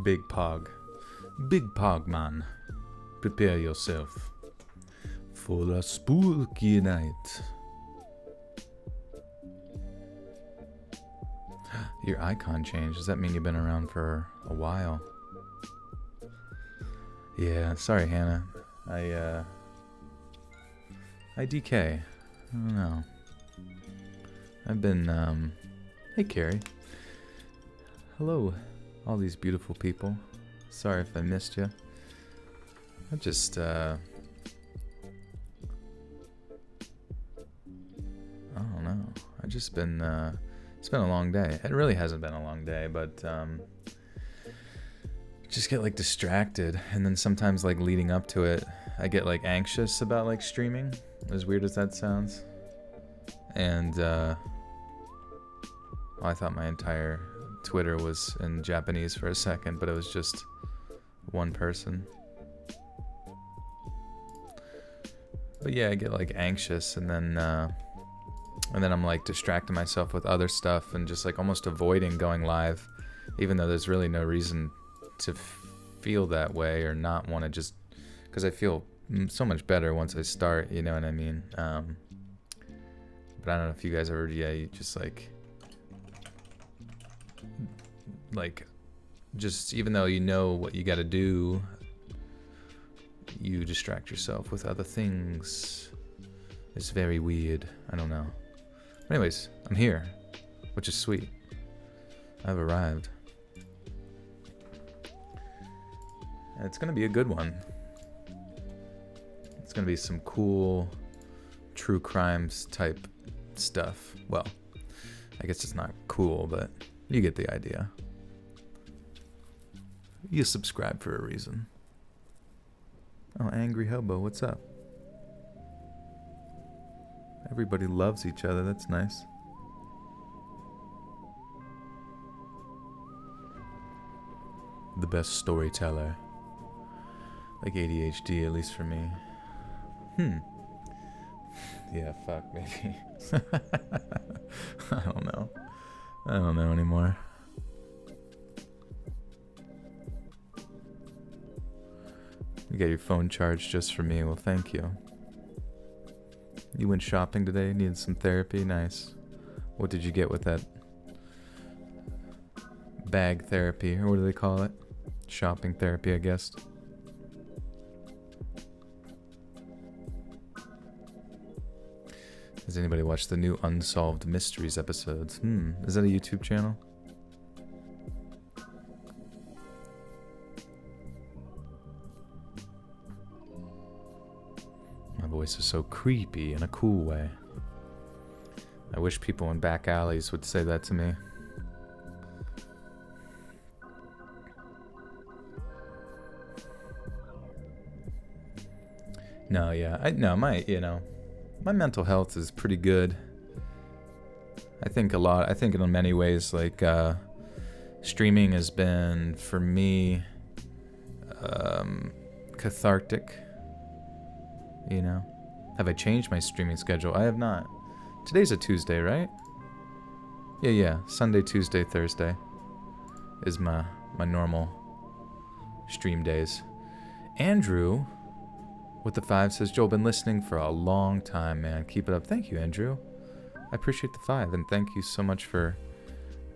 Big Pog. Big Pog man. Prepare yourself for a spooky night. Your icon changed. Does that mean you've been around for a while? Yeah, sorry Hannah. I DK. I don't know. I've been, hey Carrie. Hello, all these beautiful people. Sorry if I missed you. I just, I don't know. I just been, it's been a long day. It really hasn't been a long day, but, just get like distracted. And then sometimes like leading up to it, I get like anxious about like streaming, as weird as that sounds. And, I thought my entire Twitter was in Japanese for a second, but it was just one person. But yeah, I get like anxious, and then I'm like distracting myself with other stuff and just like almost avoiding going live, even though there's really no reason to feel that way or not want to, just because I feel so much better once I start, you know what I mean? But I don't know if you guys ever, yeah, you just like just even though you know what you got to do, you distract yourself with other things. It's very weird. I don't know. But anyways, I'm here, which is sweet. I've arrived. And it's gonna be a good one. It's gonna be some cool true crimes type stuff. Well, I guess it's not cool, but you get the idea. You subscribe for a reason. Oh, Angry Hobo, what's up? Everybody loves each other, that's nice. The best storyteller. Like ADHD, at least for me. Yeah, fuck, maybe. I don't know. I don't know anymore. You got your phone charged just for me. Well, thank you. You went shopping today? Needed some therapy? Nice. What did you get with that? Bag therapy, or what do they call it? Shopping therapy, I guess. Has anybody watched the new Unsolved Mysteries episodes? Is that a YouTube channel? My voice is so creepy in a cool way. I wish people in back alleys would say that to me. No, yeah, my mental health is pretty good. I think in many ways, like, streaming has been, for me, cathartic, you know? Have I changed my streaming schedule? I have not. Today's a Tuesday, right? Yeah, Sunday, Tuesday, Thursday is my normal stream days. Andrew with the 5 says, Joel, been listening for a long time, man. Keep it up. Thank you, Andrew. I appreciate the 5, and thank you so much for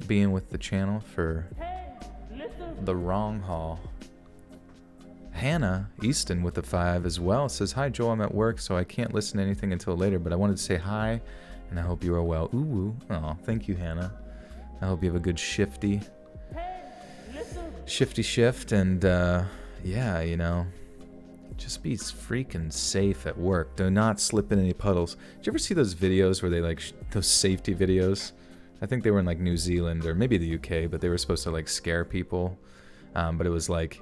being with the channel for the wrong haul. Hannah Easton with the 5 as well says, hi, Joel, I'm at work, so I can't listen to anything until later, but I wanted to say hi, and I hope you are well. Ooh. Oh, thank you, Hannah. I hope you have a good shift, and, yeah, you know, just be freaking safe at work. Do not slip in any puddles. Did you ever see those videos where they like those safety videos? I think they were in like New Zealand or maybe the UK, but they were supposed to like scare people. But it was like,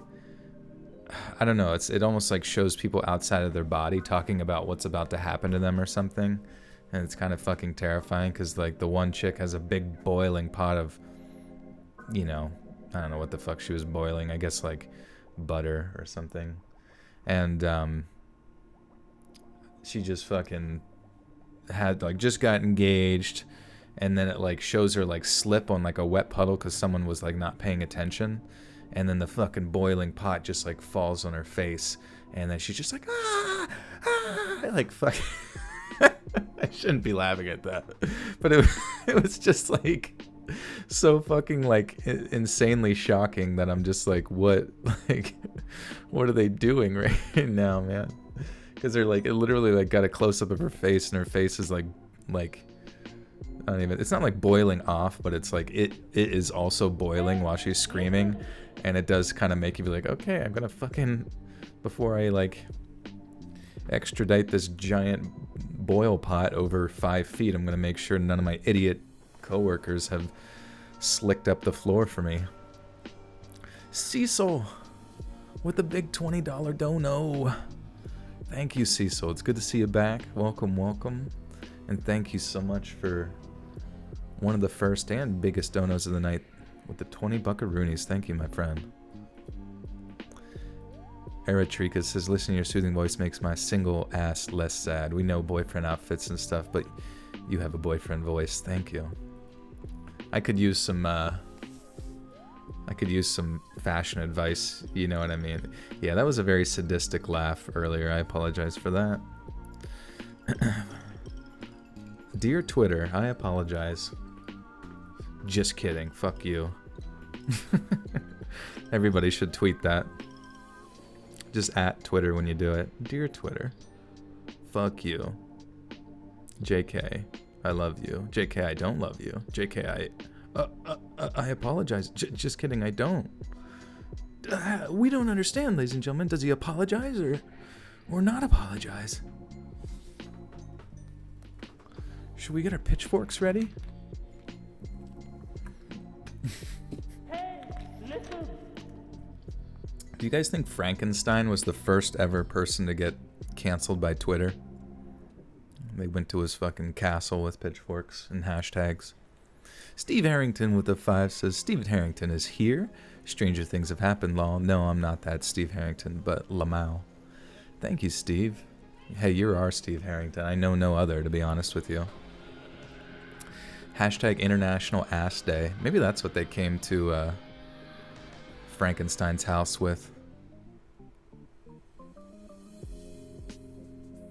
I don't know. It almost like shows people outside of their body talking about what's about to happen to them or something, and it's kind of fucking terrifying because like the one chick has a big boiling pot of, you know, I don't know what the fuck she was boiling. I guess like butter or something. And she just fucking had like just got engaged, and then it like shows her like slip on like a wet puddle because someone was like not paying attention, and then the fucking boiling pot just like falls on her face, and then she's just like, ah, ah, like fuck. I shouldn't be laughing at that, but it was just like so fucking like insanely shocking that I'm just like, what, like, what are they doing right now, man? Because they're like, it literally like got a close up of her face, and her face is like I don't even, it's not like boiling off, but it's like it is also boiling while she's screaming, and it does kind of make you be like, okay, I'm gonna fucking, before I like extradite this giant boil pot over 5 feet, I'm gonna make sure none of my idiot coworkers have slicked up the floor for me. Cecil with the big $20 dono. Thank you, Cecil. It's good to see you back. Welcome, welcome. And thank you so much for one of the first and biggest donos of the night with the 20 buckaroonies. Thank you, my friend. Eritrika says, listening to your soothing voice makes my single ass less sad. We know boyfriend outfits and stuff, but you have a boyfriend voice. Thank you. I could use some fashion advice, you know what I mean? Yeah, that was a very sadistic laugh earlier. I apologize for that. Dear Twitter, I apologize. Just kidding. Fuck you. Everybody should tweet that. Just at Twitter when you do it. Dear Twitter, fuck you. JK, I love you. JK, I don't love you. JK, I apologize. Just kidding, I don't. We don't understand, ladies and gentlemen. Does he apologize or not apologize? Should we get our pitchforks ready? Hey, listen. Do you guys think Frankenstein was the first ever person to get canceled by Twitter? They went to his fucking castle with pitchforks and hashtags. Steve Harrington with the 5 says, Steve Harrington is here. Stranger things have happened, lol. No, I'm not that Steve Harrington, but Lamau. Thank you, Steve. Hey, you're our Steve Harrington. I know no other, to be honest with you. Hashtag International Ass Day. Maybe that's what they came to Frankenstein's house with.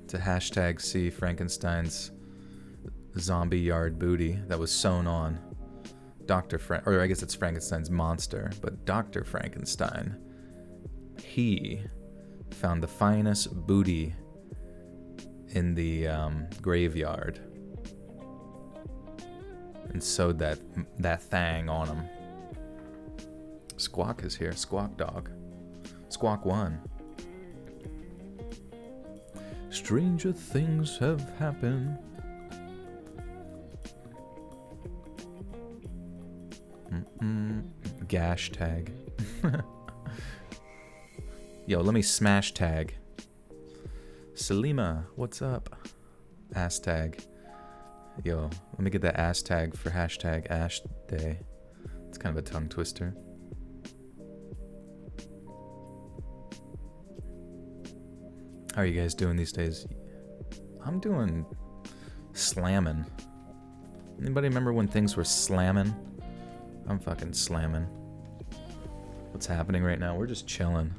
To hashtag see Frankenstein's zombie yard booty that was sewn on. Or I guess it's Frankenstein's monster, but Dr. Frankenstein, he found the finest booty in the graveyard and sewed that thing on him. Squawk is here. Squawk dog. Squawk 1. Stranger things have happened. Gash tag. Yo, let me smash tag. Salima, what's up? Ass tag. Yo, let me get that ass tag for hashtag Ash Day. It's kind of a tongue twister. How are you guys doing these days? I'm doing slamming. Anybody remember when things were slamming? I'm fucking slamming. What's happening right now? We're just chilling.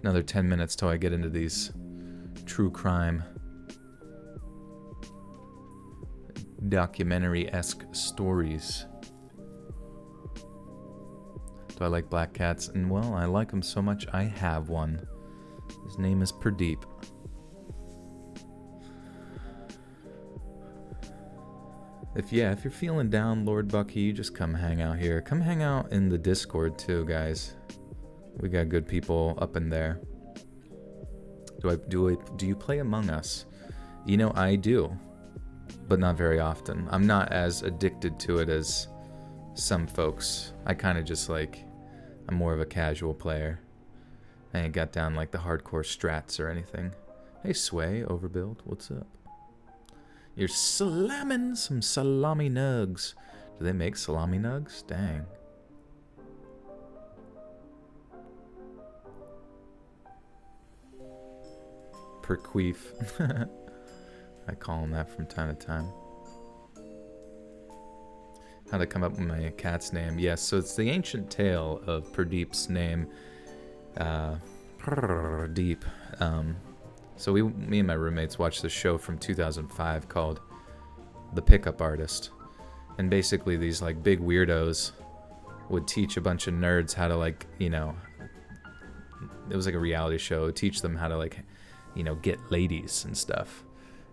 Another 10 minutes till I get into these true crime documentary-esque stories. Do I like black cats? And well, I like them so much I have one. His name is Pradeep. If you're feeling down, Lord Bucky, you just come hang out here. Come hang out in the Discord too, guys. We got good people up in there. Do you play Among Us? You know, I do, but not very often. I'm not as addicted to it as some folks. I kind of just like, I'm more of a casual player. I ain't got down like the hardcore strats or anything. Hey Sway, Overbuild, what's up? You're slamming some salami nugs. Do they make salami nugs? Dang. Perqueef. I call him that from time to time. how to come up with my cat's name. Yes, so it's the ancient tale of Pradeep's name, Pradeep. So me and my roommates watched this show from 2005 called The Pickup Artist. And basically these like big weirdos would teach a bunch of nerds how to like, you know, it was like a reality show. It would teach them how to like, you know, get ladies and stuff.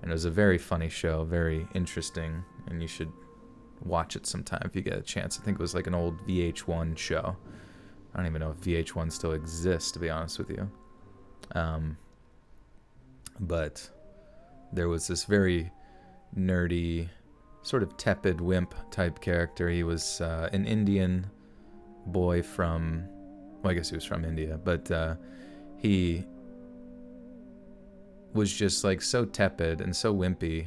And it was a very funny show, very interesting, and you should watch it sometime if you get a chance. I think it was like an old VH1 show. I don't even know if VH1 still exists, to be honest with you. But there was this very nerdy, sort of tepid wimp type character. He was an Indian boy from, well, I guess he was from India, but he was just like so tepid and so wimpy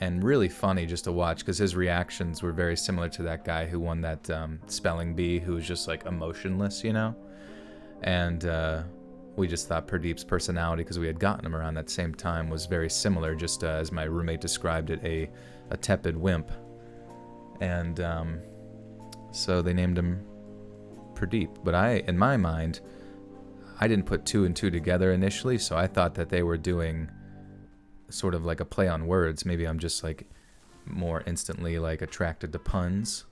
and really funny just to watch, because his reactions were very similar to that guy who won that spelling bee, who was just like emotionless, you know. And we just thought Pradeep's personality, because we had gotten him around that same time, was very similar, just as my roommate described it, a tepid wimp. And so they named him Pradeep. But in my mind, I didn't put two and two together initially, so I thought that they were doing sort of like a play on words. Maybe I'm just like more instantly like attracted to puns.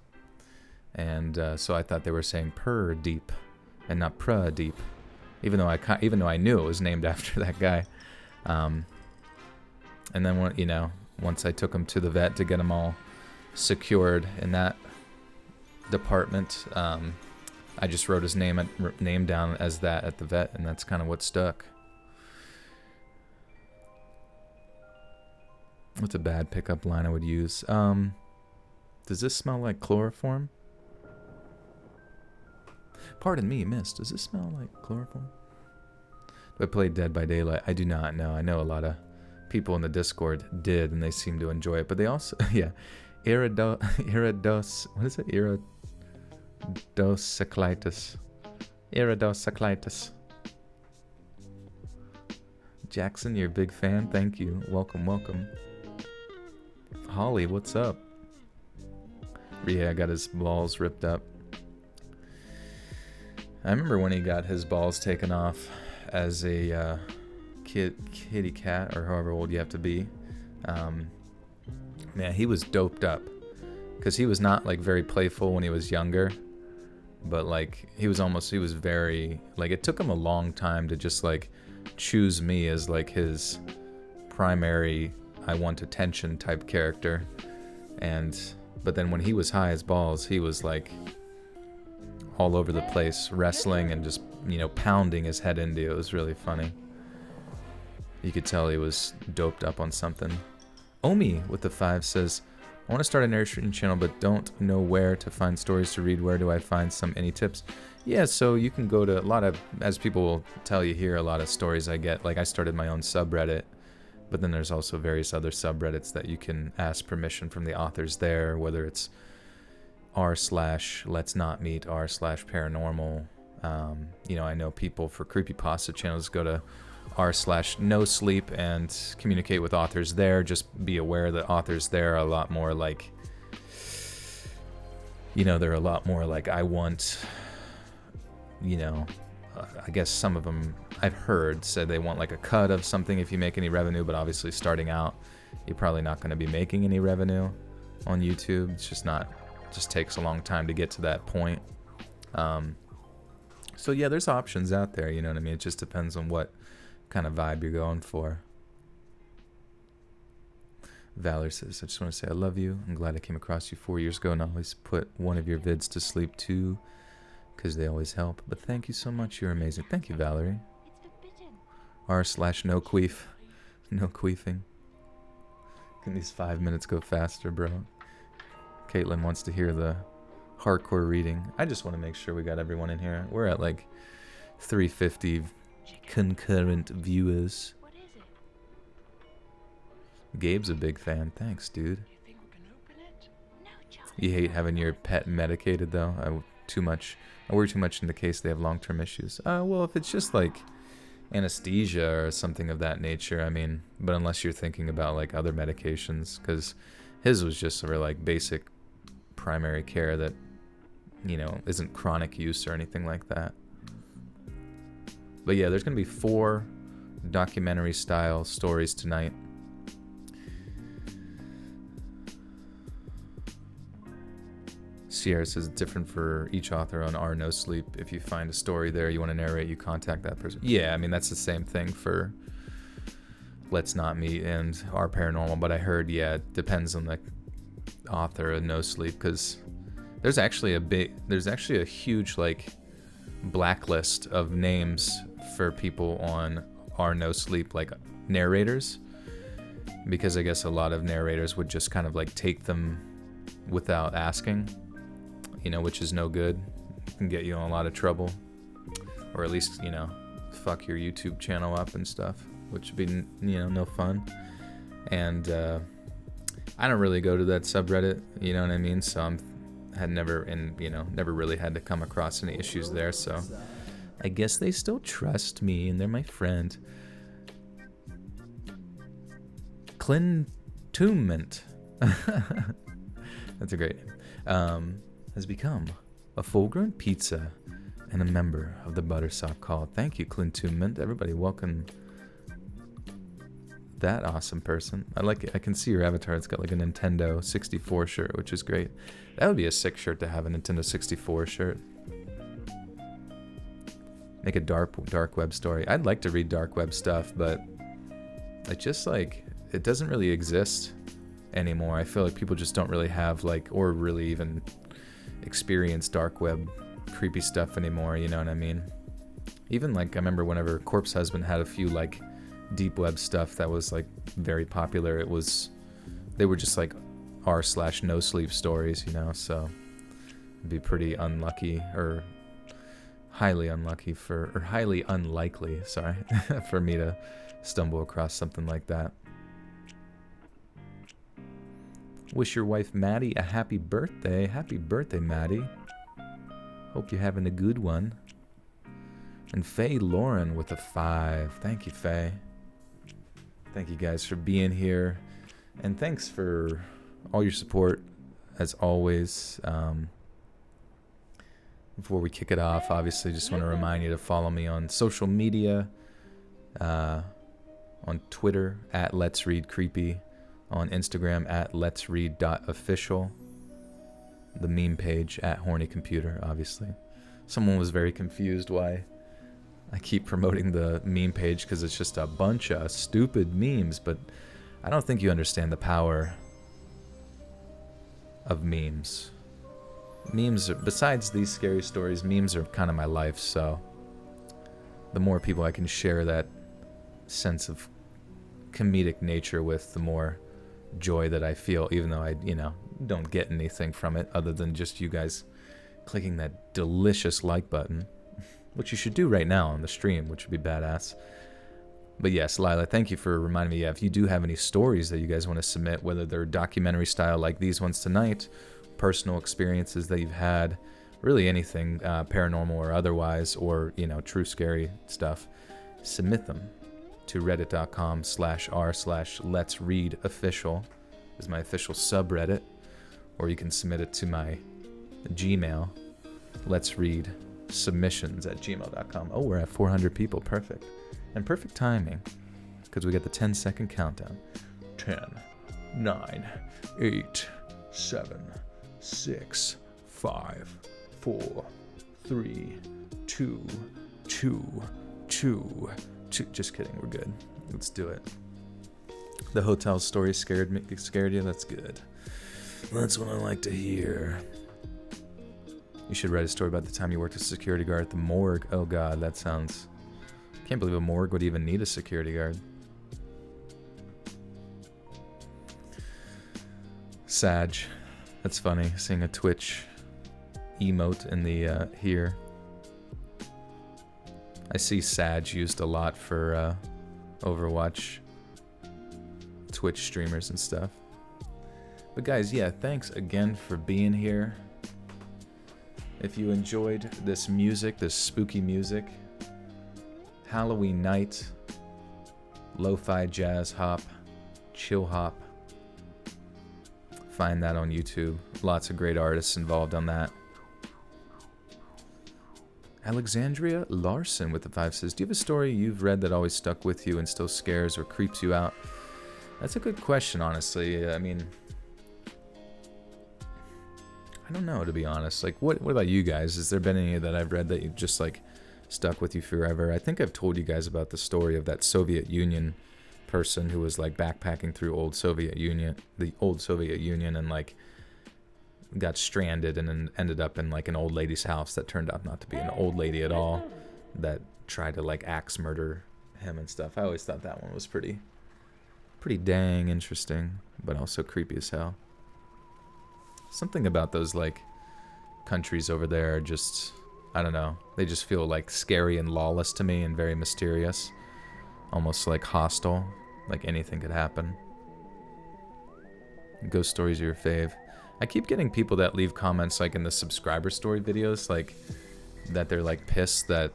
And so I thought they were saying Pradeep and not Pradeep, even though I knew it was named after that guy. And then once I took him to the vet to get him all secured in that department, I just wrote his name down as that at the vet, and that's kind of what stuck. What's a bad pickup line I would use? Does this smell like chloroform? Pardon me, miss. Does this smell like chloroform? Do I play Dead by Daylight? I do not know. I know a lot of people in the Discord did, and they seem to enjoy it. But they also, yeah, iridos. What is it? Iridocyclitis. Iridocyclitis. Jackson, you're a big fan. Thank you. Welcome, welcome. Holly, what's up? Yeah, I got his balls ripped up. I remember when he got his balls taken off as a kitty cat, or however old you have to be. Man, he was doped up, because he was not like very playful when he was younger, but like he was very, like, it took him a long time to just like choose me as like his primary I want attention type character. But then when he was high as balls, he was like all over the place, wrestling and just, pounding his head into it. It was really funny. You could tell he was doped up on something. Omi with the 5 says, I want to start a narration channel, but don't know where to find stories to read. Where do I find any tips? Yeah, so you can go to a lot of, as people will tell you here, a lot of stories I get. Like, I started my own subreddit, but then there's also various other subreddits that you can ask permission from the authors there, whether it's r/let's not meet, r/paranormal. I know people for creepypasta channels go to r/no sleep and communicate with authors there. Just be aware that authors there are a lot more like, they're a lot more like, I want, I guess some of them I've heard said they want like a cut of something if you make any revenue, but obviously starting out, you're probably not going to be making any revenue on YouTube. It's just takes a long time to get to that point. So yeah, there's options out there, you know what I mean? It just depends on what kind of vibe you're going for. Valor says, I just want to say I love you. I'm glad I came across you 4 years ago, and I always put one of your vids to sleep too, because they always help. But thank you so much. You're amazing. Thank you, Valerie. r/no queef. No queefing. Can these 5 minutes go faster, bro? Caitlin wants to hear the hardcore reading. I just want to make sure we got everyone in here. We're at like 350 concurrent viewers. Gabe's a big fan. Thanks, dude. You hate having your pet medicated, though? I worry too much in the case they have long-term issues. Well, if it's just like anesthesia or something of that nature, I mean, but unless you're thinking about like other medications, because his was just sort of like basic primary care that, you know, isn't chronic use or anything like that. But yeah, there's going to be 4 documentary style stories tonight. Sierra says it's different for each author on Our No Sleep. If you find a story there you want to narrate, you contact that person. Yeah, I mean, that's the same thing for Let's Not Meet and Our Paranormal, but I heard, yeah, it depends on the author of No Sleep, because there's actually a huge, like, blacklist of names for people on Our No Sleep, like narrators, because I guess a lot of narrators would just kind of like take them without asking, you know, which is no good. It can get you in a lot of trouble, or at least, you know, fuck your YouTube channel up and stuff, which would be, you know, no fun. And I don't really go to that subreddit, you know what I mean? So had never really had to come across any issues there. So I guess they still trust me and they're my friend. Clintumment. That's a great name. Has become a full-grown pizza and a member of the Buttersoft Call. Thank you, Clintumment. Everybody, welcome that awesome person. I like it. I can see your avatar. It's got like a Nintendo 64 shirt, which is great. That would be a sick shirt to have, a Nintendo 64 shirt. Make a dark web story. I'd like to read dark web stuff, but it just like, it doesn't really exist anymore. I feel like people just don't really have like, or really even experience dark web creepy stuff anymore, you know what I mean? Even like, I remember whenever Corpse Husband had a few like deep web stuff that was like very popular, they were just like r/no sleep stories, you know, so it'd be pretty unlucky, or highly unlikely for me to stumble across something like that. Wish your wife Maddie a happy birthday. Happy birthday, Maddie. Hope you're having a good one. And Faye Lauren with a 5. Thank you, Faye. Thank you guys for being here. And thanks for all your support, as always. Before we kick it off, obviously, just want to remind you to follow me on social media. On Twitter, at Let's Read Creepy. On Instagram, at letsread.official. The meme page, at Horny Computer, obviously. Someone was very confused why I keep promoting the meme page, because it's just a bunch of stupid memes, but I don't think you understand the power of memes. Memes, besides these scary stories, memes are kind of my life, so the more people I can share that sense of comedic nature with, the more joy that I feel, even though I, you know, don't get anything from it other than just you guys clicking that delicious like button, which you should do right now on the stream, which would be badass. But yes, Lila, thank you for reminding me. Yeah, if you do have any stories that you guys want to submit, whether they're documentary style like these ones tonight, personal experiences that you've had, really anything paranormal or otherwise, or, you know, true scary stuff, submit them to reddit.com/r/letsreadofficial is my official subreddit, or you can submit it to my Gmail, letsreadsubmissions@gmail.com. Oh, we're at 400 people. Perfect. And perfect timing, because we got the 10-second countdown. 10, 9, 8, 7, 6, 5, 4, 3, 2, 2, 2. Just kidding, we're good. Let's do it. The hotel story scared you? That's good. That's what I like to hear. You should write a story about the time you worked as a security guard at the morgue. Oh god, that sounds... Can't believe a morgue would even need a security guard. Sag. That's funny, seeing a Twitch emote in the here. I see Sag used a lot for Overwatch Twitch streamers and stuff. But guys, yeah, thanks again for being here. If you enjoyed this music, this spooky music, Halloween night, lo-fi jazz hop, chill hop, find that on YouTube. Lots of great artists involved on that. Alexandria Larson with the 5 says, do you have a story you've read that always stuck with you and still scares or creeps you out? That's a good question, honestly. I mean, I don't know, to be honest. Like, what about you guys? Has there been any that I've read that you just, like, stuck with you forever? I think I've told you guys about the story of that Soviet Union person who was, like, backpacking through the old Soviet Union, and, like, got stranded and then ended up in, like, an old lady's house that turned out not to be an old lady at all, that tried to, like, axe murder him and stuff. I always thought that one was pretty dang interesting, but also creepy as hell. Something about those, like, countries over there are just, I don't know, they just feel, like, scary and lawless to me and very mysterious. Almost, like, hostile. Like, anything could happen. Ghost stories are your fave. I keep getting people that leave comments, like, in the subscriber story videos, like, that they're, like, pissed that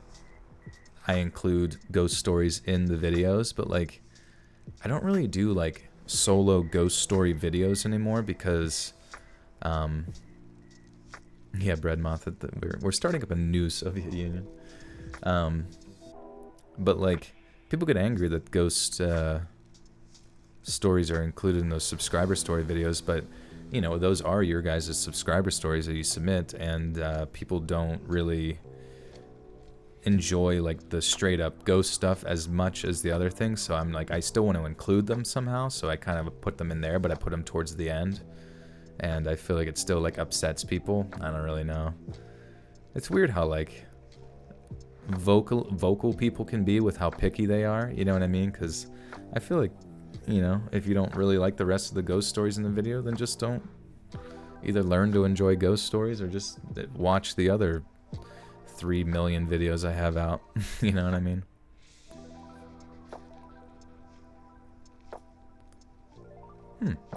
I include ghost stories in the videos, but, like, I don't really do, like, solo ghost story videos anymore because, yeah, Bread Moth, we're starting up a new Soviet Union. But, like, people get angry that ghost stories are included in those subscriber story videos, but, you know, those are your guys' subscriber stories that you submit, and people don't really enjoy, like, the straight up ghost stuff as much as the other things, so I'm like, I still want to include them somehow, so I kind of put them in there, but I put them towards the end, and I feel like it still, like, upsets people. I don't really know. It's weird how, like, vocal people can be with how picky they are, you know what I mean? Because I feel like, you know, if you don't really like the rest of the ghost stories in the video, then just don't either learn to enjoy ghost stories or just watch the other 3 million videos I have out. You know what I mean?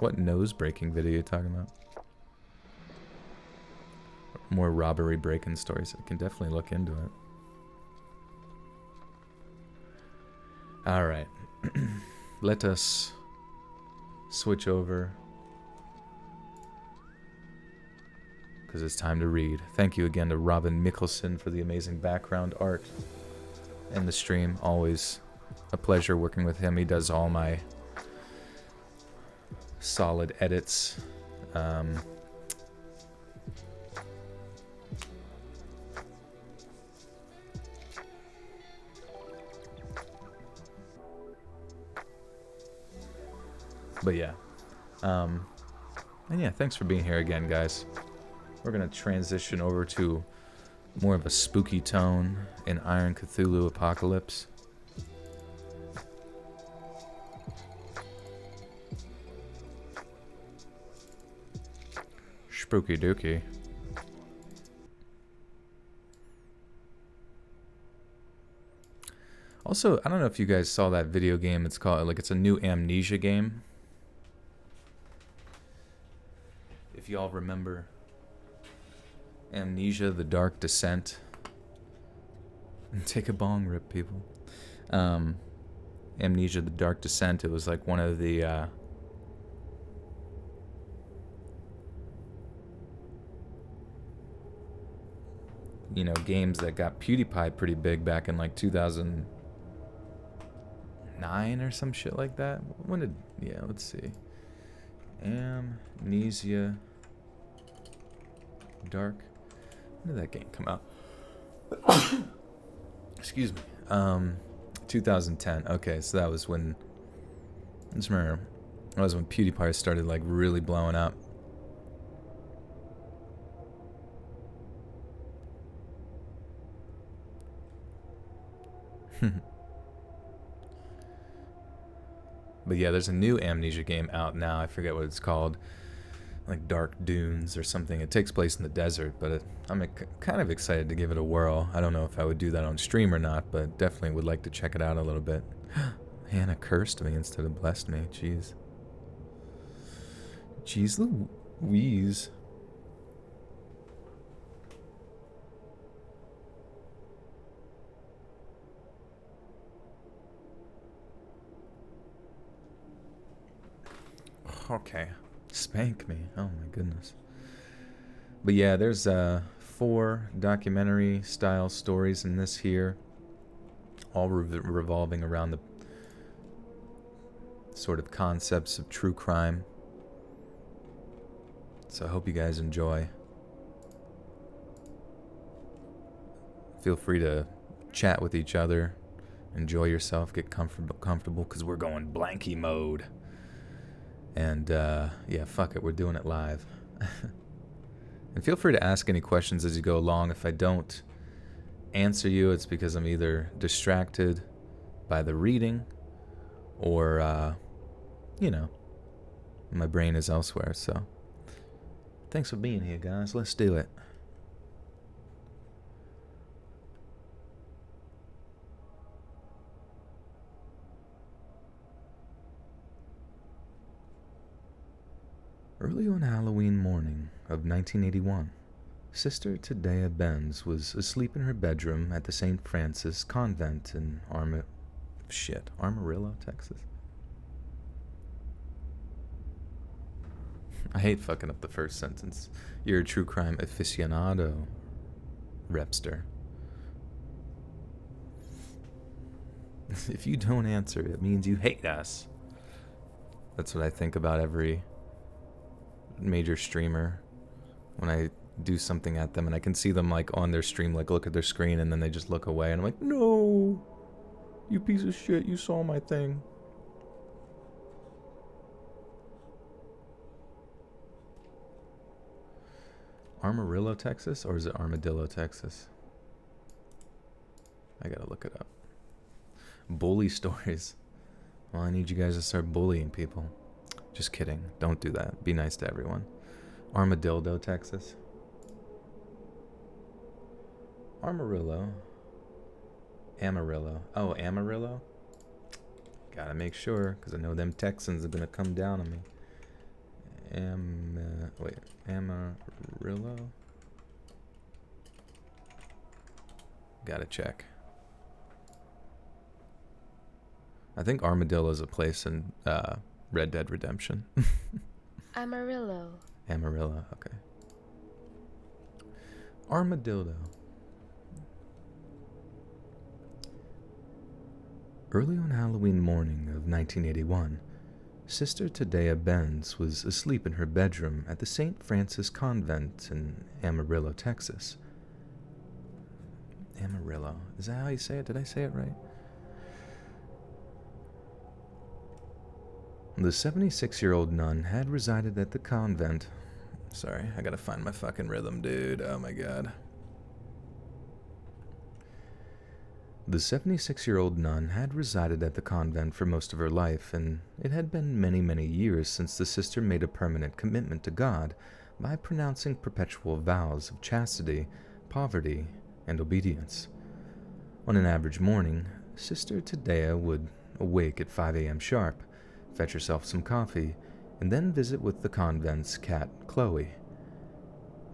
What nose-breaking video are you talking about? More robbery break-in stories. I can definitely look into it. Alright. Let us switch over, because it's time to read. Thank you again to Robin Mikalsen for the amazing background art and the stream. Always a pleasure working with him. He does all my solid edits. But yeah. And yeah, thanks for being here again, guys. We're going to transition over to more of a spooky tone in Iron Cthulhu Apocalypse. Spooky dooky. Also, I don't know if you guys saw that video game. It's called, like, it's a new Amnesia game. If y'all remember Amnesia, The Dark Descent. Take a bong rip, people. Amnesia, The Dark Descent. It was like one of the you know, games that got PewDiePie pretty big back in like 2009 or some shit like that. When did, yeah, let's see. Amnesia Dark. When did that game come out? Excuse me. 2010. Okay, so that was when, I just remember, that was when PewDiePie started like really blowing up. But yeah, there's a new Amnesia game out now. I forget what it's called. Like Dark Dunes or something. It takes place in the desert, but I'm kind of excited to give it a whirl. I don't know if I would do that on stream or not, but definitely would like to check it out a little bit. Hannah cursed me instead of blessed me. Jeez. Jeez Louise. Okay. Spank me. Oh my goodness. But yeah, there's 4 documentary style stories in this here, all revolving around the sort of concepts of true crime. So I hope you guys enjoy. Feel free to chat with each other, enjoy yourself, get comfortable, because we're going blanky mode. And yeah, fuck it, we're doing it live. And feel free to ask any questions as you go along. If I don't answer you, it's because I'm either distracted by the reading or, you know, my brain is elsewhere. So thanks for being here, guys. Let's do it. Early on Halloween morning of 1981, Sister Tadea Benz was asleep in her bedroom at the St. Francis Convent in Amarillo, Texas. I hate fucking up the first sentence. You're a true crime aficionado, Repster. If you don't answer, it means you hate us. That's what I think about every major streamer when I do something at them and I can see them like on their stream, like look at their screen and then they just look away and I'm like, no, you piece of shit, you saw my thing. Amarillo, Texas, or is it Armadillo, Texas? I gotta look it up. Bully stories. Well, I need you guys to start bullying people. Just kidding. Don't do that. Be nice to everyone. Armadillo, Texas. Amarillo. Oh, Amarillo? Gotta make sure, because I know them Texans are gonna come down on me. Amarillo? Gotta check. I think Armadillo is a place in Red Dead Redemption. Amarillo. Amarillo, okay. Armadillo. Early on Halloween morning of 1981, Sister Tadea Benz was asleep in her bedroom at the St. Francis Convent in Amarillo, Texas. Amarillo. Is that how you say it? Did I say it right? The 76-year-old nun had resided at the convent. Sorry, I gotta find my fucking rhythm, dude. Oh my god. The 76-year-old nun had resided at the convent for most of her life, and it had been many, many years since the sister made a permanent commitment to God by pronouncing perpetual vows of chastity, poverty, and obedience. On an average morning, Sister Tadea would awake at 5 a.m. sharp, fetch herself some coffee, and then visit with the convent's cat, Chloe.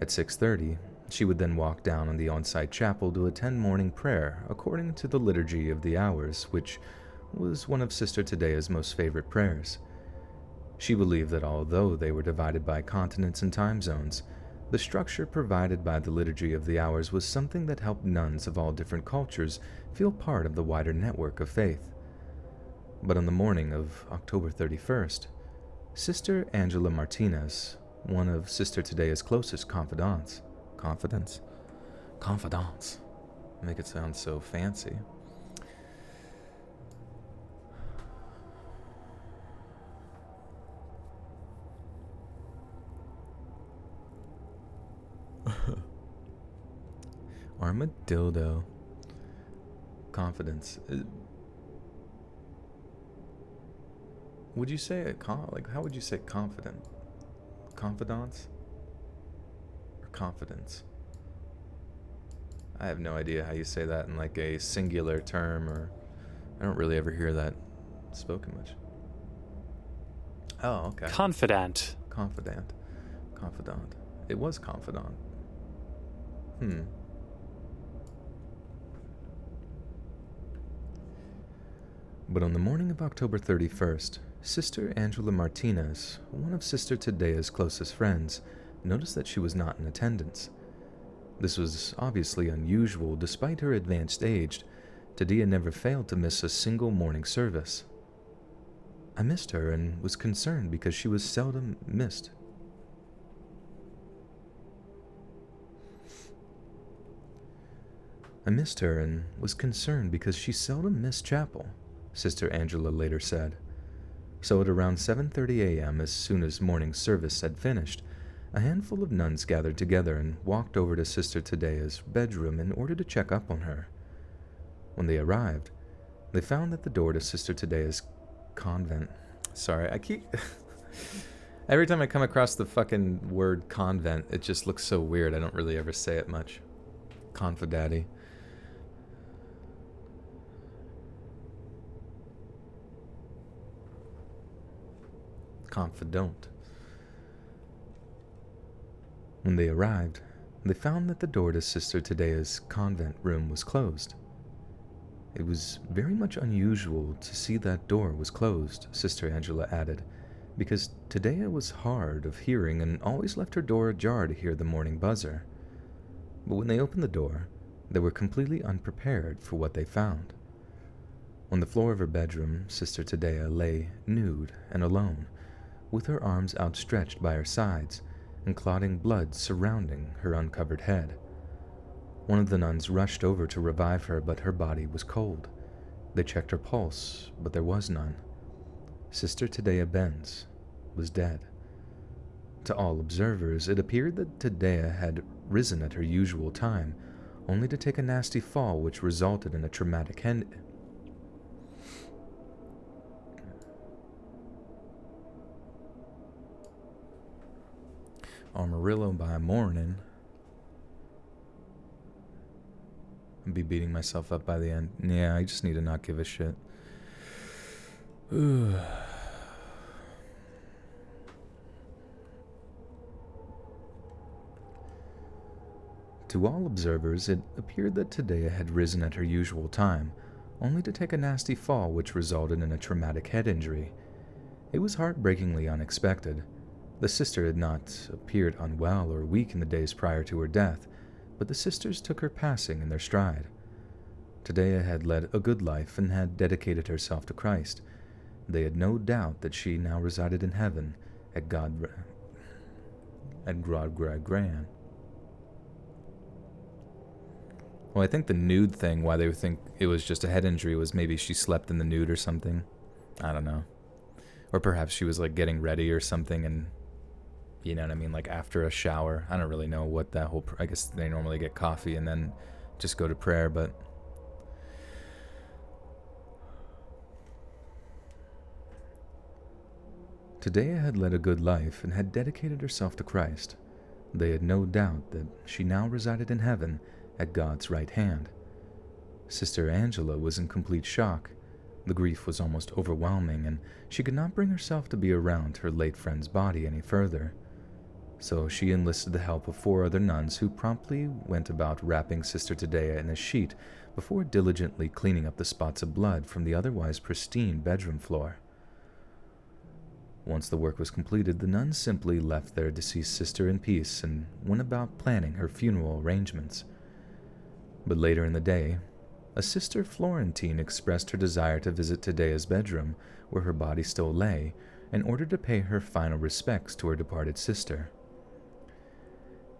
At 6:30, she would then walk down on the on-site chapel to attend morning prayer according to the Liturgy of the Hours, which was one of Sister Tadea's most favorite prayers. She believed that although they were divided by continents and time zones, the structure provided by the Liturgy of the Hours was something that helped nuns of all different cultures feel part of the wider network of faith. But on the morning of October 31st, Sister Angela Martinez, one of Sister Tadea's closest confidants, make it sound so fancy. Armadillo. Confidence. Would you say how would you say confident? Confidants? Or confidence? I have no idea how you say that in like a singular term, or I don't really ever hear that spoken much. Oh, okay. Confidant. Confidant. It was confidant. But on the morning of October 31st, Sister Angela Martinez, one of Sister Tadea's closest friends, noticed that she was not in attendance. This was obviously unusual. Despite her advanced age, Tadea never failed to miss a single morning service. I missed her and was concerned because she was seldom missed. I missed her and was concerned because she seldom missed chapel, Sister Angela later said. So at around 7:30 a.m., as soon as morning service had finished, a handful of nuns gathered together and walked over to Sister Tadea's bedroom in order to check up on her. When they arrived, they found that the door to Sister Tadea's convent... Sorry, I keep... Every time I come across the fucking word convent, it just looks so weird. I don't really ever say it much. Confidaddy. Confidant. When they arrived, they found that the door to Sister Tadea's convent room was closed. It was very much unusual to see that door was closed, Sister Angela added, because Tadea was hard of hearing and always left her door ajar to hear the morning buzzer. But when they opened the door, they were completely unprepared for what they found. On the floor of her bedroom, Sister Tadea lay nude and alone, with her arms outstretched by her sides and clotting blood surrounding her uncovered head. One of the nuns rushed over to revive her, but her body was cold. They checked her pulse, but there was none. Sister Tadea Benz was dead. To all observers, it appeared that Tadea had risen at her usual time, only to take a nasty fall which resulted in a traumatic head. Amarillo by morning. I'll be beating myself up by the end. Yeah, I just need to not give a shit. To all observers, it appeared that Tadea had risen at her usual time, only to take a nasty fall which resulted in a traumatic head injury. It was heartbreakingly unexpected. The sister had not appeared unwell or weak in the days prior to her death, but the sisters took her passing in their stride. Tadea had led a good life and had dedicated herself to Christ. They had no doubt that she now resided in heaven at Grand. Well, I think the nude thing, why they would think it was just a head injury, was maybe she slept in the nude or something. I don't know. Or perhaps she was like getting ready or something and, you know what I mean, like after a shower. I don't really know what that whole... I guess they normally get coffee and then just go to prayer, but... Tadea had led a good life and had dedicated herself to Christ. They had no doubt that she now resided in heaven at God's right hand. Sister Angela was in complete shock. The grief was almost overwhelming, and she could not bring herself to be around her late friend's body any further. So she enlisted the help of 4 other nuns who promptly went about wrapping Sister Tadea in a sheet before diligently cleaning up the spots of blood from the otherwise pristine bedroom floor. Once the work was completed, the nuns simply left their deceased sister in peace and went about planning her funeral arrangements. But later in the day, a Sister Florentine expressed her desire to visit Tadea's bedroom, where her body still lay, in order to pay her final respects to her departed sister.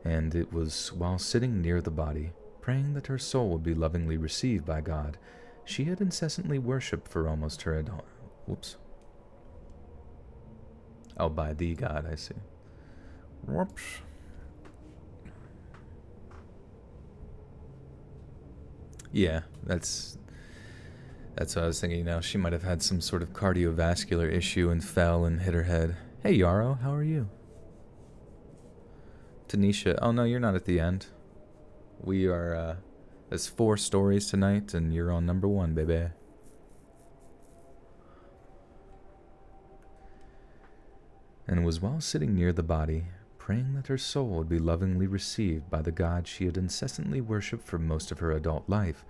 And it was while sitting near the body, praying that her soul would be lovingly received by God, she had incessantly worshipped for almost her adult... Whoops. Oh, by the God, I see. Whoops. Yeah, that's what I was thinking. You know, she might have had some sort of cardiovascular issue and fell and hit her head. Hey, Yarrow, how are you? Tanisha, oh no, you're not at the end. We are, there's 4 stories tonight, and you're on number 1, baby. And it was while sitting near the body, praying that her soul would be lovingly received by the God she had incessantly worshipped for most of her adult life,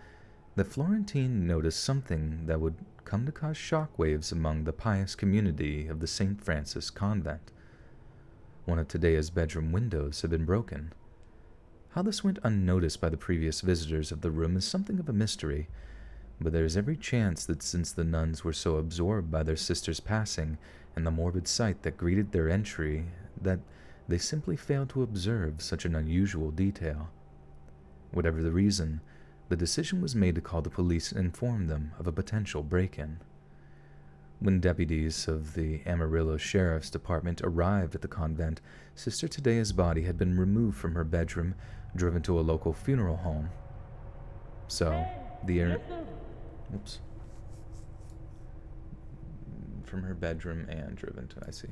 that Florentine noticed something that would come to cause shockwaves among the pious community of the St. Francis convent. One of Tadea's bedroom windows had been broken. How this went unnoticed by the previous visitors of the room is something of a mystery, but there is every chance that since the nuns were so absorbed by their sister's passing and the morbid sight that greeted their entry that they simply failed to observe such an unusual detail. Whatever the reason, the decision was made to call the police and inform them of a potential break-in. When deputies of the Amarillo Sheriff's Department arrived at the convent, Sister Tadea's body had been removed from her bedroom, driven to a local funeral home. So, oops. From her bedroom and driven to, I see.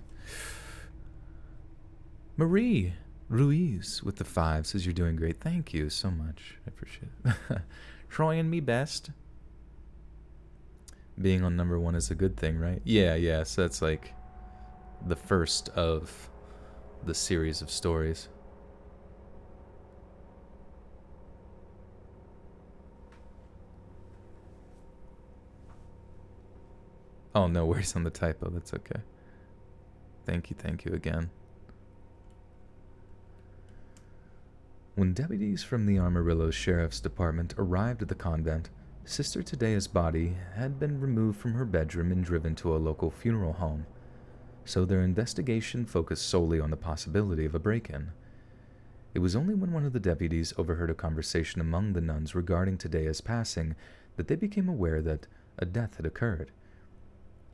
Marie Ruiz with the 5 says you're doing great. Thank you so much. I appreciate it. Trying me best. Being on number 1 is a good thing, right? Yeah, so that's like the first of the series of stories. Oh, no worries on the typo. That's okay. Thank you again. When deputies from the Amarillo Sheriff's Department arrived at the convent, Sister Tadea's body had been removed from her bedroom and driven to a local funeral home, so their investigation focused solely on the possibility of a break-in. It was only when one of the deputies overheard a conversation among the nuns regarding Tadea's passing that they became aware that a death had occurred.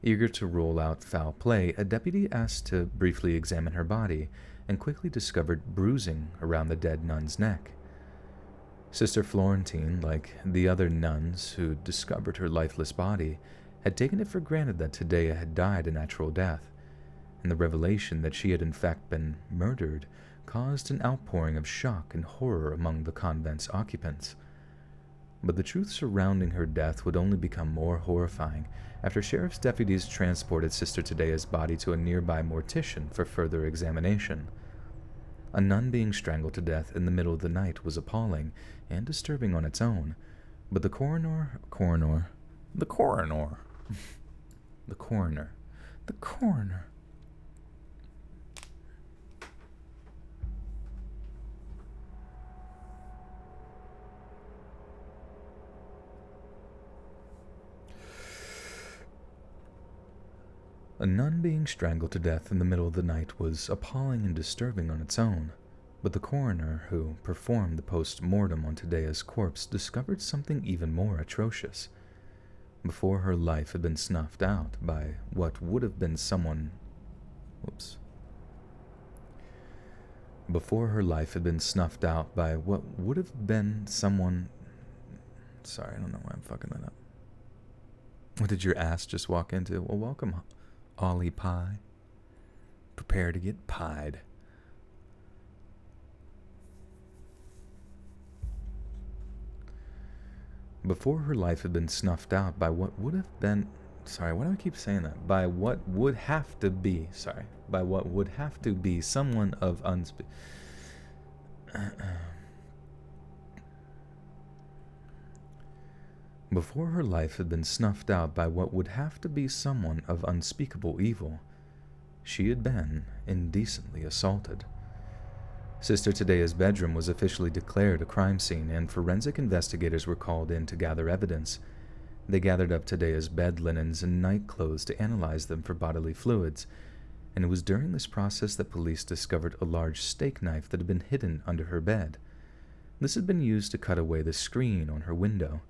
Eager to rule out foul play, a deputy asked to briefly examine her body and quickly discovered bruising around the dead nun's neck. Sister Florentine, like the other nuns who discovered her lifeless body, had taken it for granted that Tadea had died a natural death, and the revelation that she had in fact been murdered caused an outpouring of shock and horror among the convent's occupants. But the truth surrounding her death would only become more horrifying after sheriff's deputies transported Sister Tadea's body to a nearby mortician for further examination. A nun being strangled to death in the middle of the night was appalling and disturbing on its own, but the coroner. A nun being strangled to death in the middle of the night was appalling and disturbing on its own, but the coroner who performed the post-mortem on Tadea's corpse discovered something even more atrocious. Before her life had been snuffed out by what would have been someone... Before her life had been snuffed out by what would have been someone... Sorry, I don't know why I'm fucking that up. What did your ass just walk into? Well, welcome, Ollie Pie. Prepare to get pied. Before her life had been snuffed out by what would have been... Sorry, why do I keep saying that? By what would have to be... Sorry. By what would have to be someone of Before her life had been snuffed out by what would have to be someone of unspeakable evil, she had been indecently assaulted. Sister Tadea's bedroom was officially declared a crime scene, and forensic investigators were called in to gather evidence. They gathered up Tadea's bed linens and night clothes to analyze them for bodily fluids, and it was during this process that police discovered a large steak knife that had been hidden under her bed. This had been used to cut away the screen on her window,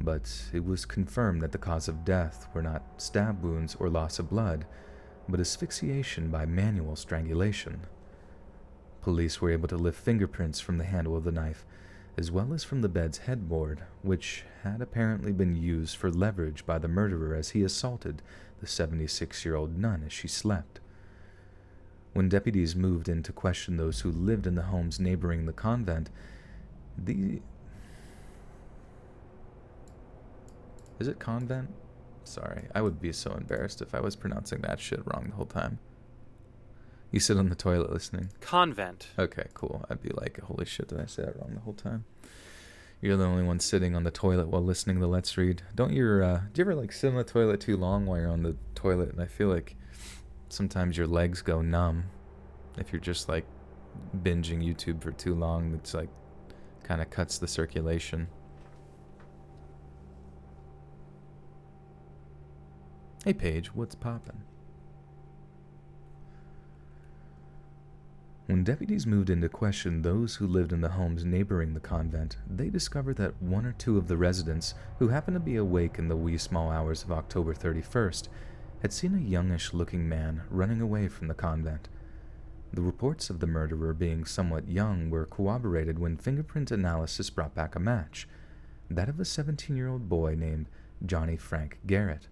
but it was confirmed that the cause of death were not stab wounds or loss of blood, but asphyxiation by manual strangulation. Police were able to lift fingerprints from the handle of the knife, as well as from the bed's headboard, which had apparently been used for leverage by the murderer as he assaulted the 76-year-old nun as she slept. When deputies moved in to question those who lived in the homes neighboring the convent, Is it convent? Sorry, I would be so embarrassed if I was pronouncing that shit wrong the whole time. You sit on the toilet listening. Convent. Okay, cool. I'd be like, holy shit, did I say that wrong the whole time? You're the only one sitting on the toilet while listening to Let's Read. Do you ever like sit on the toilet too long while you're on the toilet? And I feel like sometimes your legs go numb if you're just like binging YouTube for too long. It's like kind of cuts the circulation. Hey Paige, what's poppin'? When deputies moved in to question those who lived in the homes neighboring the convent, they discovered that one or two of the residents, who happened to be awake in the wee small hours of October 31st, had seen a youngish-looking man running away from the convent. The reports of the murderer being somewhat young were corroborated when fingerprint analysis brought back a match, that of a 17-year-old boy named Johnny Frank Garrett,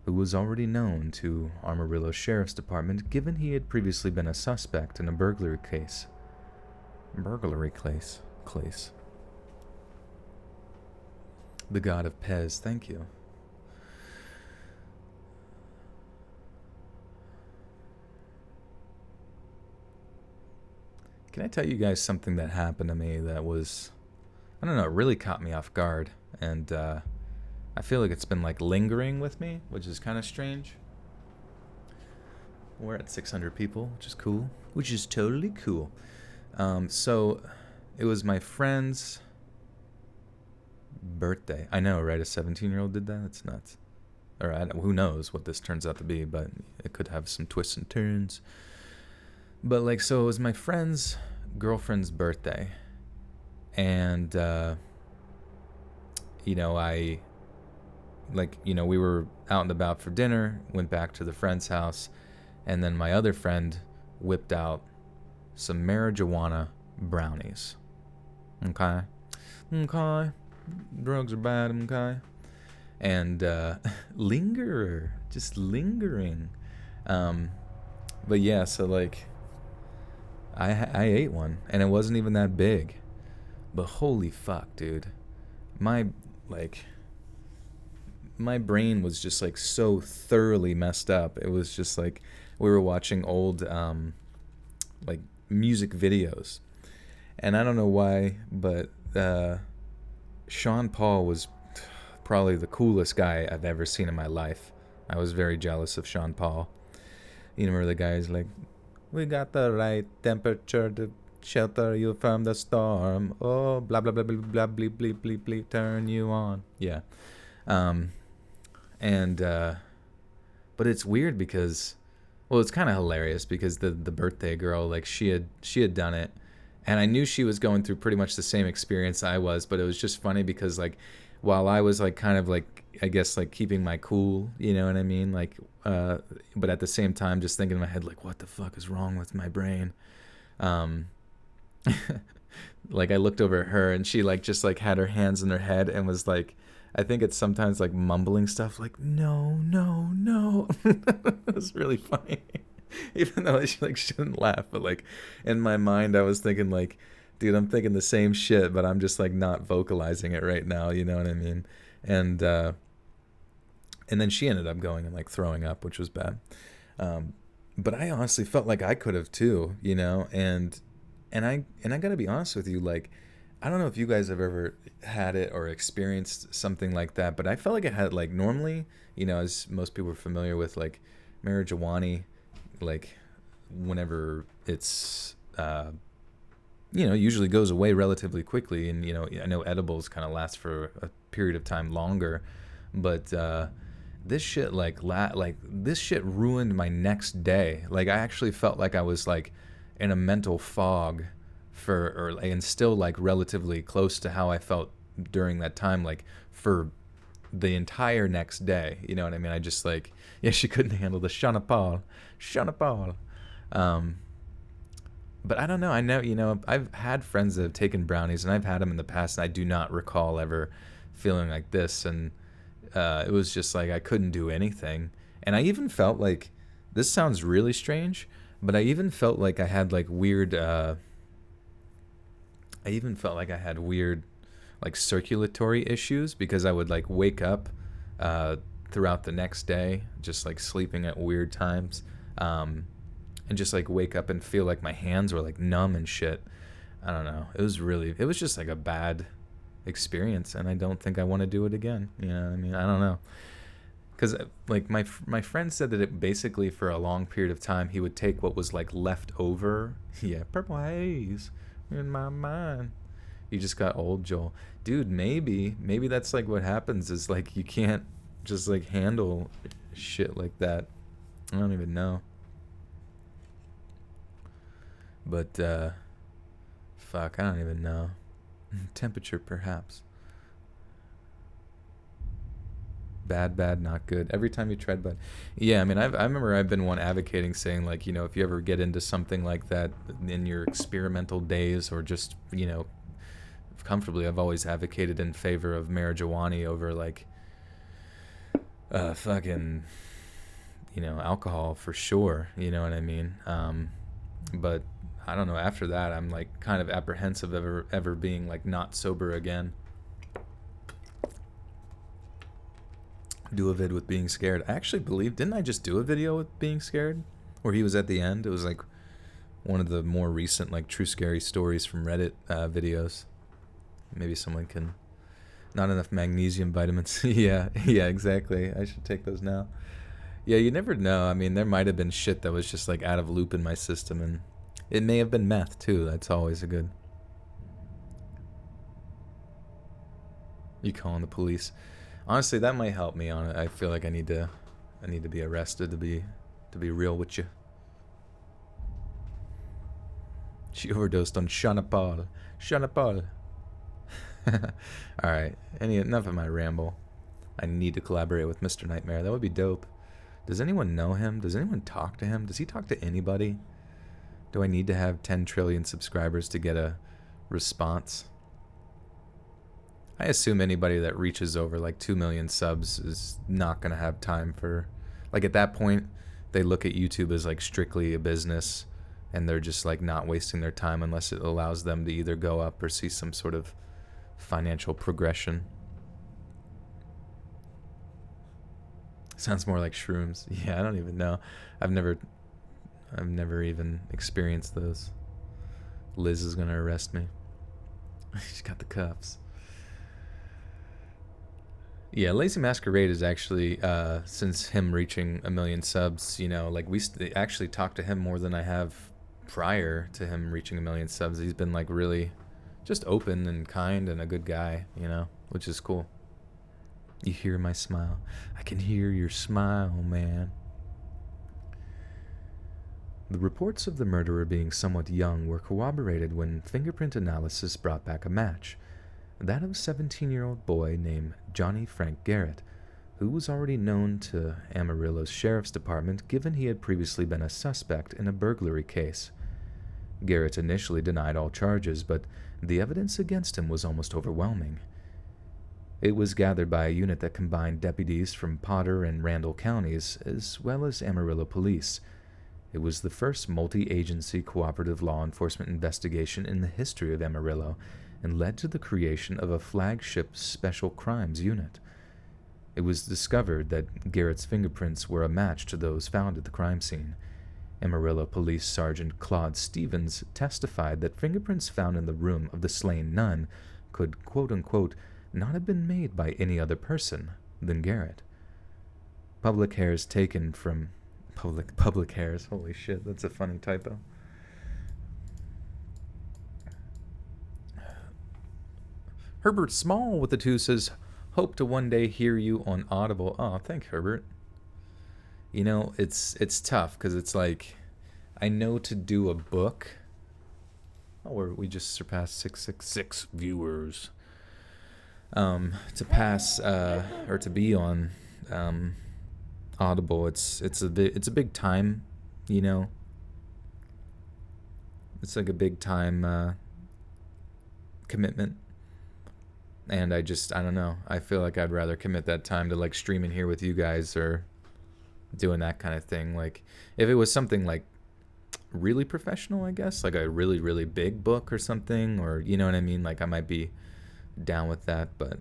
who was already known to Amarillo Sheriff's Department given he had previously been a suspect in a burglary case. Clace. The god of Pez, thank you. Can I tell you guys something that happened to me that was, I don't know, it really caught me off guard, and I feel like it's been like lingering with me, which is kind of strange. We're at 600 people, which is cool, which is totally cool. So it was my friend's birthday. I know, right? A 17-year-old did that? That's nuts. Or who knows what this turns out to be, but it could have some twists and turns. But like, so it was my friend's girlfriend's birthday. And, we were out and about for dinner, went back to the friend's house, and then my other friend whipped out some marijuana brownies. Okay? Drugs are bad, okay? And, just lingering. But yeah, so like, I ate one, and it wasn't even that big. But holy fuck, dude. My brain was just like so thoroughly messed up. It was just like we were watching old like music videos. And I don't know why, but Sean Paul was probably the coolest guy I've ever seen in my life. I was very jealous of Sean Paul. You know where the guy's like, we got the right temperature to shelter you from the storm. Oh, blah, blah, blah, blah, blah, bleep, bleep, bleep, bleep, turn you on. Yeah. But it's weird because, well, it's kind of hilarious because the birthday girl, like she had done it, and I knew she was going through pretty much the same experience I was, but it was just funny because like, while I was like kind of like, I guess like keeping my cool, you know what I mean? Like, but at the same time, just thinking in my head, like, what the fuck is wrong with my brain? Like I looked over at her and she like just like had her hands in her head and was like, I think it's sometimes like mumbling stuff like, no. It was really funny. Even though she like shouldn't laugh, but like in my mind I was thinking like, dude, I'm thinking the same shit, but I'm just like not vocalizing it right now, you know what I mean? And then she ended up going and like throwing up, which was bad. But I honestly felt like I could have too, you know, and I gotta be honest with you, like, I don't know if you guys have ever had it or experienced something like that, but I felt like it had, like, normally, you know, as most people are familiar with, like, marijuana, like, whenever it's, usually goes away relatively quickly, and, you know, I know edibles kind of last for a period of time longer, but this shit, this shit ruined my next day. Like, I actually felt like I was, like, in a mental fog and still like relatively close to how I felt during that time, like for the entire next day, you know what I mean? I just like, yeah, she couldn't handle the Shana Paul. But I don't know. I know, you know, I've had friends that have taken brownies and I've had them in the past and I do not recall ever feeling like this. And it was just like, I couldn't do anything. And I even felt like, this sounds really strange, but I even felt like I had like weird, like circulatory issues because I would like wake up throughout the next day, just like sleeping at weird times, and just like wake up and feel like my hands were like numb and shit. I don't know. It was just like a bad experience, and I don't think I want to do it again. You know what I mean? I don't know. Because like my friend said that it basically for a long period of time he would take what was like left over. Yeah, purple haze in my mind. You just got old, Joel. Dude, maybe that's like what happens is like you can't just like handle shit like that. I don't even know. But fuck, I don't even know. Temperature perhaps. Bad, not good. Every time you tread bud. Yeah, I mean, I remember I've been one advocating saying, like, you know, if you ever get into something like that in your experimental days or just, you know, comfortably, I've always advocated in favor of marijuana over, like, fucking, you know, alcohol for sure. You know what I mean? But I don't know. After that, I'm, like, kind of apprehensive of ever being, like, not sober again. Do a vid with being scared. I actually believe, didn't I just do a video with being scared where he was at the end? It was like one of the more recent like true scary stories from Reddit videos. Maybe someone can. Not enough magnesium vitamins. Yeah, exactly. I should take those now. Yeah, you never know. I mean, there might have been shit that was just like out of loop in my system, and it may have been meth too. That's always a good. You calling the police? Honestly, that might help me on it. I feel like I need to be arrested to be real with you. She overdosed on Shanapal. All right. Enough of my ramble. I need to collaborate with Mr. Nightmare. That would be dope. Does anyone know him? Does anyone talk to him? Does he talk to anybody? Do I need to have 10 trillion subscribers to get a response? I assume anybody that reaches over like 2 million subs is not going to have time for, like at that point, they look at YouTube as like strictly a business and they're just like not wasting their time unless it allows them to either go up or see some sort of financial progression. Sounds more like shrooms. Yeah, I don't even know. I've never even experienced those. Liz is going to arrest me. She's got the cuffs. Yeah, Lazy Masquerade is actually, since him reaching 1 million subs, you know, like we actually talked to him more than I have prior to him reaching 1 million subs. He's been like really just open and kind and a good guy, you know, which is cool. You hear my smile? I can hear your smile, man. The reports of the murderer being somewhat young were corroborated when fingerprint analysis brought back a match. That of a 17-year-old boy named Johnny Frank Garrett, who was already known to Amarillo's Sheriff's Department given he had previously been a suspect in a burglary case. Garrett initially denied all charges, but the evidence against him was almost overwhelming. It was gathered by a unit that combined deputies from Potter and Randall counties, as well as Amarillo police. It was the first multi-agency cooperative law enforcement investigation in the history of Amarillo, and led to the creation of a flagship special crimes unit. It was discovered that Garrett's fingerprints were a match to those found at the crime scene. Amarillo Police Sergeant Claude Stevens testified that fingerprints found in the room of the slain nun could, quote-unquote, not have been made by any other person than Garrett. Public hairs taken from... Public hairs, holy shit, that's a funny typo. Herbert Small with the 2 says, hope to one day hear you on Audible. Oh, thank Herbert. You know, it's tough because it's like, I know to do a book. Oh, we just surpassed 666 viewers. To pass or to be on Audible, it's a big time, you know. It's like a big time commitment. And I don't know. I feel like I'd rather commit that time to like streaming here with you guys or doing that kind of thing. Like if it was something like really professional, I guess, like a really, really big book or something, or you know what I mean? Like I might be down with that, but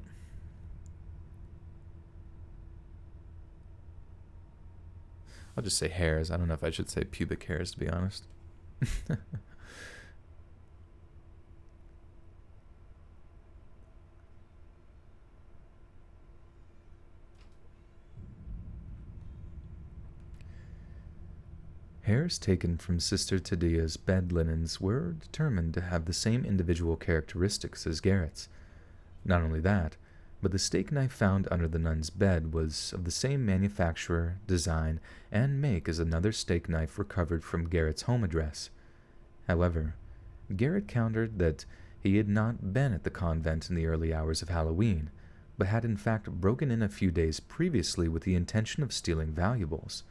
I'll just say hairs. I don't know if I should say pubic hairs, to be honest. Hairs taken from Sister Tadia's bed linens were determined to have the same individual characteristics as Garrett's. Not only that, but the steak knife found under the nun's bed was of the same manufacturer, design, and make as another steak knife recovered from Garrett's home address. However, Garrett countered that he had not been at the convent in the early hours of Halloween, but had in fact broken in a few days previously with the intention of stealing valuables.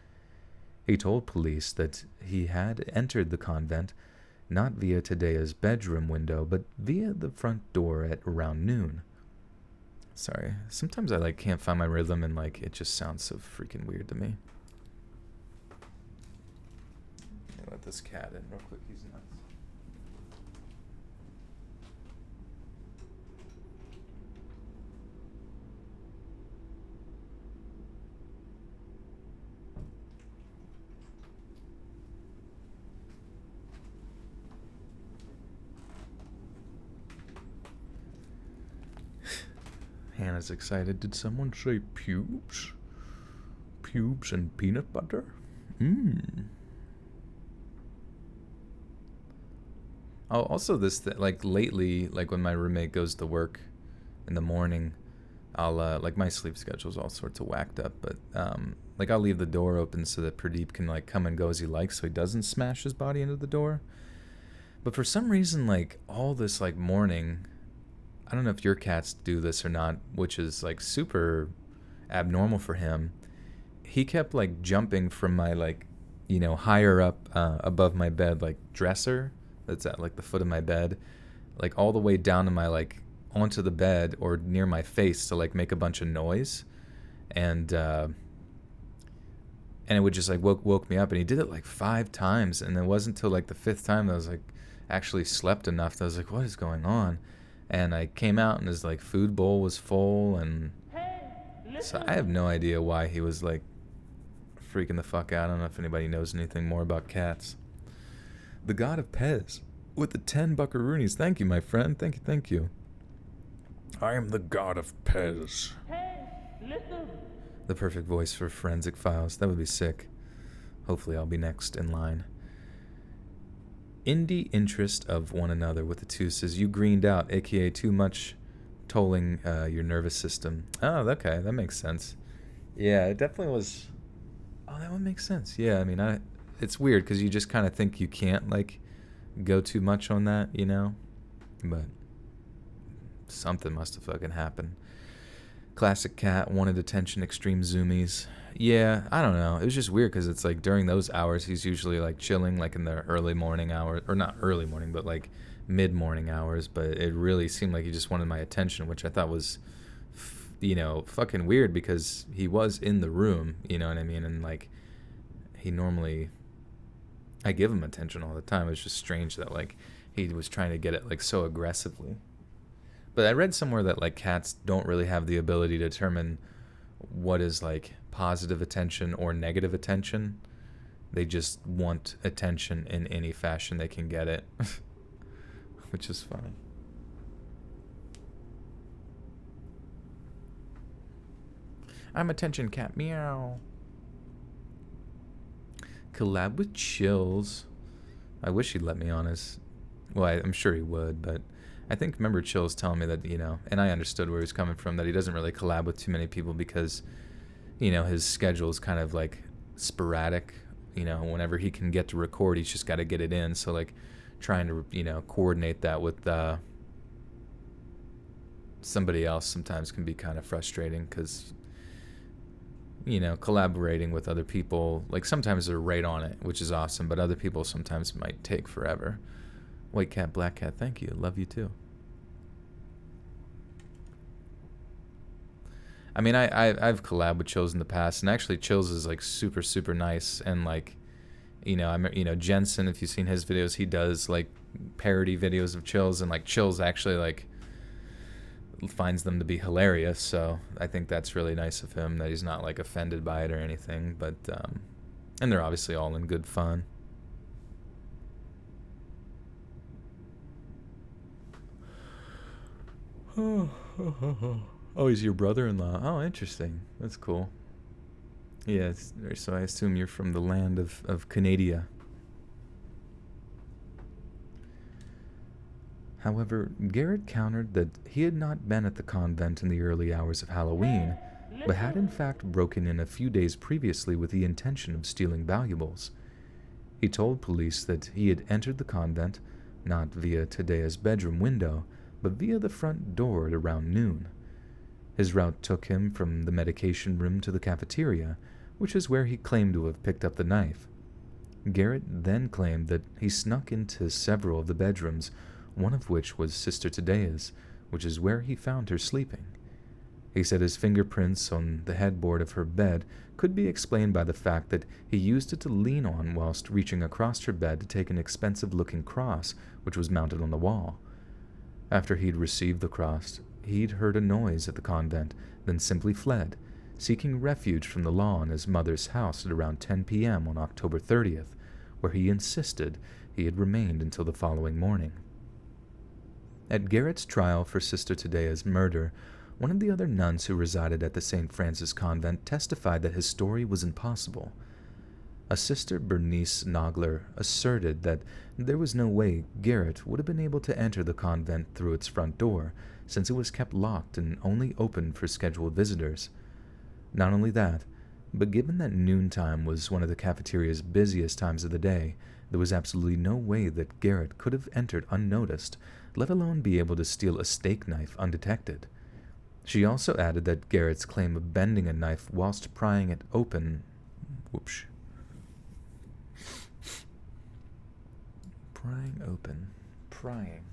He told police that he had entered the convent not via Tadea's bedroom window, but via the front door at around noon. Sorry, sometimes I can't find my rhythm and it just sounds so freaking weird to me. Let me let this cat in real quick, he's nuts. Hannah's excited. Did someone say pubes? Pubes and peanut butter? Oh, also this, lately, when my roommate goes to work in the morning, I'll, my sleep schedule's all sorts of whacked up, but, I'll leave the door open so that Pradeep can, come and go as he likes so he doesn't smash his body into the door. But for some reason, all this, morning, I don't know if your cats do this or not, which is super abnormal for him. He kept jumping from my higher up above my bed dresser that's at the foot of my bed, all the way down to my onto the bed or near my face to make a bunch of noise, and it would just woke me up, and he did it 5 times, and it wasn't until the 5th time that I was actually slept enough that I was what is going on? And I came out and his food bowl was full, and so I have no idea why he was freaking the fuck out. I don't know if anybody knows anything more about cats. The God of Pez with the 10 buckaroonies. Thank you, my friend. Thank you. I am the God of Pez. Hey, listen. The perfect voice for Forensic Files. That would be sick. Hopefully I'll be next in line. Indie interest of one another with the 2 says you greened out, aka too much tolling your nervous system. Oh, okay, that makes sense. Yeah, it definitely was. Oh, that would make sense. Yeah, I mean, it's weird because you just kind of think you can't go too much on that, but something must have fucking happened. Classic cat wanted attention, extreme zoomies. Yeah, I don't know. It was just weird because it's during those hours he's usually chilling in the early morning hours, or not early morning, but mid morning hours. But it really seemed like he just wanted my attention, which I thought was, fucking weird because he was in the room, you know what I mean? And he normally, I give him attention all the time. It was just strange that he was trying to get it so aggressively. But I read somewhere that cats don't really have the ability to determine what is positive attention or negative attention. They just want attention in any fashion they can get it. Which is funny. I'm attention cat, meow. Collab with Chills. I wish he'd let me on his, well, I'm sure he would, but I think, remember Chills telling me that, and I understood where he was coming from, that he doesn't really collab with too many people because, his schedule is kind of sporadic. Whenever he can get to record, he's just got to get it in. So trying to, coordinate that with somebody else sometimes can be kind of frustrating because, collaborating with other people, sometimes they're right on it, which is awesome, but other people sometimes might take forever. White cat, black cat, thank you. Love you too. I mean, I've collabed with Chills in the past, and actually Chills is super, super nice, and Jensen, if you've seen his videos, he does parody videos of Chills, and Chills actually finds them to be hilarious. So I think that's really nice of him that he's not offended by it or anything. But and they're obviously all in good fun. Oh, he's your brother-in-law. Oh, interesting. That's cool. Yes, so I assume you're from the land of Canada. However, Garrett countered that he had not been at the convent in the early hours of Halloween, but had in fact broken in a few days previously with the intention of stealing valuables. He told police that he had entered the convent, not via Tadea's bedroom window, but via the front door at around noon. His route took him from the medication room to the cafeteria, which is where he claimed to have picked up the knife. Garrett then claimed that he snuck into several of the bedrooms, one of which was Sister Tadea's, which is where he found her sleeping. He said his fingerprints on the headboard of her bed could be explained by the fact that he used it to lean on whilst reaching across her bed to take an expensive-looking cross which was mounted on the wall. After he'd received the cross, he'd heard a noise at the convent, then simply fled, seeking refuge from the law in his mother's house at around 10 p.m. on October 30th, where he insisted he had remained until the following morning. At Garrett's trial for Sister Tadea's murder, one of the other nuns who resided at the St. Francis convent testified that his story was impossible. A Sister Bernice Nogler asserted that there was no way Garrett would have been able to enter the convent through its front door, since it was kept locked and only open for scheduled visitors. Not only that, but given that noontime was one of the cafeteria's busiest times of the day, there was absolutely no way that Garrett could have entered unnoticed, let alone be able to steal a steak knife undetected. She also added that Garrett's claim of bending a knife whilst prying it open... Whoops. Prying open. Prying.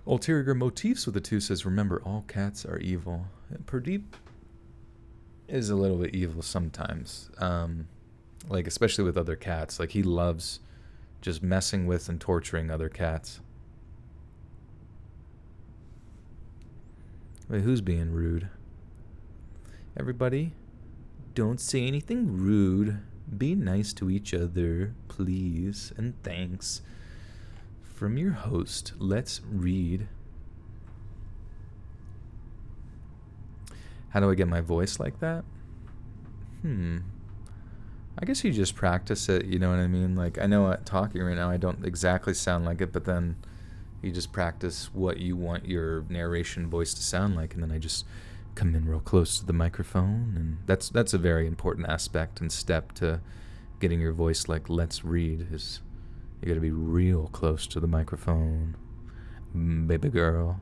Ulterior motifs with the two says, remember, all cats are evil. Pradeep is a little bit evil sometimes. Like, especially with other cats. Like, he loves just messing with and torturing other cats. Wait, who's being rude? Everybody, don't say anything rude. Be nice to each other, please, and thanks. From your host, let's read. How do I get my voice like that? I guess you just practice it, you know what I mean? Like, I know talking right now, I don't exactly sound like it, but then you just practice what you want your narration voice to sound like, and then I just come in real close to the microphone, and that's a very important aspect and step to getting your voice like let's read, is you gotta be real close to the microphone, baby girl.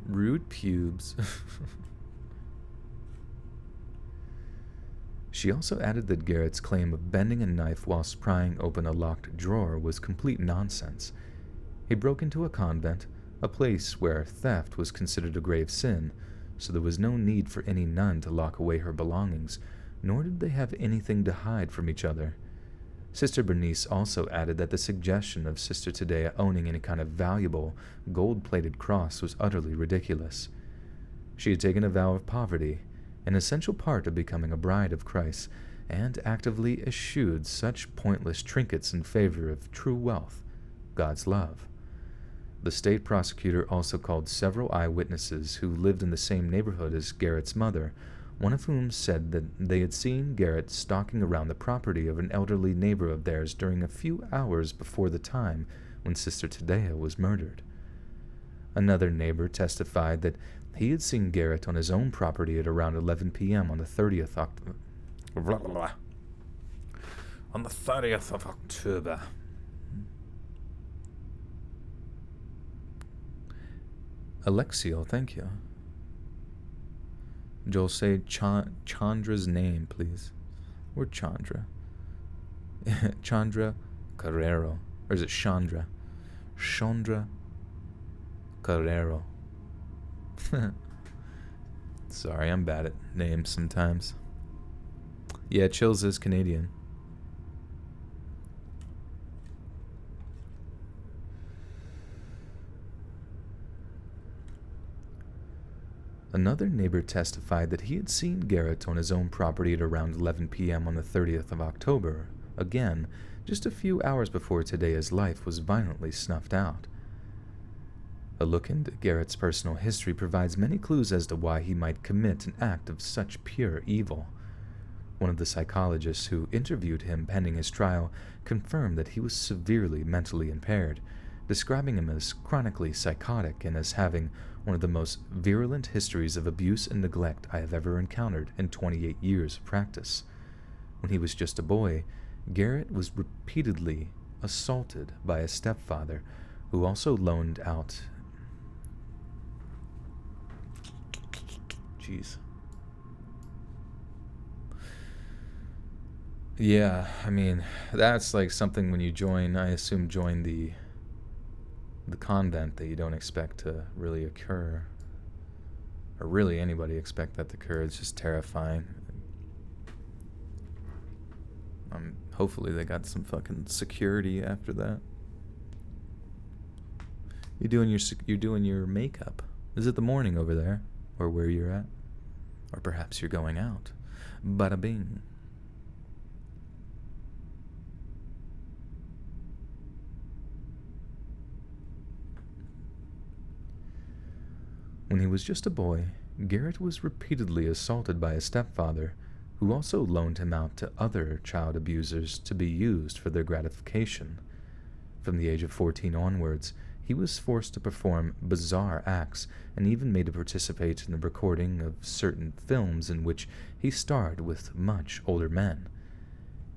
Rude pubes. She also added that Garrett's claim of bending a knife whilst prying open a locked drawer was complete nonsense. He broke into a convent, a place where theft was considered a grave sin, so there was no need for any nun to lock away her belongings, nor did they have anything to hide from each other. Sister Bernice also added that the suggestion of Sister Tadea owning any kind of valuable, gold-plated cross was utterly ridiculous. She had taken a vow of poverty, an essential part of becoming a bride of Christ, and actively eschewed such pointless trinkets in favor of true wealth, God's love. The state prosecutor also called several eyewitnesses who lived in the same neighborhood as Garrett's mother, one of whom said that they had seen Garrett stalking around the property of an elderly neighbor of theirs during a few hours before the time when Sister Tadea was murdered. Another neighbor testified that he had seen Garrett on his own property at around 11 p.m. on the 30th on the 30th of October. Alexiel, thank you. Joel, say Chandra's name, please. Or Chandra. Chandra Carrero. Or is it Chandra? Chandra Carrero. Sorry, I'm bad at names sometimes. Yeah, Chills is Canadian. Another neighbor testified that he had seen Garrett on his own property at around 11 p.m. on the 30th of October, again, just a few hours before Tadea's life was violently snuffed out. A look into Garrett's personal history provides many clues as to why he might commit an act of such pure evil. One of the psychologists who interviewed him pending his trial confirmed that he was severely mentally impaired, describing him as chronically psychotic and as having one of the most virulent histories of abuse and neglect I have ever encountered in 28 years of practice. When he was just a boy, Garrett was repeatedly assaulted by a stepfather who also loaned out. Jeez. Yeah, I mean, that's like something when you join, I assume join the convent, that you don't expect to really occur. Or really anybody expect that to occur. It's just terrifying. Hopefully they got some fucking security after that. You're doing your makeup. Is it the morning over there, or where you're at? Or perhaps you're going out. Bada bing. When he was just a boy, Garrett was repeatedly assaulted by his stepfather, who also loaned him out to other child abusers to be used for their gratification. From the age of 14 onwards, he was forced to perform bizarre acts and even made to participate in the recording of certain films in which he starred with much older men.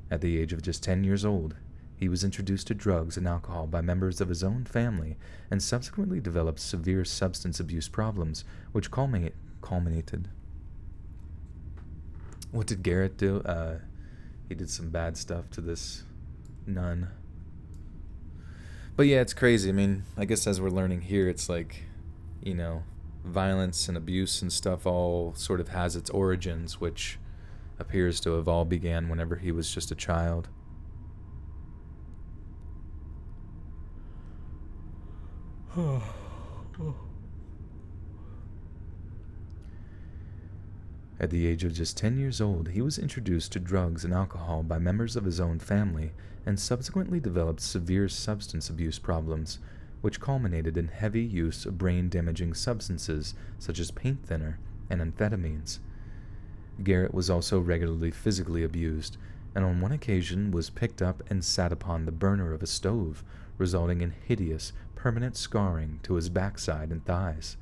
At the age of just 10 years old, he was introduced to drugs and alcohol by members of his own family and subsequently developed severe substance abuse problems, which culminated. What did Garrett do? He did some bad stuff to this nun. But yeah, it's crazy. I mean, I guess as we're learning here, it's like, violence and abuse and stuff all sort of has its origins, which appears to have all began whenever he was just a child. At the age of just 10 years old, he was introduced to drugs and alcohol by members of his own family and subsequently developed severe substance abuse problems, which culminated in heavy use of brain-damaging substances such as paint thinner and amphetamines. Garrett was also regularly physically abused, and on one occasion was picked up and sat upon the burner of a stove, resulting in hideous, permanent scarring to his backside and thighs.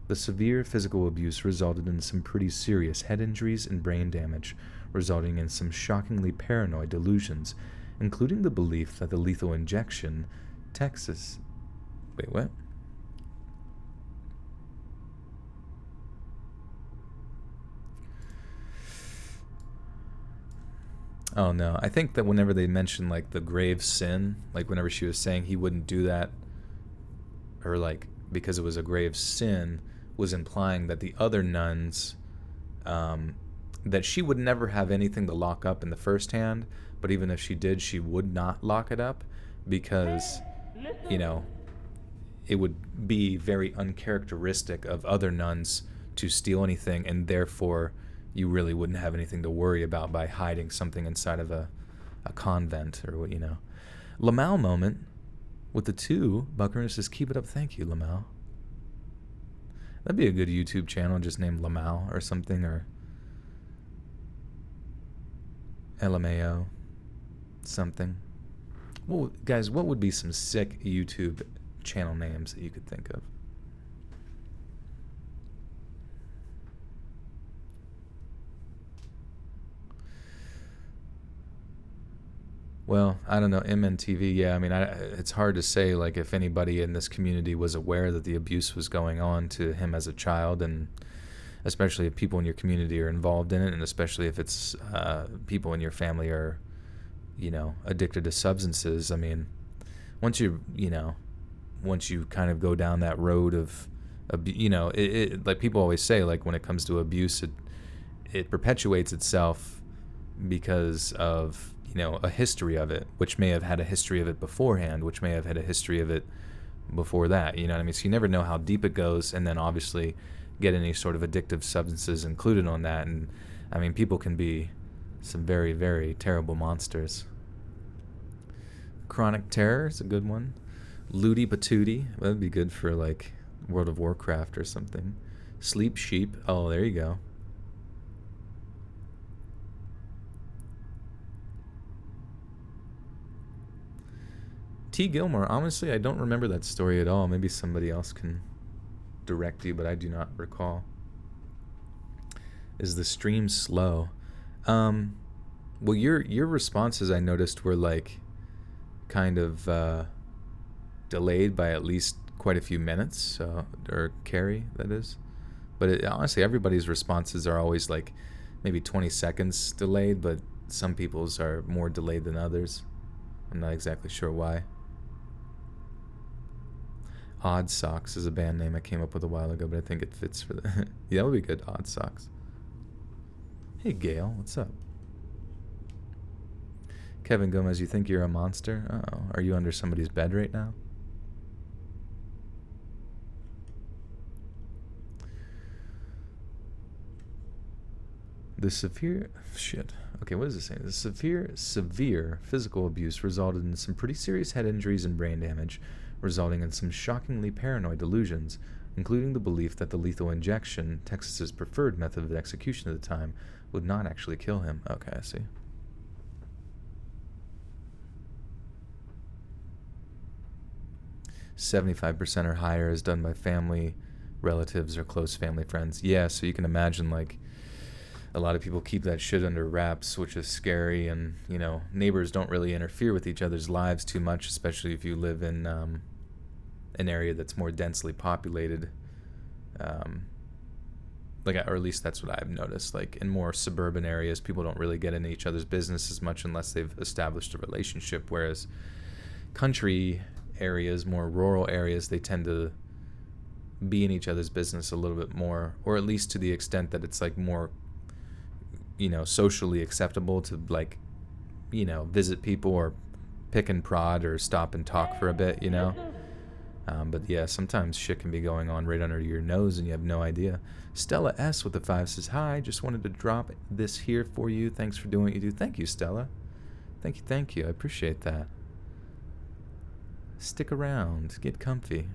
The severe physical abuse resulted in some pretty serious head injuries and brain damage, resulting in some shockingly paranoid delusions, including the belief that the lethal injection, Texas... Wait, what? Oh no, I think that whenever they mention like the grave sin, like whenever she was saying he wouldn't do that, or like because it was a grave sin, was implying that the other nuns, that she would never have anything to lock up in the first hand, but even if she did, she would not lock it up because, it would be very uncharacteristic of other nuns to steal anything, and therefore you really wouldn't have anything to worry about by hiding something inside of a convent or what, Lamau moment with the two. Buckner says, keep it up. Thank you, Lamau. That'd be a good YouTube channel just named Lamau or something, or LMAO something. Well, guys, what would be some sick YouTube channel names that you could think of? Well, I don't know, MNTV, yeah, I mean, it's hard to say, like, if anybody in this community was aware that the abuse was going on to him as a child, and especially if people in your community are involved in it, and especially if it's people in your family are, addicted to substances. I mean, once you kind of go down that road of, like people always say, like when it comes to abuse, it perpetuates itself because of, a history of it, which may have had a history of it beforehand, which may have had a history of it before that, you know what I mean? So you never know how deep it goes, and then obviously get any sort of addictive substances included on that. And I mean, people can be some very, very terrible monsters. Chronic Terror is a good one. Looty Patootie. That'd be good for like World of Warcraft or something. Sleep Sheep. Oh, there you go. T. Gilmore. Honestly, I don't remember that story at all. Maybe somebody else can direct you, but I do not recall. Is the stream slow? Well, your responses I noticed were like kind of delayed by at least quite a few minutes, or Carrie, that is. But honestly, everybody's responses are always like maybe 20 seconds delayed, but some people's are more delayed than others. I'm not exactly sure why. Odd Socks is a band name I came up with a while ago, but I think it fits for the... Yeah, that would be good, Odd Socks. Hey, Gail, what's up? Kevin Gomez, you think you're a monster? Uh-oh. Are you under somebody's bed right now? The severe... Shit. Okay, what does it say? The severe physical abuse resulted in some pretty serious head injuries and brain damage, resulting in some shockingly paranoid delusions, including the belief that the lethal injection, Texas's preferred method of execution at the time, would not actually kill him. Okay, I see. "75% or higher is done by family, relatives, or close family friends." Yeah, so you can imagine, like, a lot of people keep that shit under wraps, which is scary, and, you know, neighbors don't really interfere with each other's lives too much, especially if you live in an area that's more densely populated. Or at least that's what I've noticed. Like, in more suburban areas, people don't really get into each other's business as much unless they've established a relationship, whereas country areas, more rural areas, they tend to be in each other's business a little bit more, or at least to the extent that it's like more, you know, socially acceptable to, like, you know, visit people or pick and prod or stop and talk for a bit, you know. But yeah, sometimes shit can be going on right under your nose and you have no idea. Stella S with the 5 says, "Hi, just wanted to drop this here for you. Thanks for doing what you do." Thank you, Stella. Thank you. I appreciate that. Stick around. Get comfy.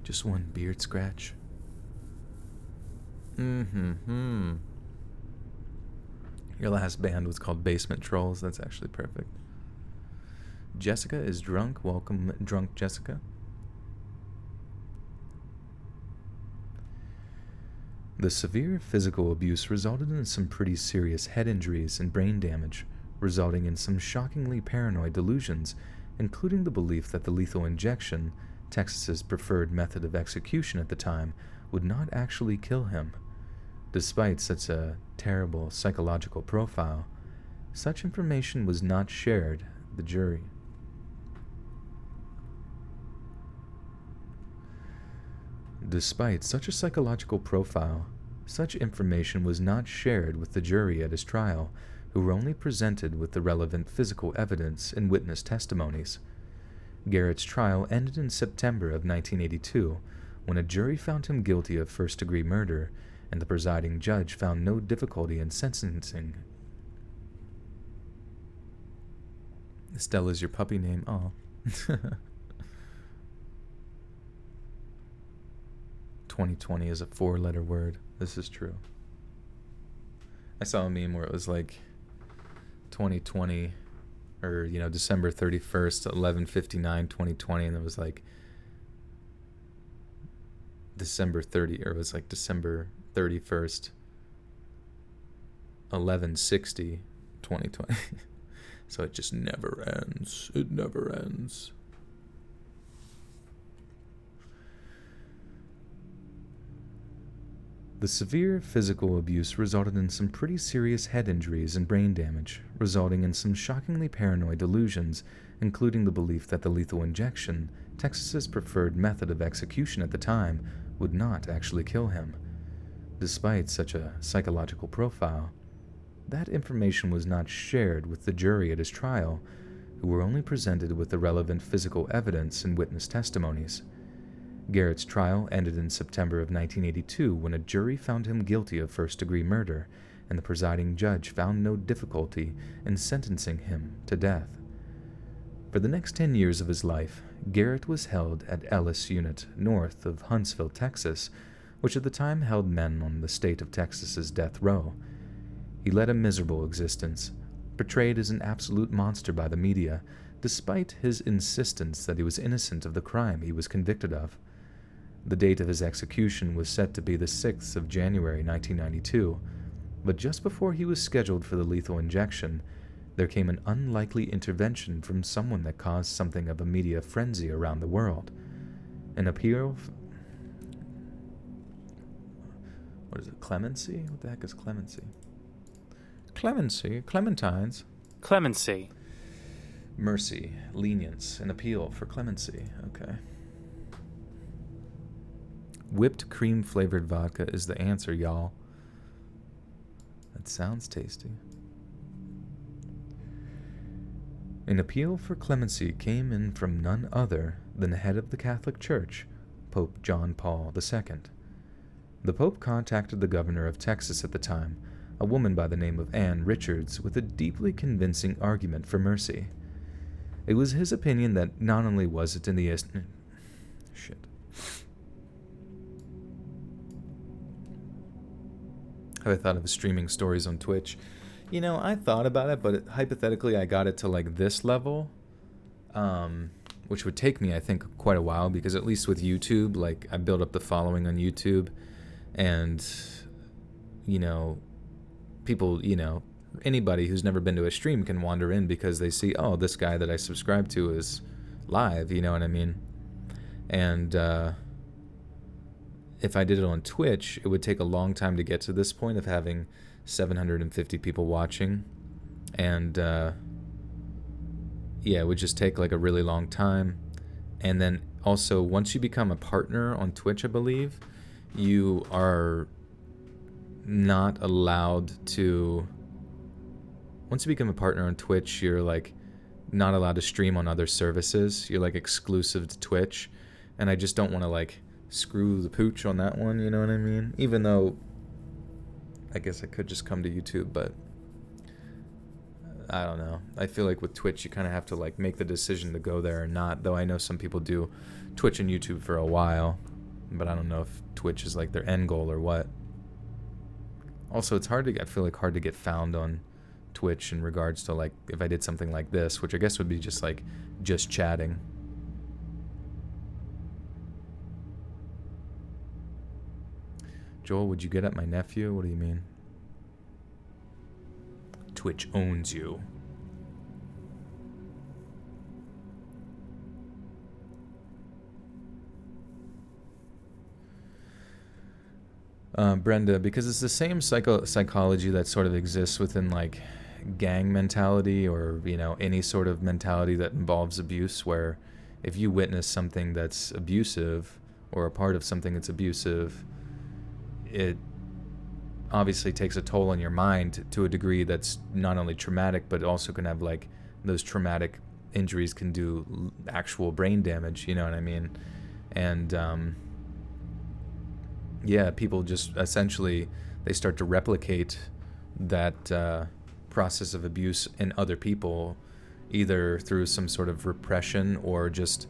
Just one beard scratch. Your last band was called Basement Trolls. That's actually perfect. Jessica is drunk. Welcome, drunk Jessica. The severe physical abuse resulted in some pretty serious head injuries and brain damage, resulting in some shockingly paranoid delusions, including the belief that the lethal injection, Texas's preferred method of execution at the time, would not actually kill him. Despite such a terrible psychological profile, such information was not shared with the jury. Despite such a psychological profile, such information was not shared with the jury at his trial, who were only presented with the relevant physical evidence and witness testimonies. Garrett's trial ended in September of 1982, when a jury found him guilty of first-degree murder, and the presiding judge found no difficulty in sentencing. Stella's your puppy name. Oh. 2020 is a 4-letter word. This is true. I saw a meme where it was like 2020, or, you know, December 31st, 11:59, 2020, and it was like December 30, or it was like December 31st, 11:60, 2020. So it just never ends. It never ends. The severe physical abuse resulted in some pretty serious head injuries and brain damage, resulting in some shockingly paranoid delusions, including the belief that the lethal injection, Texas's preferred method of execution at the time, would not actually kill him. Despite such a psychological profile, that information was not shared with the jury at his trial, who were only presented with the relevant physical evidence and witness testimonies. Garrett's trial ended in September of 1982 when a jury found him guilty of first-degree murder, and the presiding judge found no difficulty in sentencing him to death. For the next 10 years of his life, Garrett was held at Ellis Unit, north of Huntsville, Texas, which at the time held men on the state of Texas's death row. He led a miserable existence, portrayed as an absolute monster by the media, despite his insistence that he was innocent of the crime he was convicted of. The date of his execution was set to be the 6th of January 1992, but just before he was scheduled for the lethal injection, there came an unlikely intervention from someone that caused something of a media frenzy around the world. An appeal... What is it? Clemency? What the heck is clemency? Clemency? Clementines? Clemency. Mercy. Lenience. An appeal for clemency. Okay. Whipped cream-flavored vodka is the answer, y'all. That sounds tasty. An appeal for clemency came in from none other than the head of the Catholic Church, Pope John Paul II. The Pope contacted the governor of Texas at the time, a woman by the name of Ann Richards, with a deeply convincing argument for mercy. It was his opinion that not only was it in the... Shit. I thought of streaming stories on Twitch. You know, I thought about it, but hypothetically I got it to like this level, which would take me, I think, quite a while, because at least with YouTube, like, I built up the following on YouTube, and, you know, people, you know, anybody who's never been to a stream can wander in because they see, oh, this guy that I subscribe to is live, you know what I mean? And if I did it on Twitch, it would take a long time to get to this point of having 750 people watching, and yeah, it would just take like a really long time. And then also, once you become a partner on Twitch, I believe, you are not allowed to... Once you become a partner on Twitch, you're like not allowed to stream on other services. You're like exclusive to Twitch, and I just don't want to like screw the pooch on that one, you know what I mean? Even though I guess I could just come to YouTube, but I don't know. I feel like with Twitch, you kind of have to like make the decision to go there or not, though I know some people do Twitch and YouTube for a while, but I don't know if Twitch is like their end goal or what. Also, it's hard to get, I feel like hard to get found on Twitch in regards to like if I did something like this, which I guess would be just like just chatting. Joel, would you get at my nephew? What do you mean? Twitch owns you. Brenda, because it's the same psychology that sort of exists within like gang mentality, or, you know, any sort of mentality that involves abuse, where if you witness something that's abusive or a part of something that's abusive, it obviously takes a toll on your mind to a degree that's not only traumatic, but also can have like those traumatic injuries can do actual brain damage, you know what I mean? And yeah, people just essentially, they start to replicate that process of abuse in other people, either through some sort of repression or just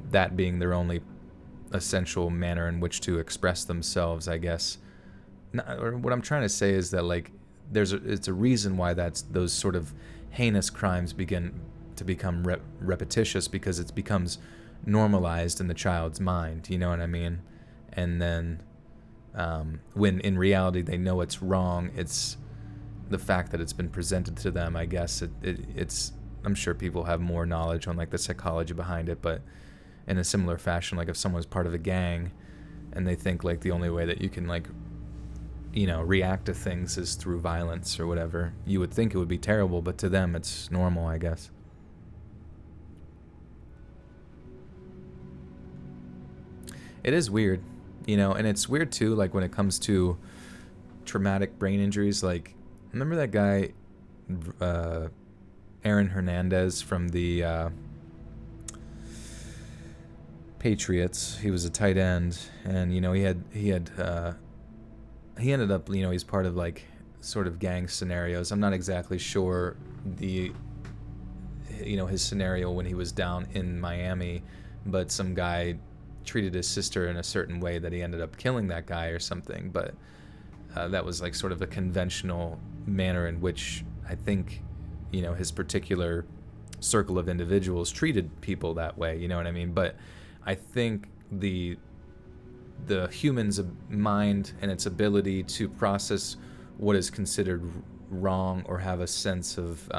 that being their only essential manner in which to express themselves, I guess. Or what I'm trying to say is that like it's a reason why those sort of heinous crimes begin to become repetitious, because it becomes normalized in the child's mind, you know what I mean? And then when in reality they know it's wrong, it's the fact that it's been presented to them, I guess. It's I'm sure people have more knowledge on like the psychology behind it, but in a similar fashion, like if someone's part of a gang and they think like the only way that you can like, you know, react to things is through violence or whatever, you would think it would be terrible, but to them it's normal, I guess. It is weird, you know, and it's weird too, like when it comes to traumatic brain injuries. Like, remember that guy, Aaron Hernandez from the Patriots? He was a tight end, and you know he ended up, you know, he's part of like sort of gang scenarios. I'm not exactly sure his scenario when he was down in Miami, but some guy treated his sister in a certain way that he ended up killing that guy or something. But that was like sort of a conventional manner in which I think, his particular circle of individuals treated people that way. You know what I mean? But I think the human's mind and its ability to process what is considered wrong or have a sense of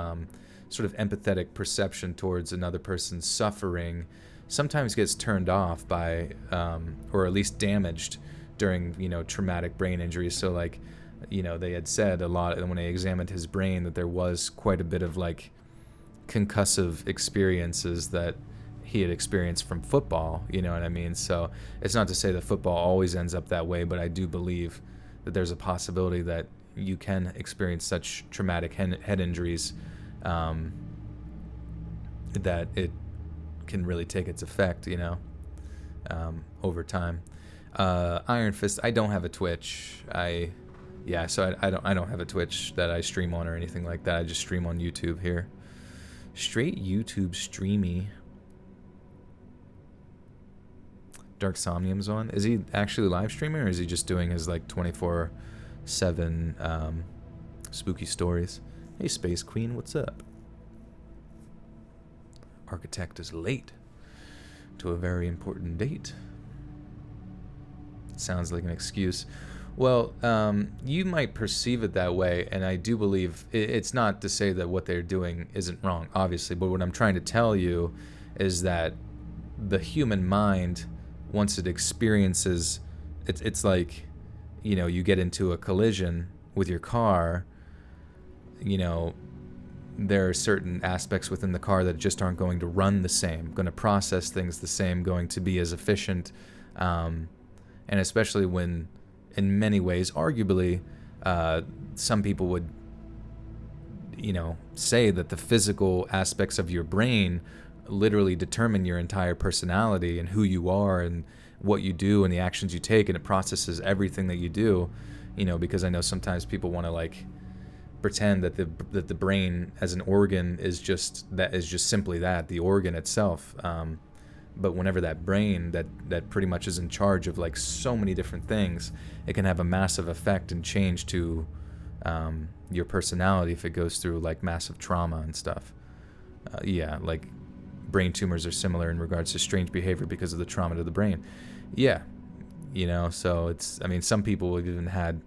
sort of empathetic perception towards another person's suffering sometimes gets turned off by or at least damaged during traumatic brain injuries. So like they had said a lot when they examined his brain that there was quite a bit of like concussive experiences that he had experienced from football, you know what I mean? So it's not to say that football always ends up that way, but I do believe that there's a possibility that you can experience such traumatic head injuries that it can really take its effect, over time. Iron Fist, I don't have a Twitch. I don't have a Twitch that I stream on or anything like that. I just stream on YouTube here. Straight YouTube streamy. Dark Somnium's on. Is he actually live streaming or is he just doing his like 24/7 spooky stories? Hey Space Queen, what's up? Architect is late to a very important date. Sounds like an excuse. Well, you might perceive it that way, and I do believe it's not to say that what they're doing isn't wrong, obviously, but what I'm trying to tell you is that the human mind, once it experiences, it's like, you get into a collision with your car, there are certain aspects within the car that just aren't going to run the same, going to process things the same, going to be as efficient, and especially when, in many ways, arguably, some people would, say that the physical aspects of your brain literally determine your entire personality and who you are and what you do and the actions you take, and it processes everything that you do, because I know sometimes people want to like pretend that the brain as an organ is just simply that, the organ itself. But whenever that brain that pretty much is in charge of like so many different things, it can have a massive effect and change to your personality if it goes through like massive trauma and stuff. Like brain tumors are similar in regards to strange behavior because of the trauma to the brain. Yeah, so it's, I mean, some people have even had,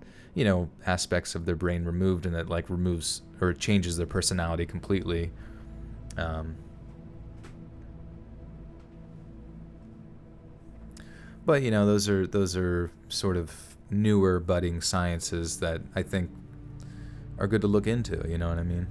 aspects of their brain removed, and it like removes or changes their personality completely. But those are sort of newer budding sciences that I think are good to look into, you know what I mean?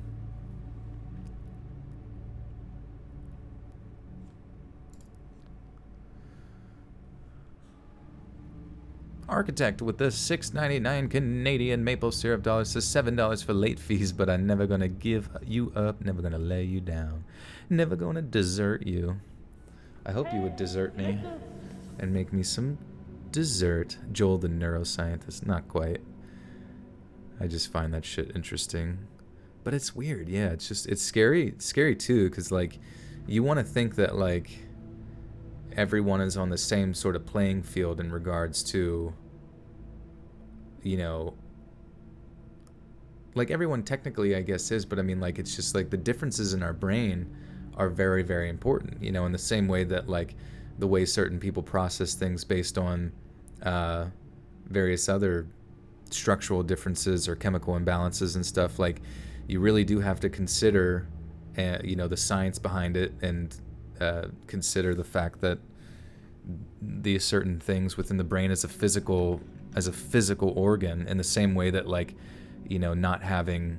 Architect with the $6.99 Canadian maple syrup dollars says $7 for late fees, but I'm never gonna give you up, never gonna lay you down, never gonna desert you. I hope you would desert me and make me some dessert. Joel the neuroscientist, not quite. I just find that shit interesting, but it's weird. Yeah, it's scary too, because like you want to think that like everyone is on the same sort of playing field in regards to, like everyone technically I guess is, but I mean like it's just like the differences in our brain are very, very important, in the same way that like the way certain people process things based on various other structural differences or chemical imbalances and stuff, like you really do have to consider the science behind it, and consider the fact that these certain things within the brain as a physical organ, in the same way that like not having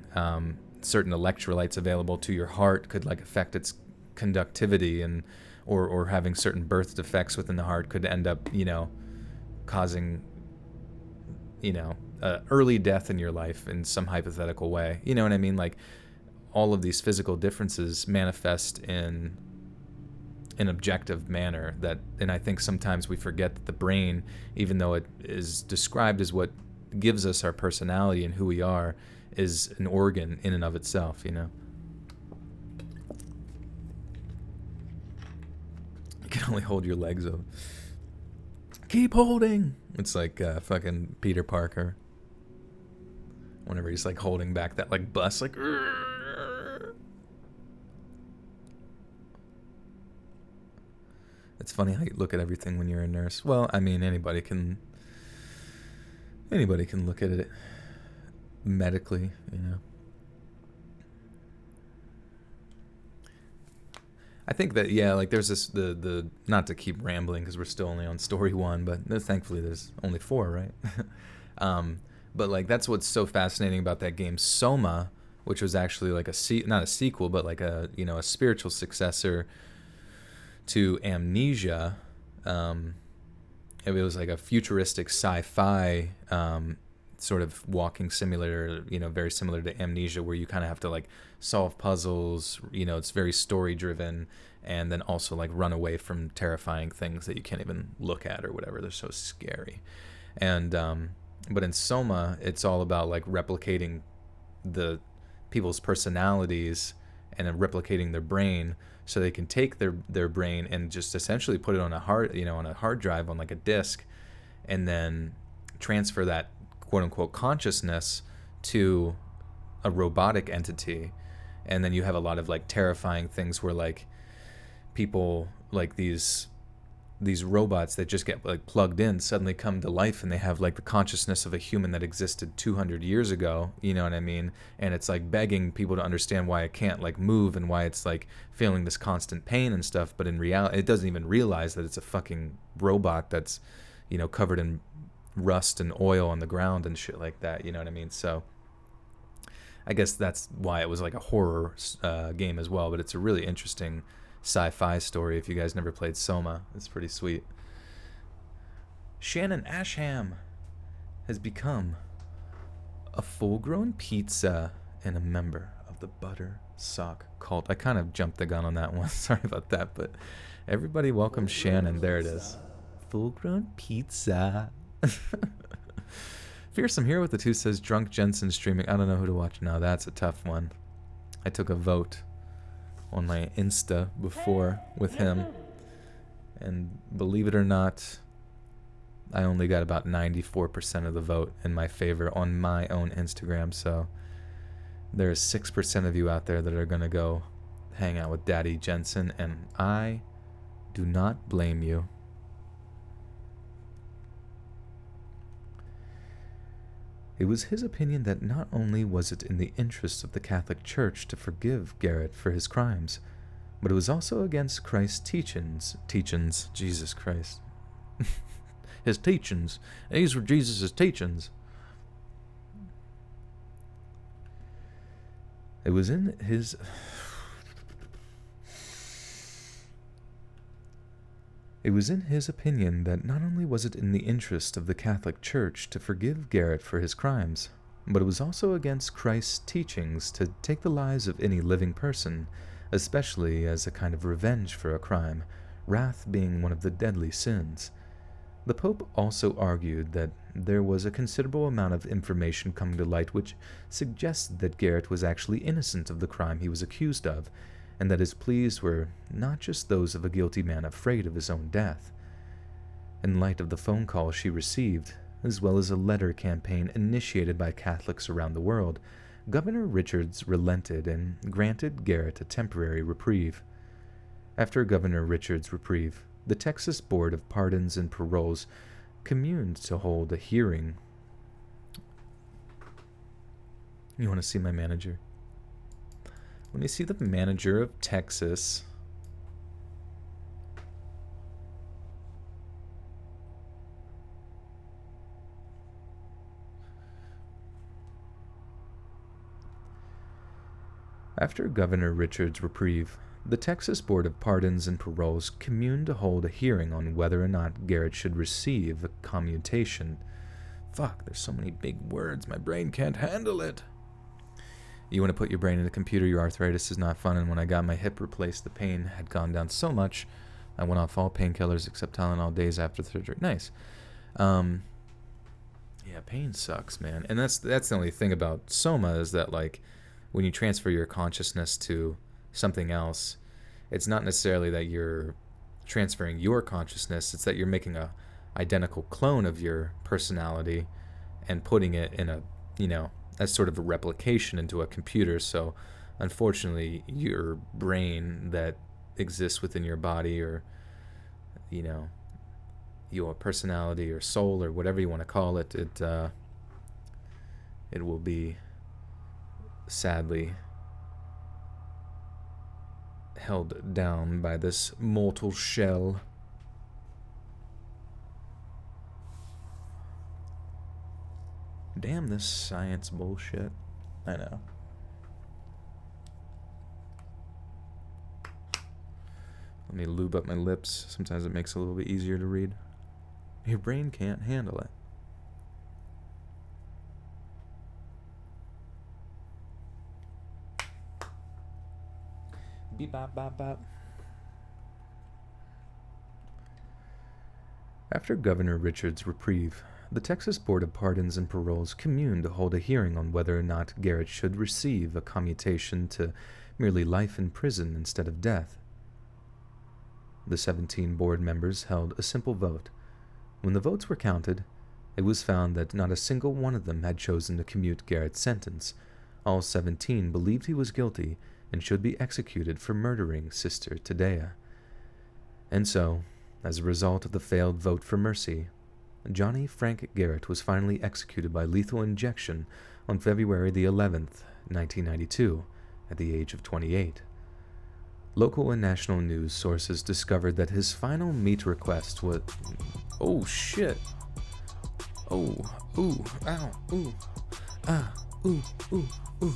certain electrolytes available to your heart could like affect its conductivity, and or having certain birth defects within the heart could end up causing early death in your life in some hypothetical way. You know what I mean? Like all of these physical differences manifest in an objective manner, and I think sometimes we forget that the brain, even though it is described as what gives us our personality and who we are, is an organ in and of itself, can only hold your legs up. Keep holding. It's like fucking Peter Parker. Whenever he's like holding back that like bus, like. It's funny how you look at everything when you're a nurse. Well, I mean, anybody can look at it medically, you know. I think that, yeah, like there's this, the not to keep rambling because we're still only on story 1, but thankfully there's only 4, right? But like that's what's so fascinating about that game Soma, which was actually like not a sequel, but like a, you know, a spiritual successor to Amnesia. It was like a futuristic sci-fi sort of walking simulator, you know, very similar to Amnesia, where you kind of have to like solve puzzles, you know, it's very story driven, and then also like run away from terrifying things that you can't even look at or whatever, they're so scary. And but in Soma, it's all about like replicating the people's personalities and then replicating their brain, so they can take their brain and just essentially put it on a hard drive, on like a disk, and then transfer that quote unquote consciousness to a robotic entity. And then you have a lot of like terrifying things where like people, like these robots that just get like plugged in suddenly come to life, and they have like the consciousness of a human that existed 200 years ago, you know what I mean? And it's like begging people to understand why it can't like move and why it's like feeling this constant pain and stuff, but in reality it doesn't even realize that it's a fucking robot that's, you know, covered in rust and oil on the ground and shit like that, you know what I mean? So I guess that's why it was like a horror game as well, but it's a really interesting sci-fi story. If you guys never played Soma, it's pretty sweet. Shannon Asham has become a full-grown pizza and a member of the Butter Sock Cult. I kind of jumped the gun on that one. Sorry about that, but everybody welcome Shannon. There it is. Full-grown pizza. Fearsome Hero with the 2 says Drunk Jensen streaming. I don't know who to watch now. That's a tough one. I took a vote on my Insta before with him, and believe it or not, I only got about 94% of the vote in my favor on my own Instagram. So there's 6% of you out there that are gonna go hang out with Daddy Jensen, and I do not blame you. It was his opinion that not only was it in the interests of the Catholic Church to forgive Garrett for his crimes, but it was also against Christ's teachings, Jesus Christ. His teachings. These were Jesus' teachings. It was in his... It was in his opinion that not only was it in the interest of the Catholic Church to forgive Garrett for his crimes, but it was also against Christ's teachings to take the lives of any living person, especially as a kind of revenge for a crime, wrath being one of the deadly sins. The Pope also argued that there was a considerable amount of information coming to light which suggested that Garrett was actually innocent of the crime he was accused of, and that his pleas were not just those of a guilty man afraid of his own death. In light of the phone call she received, as well as a letter campaign initiated by Catholics around the world, Governor Richards relented and granted Garrett a temporary reprieve. After Governor Richards' reprieve, the Texas Board of Pardons and Paroles communed to hold a hearing. You want to see my manager? Let me see the manager of Texas. After Governor Richards' reprieve, the Texas Board of Pardons and Paroles communed to hold a hearing on whether or not Garrett should receive a commutation. Fuck, there's so many big words, my brain can't handle it. You want to put your brain in a computer, your arthritis is not fun, and when I got my hip replaced, the pain had gone down so much, I went off all painkillers except Tylenol days after the surgery. Nice. Yeah, pain sucks, man. And that's the only thing about Soma, is that, like, when you transfer your consciousness to something else, it's not necessarily that you're transferring your consciousness. It's that you're making a identical clone of your personality and putting it in a, as sort of a replication into a computer. So unfortunately, your brain that exists within your body, or your personality or soul or whatever you want to call it, it will be sadly held down by this mortal shell. Damn this science bullshit. I know. Let me lube up my lips. Sometimes it makes it a little bit easier to read. Your brain can't handle it. Beep bop bop bop. After Governor Richard's reprieve, the Texas Board of Pardons and Paroles communed to hold a hearing on whether or not Garrett should receive a commutation to merely life in prison instead of death. The 17 board members held a simple vote. When the votes were counted, it was found that not a single one of them had chosen to commute Garrett's sentence. All 17 believed he was guilty and should be executed for murdering Sister Tadea. And so, as a result of the failed vote for mercy, Johnny Frank Garrett was finally executed by lethal injection on February the 11th, 1992, at the age of 28. Local and national news sources discovered that his final meat request was... Oh, shit. Oh, ooh, ow, ooh, ah, ooh, ooh, ooh.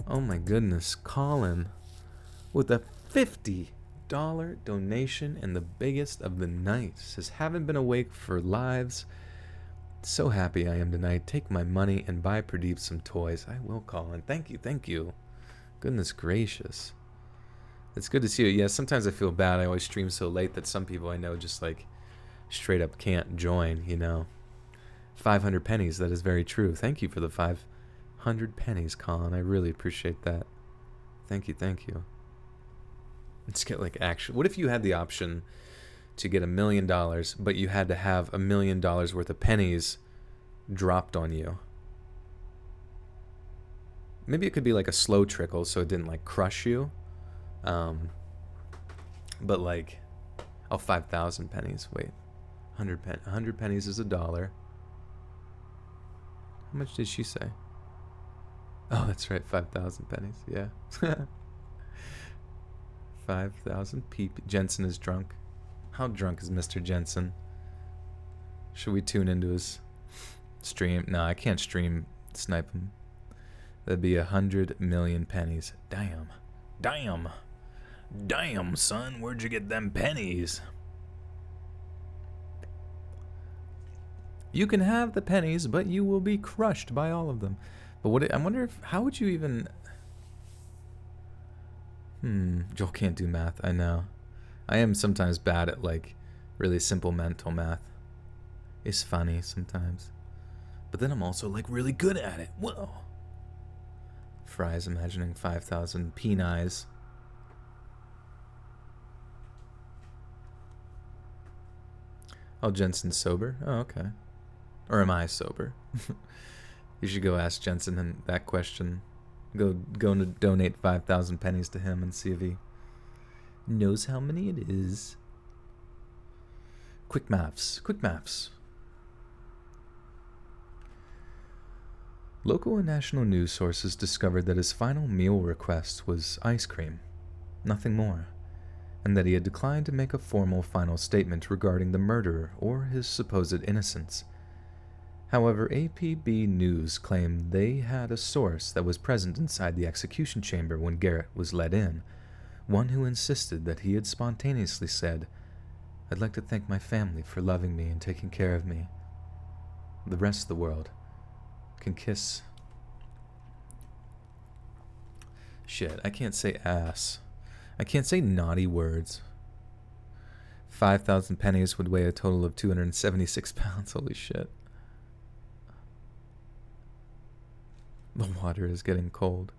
Oh my goodness, Colin, with a $50 donation and the biggest of the night, says, haven't been awake for lives. So happy I am tonight. Take my money and buy Pradeep some toys. I will, Colin. Thank you, thank you. Goodness gracious. It's good to see you. Yeah, sometimes I feel bad. I always stream so late that some people I know just like straight up can't join, 500 pennies, that is very true. Thank you for the 500 pennies, Colin. I really appreciate that. Thank you, thank you. Let's get like action. What if you had the option to get $1 million, but you had to have $1 million worth of pennies dropped on you? Maybe it could be like a slow trickle so it didn't like crush you. But like, 5,000 pennies. Wait, 100 pennies is $1. How much did she say? Oh, that's right, 5,000 pennies. Yeah. 5,000 peep. Jensen is drunk. How drunk is Mr. Jensen? Should we tune into his stream? No, I can't stream snipe him. That'd be 100 million pennies. Damn. Damn. Damn, son, where'd you get them pennies? You can have the pennies, but you will be crushed by all of them. But I wonder how would you even... Joel can't do math, I know. I am sometimes bad at, like, really simple mental math. It's funny sometimes. But then I'm also, like, really good at it. Whoa. Fry's imagining 5,000 pennies. Oh, Jensen's sober? Oh, okay. Or am I sober? You should go ask Jensen that question. Go to donate 5,000 pennies to him and see if he knows how many it is. Quick maths. Quick maths. Local and national news sources discovered that his final meal request was ice cream, nothing more, and that he had declined to make a formal final statement regarding the murder or his supposed innocence. However, APB News claimed they had a source that was present inside the execution chamber when Garrett was let in, one who insisted that he had spontaneously said, "I'd like to thank my family for loving me and taking care of me. The rest of the world can kiss..." Shit, I can't say ass. I can't say naughty words. 5,000 pennies would weigh a total of 276 pounds. Holy shit. The water is getting cold.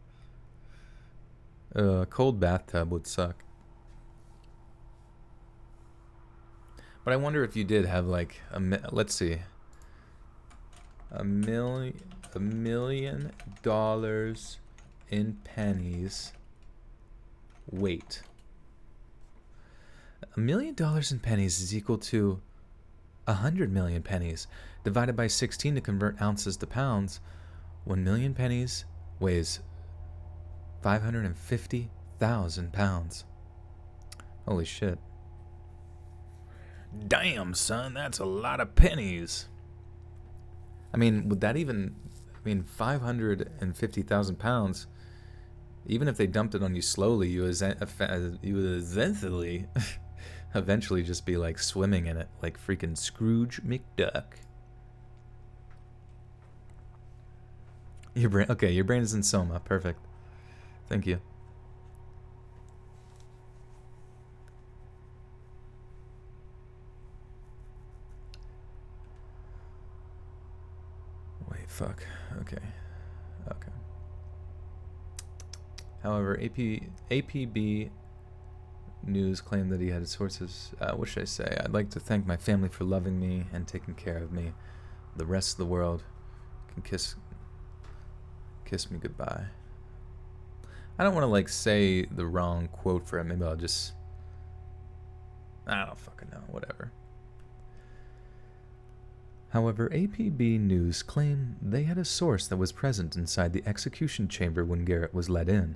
A cold bathtub would suck. But I wonder if you did have like let's see, a million dollars in pennies. Wait, $1 million in pennies is equal to 100 million pennies. Divided by 16 to convert ounces to pounds. 1 million pennies weighs 550,000 pounds. Holy shit. Damn, son, that's a lot of pennies. I mean, would that even... I mean, 550,000 pounds, even if they dumped it on you slowly, you would eventually just be like swimming in it, like freaking Scrooge McDuck. Your brain... Okay, your brain is in Soma. Perfect. Thank you. Wait, fuck. Okay. Okay. However, APB News claimed that he had sources. What should I say? I'd like to thank my family for loving me and taking care of me. The rest of the world can kiss me goodbye. I don't want to like say the wrong quote for him. Maybe I'll just... I don't fucking know. Whatever. However, APB News claimed they had a source that was present inside the execution chamber when Garrett was let in.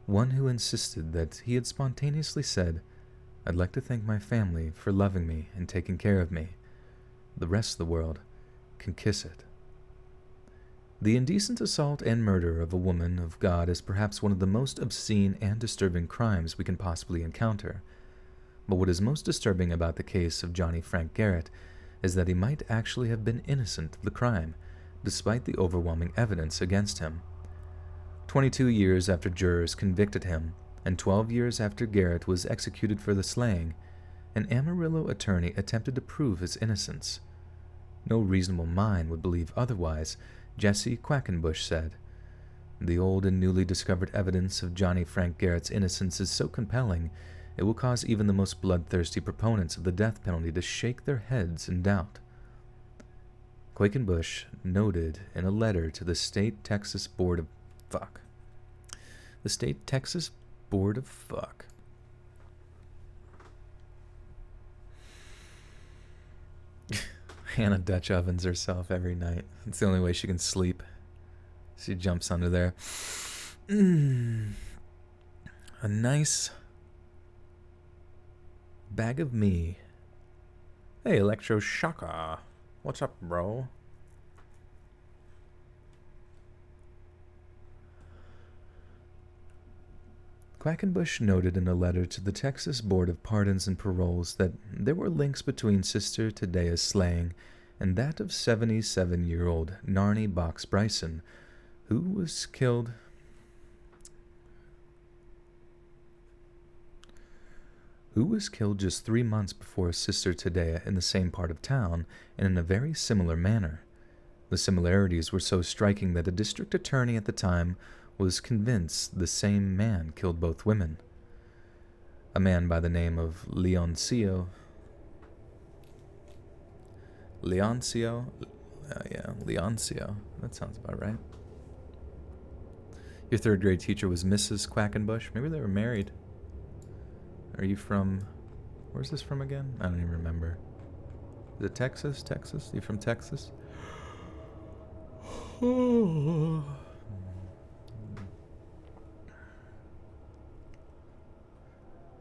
One who insisted that he had spontaneously said, "I'd like to thank my family for loving me and taking care of me. The rest of the world can kiss it." The indecent assault and murder of a woman of God is perhaps one of the most obscene and disturbing crimes we can possibly encounter. But what is most disturbing about the case of Johnny Frank Garrett is that he might actually have been innocent of the crime, despite the overwhelming evidence against him. 22 years after jurors convicted him, and 12 years after Garrett was executed for the slaying, an Amarillo attorney attempted to prove his innocence. No reasonable mind would believe otherwise, Jesse Quackenbush said. The old and newly discovered evidence of Johnny Frank Garrett's innocence is so compelling, it will cause even the most bloodthirsty proponents of the death penalty to shake their heads in doubt. Quackenbush noted in a letter to the State Texas Board of Fuck. The State Texas Board of Fuck. Hannah Dutch ovens herself every night. It's the only way she can sleep. She jumps under there. A nice bag of me. Hey, Electroshocka. What's up, bro? Quackenbush noted in a letter to the Texas Board of Pardons and Paroles that there were links between Sister Tadea's slaying and that of 77-year-old Narnie Box Bryson, who was killed just 3 months before Sister Tadea in the same part of town and in a very similar manner. The similarities were so striking that the district attorney at the time was convinced the same man killed both women. A man by the name of Leoncio. Leoncio? Leoncio. That sounds about right. Your third grade teacher was Mrs. Quackenbush. Maybe they were married. Are you from... Where's this from again? I don't even remember. Is it Texas? Texas? You from Texas?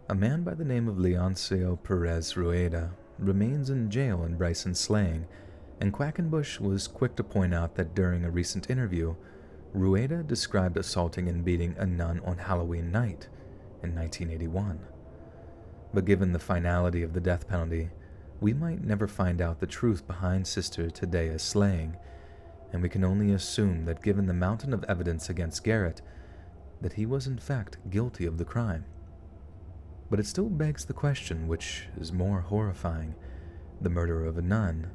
A man by the name of Leoncio Perez Rueda remains in jail in Bryson's slaying, and Quackenbush was quick to point out that during a recent interview, Rueda described assaulting and beating a nun on Halloween night in 1981. But given the finality of the death penalty, we might never find out the truth behind Sister Tadea's slaying, and we can only assume that given the mountain of evidence against Garrett, that he was in fact guilty of the crime. But it still begs the question which is more horrifying, the murder of a nun.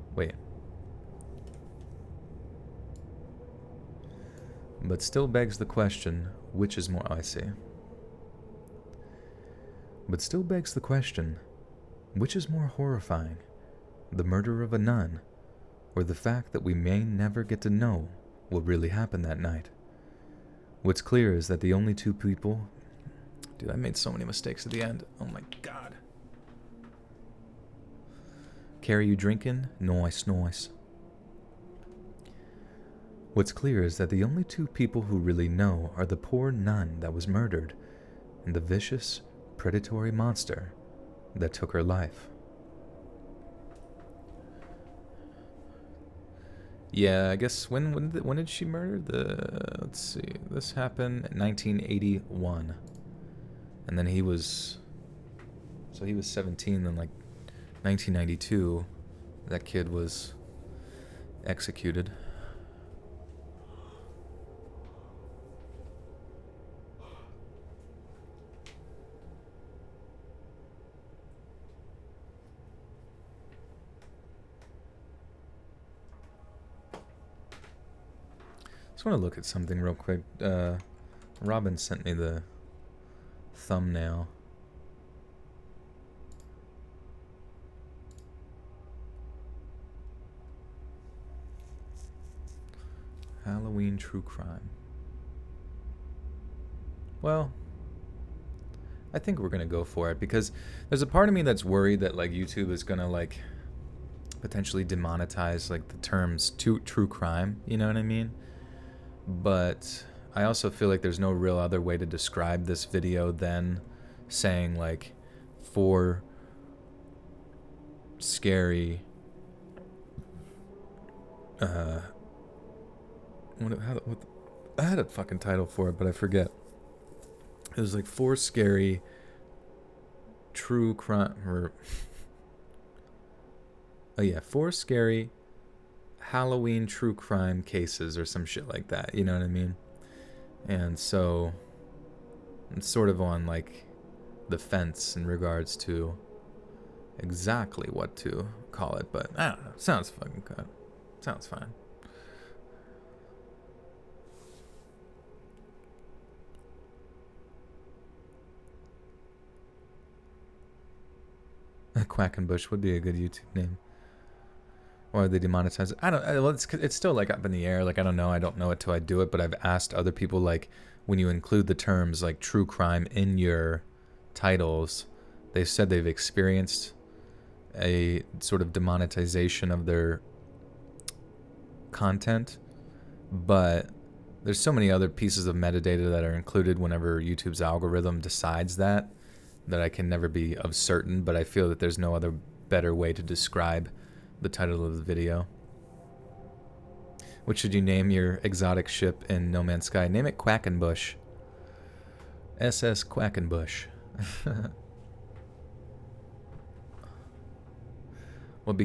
But still begs the question which is more... Oh, I see. But still begs the question, Which is more horrifying, the murder of a nun, or the fact that we may never get to know what really happened that night? What's clear is that the only two people... Dude, I made so many mistakes at the end. Oh my god. Carrie, you drinking? Nice, nice. What's clear is that the only two people who really know are the poor nun that was murdered and the vicious, predatory monster that took her life. Yeah, I guess when did she murder? Let's see. This happened in 1981. And then he was 17, then like 1992 that kid was executed. Just want to look at something real quick. Robin sent me the thumbnail. Halloween true crime. Well, I think we're gonna go for it because there's a part of me that's worried that like YouTube is gonna like potentially demonetize like the terms true crime, you know what I mean? But I also feel like there's no real other way to describe this video than saying like 4 scary what I had a fucking title for it, but I forget. It was like 4 scary true crime or 4 scary Halloween true crime cases or some shit like that, you know what I mean? And so it's sort of on like the fence in regards to exactly what to call it, but I don't know. Sounds fucking good. Sounds fine. Quackenbush would be a good YouTube name. Or they demonetize it. I don't. Well, it's still like up in the air. Like I don't know. I don't know it till I do it. But I've asked other people like when you include the terms like true crime in your titles, they've said they've experienced a sort of demonetization of their content. But there's so many other pieces of metadata that are included whenever YouTube's algorithm decides that I can never be of certain. But I feel that there's no other better way to describe the title of the video. What should you name your exotic ship in No Man's Sky? Name it Quackenbush. SS Quackenbush. What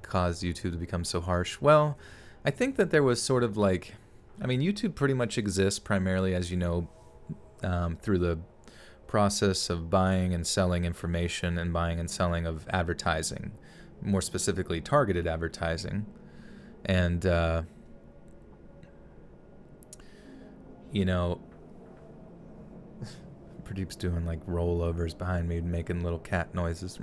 caused YouTube to become so harsh? Well, I think that there was sort of like, I mean, YouTube pretty much exists primarily, as you know, through the process of buying and selling information and buying and selling of advertising, more specifically targeted advertising. And, you know, Pradeep's doing like rollovers behind me, making little cat noises.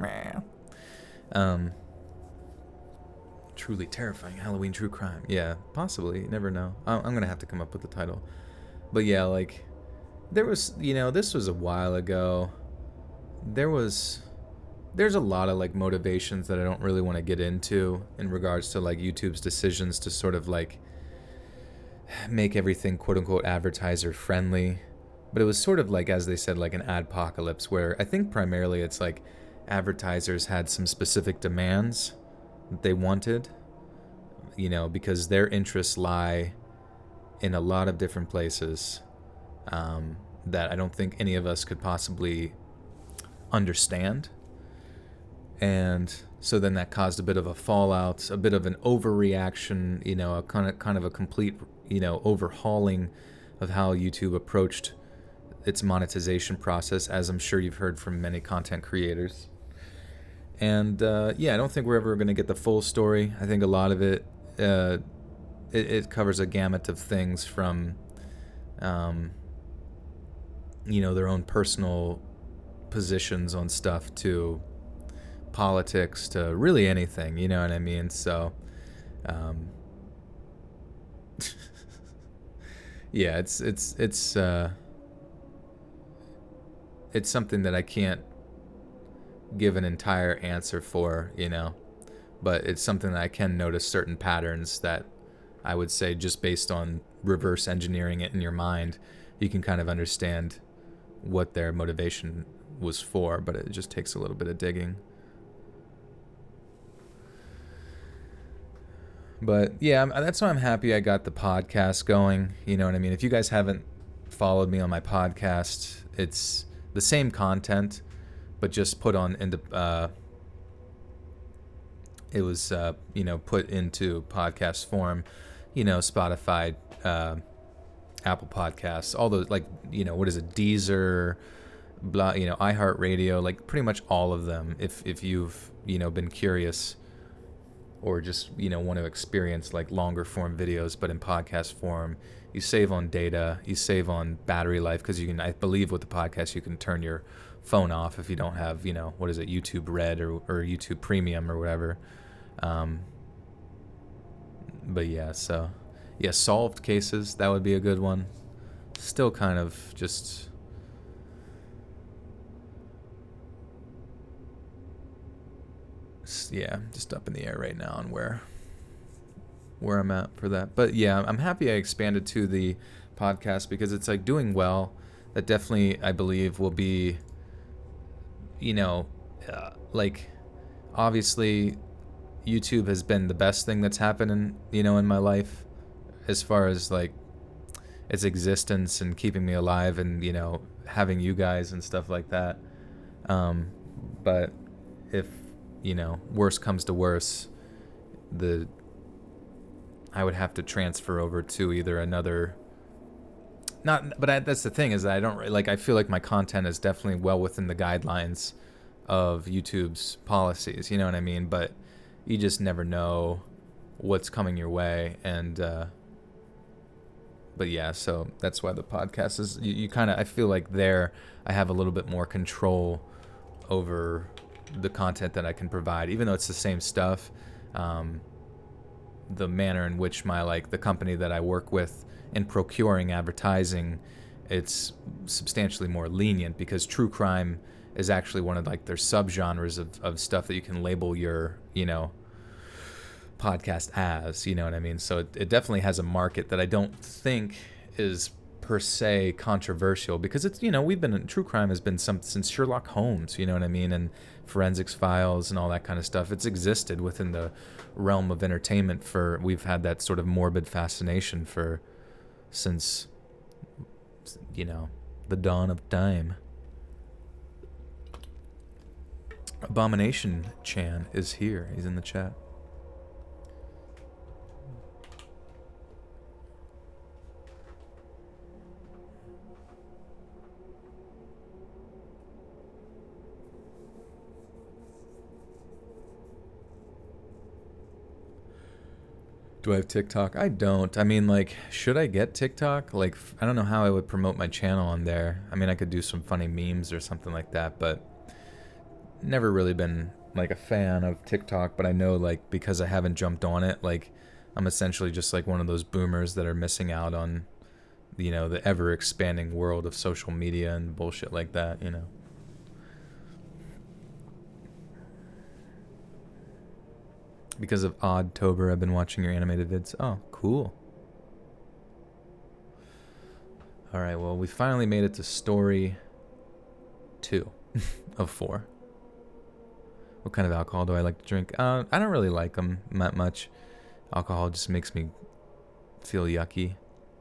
Truly terrifying Halloween true crime. Yeah, possibly. You never know. I'm going to have to come up with the title. But yeah, like, there was, you know, this was a while ago. There's a lot of like motivations that I don't really want to get into in regards to like YouTube's decisions to sort of like make everything quote unquote advertiser friendly. But it was sort of like, as they said, like an adpocalypse where I think primarily it's like advertisers had some specific demands that they wanted, you know, because their interests lie in a lot of different places that I don't think any of us could possibly understand. And so then that caused a bit of a fallout, a bit of an overreaction, you know, a kind of a complete, you know, overhauling of how YouTube approached its monetization process, as I'm sure you've heard from many content creators. And yeah, I don't think we're ever going to get the full story. I think a lot of it, it covers a gamut of things from, you know, their own personal positions on stuff to politics to really anything, you know what I mean? So, yeah, it's something that I can't give an entire answer for, you know, but it's something that I can notice certain patterns that I would say just based on reverse engineering it in your mind, you can kind of understand what their motivation was for, but it just takes a little bit of digging. But yeah, that's why I'm happy I got the podcast going. You know what I mean? If you guys haven't followed me on my podcast, it's the same content, but just put on into it was put into podcast form. You know, Spotify, Apple Podcasts, all those, like, you know, what is it, Deezer, blah, you know, iHeartRadio, like pretty much all of them. If you've, you know, been curious or just, you know, want to experience like longer form videos but in podcast form, you save on data, you save on battery life, because you can, I believe with the podcast you can turn your phone off if you don't have, you know, what is it, YouTube Red or YouTube Premium or whatever. But yeah, so yeah, solved cases, that would be a good one. Still kind of just just up in the air right now on where I'm at for that. But yeah, I'm happy I expanded to the podcast because it's like doing well. That definitely, I believe, will be, you know, like obviously YouTube has been the best thing that's happened in my life as far as like its existence and keeping me alive and, you know, having you guys and stuff like that. But if, you know, worse comes to worse, I would have to transfer over to either another. That's the thing, is that I don't really, like, I feel like my content is definitely well within the guidelines of YouTube's policies, you know what I mean? But you just never know what's coming your way, and but yeah, so that's why the podcast is, you kind of, I feel like there I have a little bit more control over the content that I can provide, even though it's the same stuff. The manner in which the company that I work with in procuring advertising, it's substantially more lenient, because true crime is actually one of like their subgenres of stuff that you can label your, you know, podcast as, you know what I mean? So it definitely has a market that I don't think is per se controversial, because it's, you know, true crime has been since Sherlock Holmes, you know what I mean, and forensics files and all that kind of stuff. It's existed within the realm of entertainment we've had that sort of morbid fascination since, you know, the dawn of time. Abomination Chan is here. He's in the chat. Do I have TikTok? I don't. I mean, like, should I get TikTok? Like, I don't know how I would promote my channel on there. I mean, I could do some funny memes or something like that, but never really been, like, a fan of TikTok. But I know, like, because I haven't jumped on it, like, I'm essentially just, like, one of those boomers that are missing out on, you know, the ever-expanding world of social media and bullshit like that, you know. Because of Oddtober, I've been watching your animated vids. Oh, cool. All right, well, we finally made it to story 2 of 4. What kind of alcohol do I like to drink? I don't really like them that much. Alcohol just makes me feel yucky.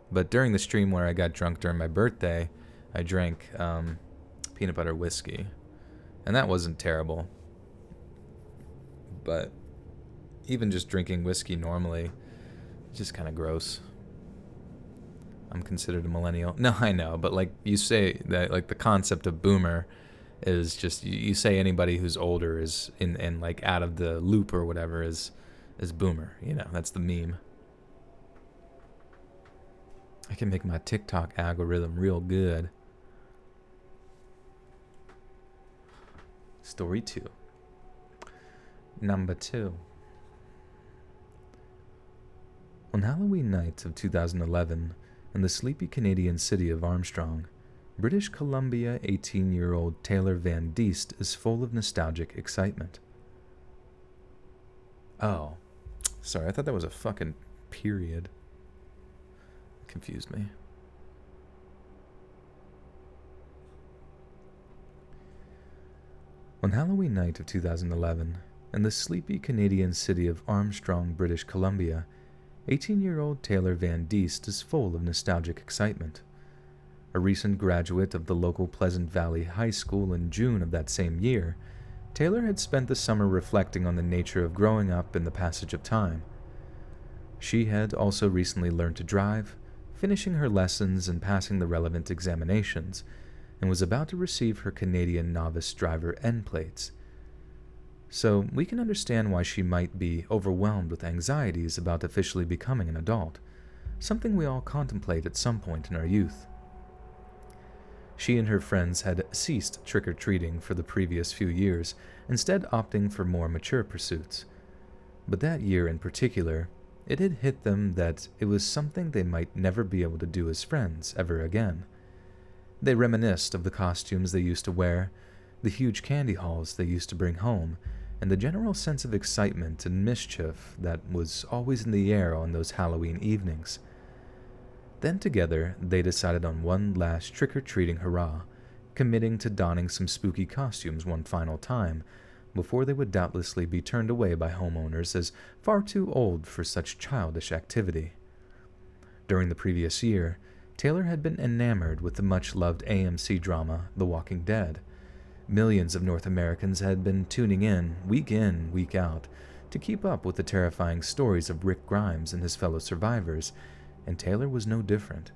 But during the stream where I got drunk during my birthday, I drank peanut butter whiskey. And that wasn't terrible. But even just drinking whiskey normally, it's just kind of gross. I'm considered a millennial. No, I know, but like you say that, like the concept of boomer is just, you say anybody who's older is in like out of the loop or whatever is boomer. You know, that's the meme. I can make my TikTok algorithm real good. Story 2. Number 2. On Halloween night of 2011, in the sleepy Canadian city of Armstrong, British Columbia 18-year-old Taylor Van Diest is full of nostalgic excitement. Oh, sorry, I thought that was a fucking period. Confused me. On Halloween night of 2011, in the sleepy Canadian city of Armstrong, British Columbia, 18-year-old Taylor Van Diest is full of nostalgic excitement. A recent graduate of the local Pleasant Valley High School in June of that same year, Taylor had spent the summer reflecting on the nature of growing up and the passage of time. She had also recently learned to drive, finishing her lessons and passing the relevant examinations, and was about to receive her Canadian novice driver N plates. So we can understand why she might be overwhelmed with anxieties about officially becoming an adult, something we all contemplate at some point in our youth. She and her friends had ceased trick-or-treating for the previous few years, instead opting for more mature pursuits. But that year in particular, it had hit them that it was something they might never be able to do as friends ever again. They reminisced of the costumes they used to wear, the huge candy hauls they used to bring home, and the general sense of excitement and mischief that was always in the air on those Halloween evenings. Then together, they decided on one last trick-or-treating hurrah, committing to donning some spooky costumes one final time, before they would doubtlessly be turned away by homeowners as far too old for such childish activity. During the previous year, Taylor had been enamored with the much-loved AMC drama The Walking Dead. Millions of North Americans had been tuning in, week out, to keep up with the terrifying stories of Rick Grimes and his fellow survivors, and Taylor was no different.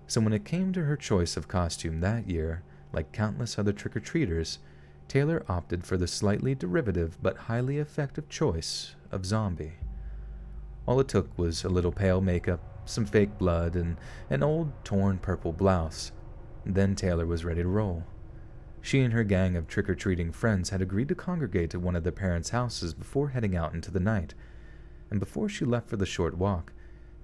So when it came to her choice of costume that year, like countless other trick-or-treaters, Taylor opted for the slightly derivative but highly effective choice of zombie. All it took was a little pale makeup, some fake blood, and an old torn purple blouse. Then Taylor was ready to roll. She and her gang of trick-or-treating friends had agreed to congregate at one of their parents' houses before heading out into the night, and before she left for the short walk,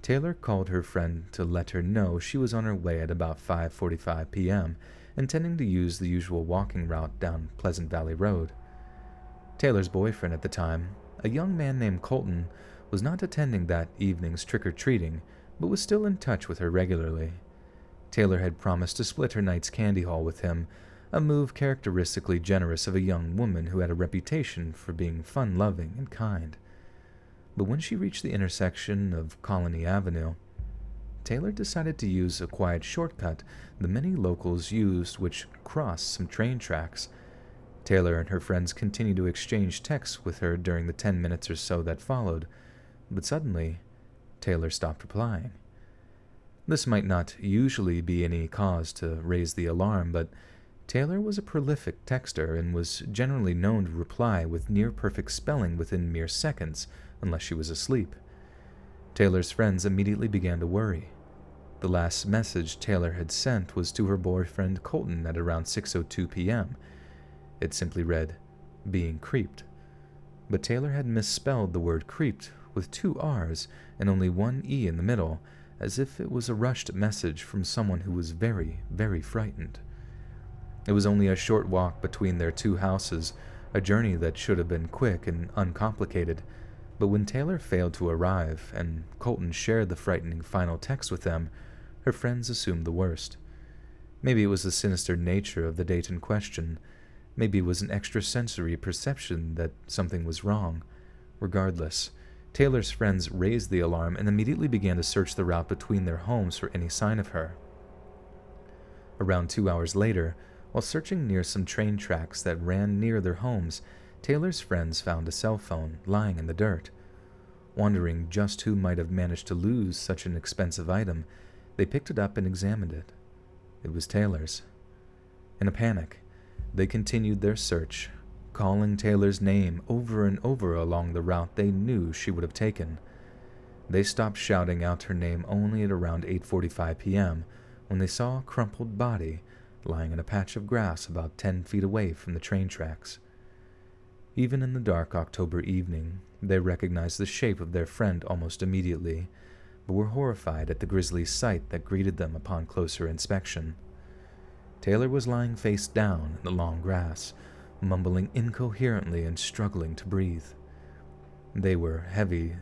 Taylor called her friend to let her know she was on her way at about 5:45 p.m., intending to use the usual walking route down Pleasant Valley Road. Taylor's boyfriend at the time, a young man named Colton, was not attending that evening's trick-or-treating, but was still in touch with her regularly. Taylor had promised to split her night's candy haul with him, a move characteristically generous of a young woman who had a reputation for being fun-loving and kind. But when she reached the intersection of Colony Avenue, Taylor decided to use a quiet shortcut the many locals used which crossed some train tracks. Taylor and her friends continued to exchange texts with her during the 10 minutes or so that followed, but suddenly, Taylor stopped replying. This might not usually be any cause to raise the alarm, but Taylor was a prolific texter and was generally known to reply with near-perfect spelling within mere seconds, unless she was asleep. Taylor's friends immediately began to worry. The last message Taylor had sent was to her boyfriend Colton at around 6:02 p.m. It simply read, "being creeped." But Taylor had misspelled the word creeped with 2 R's and only 1 E in the middle, as if it was a rushed message from someone who was very, very frightened. It was only a short walk between their 2 houses, a journey that should have been quick and uncomplicated, but when Taylor failed to arrive and Colton shared the frightening final text with them, her friends assumed the worst. Maybe it was the sinister nature of the date in question. Maybe it was an extrasensory perception that something was wrong. Regardless, Taylor's friends raised the alarm and immediately began to search the route between their homes for any sign of her. Around 2 hours later, while searching near some train tracks that ran near their homes, Taylor's friends found a cell phone lying in the dirt. Wondering just who might have managed to lose such an expensive item, they picked it up and examined it. It was Taylor's. In a panic, they continued their search, calling Taylor's name over and over along the route they knew she would have taken. They stopped shouting out her name only at around 8:45 p.m. when they saw a crumpled body lying in a patch of grass about 10 feet away from the train tracks. Even in the dark October evening, they recognized the shape of their friend almost immediately, but were horrified at the grisly sight that greeted them upon closer inspection. Taylor was lying face down in the long grass, mumbling incoherently and struggling to breathe. They were heavy.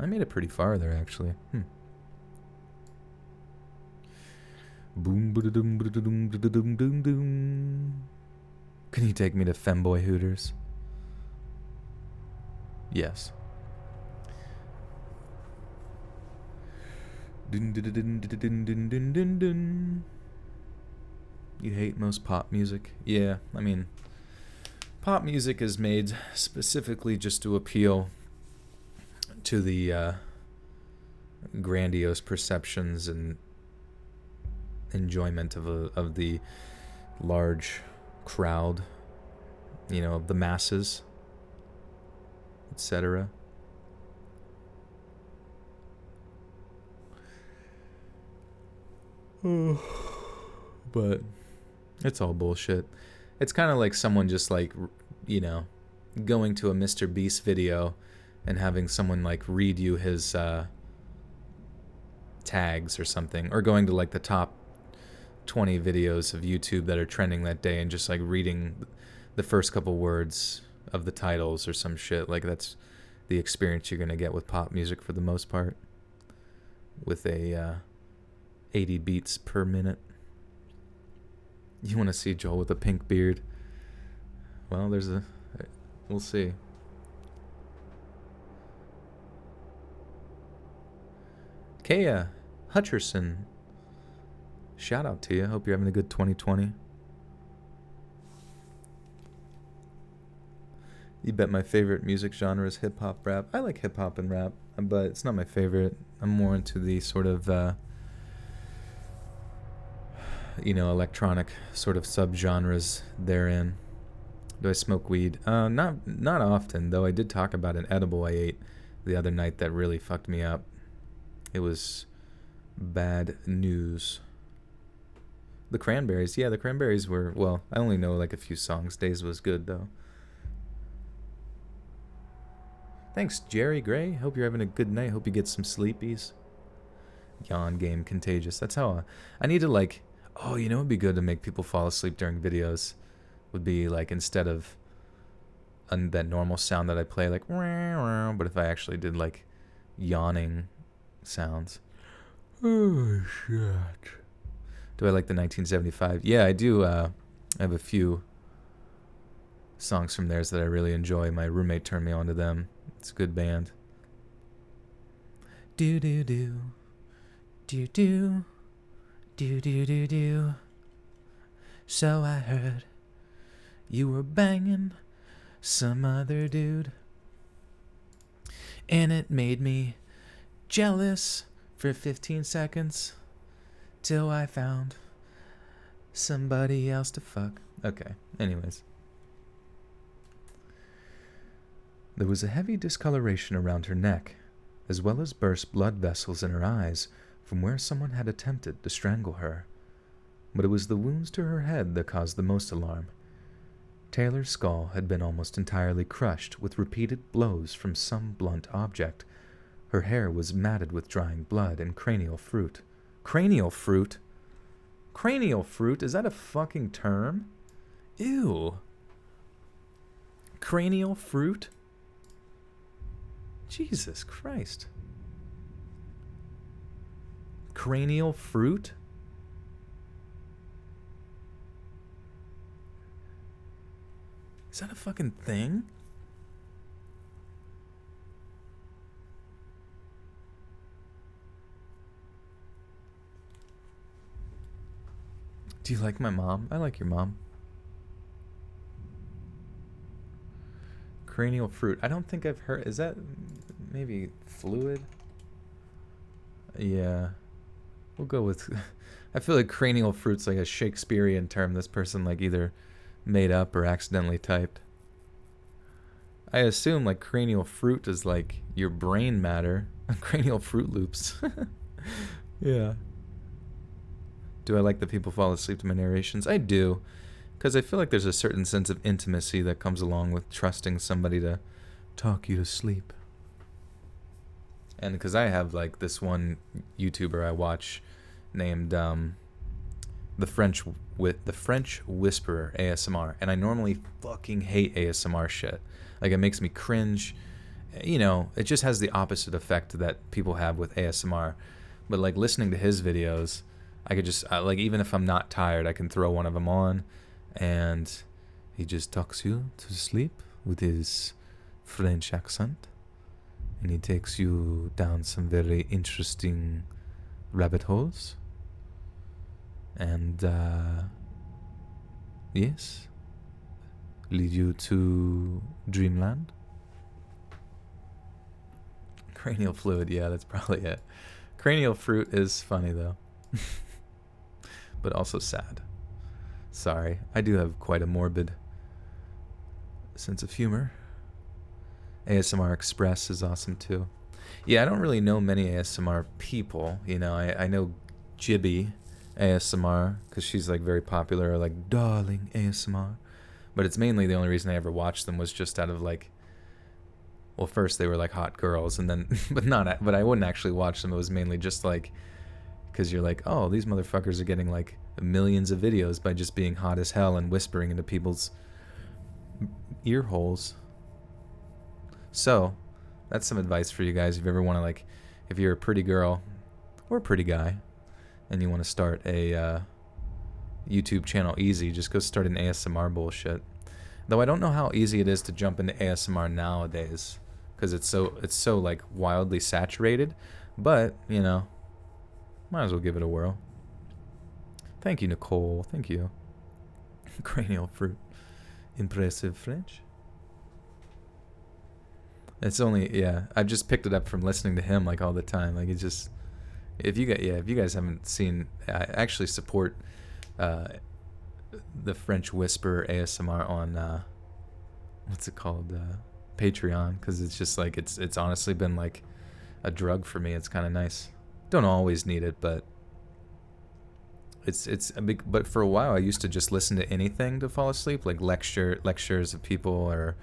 I made it pretty far there, actually. Boom, ba-da-dum, ba-da-dum, ba-da-dum, dum, dum. Can you take me to Femboy Hooters? Yes. Dun, dun, dun, dun, dun, dun, dun, dun, dun. You hate most pop music? Yeah, I mean, pop music is made specifically just to appeal to the grandiose perceptions and enjoyment of the large crowd, of the masses, etc. But it's all bullshit. It's kind of like someone just like, going to a Mr. Beast video and having someone like read you his tags or something, or going to like the top 20 videos of YouTube that are trending that day and just like reading the first couple words of the titles or some shit. Like that's the experience you're gonna get with pop music for the most part, with a 80 beats per minute. You want to see Joel with a pink beard? Well, we'll see. Kea Hutcherson, shout out to you. Hope you're having a good 2020. You bet my favorite music genre is hip-hop rap. I like hip-hop and rap, but it's not my favorite. I'm more into the sort of, electronic sort of subgenres therein. Do I smoke weed? Not often, though I did talk about an edible I ate the other night that really fucked me up. It was bad news. The Cranberries. Yeah, the Cranberries were, well, I only know like a few songs. Days was good, though. Thanks, Jerry Gray. Hope you're having a good night. Hope you get some sleepies. Yawn game contagious. That's how I need to like, it'd be good to make people fall asleep during videos. Would be like, instead of that normal sound that I play, like, but if I actually did like yawning sounds. Oh, shit. Do I like the 1975? Yeah, I do. I have a few songs from theirs that I really enjoy. My roommate turned me on to them. It's a good band. Do do do. Do do. Do do do do. So I heard you were banging some other dude, and it made me jealous for 15 seconds till I found somebody else to fuck. Okay, anyways. There was a heavy discoloration around her neck, as well as burst blood vessels in her eyes from where someone had attempted to strangle her. But it was the wounds to her head that caused the most alarm. Taylor's skull had been almost entirely crushed with repeated blows from some blunt object. Her hair was matted with drying blood and cranial fruit. Cranial fruit? Cranial fruit? Is that a fucking term? Ew. Cranial fruit? Jesus Christ. Cranial fruit? Is that a fucking thing? Do you like my mom? I like your mom. Cranial fruit. I don't think I've heard. Is that maybe fluid? Yeah. We'll go with. I feel like cranial fruit's like a Shakespearean term this person like either made up or accidentally typed. I assume like cranial fruit is like your brain matter. Cranial Fruit Loops. Yeah. Do I like that people fall asleep to my narrations? I do. Because I feel like there's a certain sense of intimacy that comes along with trusting somebody to talk you to sleep. And because I have like this one YouTuber I watch named the French Whisperer ASMR, and I normally fucking hate ASMR shit. Like, it makes me cringe. You know, it just has the opposite effect that people have with ASMR. But like listening to his videos, I could just like, even if I'm not tired, I can throw one of them on, and he just talks you to sleep with his French accent, and he takes you down some very interesting rabbit holes. And yes, lead you to dreamland. Cranial fluid, yeah, that's probably it. Cranial fruit is funny though, but also sad. Sorry, I do have quite a morbid sense of humor. ASMR Express is awesome too. Yeah, I don't really know many ASMR people. You know, I know Jibby ASMR because she's like very popular, or like Darling ASMR. But it's mainly, the only reason I ever watched them was just out of like, well, first they were like hot girls, and then but I wouldn't actually watch them. It was mainly just like, because you're like, oh, these motherfuckers are getting like millions of videos by just being hot as hell and whispering into people's ear holes. So that's some advice for you guys if you ever want to, like, if you're a pretty girl or a pretty guy and you want to start a YouTube channel easy, just go start an ASMR bullshit. Though I don't know how easy it is to jump into ASMR nowadays, because it's so like wildly saturated. But you know, might as well give it a whirl. Thank you, Nicole. Thank you. Cranial fruit. Impressive French. It's only, yeah, I've just picked it up from listening to him like all the time. Like, it's just, if you guys haven't seen, I actually support the French Whisperer ASMR on what's it called, Patreon, because it's just like, it's honestly been like a drug for me. It's kind of nice. Don't always need it, but it's a big. But for a while, I used to just listen to anything to fall asleep, like lectures of people, or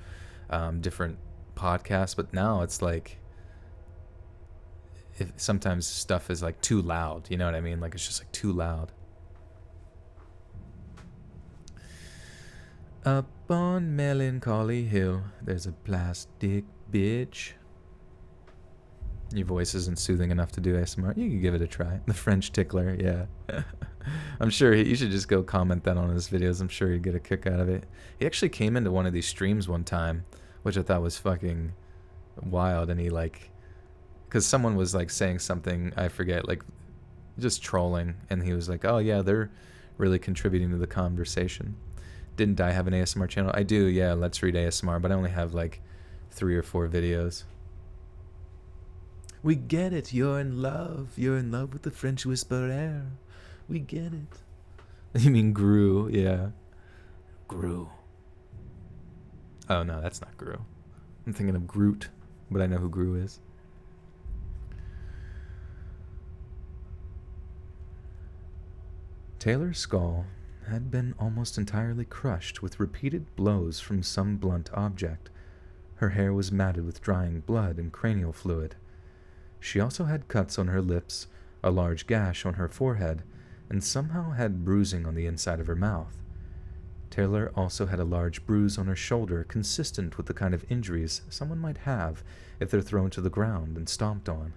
different podcasts. But now it's like, if sometimes stuff is like too loud, you know what I mean? Like, it's just like too loud. Up on Melancholy Hill, there's a plastic bitch. Your voice isn't soothing enough to do ASMR. You can give it a try. The French Tickler, yeah. I'm sure you should just go comment that on his videos. I'm sure you'd get a kick out of it. He actually came into one of these streams one time, which I thought was fucking wild. And he like, because someone was like saying something, I forget, like just trolling. And he was like, oh yeah, they're really contributing to the conversation. Didn't I have an ASMR channel? I do, yeah, Let's Read ASMR, but I only have like 3 or 4 videos. We get it, you're in love. You're in love with the French Whisperer. We get it. You mean Gru, yeah. Gru. Oh no, that's not Gru. I'm thinking of Groot, but I know who Gru is. Taylor's skull had been almost entirely crushed with repeated blows from some blunt object. Her hair was matted with drying blood and cranial fluid. She also had cuts on her lips, a large gash on her forehead, and somehow had bruising on the inside of her mouth. Taylor also had a large bruise on her shoulder, consistent with the kind of injuries someone might have if they're thrown to the ground and stomped on.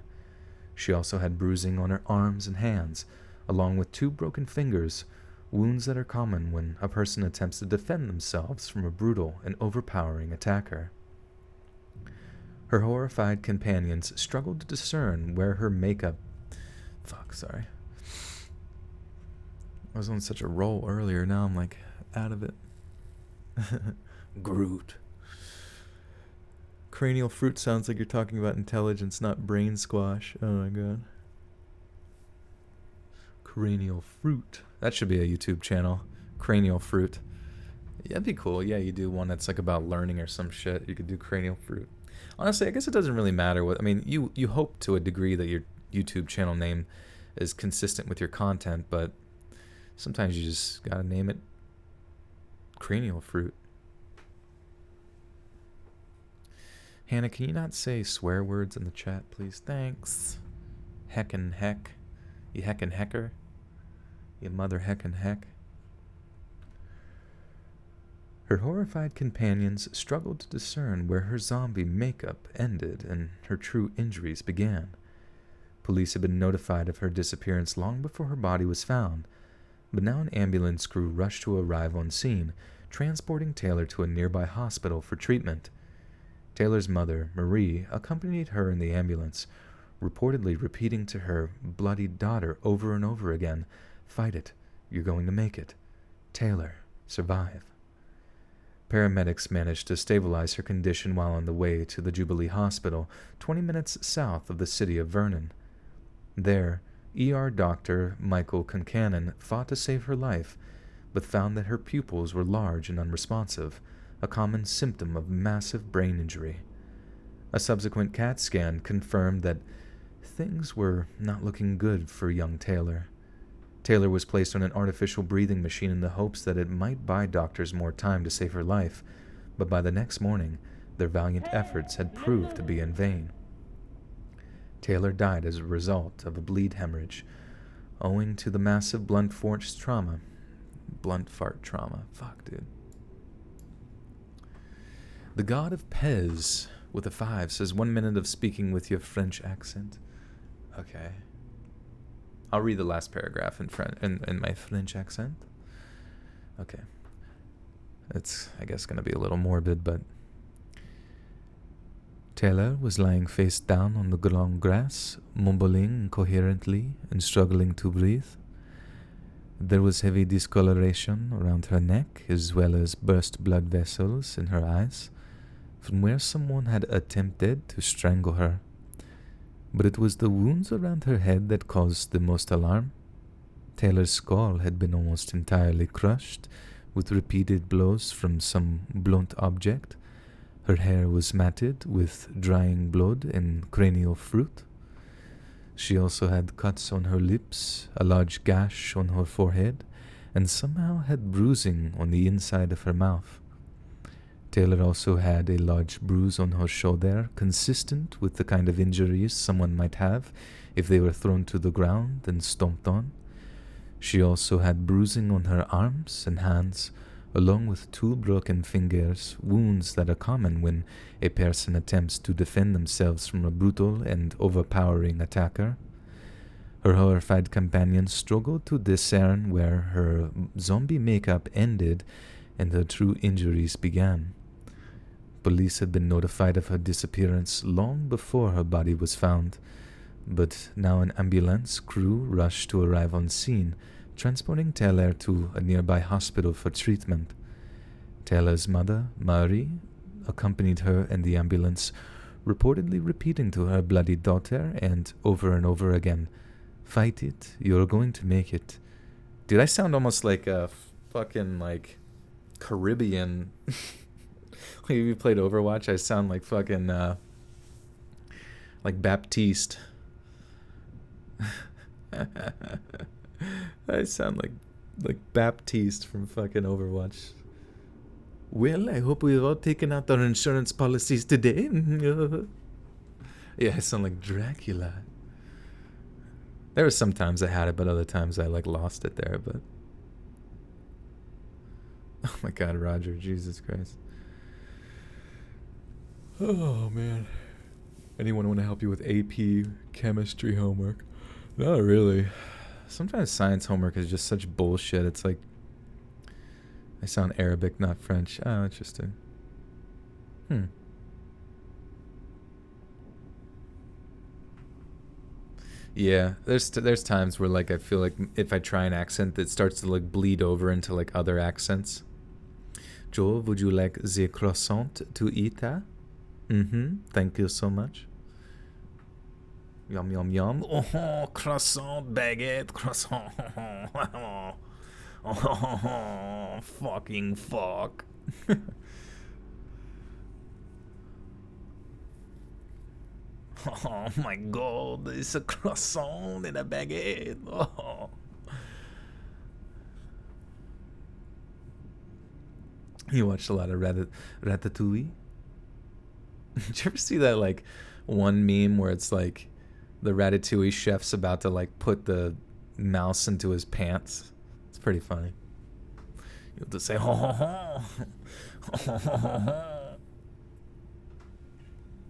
She also had bruising on her arms and hands, along with 2 broken fingers, wounds that are common when a person attempts to defend themselves from a brutal and overpowering attacker. Her horrified companions struggled to discern where her makeup... Sorry. I was on such a roll earlier, now I'm like out of it. Groot. Cranial fruit sounds like you're talking about intelligence, not brain squash. Oh my god. Cranial fruit. That should be a YouTube channel. Cranial fruit. Yeah, that'd be cool. Yeah, you do one that's like about learning or some shit. You could do cranial fruit. Honestly, I guess it doesn't really matter what... I mean, you hope to a degree that your YouTube channel name is consistent with your content, but sometimes you just gotta name it Cranial fruit. Hannah, can you not say swear words in the chat, please? Thanks. Heckin' heck. You heckin' hecker. You mother heckin' heck. Her horrified companions struggled to discern where her zombie makeup ended and her true injuries began. Police had been notified of her disappearance long before her body was found, but now an ambulance crew rushed to arrive on scene, transporting Taylor to a nearby hospital for treatment. Taylor's mother, Marie, accompanied her in the ambulance, reportedly repeating to her bloodied daughter over and over again, "Fight it. You're going to make it. Taylor, survive." Paramedics managed to stabilize her condition while on the way to the Jubilee Hospital, 20 minutes south of the city of Vernon. There, ER doctor Michael Concannon fought to save her life, but found that her pupils were large and unresponsive, a common symptom of massive brain injury. A subsequent CAT scan confirmed that things were not looking good for young Taylor. Taylor was placed on an artificial breathing machine in the hopes that it might buy doctors more time to save her life, but by the next morning, their valiant efforts had proved to be in vain. Taylor died as a result of a bleed hemorrhage, owing to the massive blunt force trauma. Blunt fart trauma. Fuck, dude. The God of Pez, with a 5, says 1 minute of speaking with your French accent. Okay. I'll read the last paragraph in my French accent. Okay. It's, I guess, going to be a little morbid, but... Taylor was lying face down on the long grass, mumbling incoherently and struggling to breathe. There was heavy discoloration around her neck, as well as burst blood vessels in her eyes, from where someone had attempted to strangle her. But it was the wounds around her head that caused the most alarm. Taylor's skull had been almost entirely crushed, with repeated blows from some blunt object. Her hair was matted with drying blood and cranial fruit. She also had cuts on her lips, a large gash on her forehead, and somehow had bruising on the inside of her mouth. Taylor also had a large bruise on her shoulder, consistent with the kind of injuries someone might have if they were thrown to the ground and stomped on. She also had bruising on her arms and hands, along with 2 broken fingers, wounds that are common when a person attempts to defend themselves from a brutal and overpowering attacker. Her horrified companions struggled to discern where her zombie makeup ended and her true injuries began. Police had been notified of her disappearance long before her body was found, but now an ambulance crew rushed to arrive on scene, transporting Taylor to a nearby hospital for treatment. Taylor's mother, Marie, accompanied her in the ambulance, reportedly repeating to her bloody daughter and over again, "Fight it, you're going to make it." Dude, I sound almost like a fucking, like, Caribbean... Like, if you played Overwatch, I sound like fucking, like Baptiste. I sound like Baptiste from fucking Overwatch. Well, I hope we've all taken out our insurance policies today. Yeah, I sound like Dracula. There were some times I had it, but other times I, like, lost it there, but... Oh my god, Roger, Jesus Christ. Oh, man. Anyone want to help you with AP chemistry homework? Not really. Sometimes science homework is just such bullshit. It's like... I sound Arabic, not French. Oh, interesting. Yeah, there's times where, like, I feel like if I try an accent, it starts to, like, bleed over into, like, other accents. Joel, would you like the croissant to eat that? Thank you so much. Yum, yum, yum. Oh, croissant, baguette, croissant. Oh, fucking fuck. Oh my god, it's a croissant and a baguette. Oh. You watched a lot of Ratatouille? Did you ever see that like one meme where it's like the Ratatouille chef's about to like put the mouse into his pants? It's pretty funny. You have to say ho ho ho, ho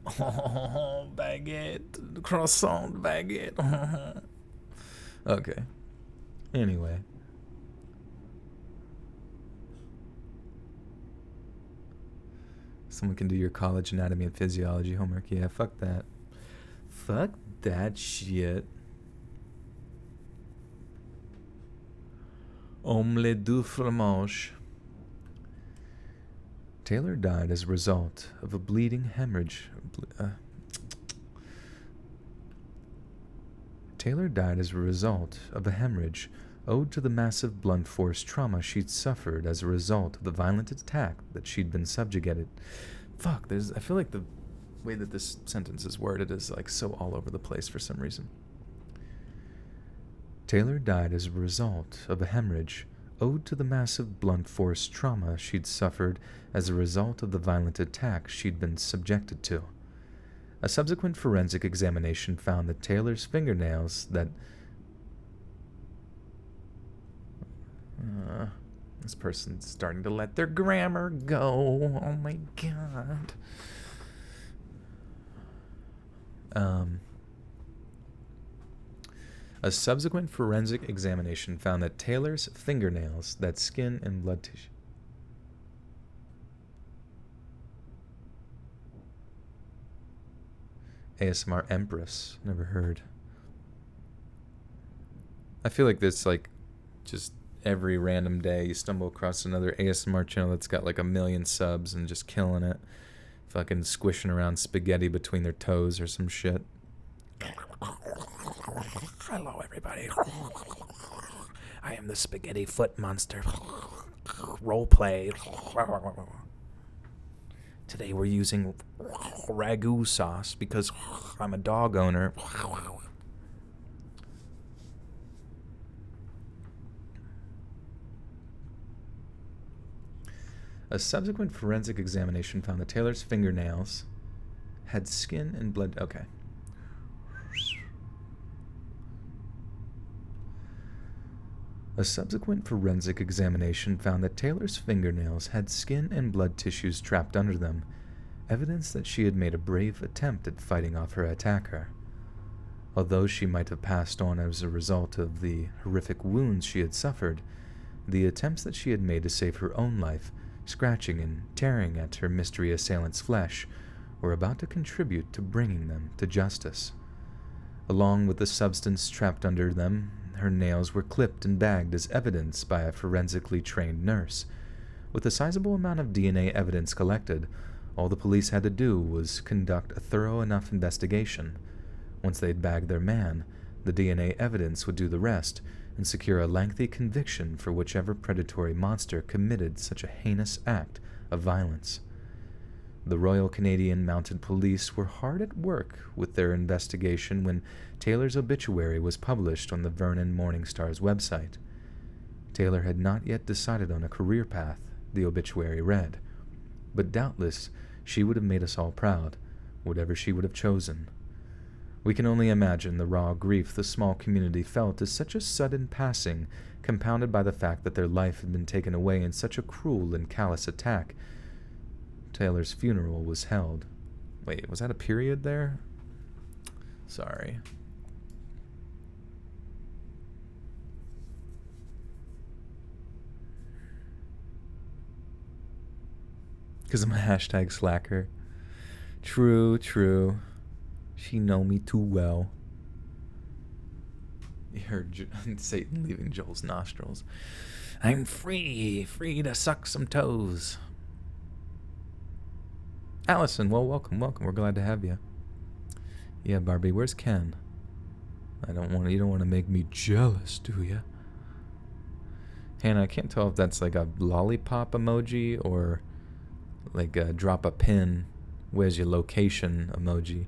ho ho, baguette, croissant, baguette. Okay. Anyway. Someone can do your college anatomy and physiology homework. Yeah, fuck that. Fuck that shit. Omelette du fromage. Taylor died as a result of a bleeding hemorrhage. Taylor died as a result of a hemorrhage owed to the massive blunt force trauma she'd suffered as a result of the violent attack that she'd been subjugated. Fuck, I feel like the way that this sentence is worded is like so all over the place for some reason. Taylor died as a result of a hemorrhage owed to the massive blunt force trauma she'd suffered as a result of the violent attack she'd been subjected to. A subsequent forensic examination found that Taylor's fingernails that... this person's starting to let their grammar go. Oh my god. A subsequent forensic examination found that Taylor's fingernails, that skin and blood tissue... ASMR Empress. Never heard. I feel like this, like, just every random day you stumble across another ASMR channel that's got like 1 million subs and just killing it. Fucking squishing around spaghetti between their toes or some shit. Hello, everybody. I am the spaghetti foot monster. Roleplay. Today we're using ragu sauce because I'm a dog owner. A subsequent forensic examination found that Taylor's fingernails had skin and blood. Okay. A subsequent forensic examination found that Taylor's fingernails had skin and blood tissues trapped under them, evidence that she had made a brave attempt at fighting off her attacker. Although she might have passed on as a result of the horrific wounds she had suffered, the attempts that she had made to save her own life, scratching and tearing at her mystery assailant's flesh, were about to contribute to bringing them to justice. Along with the substance trapped under them, her nails were clipped and bagged as evidence by a forensically trained nurse. With a sizable amount of DNA evidence collected, all the police had to do was conduct a thorough enough investigation. Once they'd bagged their man, the DNA evidence would do the rest and secure a lengthy conviction for whichever predatory monster committed such a heinous act of violence. The Royal Canadian Mounted Police were hard at work with their investigation when Taylor's obituary was published on the Vernon Morning Star's website. Taylor had not yet decided on a career path, the obituary read, but doubtless she would have made us all proud, whatever she would have chosen. We can only imagine the raw grief the small community felt as such a sudden passing, compounded by the fact that their life had been taken away in such a cruel and callous attack. Taylor's funeral was held. Wait, was that a period there? Sorry. Because I'm a hashtag slacker. True, true. She know me too well. You heard Satan leaving Joel's nostrils. I'm free to suck some toes. Allison, well, welcome. We're glad to have you. Yeah, Barbie, where's Ken? You don't want to make me jealous, do you? Hannah, I can't tell if that's like a lollipop emoji or like a drop a pin, where's your location emoji.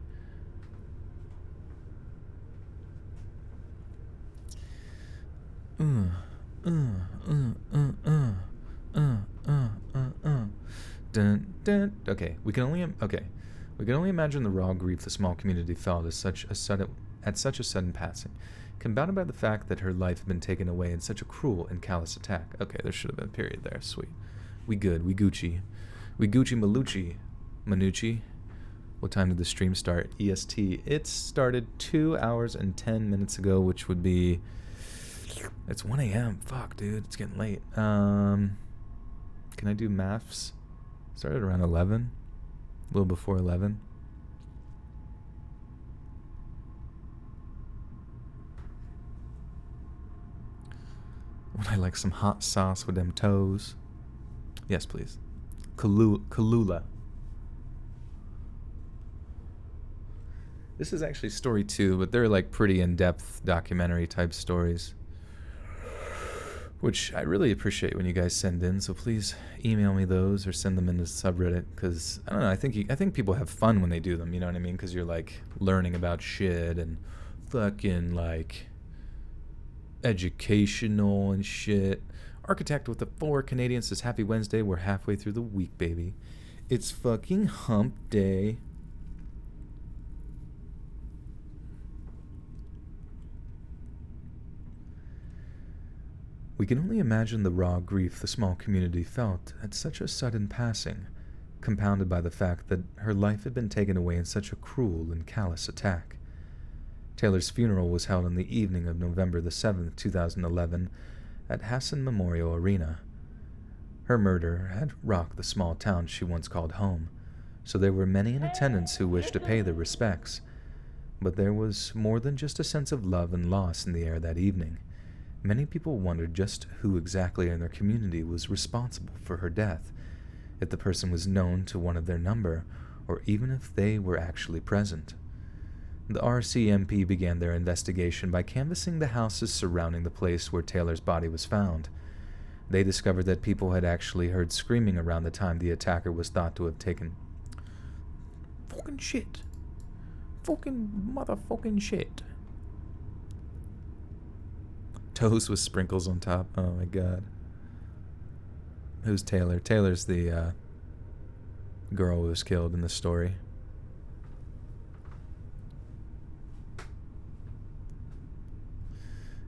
Dun, dun. Okay, we can only imagine the raw grief the small community felt at such a sudden passing, compounded by the fact that her life had been taken away in such a cruel and callous attack. Okay, there should have been a period there. Sweet. We good. We Gucci. We Gucci Malucci. Manucci. What time did the stream start? EST. It started 2 hours and 10 minutes ago, which would be... It's 1 a.m. Fuck, dude. It's getting late. Can I do maths? Started around 11. A little before 11. Would I like some hot sauce with them toes? Yes, please. Kalula. This is actually story 2, but they're like pretty in-depth documentary type stories, which I really appreciate when you guys send in. So please email me those or send them in the subreddit, because I don't know. I think people have fun when they do them. You know what I mean? Because you're like learning about shit and fucking like educational and shit. Architect with the 4 Canadians says, "Happy Wednesday. We're halfway through the week, baby. It's fucking hump day." We can only imagine the raw grief the small community felt at such a sudden passing, compounded by the fact that her life had been taken away in such a cruel and callous attack. Taylor's funeral was held on the evening of November the 7th, 2011, at Hassan Memorial Arena. Her murder had rocked the small town she once called home, so there were many in attendance who wished to pay their respects. But there was more than just a sense of love and loss in the air that evening. Many people wondered just who exactly in their community was responsible for her death, if the person was known to one of their number, or even if they were actually present. The RCMP began their investigation by canvassing the houses surrounding the place where Taylor's body was found. They discovered that people had actually heard screaming around the time the attacker was thought to have taken. Fucking shit. Fucking motherfucking shit. Toast with sprinkles on top. Oh my god. Who's Taylor? Taylor's the girl who was killed in the story.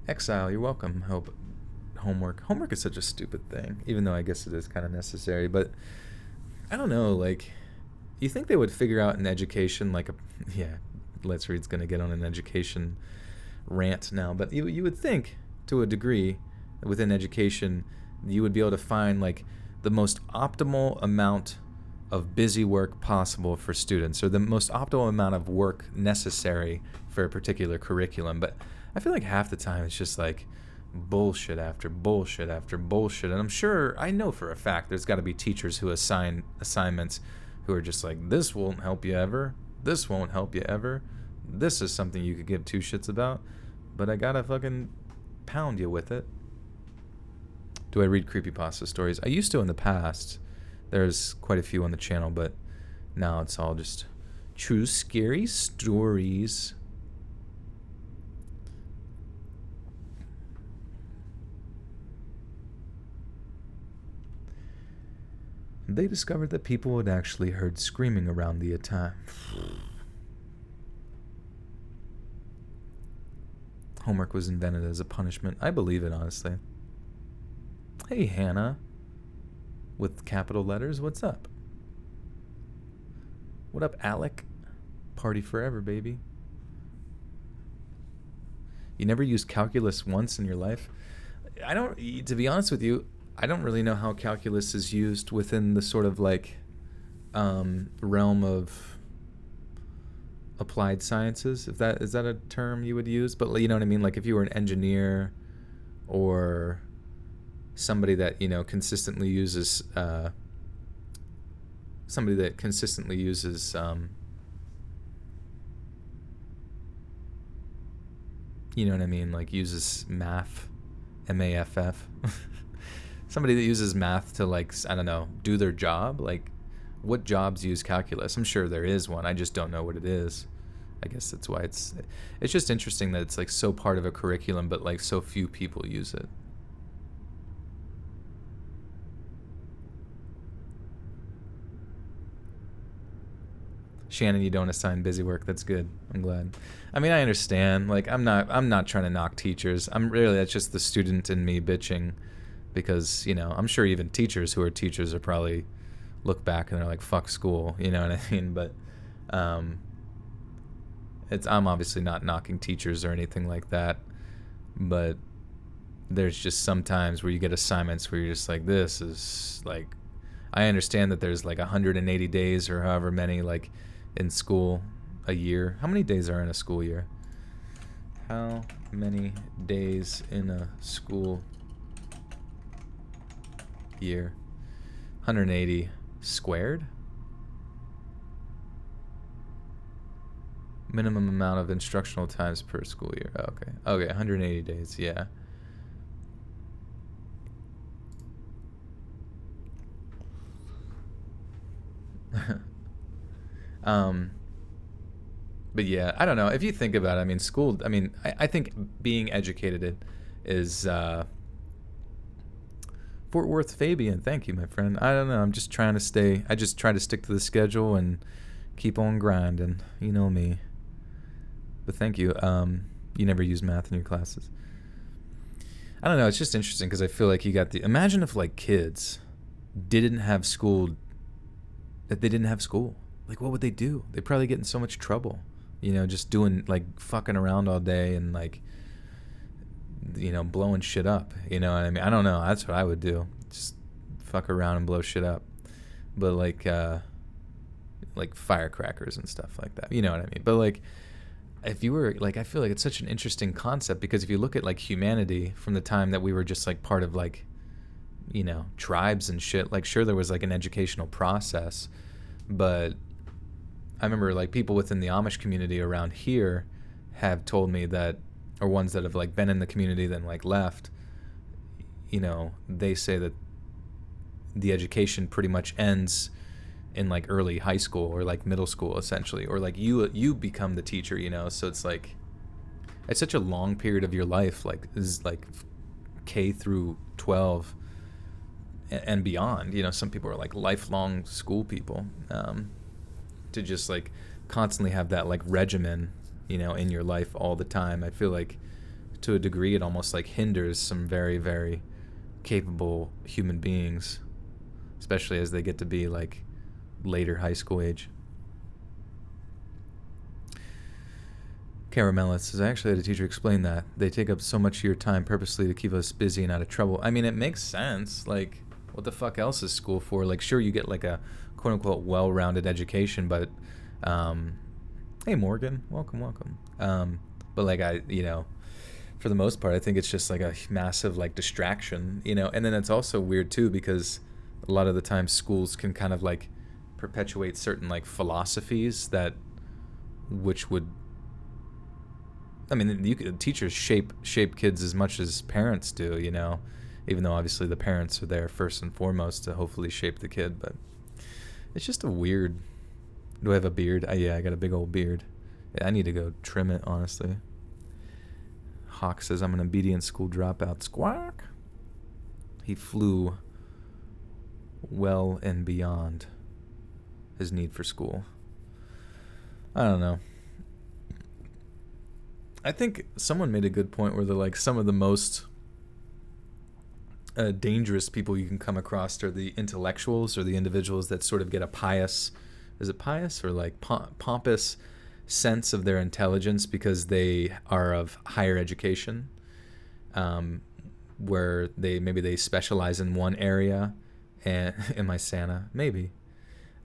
Exile, you're welcome. Hope homework. Homework is such a stupid thing, even though I guess it is kind of necessary. But I don't know, like, you think they would figure out an education, like a... Yeah, Let's Read's going to get on an education rant now. But you would think, to a degree, within education, you would be able to find like the most optimal amount of busy work possible for students, or the most optimal amount of work necessary for a particular curriculum. But I feel like half the time it's just like bullshit after bullshit after bullshit. And I'm sure, I know for a fact, there's got to be teachers who assign assignments who are just like, this won't help you ever, this won't help you ever, this is something you could give 2 shits about, but I gotta fucking pound you with it. Do I read creepypasta stories? I used to in the past. There's quite a few on the channel, but now it's all just true scary stories. They discovered that people had actually heard screaming around the attack. Homework was invented as a punishment. I believe it, honestly. Hey, Hannah. With capital letters, what's up? What up, Alec? Party forever, baby. You never used calculus once in your life? I don't, to be honest with you, I don't really know how calculus is used within the sort of like realm of applied sciences, if that is that a term you would use. But you know what I mean, like if you were an engineer or somebody that, you know, consistently uses you know what I mean, like uses math, M-A-F-F. Somebody that uses math to, like, I don't know, do their job. Like, what jobs use calculus? I'm sure there is one, I just don't know what it is. I guess that's why it's just interesting that it's like so part of a curriculum, but like so few people use it. Shannon, you don't assign busy work. That's good. I'm glad. I mean, I understand. Like, I'm not trying to knock teachers. That's just the student in me bitching, because I'm sure even teachers who are teachers are probably look back and they're like, fuck school. You know what I mean? But I'm obviously not knocking teachers or anything like that. But there's just some times where you get assignments where you're just like, this is like, I understand that there's like 180 days or however many like in school a year. How many days are in a school year? How many days in a school year? 180 squared? Minimum amount of instructional times per school year. Oh, okay. Okay, 180 days, yeah. But yeah, I don't know. If you think about it, I mean, school, I think being educated is, Fort Worth Fabian, thank you, my friend. I don't know. I'm just trying to I just try to stick to the schedule and keep on grinding. You know me. But thank you. You never use math in your classes. I don't know. It's just interesting because I feel like you got imagine if like kids didn't have school, that they didn't have school. Like, what would they do? They'd probably get in so much trouble. Just doing like fucking around all day and like, blowing shit up. You know what I mean? I don't know. That's what I would do. Just fuck around and blow shit up. But like firecrackers and stuff like that. You know what I mean? But like, if you were like, I feel like it's such an interesting concept, because if you look at like humanity from the time that we were just like part of like, tribes and shit, like sure there was like an educational process, but I remember like people within the Amish community around here have told me that, or ones that have like been in the community then like left, they say that the education pretty much ends in like early high school or like middle school essentially, or like you become the teacher, so it's like it's such a long period of your life, like is like K through 12 and beyond. Some people are like lifelong school people, to just like constantly have that like regimen, in your life all the time. I feel like to a degree it almost like hinders some very, very capable human beings, especially as they get to be like later high school age. Caramellis says, I actually had a teacher explain that. They take up so much of your time purposely to keep us busy and out of trouble. I mean, it makes sense. Like, what the fuck else is school for? Like, sure, you get like a quote-unquote well-rounded education, but hey Morgan, welcome. But like, for the most part, I think it's just like a massive like distraction, and then it's also weird too, because a lot of the time schools can kind of like perpetuate certain like philosophies that, which would, I mean, teachers shape kids as much as parents do, even though obviously the parents are there first and foremost to hopefully shape the kid. But it's just a weird. Do I have a beard? Yeah, I got a big old beard. Yeah, I need to go trim it, honestly. Hawk says, I'm an obedient school dropout. Squawk. He flew well and beyond his need for school. I don't know. I think someone made a good point where they're like, some of the most dangerous people you can come across are the intellectuals, or the individuals that sort of get a pious, is it pious or like pompous sense of their intelligence because they are of higher education, where they specialize in one area. And am I Santa? Maybe.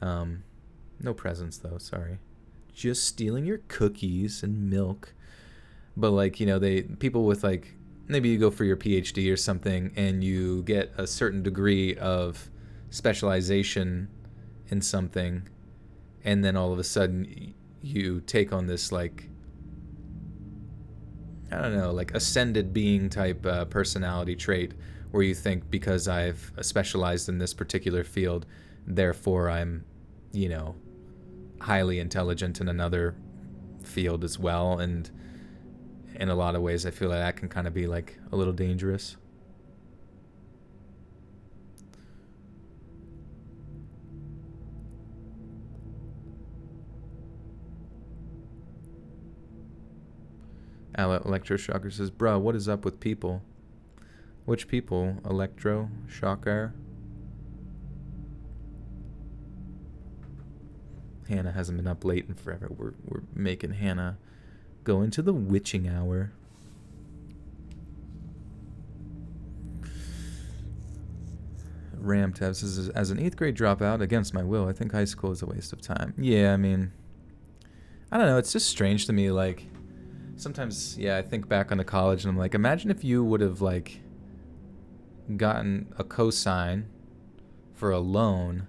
No presents though, sorry. Just stealing your cookies and milk. But like, people with like, maybe you go for your PhD or something and you get a certain degree of specialization in something, and then all of a sudden you take on this like, I don't know, like ascended being type personality trait, where you think because I've specialized in this particular field, therefore I'm, highly intelligent in another field as well. And in a lot of ways, I feel like that can kind of be like a little dangerous. Electroshocker says, bruh, what is up with people? Which people? Electroshocker? Hannah hasn't been up late in forever. We're making Hannah go into the witching hour. Ram says, as an 8th grade dropout, against my will, I think high school is a waste of time. Yeah, I mean, I don't know. It's just strange to me. Like, sometimes, yeah, I think back on the college and I'm like, imagine if you would have, like, gotten a cosign for a loan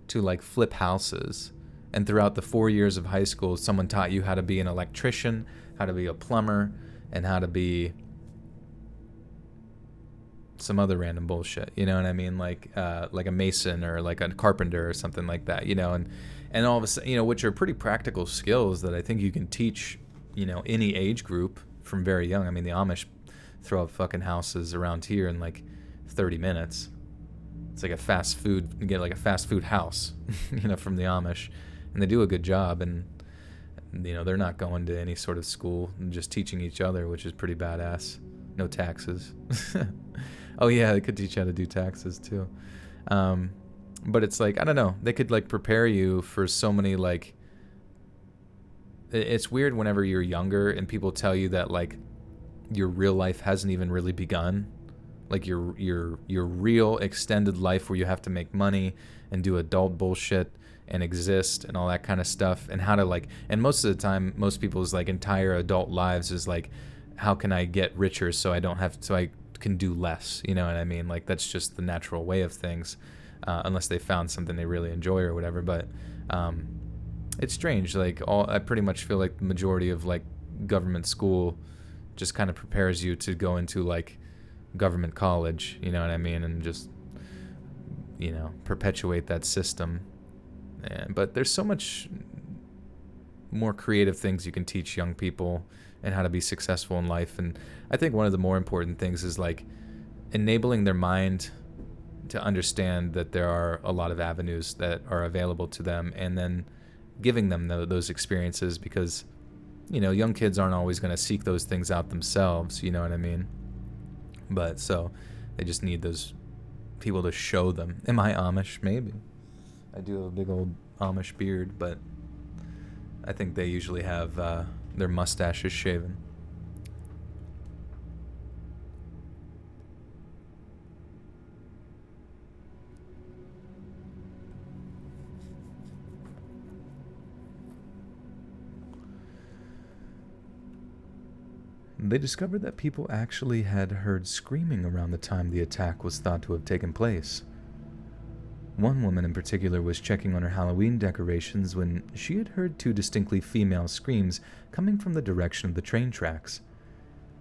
to, like, flip houses. And throughout the 4 years of high school, someone taught you how to be an electrician, how to be a plumber, and how to be some other random bullshit, you know what I mean? Like a mason or like a carpenter or something like that, you know, and all of a sudden, you know, which are pretty practical skills that I think you can teach, you know, any age group from very young. I mean, the Amish throw up fucking houses around here in like 30 minutes. It's like a fast food, you get like a fast food house, you know, from the Amish, and they do a good job. And, you know, they're not going to any sort of school and just teaching each other, which is pretty badass. No taxes. Oh yeah, they could teach you how to do taxes too. But it's like, I don't know, they could like prepare you for so many, like, it's weird whenever you're younger and people tell you that like your real life hasn't even really begun. Like your real extended life where you have to make money and do adult bullshit and exist and all that kind of stuff, and how to like, and most of the time most people's like entire adult lives is like, how can I get richer so I can do less, you know what I mean? Like, that's just the natural way of things, unless they found something they really enjoy or whatever. But it's strange. Like, I pretty much feel like the majority of like government school just kind of prepares you to go into like government college, you know what I mean? And just, you know, perpetuate that system. But there's so much more creative things you can teach young people and how to be successful in life. And I think one of the more important things is like enabling their mind to understand that there are a lot of avenues that are available to them, and then giving them those experiences, because, you know, young kids aren't always going to seek those things out themselves, you know what I mean? But so they just need those people to show them. Am I Amish? Maybe. I do have a big old Amish beard, but I think they usually have their mustaches shaven. They discovered that people actually had heard screaming around the time the attack was thought to have taken place. One woman in particular was checking on her Halloween decorations when she had heard 2 distinctly female screams coming from the direction of the train tracks.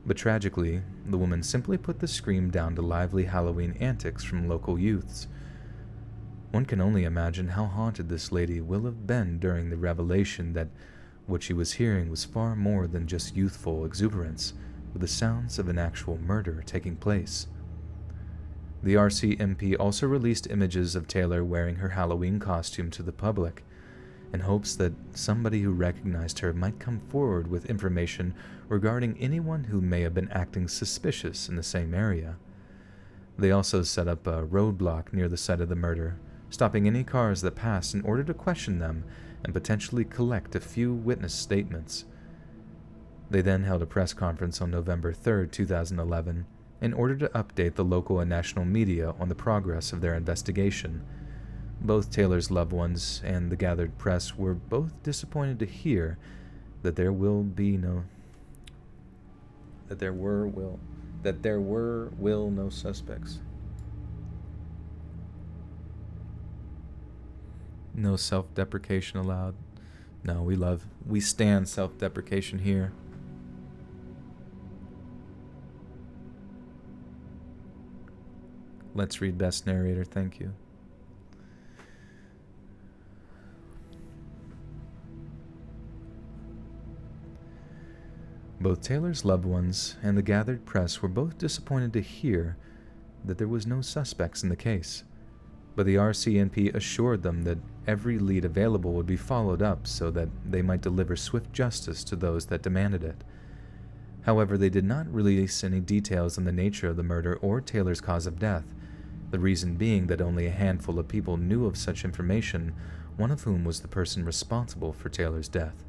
But tragically, the woman simply put the scream down to lively Halloween antics from local youths. One can only imagine how haunted this lady will have been during the revelation that what she was hearing was far more than just youthful exuberance, with the sounds of an actual murder taking place. The RCMP also released images of Taylor wearing her Halloween costume to the public, in hopes that somebody who recognized her might come forward with information regarding anyone who may have been acting suspicious in the same area. They also set up a roadblock near the site of the murder, stopping any cars that passed in order to question them and potentially collect a few witness statements. They then held a press conference on November 3, 2011, in order to update the local and national media on the progress of their investigation. Both Taylor's loved ones and the gathered press were both disappointed to hear that there were no suspects. No self-deprecation allowed. No, we stand self-deprecation here. Let's read Best Narrator, thank you. Both Taylor's loved ones and the gathered press were both disappointed to hear that there was no suspects in the case, but the RCMP assured them that every lead available would be followed up so that they might deliver swift justice to those that demanded it. However, they did not release any details on the nature of the murder or Taylor's cause of death, the reason being that only a handful of people knew of such information, one of whom was the person responsible for Taylor's death.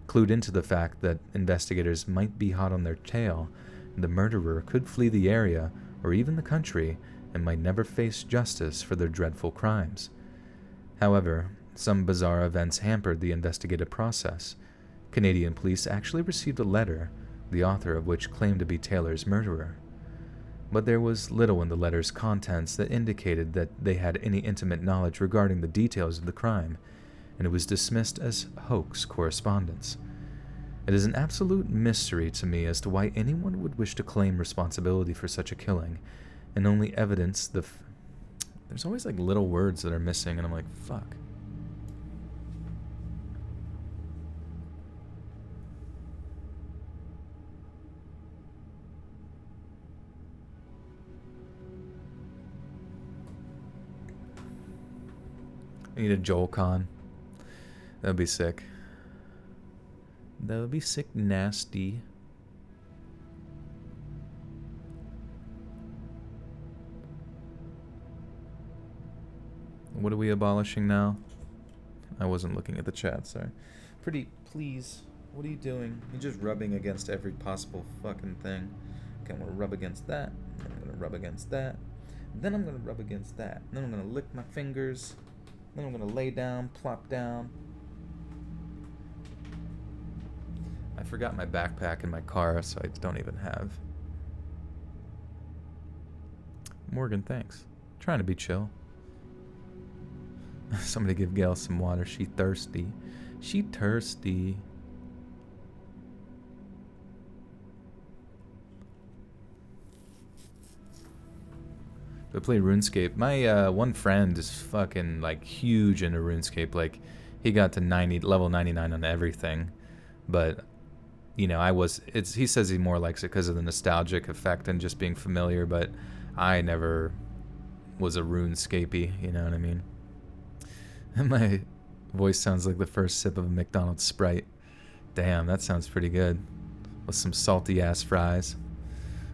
Clued into the fact that investigators might be hot on their tail, the murderer could flee the area or even the country and might never face justice for their dreadful crimes. However, some bizarre events hampered the investigative process. Canadian police actually received a letter, the author of which claimed to be Taylor's murderer. But there was little in the letter's contents that indicated that they had any intimate knowledge regarding the details of the crime, and it was dismissed as hoax correspondence. It is an absolute mystery to me as to why anyone would wish to claim responsibility for such a killing, and only evidence there's always like little words that are missing, and I'm like, fuck. I need a Joel Con. That would be sick. That would be sick nasty. What are we abolishing now? I wasn't looking at the chat, sorry. Pretty, please. What are you doing? You're just rubbing against every possible fucking thing. Okay, I'm gonna rub against that. Then I'm gonna rub against that. Then I'm gonna rub against that. Then I'm gonna lick my fingers. Then I'm gonna lay down, plop down. I forgot my backpack in my car, so I don't even have. Morgan, thanks. Trying to be chill. Somebody give Gail some water. She thirsty. She thirsty. I play RuneScape. My one friend is fucking like huge into RuneScape. Like he got to level 99 on everything. But you know, he says he more likes it because of the nostalgic effect and just being familiar, but I never was a RuneScapey, you know what I mean? My voice sounds like the first sip of a McDonald's Sprite. Damn, that sounds pretty good. With some salty ass fries.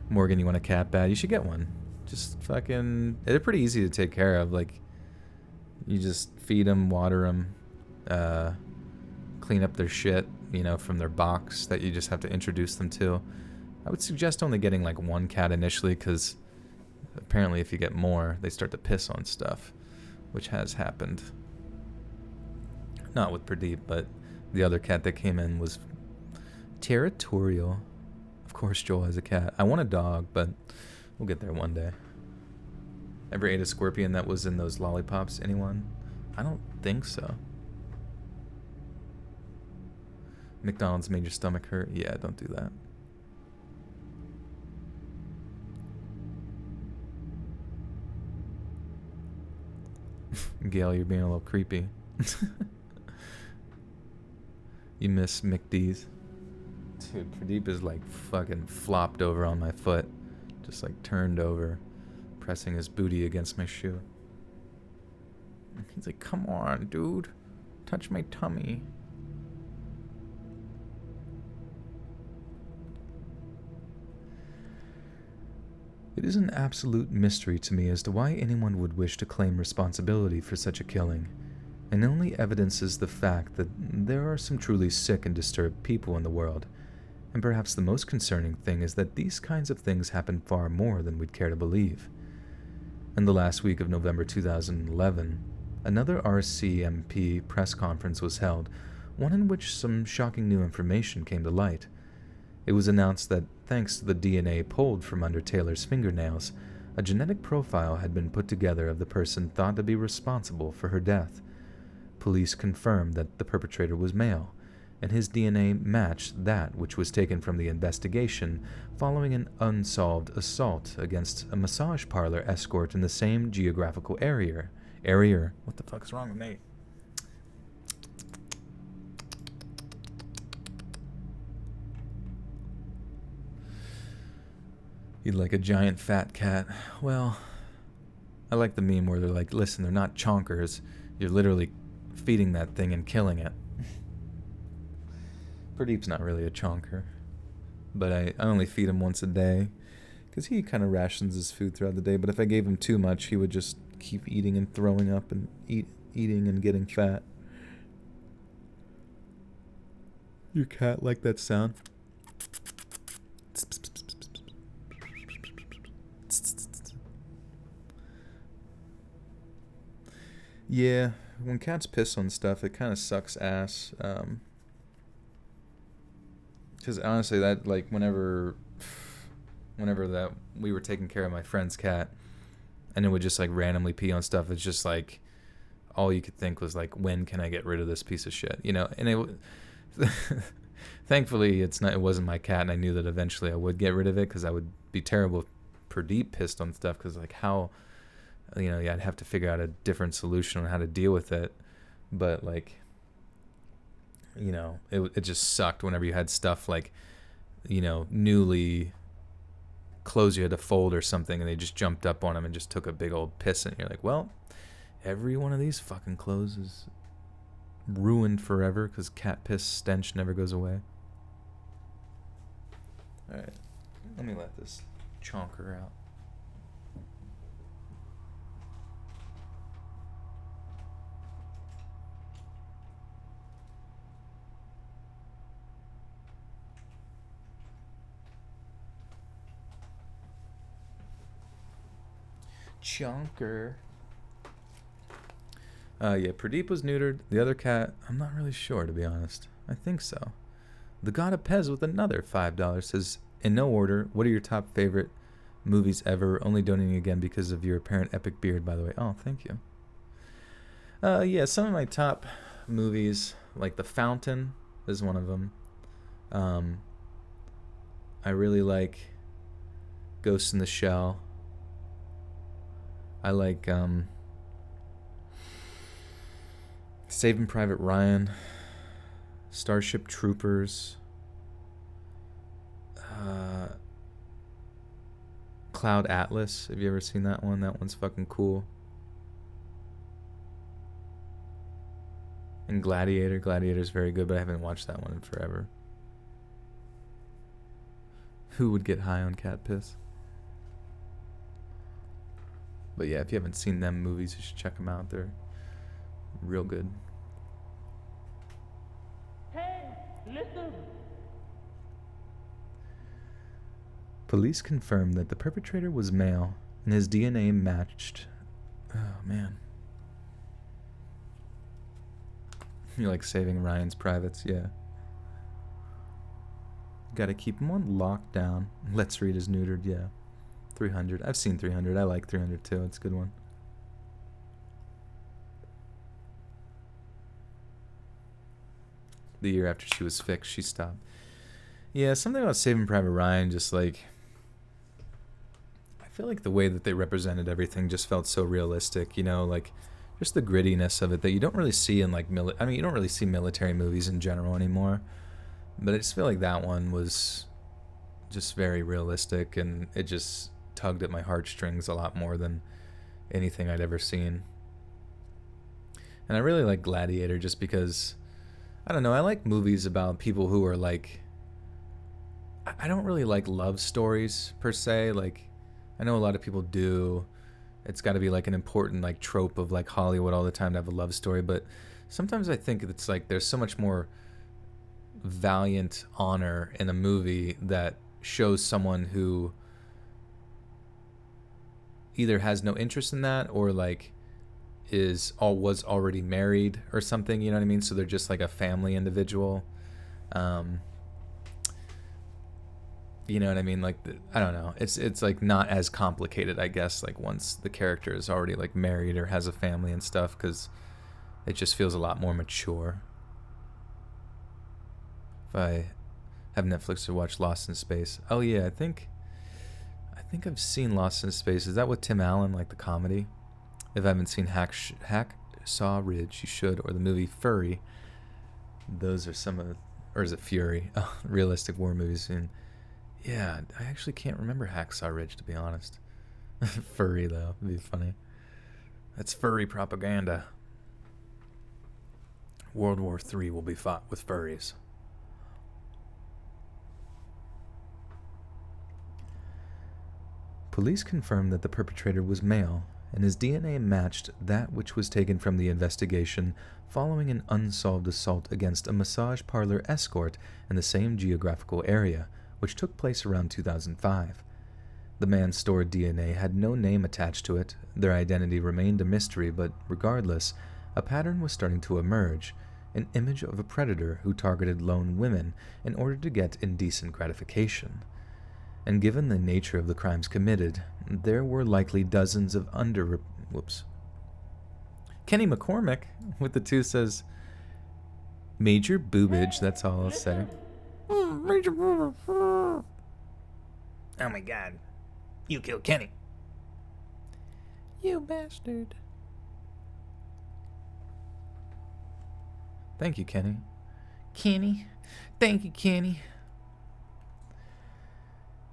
Morgan, you want a cat bat? You should get one. Just fucking... They're pretty easy to take care of. Like, you just feed them, water them, clean up their shit, you know, from their box that you just have to introduce them to. I would suggest only getting like one cat initially, because apparently if you get more, they start to piss on stuff, which has happened. Not with Pradeep, but the other cat that came in was territorial. Of course Joel has a cat. I want a dog, but we'll get there one day. Ever ate a scorpion that was in those lollipops? Anyone? I don't think so. McDonald's made your stomach hurt? Yeah, don't do that. Gail, you're being a little creepy. You miss McD's? Dude, Pradeep is like fucking flopped over on my foot. Just like turned over, pressing his booty against my shoe. He's like, come on, dude. Touch my tummy. It is an absolute mystery to me as to why anyone would wish to claim responsibility for such a killing, and only evidences the fact that there are some truly sick and disturbed people in the world, and perhaps the most concerning thing is that these kinds of things happen far more than we'd care to believe. In the last week of November 2011, another RCMP press conference was held, one in which some shocking new information came to light. It was announced that, thanks to the DNA pulled from under Taylor's fingernails, a genetic profile had been put together of the person thought to be responsible for her death. Police confirmed that the perpetrator was male, and his DNA matched that which was taken from the investigation following an unsolved assault against a massage parlor escort in the same geographical area. What the fuck is wrong with me? You'd like a giant fat cat. Well, I like the meme where they're like, listen, they're not chonkers. You're literally feeding that thing and killing it. Pradeep's not really a chonker. but I only feed him once a day because he kind of rations his food throughout the day. But if I gave him too much, he would just keep eating and throwing up and eating and getting fat. Your cat like that sound? Yeah, when cats piss on stuff, it kind of sucks ass. Because honestly, that like whenever that we were taking care of my friend's cat, and it would just like randomly pee on stuff. It's just like all you could think was like, when can I get rid of this piece of shit? You know, and it. Thankfully, it wasn't my cat, and I knew that eventually I would get rid of it because I would be terrible if Pradeep pissed on stuff. Because like how, you know, yeah, I'd have to figure out a different solution on how to deal with it. But like, you know, it just sucked whenever you had stuff like, you know, newly clothes you had to fold or something, and they just jumped up on them and just took a big old piss, and you're like, well, every one of these fucking clothes is ruined forever because cat piss stench never goes away. Alright, let me let this chonker out. Chonker. Yeah, Pradeep was neutered. The other cat, I'm not really sure, to be honest. I think so. The God of Pez with another $5 says, in no order, what are your top favorite movies ever? Only donating again because of your apparent epic beard, by the way. Oh, thank you. Yeah, some of my top movies, like The Fountain is one of them. I really like Ghost in the Shell. I like Saving Private Ryan, Starship Troopers, Cloud Atlas. Have you ever seen that one? That one's fucking cool. And Gladiator. Gladiator's very good, but I haven't watched that one in forever. Who would get high on cat piss? But yeah, if you haven't seen them movies, you should check them out. They're real good. Hey, listen. Police confirmed that the perpetrator was male and his DNA matched. Oh, man. You like Saving Ryan's Privates? Yeah. Gotta keep him on lockdown. Let's Read is neutered, yeah. 300. I've seen 300. I like 300 too. It's a good one. The year after she was fixed, she stopped. Yeah, something about Saving Private Ryan, just like, I feel like the way that they represented everything just felt so realistic, you know, like just the grittiness of it that you don't really see in like you don't really see military movies in general anymore. But I just feel like that one was just very realistic, and it just tugged at my heartstrings a lot more than anything I'd ever seen. And I really like Gladiator just because, I don't know, I like movies about people who are like, I don't really like love stories per se. Like, I know a lot of people do. It's got to be like an important like trope of like Hollywood all the time to have a love story, but sometimes I think it's like there's so much more valiant honor in a movie that shows someone who either has no interest in that or like was already married or something, you know what I mean? So they're just like a family individual. You know what I mean? Like, I don't know. It's like not as complicated, I guess, like once the character is already like married or has a family and stuff, because it just feels a lot more mature. If I have Netflix to watch Lost in Space. Oh yeah, I think I've seen Lost in Space. Is that with Tim Allen, like the comedy? If I haven't seen Hacksaw Ridge, you should, or the movie Furry. Those are some of, or is it Fury? Oh, realistic war movies. And yeah, I actually can't remember Hacksaw Ridge, to be honest. Furry though, it'd be funny. That's furry propaganda. World War III will be fought with furries. Police confirmed that the perpetrator was male, and his DNA matched that which was taken from the investigation following an unsolved assault against a massage parlor escort in the same geographical area, which took place around 2005. The man's stored DNA had no name attached to it, their identity remained a mystery, but regardless, a pattern was starting to emerge, an image of a predator who targeted lone women in order to get indecent gratification. And given the nature of the crimes committed, there were likely dozens of Kenny McCormick with the 2 says, major boobage, that's all I'll say. Major boobage. Oh my god. You killed Kenny. You bastard. Thank you, Kenny. Kenny. Thank you, Kenny.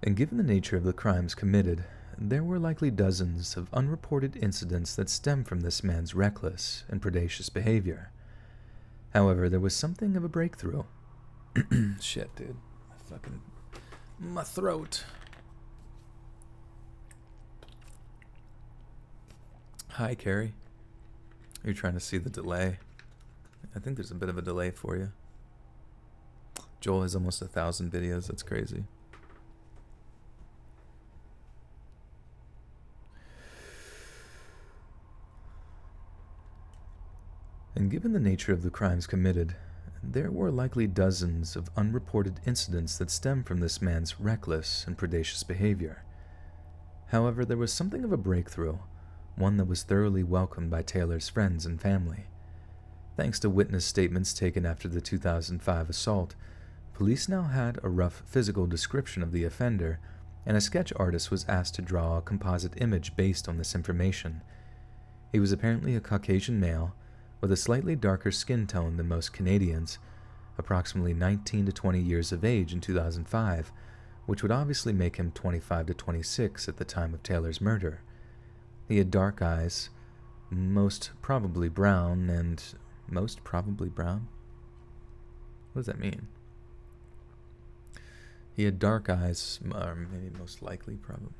And given the nature of the crimes committed, there were likely dozens of unreported incidents that stem from this man's reckless and predacious behavior. However, there was something of a breakthrough. Shit, dude. My throat. Hi, Carrie. You're trying to see the delay. I think there's a bit of a delay for you. Joel has almost 1,000 videos. That's crazy. And given the nature of the crimes committed, there were likely dozens of unreported incidents that stem from this man's reckless and predacious behavior. However, there was something of a breakthrough, one that was thoroughly welcomed by Taylor's friends and family. Thanks to witness statements taken after the 2005 assault, police now had a rough physical description of the offender, and a sketch artist was asked to draw a composite image based on this information. He was apparently a Caucasian male, with a slightly darker skin tone than most Canadians, approximately 19 to 20 years of age in 2005, which would obviously make him 25 to 26 at the time of Taylor's murder. He had dark eyes, most probably brown. What does that mean? He had dark eyes, or maybe most likely, probably.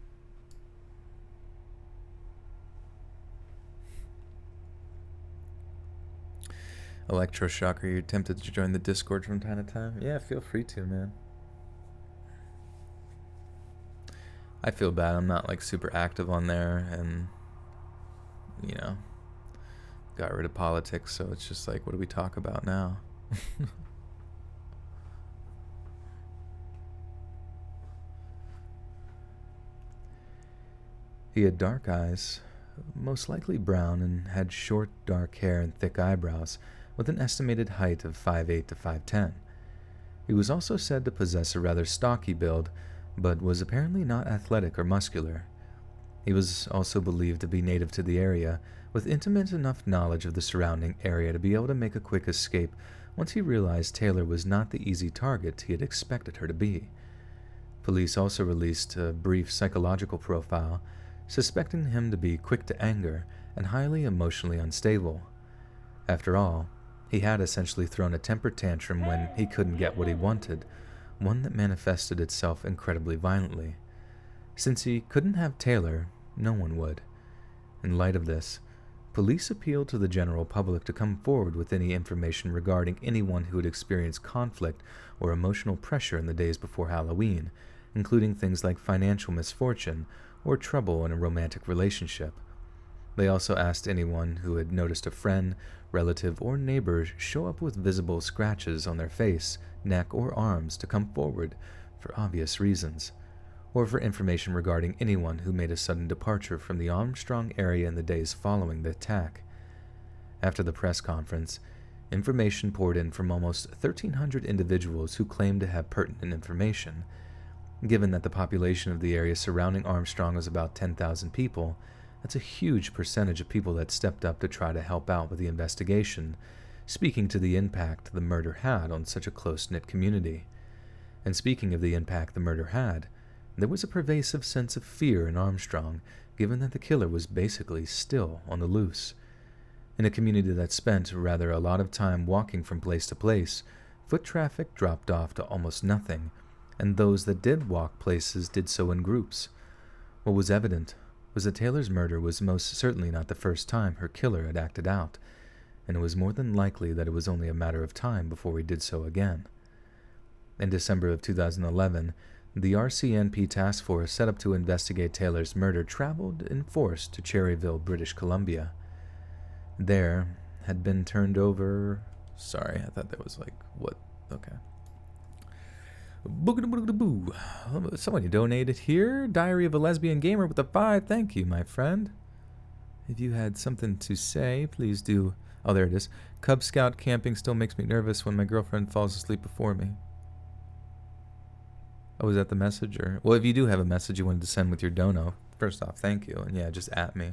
Electroshock, are you tempted to join the Discord from time to time? Yeah, feel free to, man. I feel bad. I'm not like super active on there, and got rid of politics, so it's just like, what do we talk about now? He had dark eyes, most likely brown, and had short, dark hair and thick eyebrows, with an estimated height of 5'8" to 5'10". He was also said to possess a rather stocky build, but was apparently not athletic or muscular. He was also believed to be native to the area, with intimate enough knowledge of the surrounding area to be able to make a quick escape once he realized Taylor was not the easy target he had expected her to be. Police also released a brief psychological profile, suspecting him to be quick to anger and highly emotionally unstable. After all, he had essentially thrown a temper tantrum when he couldn't get what he wanted, one that manifested itself incredibly violently. Since he couldn't have Taylor, no one would. In light of this, police appealed to the general public to come forward with any information regarding anyone who had experienced conflict or emotional pressure in the days before Halloween, including things like financial misfortune or trouble in a romantic relationship. They also asked anyone who had noticed a friend, relative, or neighbor show up with visible scratches on their face, neck, or arms to come forward for obvious reasons, or for information regarding anyone who made a sudden departure from the Armstrong area in the days following the attack. After the press conference, information poured in from almost 1,300 individuals who claimed to have pertinent information. Given that the population of the area surrounding Armstrong was about 10,000 people, that's a huge percentage of people that stepped up to try to help out with the investigation, speaking to the impact the murder had on such a close-knit community. And speaking of the impact the murder had, there was a pervasive sense of fear in Armstrong, given that the killer was basically still on the loose. In a community that spent rather a lot of time walking from place to place, foot traffic dropped off to almost nothing, and those that did walk places did so in groups. What was evident was that Taylor's murder was most certainly not the first time her killer had acted out, and it was more than likely that it was only a matter of time before he did so again. In December of 2011, the RCNP task force set up to investigate Taylor's murder traveled in force to Cherryville, British Columbia. There had been turned over... Sorry, I thought that was like, what? Okay. Boo. Somebody donated here. Diary of a Lesbian Gamer with a 5. Thank you, my friend. If you had something to say, please do. Oh, there it is. Cub Scout camping still makes me nervous when my girlfriend falls asleep before me. Oh, is that the message? Or well, if you do have a message you wanted to send with your dono, first off, thank you. And yeah, just at me.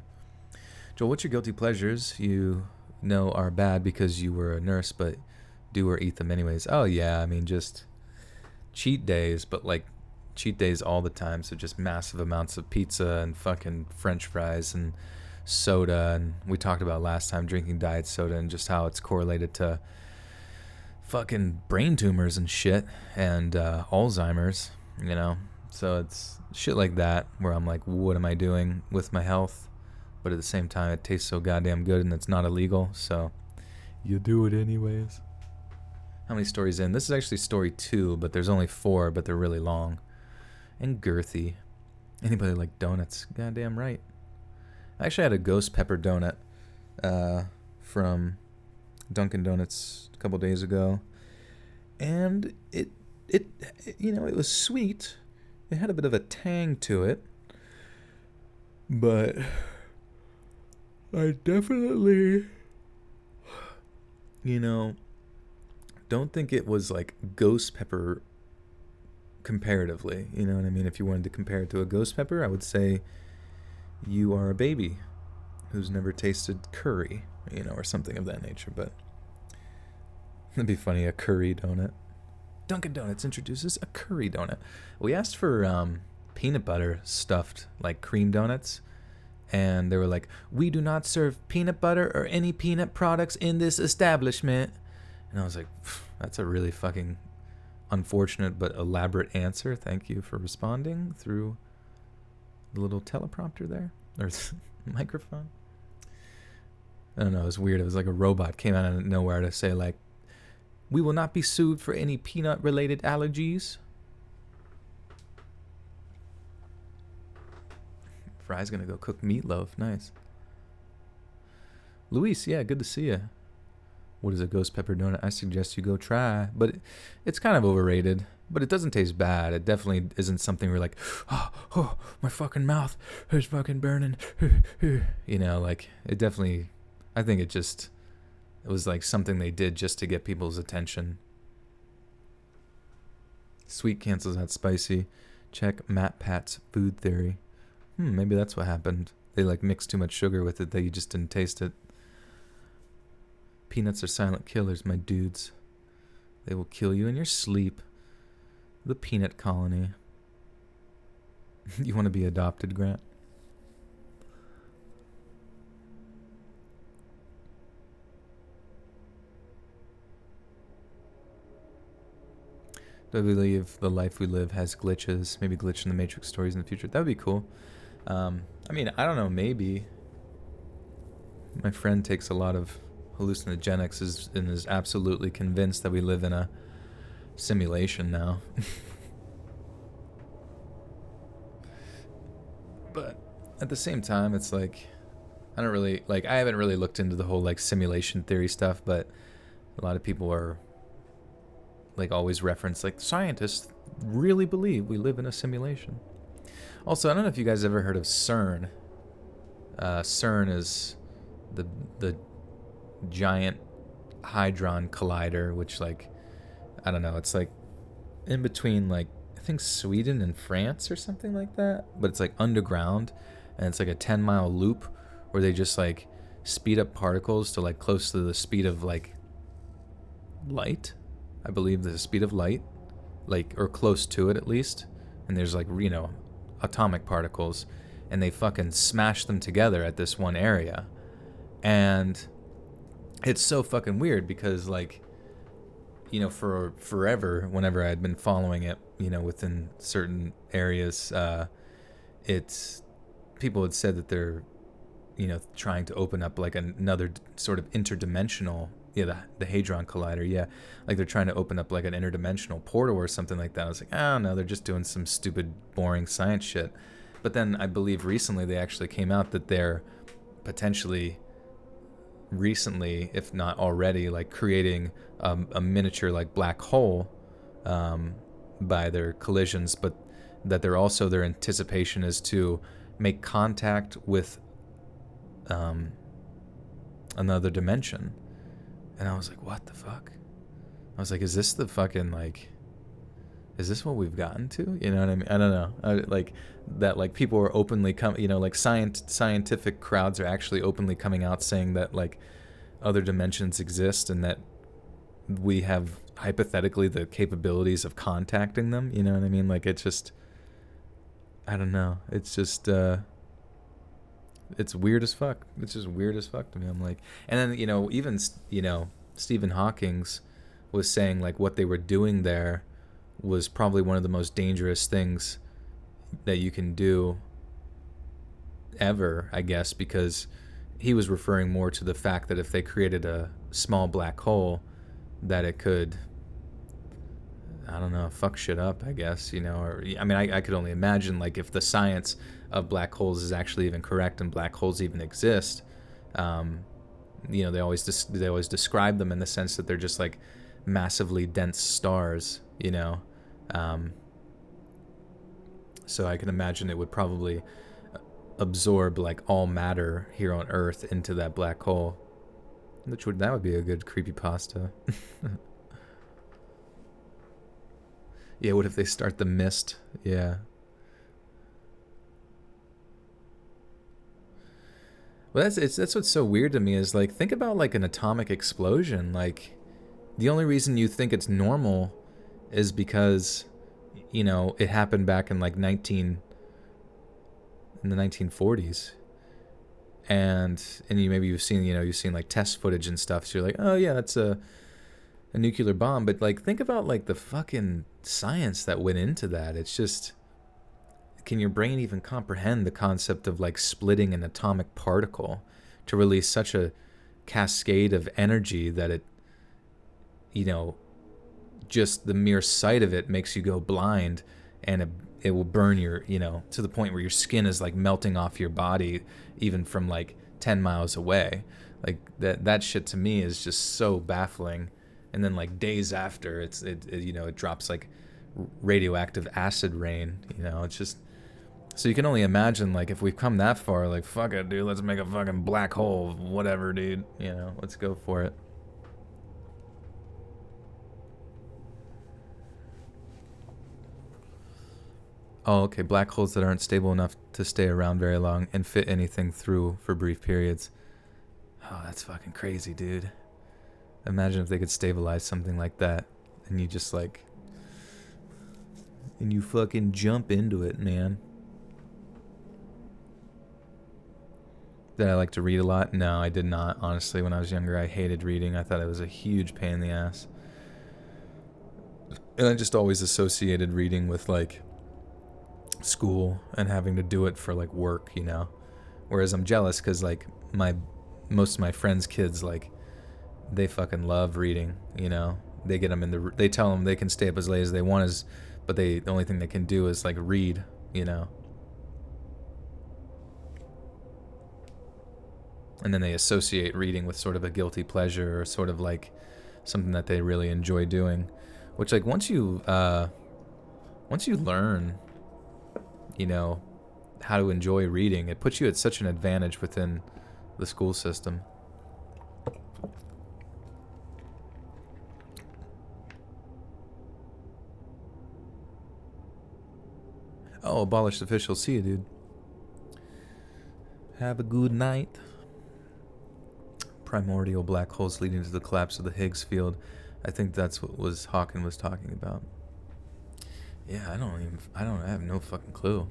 Joel, what's your guilty pleasures you know are bad because you were a nurse, but do or eat them anyways? Oh, yeah, I mean, just cheat days, but like cheat days all the time. So just massive amounts of pizza and fucking French fries and soda. And we talked about last time drinking diet soda and just how it's correlated to fucking brain tumors and shit and Alzheimer's, you know. So it's shit like that where I'm like, what am I doing with my health? But at the same time, it tastes so goddamn good and it's not illegal, so you do it anyways. How many stories in? This is actually story 2, but there's only 4, but they're really long and girthy. Anybody like donuts? Goddamn right. I actually had a ghost pepper donut from Dunkin' Donuts a couple days ago, and it you know, it was sweet. It had a bit of a tang to it, but I definitely, you know, don't think it was like ghost pepper comparatively. You know what I mean? If you wanted to compare it to a ghost pepper, I would say you are a baby who's never tasted curry, you know, or something of that nature. But it'd be funny, a curry donut. Dunkin' Donuts introduces a curry donut. We asked for peanut butter stuffed, like cream donuts, and they were like, we do not serve peanut butter or any peanut products in this establishment. And I was like, that's a really fucking unfortunate but elaborate answer. Thank you for responding through the little teleprompter there, or microphone. I don't know, it was weird. It was like a robot came out of nowhere to say like, we will not be sued for any peanut-related allergies. Fry's gonna go cook meatloaf. Nice. Luis, yeah, good to see you. What is a ghost pepper donut? I suggest you go try. But it's kind of overrated. But it doesn't taste bad. It definitely isn't something where you're like, oh, my fucking mouth is fucking burning. You know, like, it definitely, I think it was like something they did just to get people's attention. Sweet cancels out spicy. Check Matt Pat's food theory. Maybe that's what happened. They like mixed too much sugar with it that you just didn't taste it. Peanuts are silent killers, my dudes. They will kill you in your sleep. The peanut colony. You want to be adopted, Grant? Do I believe the life we live has glitches? Maybe glitch in the Matrix stories in the future. That would be cool. I mean, I don't know, maybe. My friend takes a lot of hallucinogenics and is absolutely convinced that we live in a simulation now. But at the same time, it's like, I haven't really looked into the whole like simulation theory stuff, but a lot of people are like always reference like scientists really believe we live in a simulation. Also, I don't know if you guys ever heard of CERN. CERN is the giant hadron collider, which like, I don't know, it's like in between like I think Sweden and France or something like that, but it's like underground, and it's like a 10-mile loop where they just like speed up particles to like close to the speed of like light. I believe the speed of light, like, or close to it at least. And there's like, you know, atomic particles, and they fucking smash them together at this one area. And it's so fucking weird because like, you know, for forever, whenever I had been following it, you know, within certain areas, it's people had said that they're, trying to open up like another sort of interdimensional, the Hadron Collider, like they're trying to open up like an interdimensional portal or something like that. I was like, oh no, they're just doing some stupid, boring science shit. But then I believe recently they actually came out that they're potentially, recently, if not already, like creating a miniature like black hole by their collisions, but that they're also, their anticipation is to make contact with another dimension. And I was like, what the fuck? I was like, is this the fucking, like, is this what we've gotten to? You know what I mean? I don't know. Like, that, like, people are openly like scientific crowds are actually openly coming out saying that, like, other dimensions exist and that we have hypothetically the capabilities of contacting them. You know what I mean? Like, it's just, I don't know. It's just, it's weird as fuck. It's just weird as fuck to me. I'm like, and then, even, Stephen Hawking's was saying, like, what they were doing there was probably one of the most dangerous things that you can do ever, I guess, because he was referring more to the fact that if they created a small black hole, that it could, I don't know, fuck shit up, I guess, or, I mean, I could only imagine, like, if the science of black holes is actually even correct and black holes even exist, they always describe them in the sense that they're just, like, massively dense stars, so I can imagine it would probably absorb, like, all matter here on Earth into that black hole, that would be a good creepypasta. Yeah, what if they start the mist? Yeah. Well, that's what's so weird to me is, like, think about, like, an atomic explosion. Like, the only reason you think it's normal is because, it happened back in, like, in the 1940s. And you've seen like test footage and stuff. So you're like, oh yeah, that's a nuclear bomb. But, like, think about, like, the fucking science that went into that. It's just, can your brain even comprehend the concept of, like, splitting an atomic particle to release such a cascade of energy that it, just the mere sight of it makes you go blind, and it will burn your, to the point where your skin is, like, melting off your body even from, like, 10 miles away. Like, that shit to me is just so baffling. And then, like, days after, it drops, like, radioactive acid rain. It's just, so you can only imagine, like, if we've come that far, like, fuck it, dude, let's make a fucking black hole, whatever, dude. Let's go for it. Oh, okay, black holes that aren't stable enough to stay around very long and fit anything through for brief periods. Oh, that's fucking crazy, dude. Imagine if they could stabilize something like that, and you just, like, and you fucking jump into it, man. Did I like to read a lot? No, I did not. Honestly, when I was younger, I hated reading. I thought it was a huge pain in the ass. And I just always associated reading with, like, school and having to do it for, like, work, Whereas I'm jealous because, like, most of my friends' kids, like, they fucking love reading, They get them they tell them they can stay up as late as they want, but the only thing they can do is, like, read, And then they associate reading with sort of a guilty pleasure or sort of, like, something that they really enjoy doing, which, like, once you learn, how to enjoy reading, it puts you at such an advantage within the school system. Oh, abolished official. See you, dude. Have a good night. Primordial black holes leading to the collapse of the Higgs field. I think that's what Hawking was talking about. Yeah, I have no fucking clue.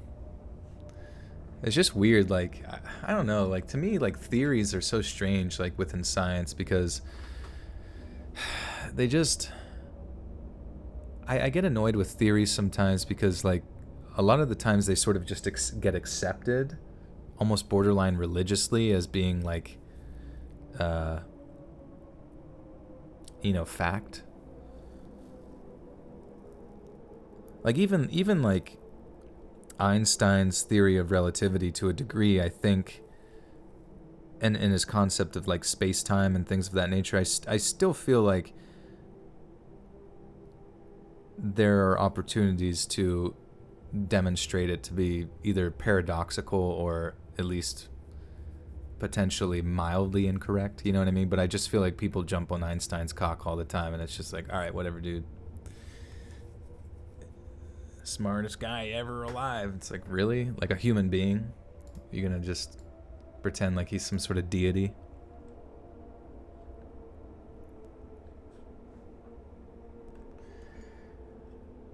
It's just weird, like, I don't know, like, to me, like, theories are so strange, like, within science, because they just, I get annoyed with theories sometimes because, like, a lot of the times they sort of just get accepted almost borderline religiously as being like, fact. Like even like Einstein's theory of relativity to a degree, I think, and his concept of like space-time and things of that nature, I still feel like there are opportunities to demonstrate it to be either paradoxical or at least potentially mildly incorrect, you know what I mean? But I just feel like people jump on Einstein's cock all the time, and it's just like, all right, whatever, dude. Smartest guy ever alive. It's like, really? Like a human being? You're gonna just pretend like he's some sort of deity?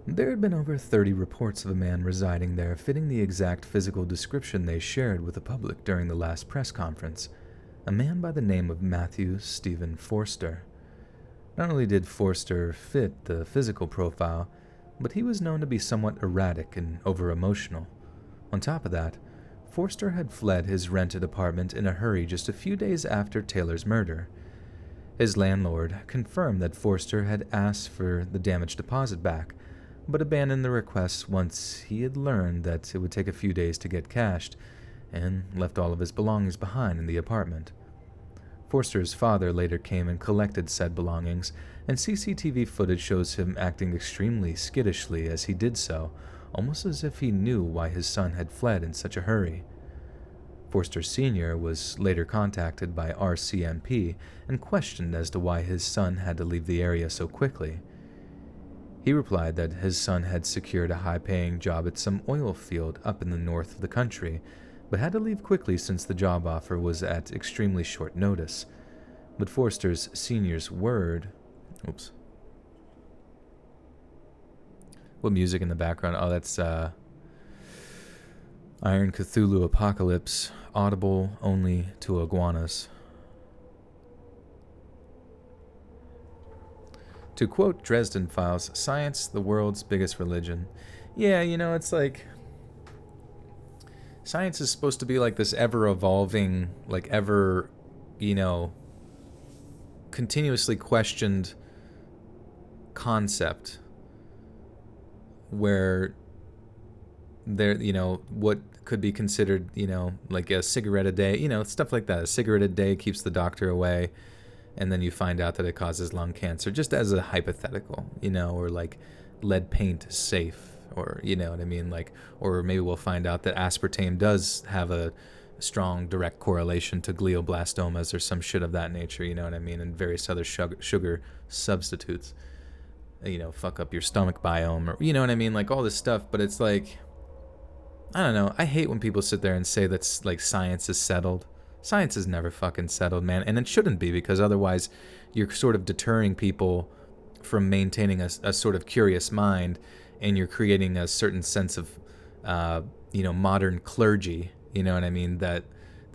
There had been over 30 reports of a man residing there fitting the exact physical description they shared with the public during the last press conference, a man by the name of Matthew Stephen Forster. Not only did Forster fit the physical profile, but he was known to be somewhat erratic and over-emotional. On top of that, Forster had fled his rented apartment in a hurry just a few days after Taylor's murder. His landlord confirmed that Forster had asked for the damaged deposit back, but abandoned the request once he had learned that it would take a few days to get cashed, and left all of his belongings behind in the apartment. Forster's father later came and collected said belongings, and CCTV footage shows him acting extremely skittishly as he did so, almost as if he knew why his son had fled in such a hurry. Forster Sr. was later contacted by RCMP and questioned as to why his son had to leave the area so quickly. He replied that his son had secured a high-paying job at some oil field up in the north of the country, but had to leave quickly since the job offer was at extremely short notice. But Forster's Sr.'s word... Oops. What music in the background? Oh, that's Iron Cthulhu Apocalypse, audible only to iguanas. To quote Dresden Files, science, the world's biggest religion. Yeah, it's like... Science is supposed to be like this ever-evolving, like ever, continuously questioned concept where there, what could be considered, like a cigarette a day, stuff like that. A cigarette a day keeps the doctor away, and then you find out that it causes lung cancer, just as a hypothetical, or like lead paint is safe, or you know what I mean, like, or maybe we'll find out that aspartame does have a strong direct correlation to glioblastomas or some shit of that nature, you know what I mean, and various other sugar substitutes, fuck up your stomach biome, or you know what I mean, like all this stuff. But it's like, I don't know, I hate when people sit there and say that's like science is settled. Science is never fucking settled, man, and it shouldn't be, because otherwise you're sort of deterring people from maintaining a sort of curious mind, and you're creating a certain sense of, modern clergy, you know what I mean, that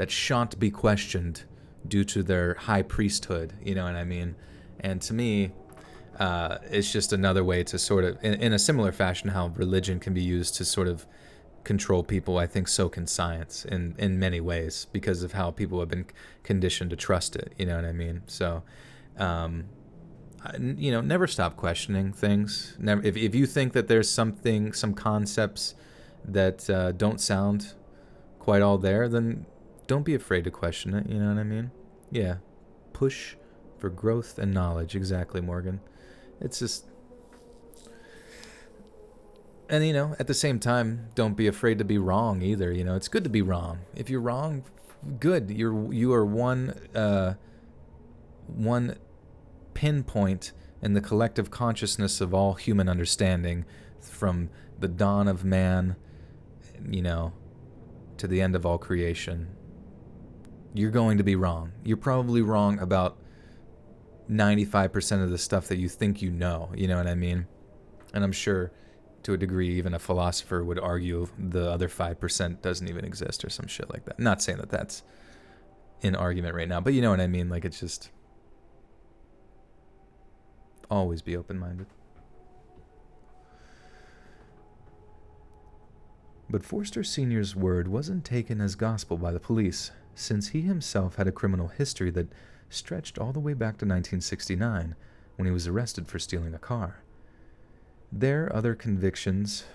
shan't be questioned due to their high priesthood, you know what I mean. And to me, it's just another way to sort of, in a similar fashion, how religion can be used to sort of control people. I think so can science in many ways, because of how people have been conditioned to trust it, you know what I mean. So never stop questioning things. Never, if you think that there's some concepts that don't sound quite all there, then don't be afraid to question it, you know what I mean. Yeah, push for growth and knowledge. Exactly, Morgan. It's just, and at the same time, don't be afraid to be wrong either. It's good to be wrong. If you're wrong, good. You are one pinpoint in the collective consciousness of all human understanding, from the dawn of man, to the end of all creation. You're going to be wrong. You're probably wrong about 95% of the stuff that you think you know what I mean? And I'm sure, to a degree, even a philosopher would argue the other 5% doesn't even exist or some shit like that. Not saying that that's in argument right now, but you know what I mean? Like, it's just, always be open-minded. But Forster Sr.'s word wasn't taken as gospel by the police, since he himself had a criminal history that stretched all the way back to 1969, when he was arrested for stealing a car. Their other convictions...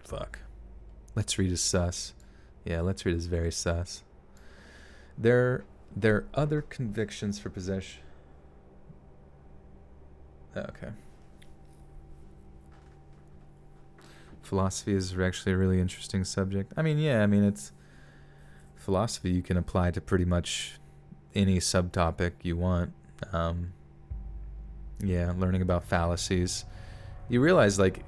Fuck. Let's read his sus. Yeah, let's read his very sus. Their other convictions for possession... Okay. Philosophy is actually a really interesting subject. I mean, yeah, it's... Philosophy you can apply to pretty much any subtopic you want. Yeah, learning about fallacies. You realize, like,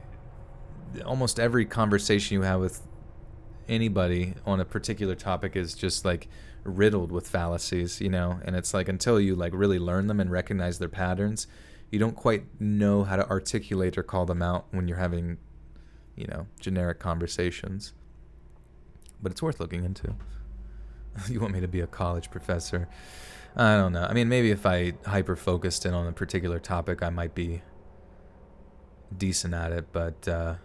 almost every conversation you have with anybody on a particular topic is just, like, riddled with fallacies, you know? And it's like, until you, like, really learn them and recognize their patterns, you don't quite know how to articulate or call them out when you're having, you know, generic conversations. But it's worth looking into. You want me to be a college professor? I don't know. I mean, maybe if I hyper-focused in on a particular topic, I might be decent at it, but I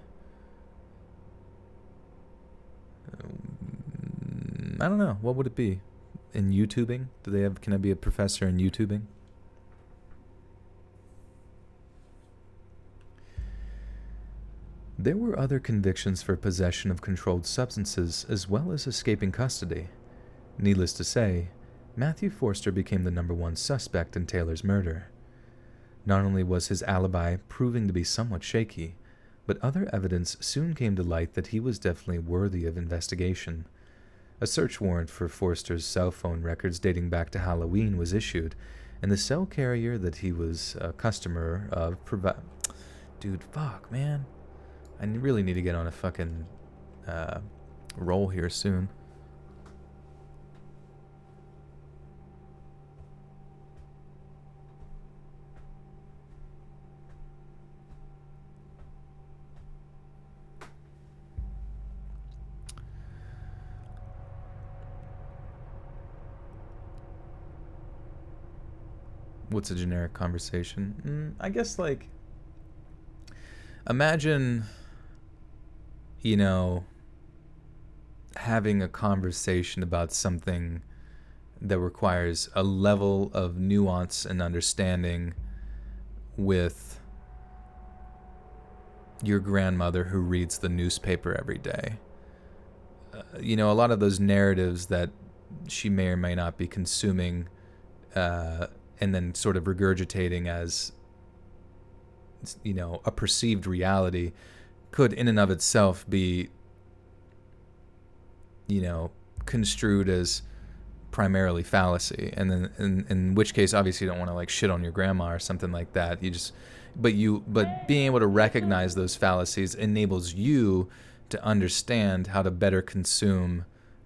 don't know. What would it be? In YouTubing? Can I be a professor in YouTubing? There were other convictions for possession of controlled substances as well as escaping custody. Needless to say, Matthew Forster became the #1 suspect in Taylor's murder. Not only was his alibi proving to be somewhat shaky, but other evidence soon came to light that he was definitely worthy of investigation. A search warrant for Forster's cell phone records dating back to Halloween was issued, and the cell carrier that he was a customer of Dude, fuck, man. I really need to get on a fucking roll here soon. What's a generic conversation? I guess, like, imagine, you know, having a conversation about something that requires a level of nuance and understanding with your grandmother who reads the newspaper every day. You know, a lot of those narratives that she may or may not be consuming and then sort of regurgitating as, you know, a perceived reality could in and of itself be, you know, construed as primarily fallacy. And then in which case, obviously you don't want to, like, shit on your grandma or something like that. But being able to recognize those fallacies enables you to understand how to better consume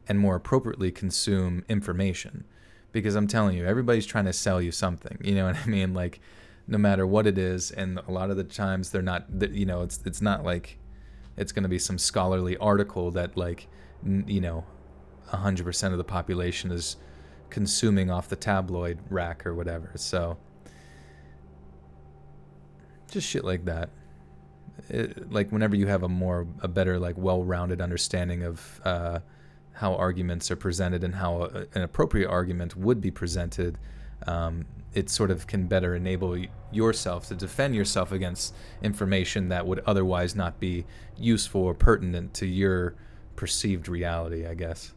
and more appropriately consume information. Because I'm telling you, everybody's trying to sell you something. You know what I mean? Like, no matter what it is, and a lot of the times they're not, you know, it's not like it's going to be some scholarly article that, like, you know, 100% of the population is consuming off the tabloid rack or whatever. So, just shit like that. Like, whenever you have a better, like, well-rounded understanding of how arguments are presented and how an appropriate argument would be presented, it sort of can better enable yourself to defend yourself against information that would otherwise not be useful or pertinent to your perceived reality, I guess.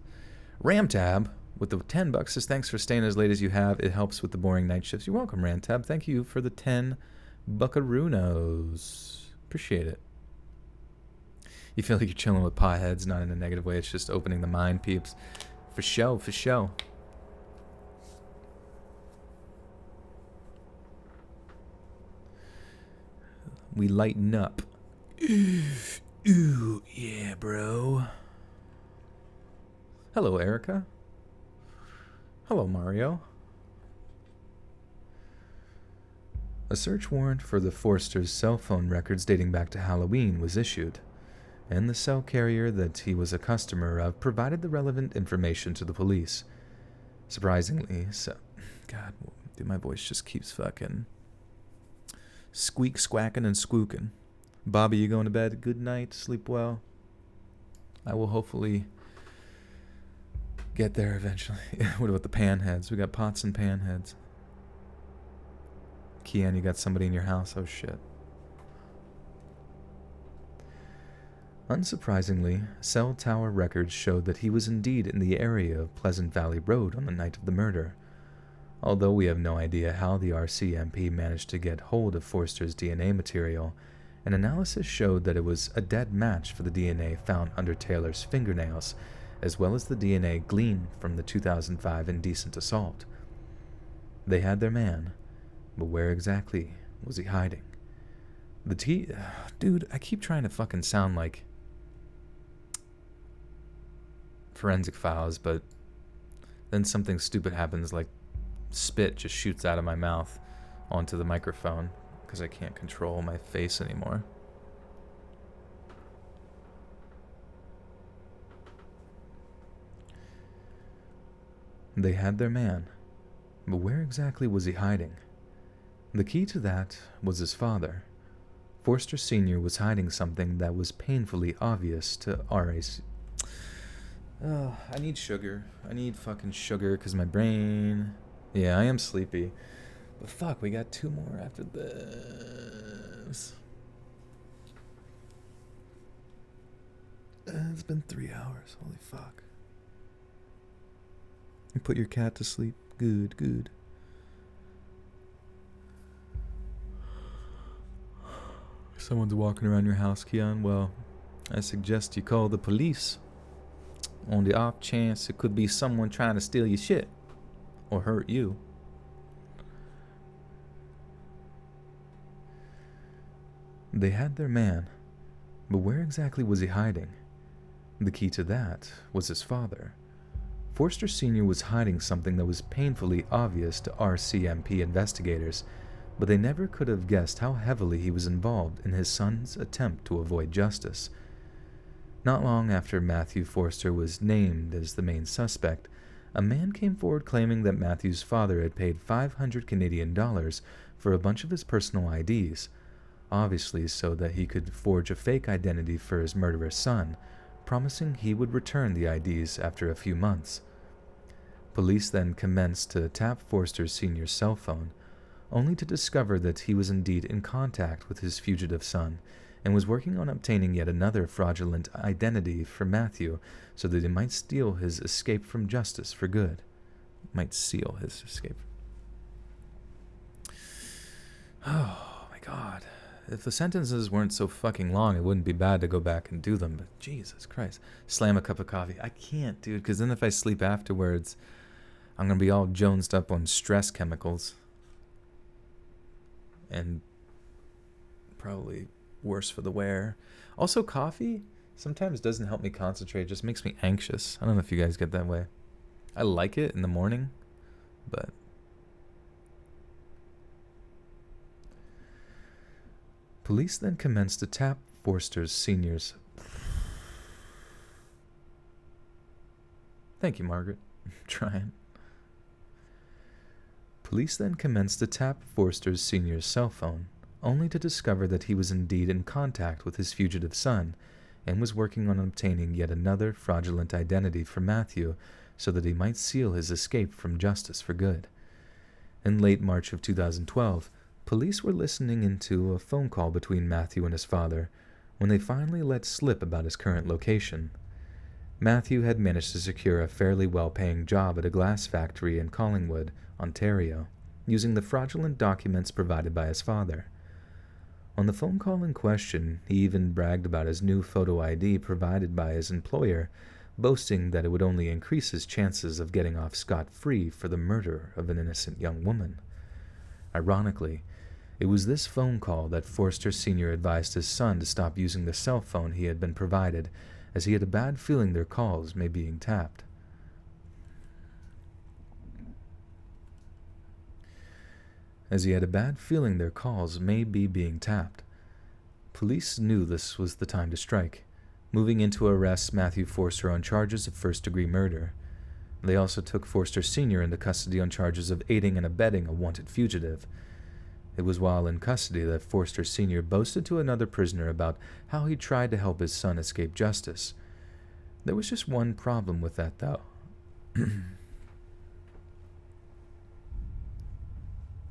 Ramtab with the $10 says, thanks for staying as late as you have. It helps with the boring night shifts. You're welcome, Ramtab. Thank you for the 10 buckaroos. Appreciate it. You feel like you're chilling with potheads, not in a negative way. It's just opening the mind, peeps. For show, for show. We lighten up. Ooh, yeah, bro. Hello, Erica. Hello, Mario. A search warrant for the Forster's cell phone records dating back to Halloween was issued, and the cell carrier that he was a customer of provided the relevant information to the police. Surprisingly, God, dude, my voice just keeps fucking squeak, squacking, and squooking. Bobby, you going to bed? Good night. Sleep well. I will hopefully get there eventually. What about the panheads? We got pots and panheads. Kian, you got somebody in your house? Oh shit. Unsurprisingly, cell tower records showed that he was indeed in the area of Pleasant Valley Road on the night of the murder. Although we have no idea how the RCMP managed to get hold of Forster's DNA material, an analysis showed that it was a dead match for the DNA found under Taylor's fingernails, as well as the DNA gleaned from the 2005 indecent assault. They had their man, but where exactly was he hiding? Dude, I keep trying to fucking sound like Forensic Files, but then something stupid happens, like spit just shoots out of my mouth onto the microphone because I can't control my face anymore. They had their man, but where exactly was he hiding? The key to that was his father. Forster Sr. was hiding something that was painfully obvious to RAC. Oh, I need sugar. I need fucking sugar because my brain... Yeah, I am sleepy. But fuck, we got 2 more after this. It's been 3 hours. Holy fuck. You put your cat to sleep. Good, good. Someone's walking around your house, Keon. Well, I suggest you call the police. On the off chance it could be someone trying to steal your shit. Or hurt you. They had their man, but where exactly was he hiding? The key to that was his father. Forster Sr. was hiding something that was painfully obvious to RCMP investigators, but they never could have guessed how heavily he was involved in his son's attempt to avoid justice. Not long after Matthew Forster was named as the main suspect, a man came forward claiming that Matthew's father had paid 500 Canadian dollars for a bunch of his personal IDs, obviously so that he could forge a fake identity for his murderous son, promising he would return the IDs after a few months. Police then commenced to tap Forster Sr.'s cell phone, only to discover that he was indeed in contact with his fugitive son and was working on obtaining yet another fraudulent identity for Matthew so that he might steal his escape from justice for good. Might seal his escape. Oh my god. If the sentences weren't so fucking long, it wouldn't be bad to go back and do them, but Jesus Christ. Slam a cup of coffee. I can't, dude, because then if I sleep afterwards, I'm going to be all jonesed up on stress chemicals. And probably worse for the wear. Also, coffee sometimes doesn't help me concentrate. It just makes me anxious. I don't know if you guys get that way. I like it in the morning, but... Police then commenced to tap Forster Sr.'s... Thank you, Margaret. I'm trying. Police then commenced to tap Forster Sr.'s cell phone, only to discover that he was indeed in contact with his fugitive son and was working on obtaining yet another fraudulent identity for Matthew so that he might seal his escape from justice for good. In late March of 2012, police were listening into a phone call between Matthew and his father when they finally let slip about his current location. Matthew had managed to secure a fairly well-paying job at a glass factory in Collingwood, Ontario, using the fraudulent documents provided by his father. On the phone call in question, he even bragged about his new photo ID provided by his employer, boasting that it would only increase his chances of getting off scot-free for the murder of an innocent young woman. Ironically, it was this phone call that Forster Sr. advised his son to stop using the cell phone he had been provided, as he had a bad feeling their calls may be being tapped. Police knew this was the time to strike, moving in to arrest Matthew Forster on charges of first-degree murder. They also took Forster Sr. into custody on charges of aiding and abetting a wanted fugitive. It was while in custody that Forster Sr. boasted to another prisoner about how he tried to help his son escape justice. There was just one problem with that, though.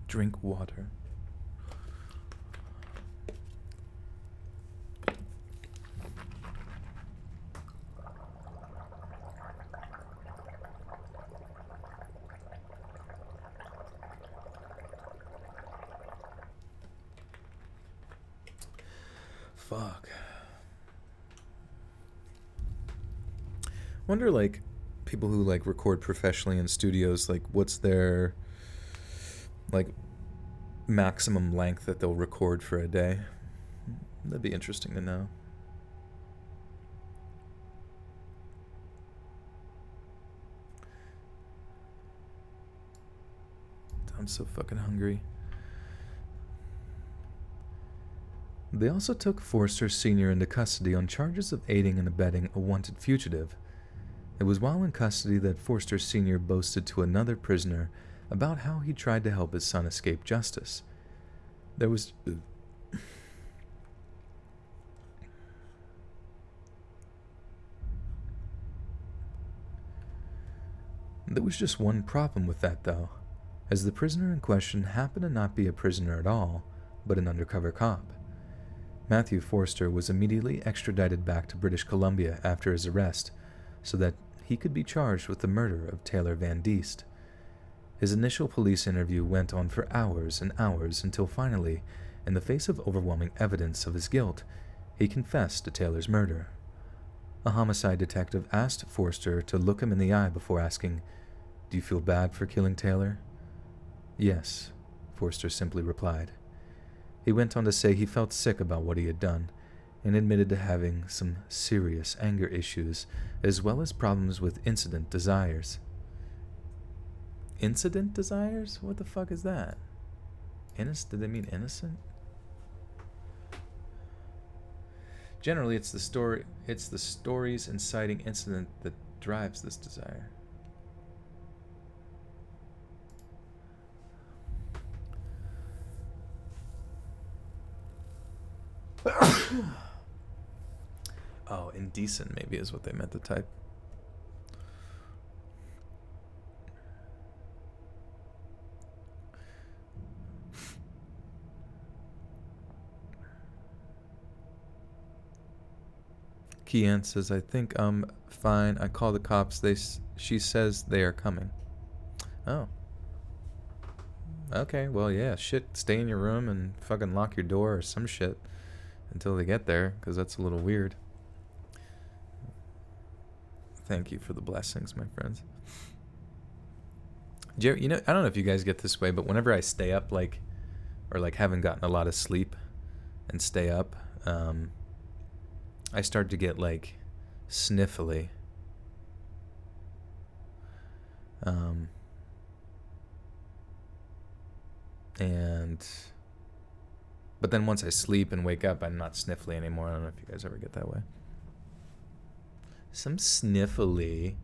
Drink water. Fuck. Wonder, like, people who, like, record professionally in studios, like, what's their, like, maximum length that they'll record for a day? That'd be interesting to know. I'm so fucking hungry. They also took Forster Sr. into custody on charges of aiding and abetting a wanted fugitive. It was while in custody that Forster Sr. boasted to another prisoner about how he tried to help his son escape justice. There was just one problem with that, though, as the prisoner in question happened to not be a prisoner at all, but an undercover cop. Matthew Forster was immediately extradited back to British Columbia after his arrest, so that he could be charged with the murder of Taylor Van Diest. His initial police interview went on for hours and hours until finally, in the face of overwhelming evidence of his guilt, he confessed to Taylor's murder. A homicide detective asked Forster to look him in the eye before asking, "Do you feel bad for killing Taylor?" "Yes," Forster simply replied. He went on to say he felt sick about what he had done, and admitted to having some serious anger issues, as well as problems with incident desires. Incident desires? What the fuck is that? Did they mean innocent? Generally, it's the stories inciting incident that drives this desire. Oh, indecent maybe is what they meant to type. Kian says, "I think I'm fine. I call the cops. She says they are coming." Oh. Okay, well, yeah, shit. Stay in your room and fucking lock your door or some shit until they get there, because that's a little weird. Thank you for the blessings, my friends. Jerry, you know, I don't know if you guys get this way, but whenever I stay up, like, or like haven't gotten a lot of sleep and stay up, I start to get like sniffly. But then once I sleep and wake up, I'm not sniffly anymore. I don't know if you guys ever get that way. Some sniffly.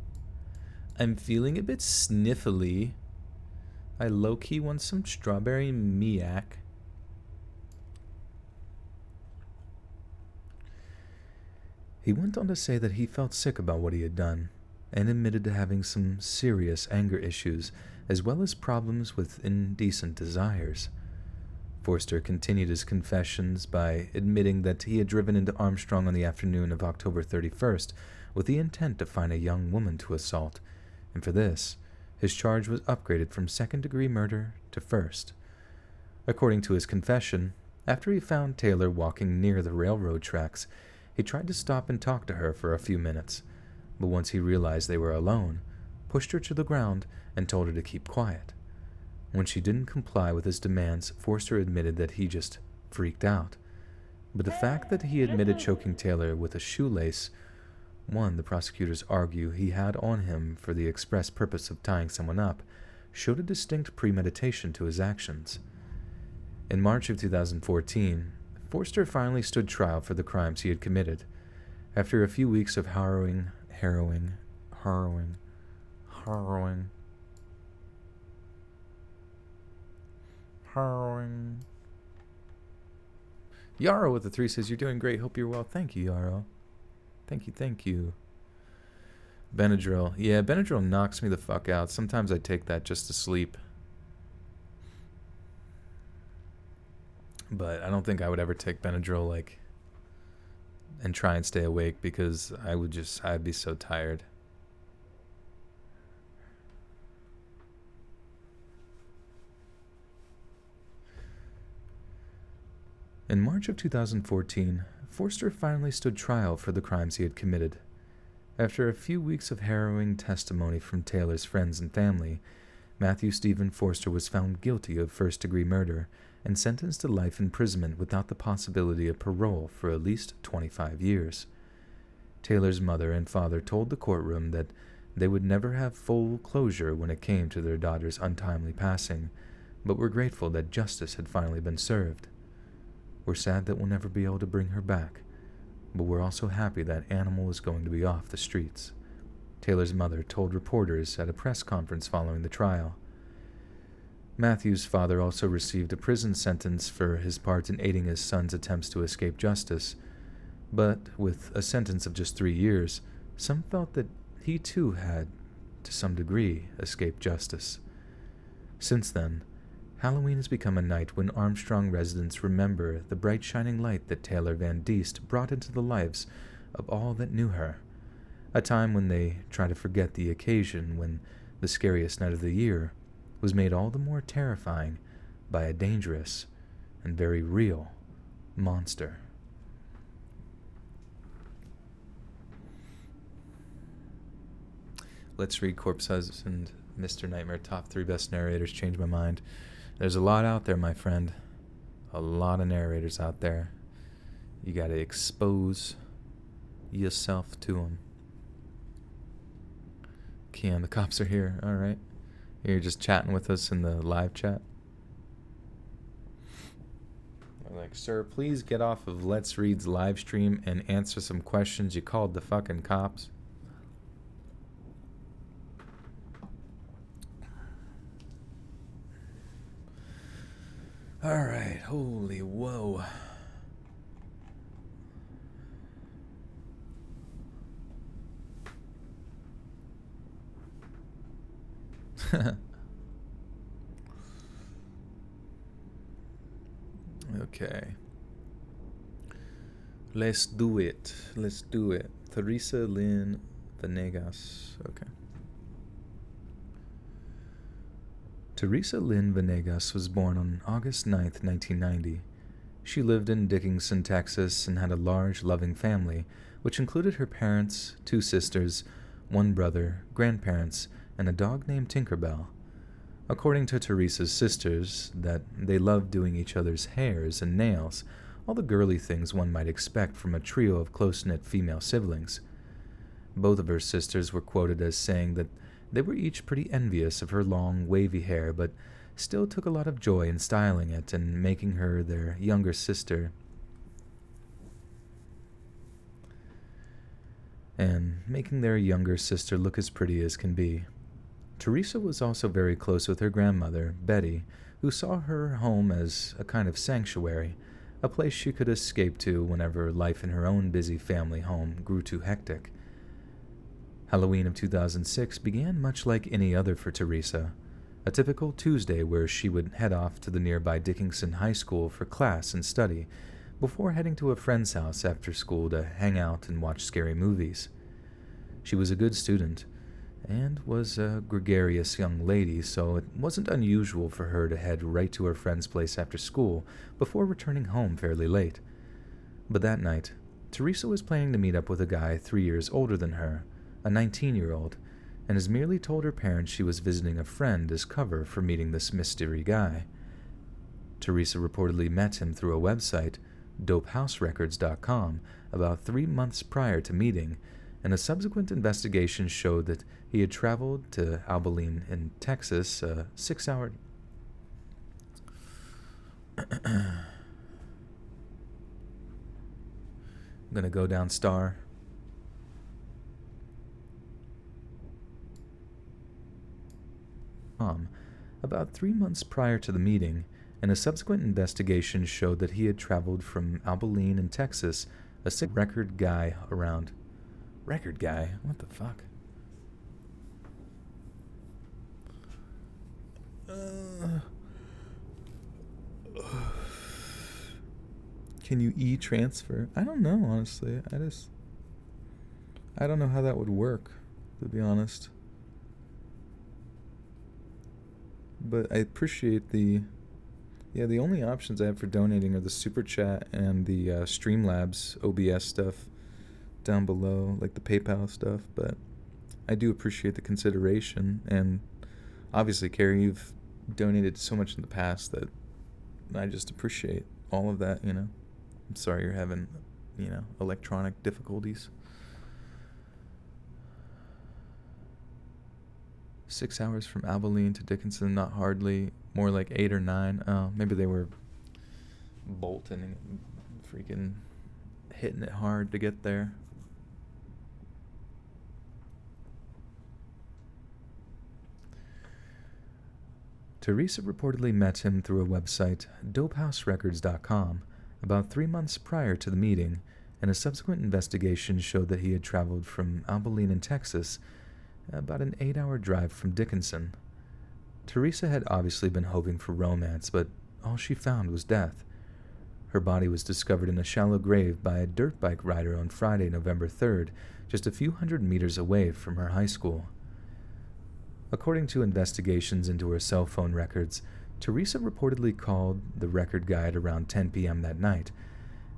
I'm feeling a bit sniffly. I low-key want some strawberry miak. He went on to say that he felt sick about what he had done, and admitted to having some serious anger issues, as well as problems with indecent desires. Forster continued his confessions by admitting that he had driven into Armstrong on the afternoon of October 31st with the intent to find a young woman to assault, and for this, his charge was upgraded from second-degree murder to first. According to his confession, after he found Taylor walking near the railroad tracks, he tried to stop and talk to her for a few minutes, but once he realized they were alone, pushed her to the ground and told her to keep quiet. When she didn't comply with his demands, Forster admitted that he just freaked out. But the fact that he admitted choking Taylor with a shoelace, one the prosecutors argue he had on him for the express purpose of tying someone up, showed a distinct premeditation to his actions. In March of 2014, Forster finally stood trial for the crimes he had committed. After a few weeks of harrowing. Yarrow with the 3 says, "You're doing great. Hope you're well." Thank you, Yarrow. Thank you. Benadryl. Yeah, Benadryl knocks me the fuck out. Sometimes I take that just to sleep. But I don't think I would ever take Benadryl, like, and try and stay awake because I'd be so tired. In March of 2014, Forster finally stood trial for the crimes he had committed. After a few weeks of harrowing testimony from Taylor's friends and family, Matthew Stephen Forster was found guilty of first-degree murder and sentenced to life imprisonment without the possibility of parole for at least 25 years. Taylor's mother and father told the courtroom that they would never have full closure when it came to their daughter's untimely passing, but were grateful that justice had finally been served. We're sad that we'll never be able to bring her back, but we're also happy that Animal is going to be off the streets, Taylor's mother told reporters at a press conference following the trial. Matthew's father also received a prison sentence for his part in aiding his son's attempts to escape justice, but with a sentence of just 3 years, some felt that he too had, to some degree, escaped justice. Since then, Halloween has become a night when Armstrong residents remember the bright shining light that Taylor Van Diest brought into the lives of all that knew her, a time when they try to forget the occasion when the scariest night of the year was made all the more terrifying by a dangerous and very real monster. Let's read Corpse Husband, Mr. Nightmare, top 3 best narrators. Change my mind. There's a lot out there, my friend. A lot of narrators out there. You gotta expose yourself to them. Keon, the cops are here. Alright. You're just chatting with us in the live chat. They're like, sir, please get off of Let's Read's live stream and answer some questions. You called the fucking cops. Alright, holy whoa. Okay. Let's do it. Let's do it. Teresa Lynn Venegas. Okay. Teresa Lynn Venegas was born on August 9th, 1990. She lived in Dickinson, Texas, and had a large, loving family, which included her parents, 2 sisters, 1 brother, grandparents, and a dog named Tinkerbell. According to Teresa's sisters, that they loved doing each other's hairs and nails, all the girly things one might expect from a trio of close-knit female siblings. Both of her sisters were quoted as saying that they were each pretty envious of her long, wavy hair, but still took a lot of joy in styling it and making her their younger sister look as pretty as can be. Teresa was also very close with her grandmother, Betty, who saw her home as a kind of sanctuary, a place she could escape to whenever life in her own busy family home grew too hectic. Halloween of 2006 began much like any other for Teresa, a typical Tuesday where she would head off to the nearby Dickinson High School for class and study, before heading to a friend's house after school to hang out and watch scary movies. She was a good student, and was a gregarious young lady, so it wasn't unusual for her to head right to her friend's place after school before returning home fairly late. But that night, Teresa was planning to meet up with a guy 3 years older than her, a 19-year-old, and has merely told her parents she was visiting a friend as cover for meeting this mystery guy. Teresa reportedly met him through a website, dopehouserecords.com, about 3 months prior to meeting, and a subsequent investigation showed that he had traveled to Abilene in Texas, a 6-hour... I'm gonna go down star. About 3 months prior to the meeting, and a subsequent investigation showed that he had traveled from Abilene in Texas, a record guy around. Record guy? What the fuck? Can you e-transfer? I don't know, honestly. I don't know how that would work, to be honest. But I appreciate the only options I have for donating are the Super Chat and the Streamlabs OBS stuff down below, like the PayPal stuff. But I do appreciate the consideration. And obviously, Carrie, you've donated so much in the past that I just appreciate all of that, I'm sorry you're having, electronic difficulties. 6 hours from Abilene to Dickinson, not hardly, more like 8 or 9. Oh, maybe they were bolting and freaking hitting it hard to get there. Teresa reportedly met him through a website, dopehouserecords.com, about 3 months prior to the meeting, and a subsequent investigation showed that he had traveled from Abilene in Texas, about an 8-hour drive from Dickinson. Teresa had obviously been hoping for romance, but all she found was death. Her body was discovered in a shallow grave by a dirt bike rider on Friday, November 3rd, just a few hundred meters away from her high school. According to investigations into her cell phone records, Teresa reportedly called the record guy at around 10 p.m. that night,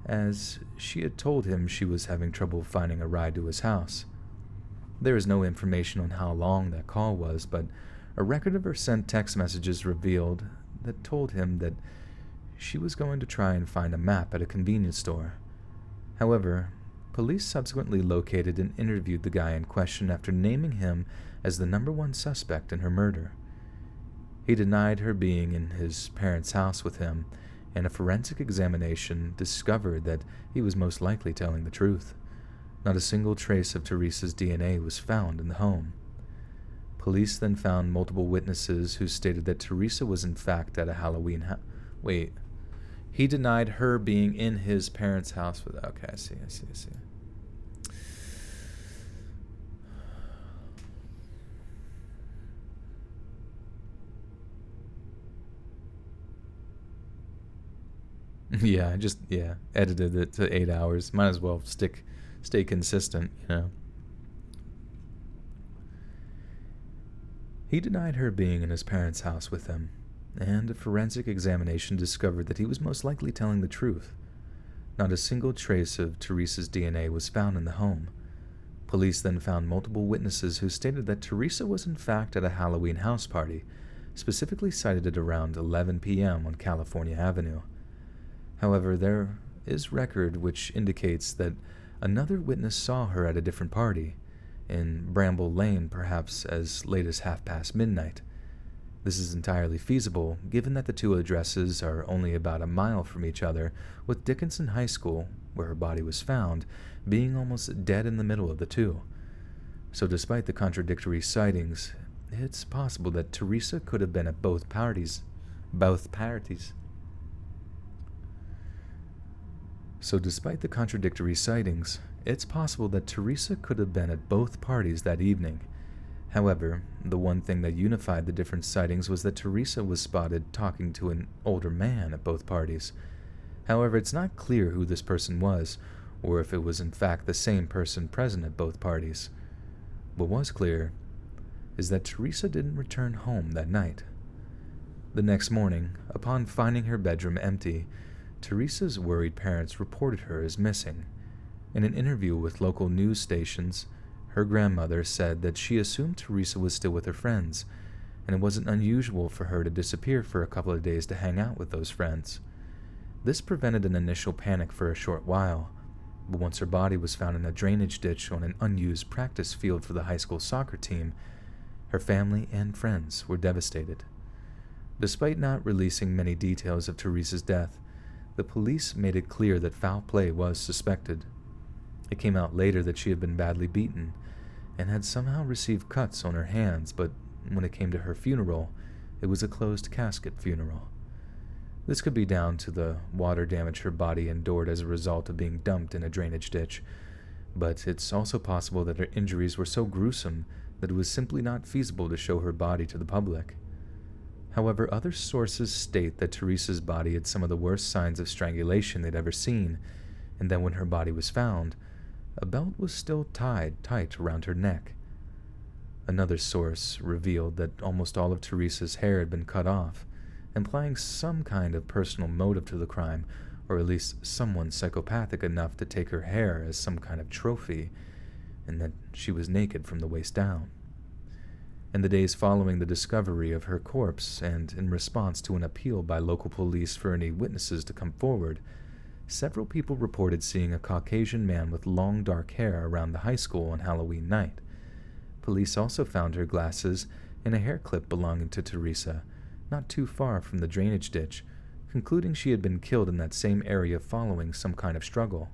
as she had told him she was having trouble finding a ride to his house. There is no information on how long that call was, but a record of her sent text messages revealed that told him that she was going to try and find a map at a convenience store. However, police subsequently located and interviewed the guy in question after naming him as the #1 suspect in her murder. He denied her being in his parents' house with him, and a forensic examination discovered that he was most likely telling the truth. Not a single trace of Teresa's DNA was found in the home. Police then found multiple witnesses who stated that Teresa was in fact at a Halloween Wait. He denied her being in his parents' house with... Okay, I see. Yeah, I just edited it to 8 hours. Might as well stay consistent, He denied her being in his parents' house with him, and a forensic examination discovered that he was most likely telling the truth. Not a single trace of Teresa's DNA was found in the home. Police then found multiple witnesses who stated that Teresa was in fact at a Halloween house party, specifically cited at around 11 p.m. on California Avenue. However, there is record which indicates that another witness saw her at a different party, in Bramble Lane perhaps as late as midnight. This is entirely feasible, given that the two addresses are only about a mile from each other, with Dickinson High School, where her body was found, being almost dead in the middle of the two. So despite the contradictory sightings, it's possible that Teresa could have been at both parties. So despite the contradictory sightings, it's possible that Teresa could have been at both parties that evening. However, the one thing that unified the different sightings was that Teresa was spotted talking to an older man at both parties. However, it's not clear who this person was, or if it was in fact the same person present at both parties. What was clear is that Teresa didn't return home that night. The next morning, upon finding her bedroom empty, Teresa's worried parents reported her as missing. In an interview with local news stations, her grandmother said that she assumed Teresa was still with her friends, and it wasn't unusual for her to disappear for a couple of days to hang out with those friends. This prevented an initial panic for a short while, but once her body was found in a drainage ditch on an unused practice field for the high school soccer team, her family and friends were devastated. Despite not releasing many details of Teresa's death, the police made it clear that foul play was suspected. It came out later that she had been badly beaten and had somehow received cuts on her hands, but when it came to her funeral, it was a closed casket funeral. This could be down to the water damage her body endured as a result of being dumped in a drainage ditch, but it's also possible that her injuries were so gruesome that it was simply not feasible to show her body to the public. However, other sources state that Teresa's body had some of the worst signs of strangulation they'd ever seen, and that when her body was found, a belt was still tied tight around her neck. Another source revealed that almost all of Teresa's hair had been cut off, implying some kind of personal motive to the crime, or at least someone psychopathic enough to take her hair as some kind of trophy, and that she was naked from the waist down. In the days following the discovery of her corpse, and in response to an appeal by local police for any witnesses to come forward, several people reported seeing a Caucasian man with long dark hair around the high school on Halloween night. Police also found her glasses and a hair clip belonging to Teresa, not too far from the drainage ditch, concluding she had been killed in that same area following some kind of struggle.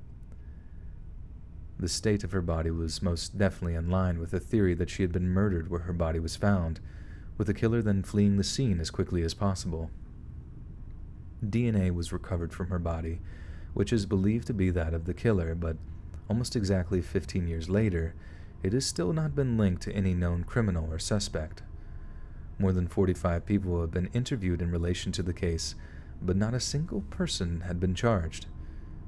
The state of her body was most definitely in line with the theory that she had been murdered where her body was found, with the killer then fleeing the scene as quickly as possible. DNA was recovered from her body, which is believed to be that of the killer, but almost exactly 15 years later, it has still not been linked to any known criminal or suspect. More than 45 people have been interviewed in relation to the case, but not a single person had been charged.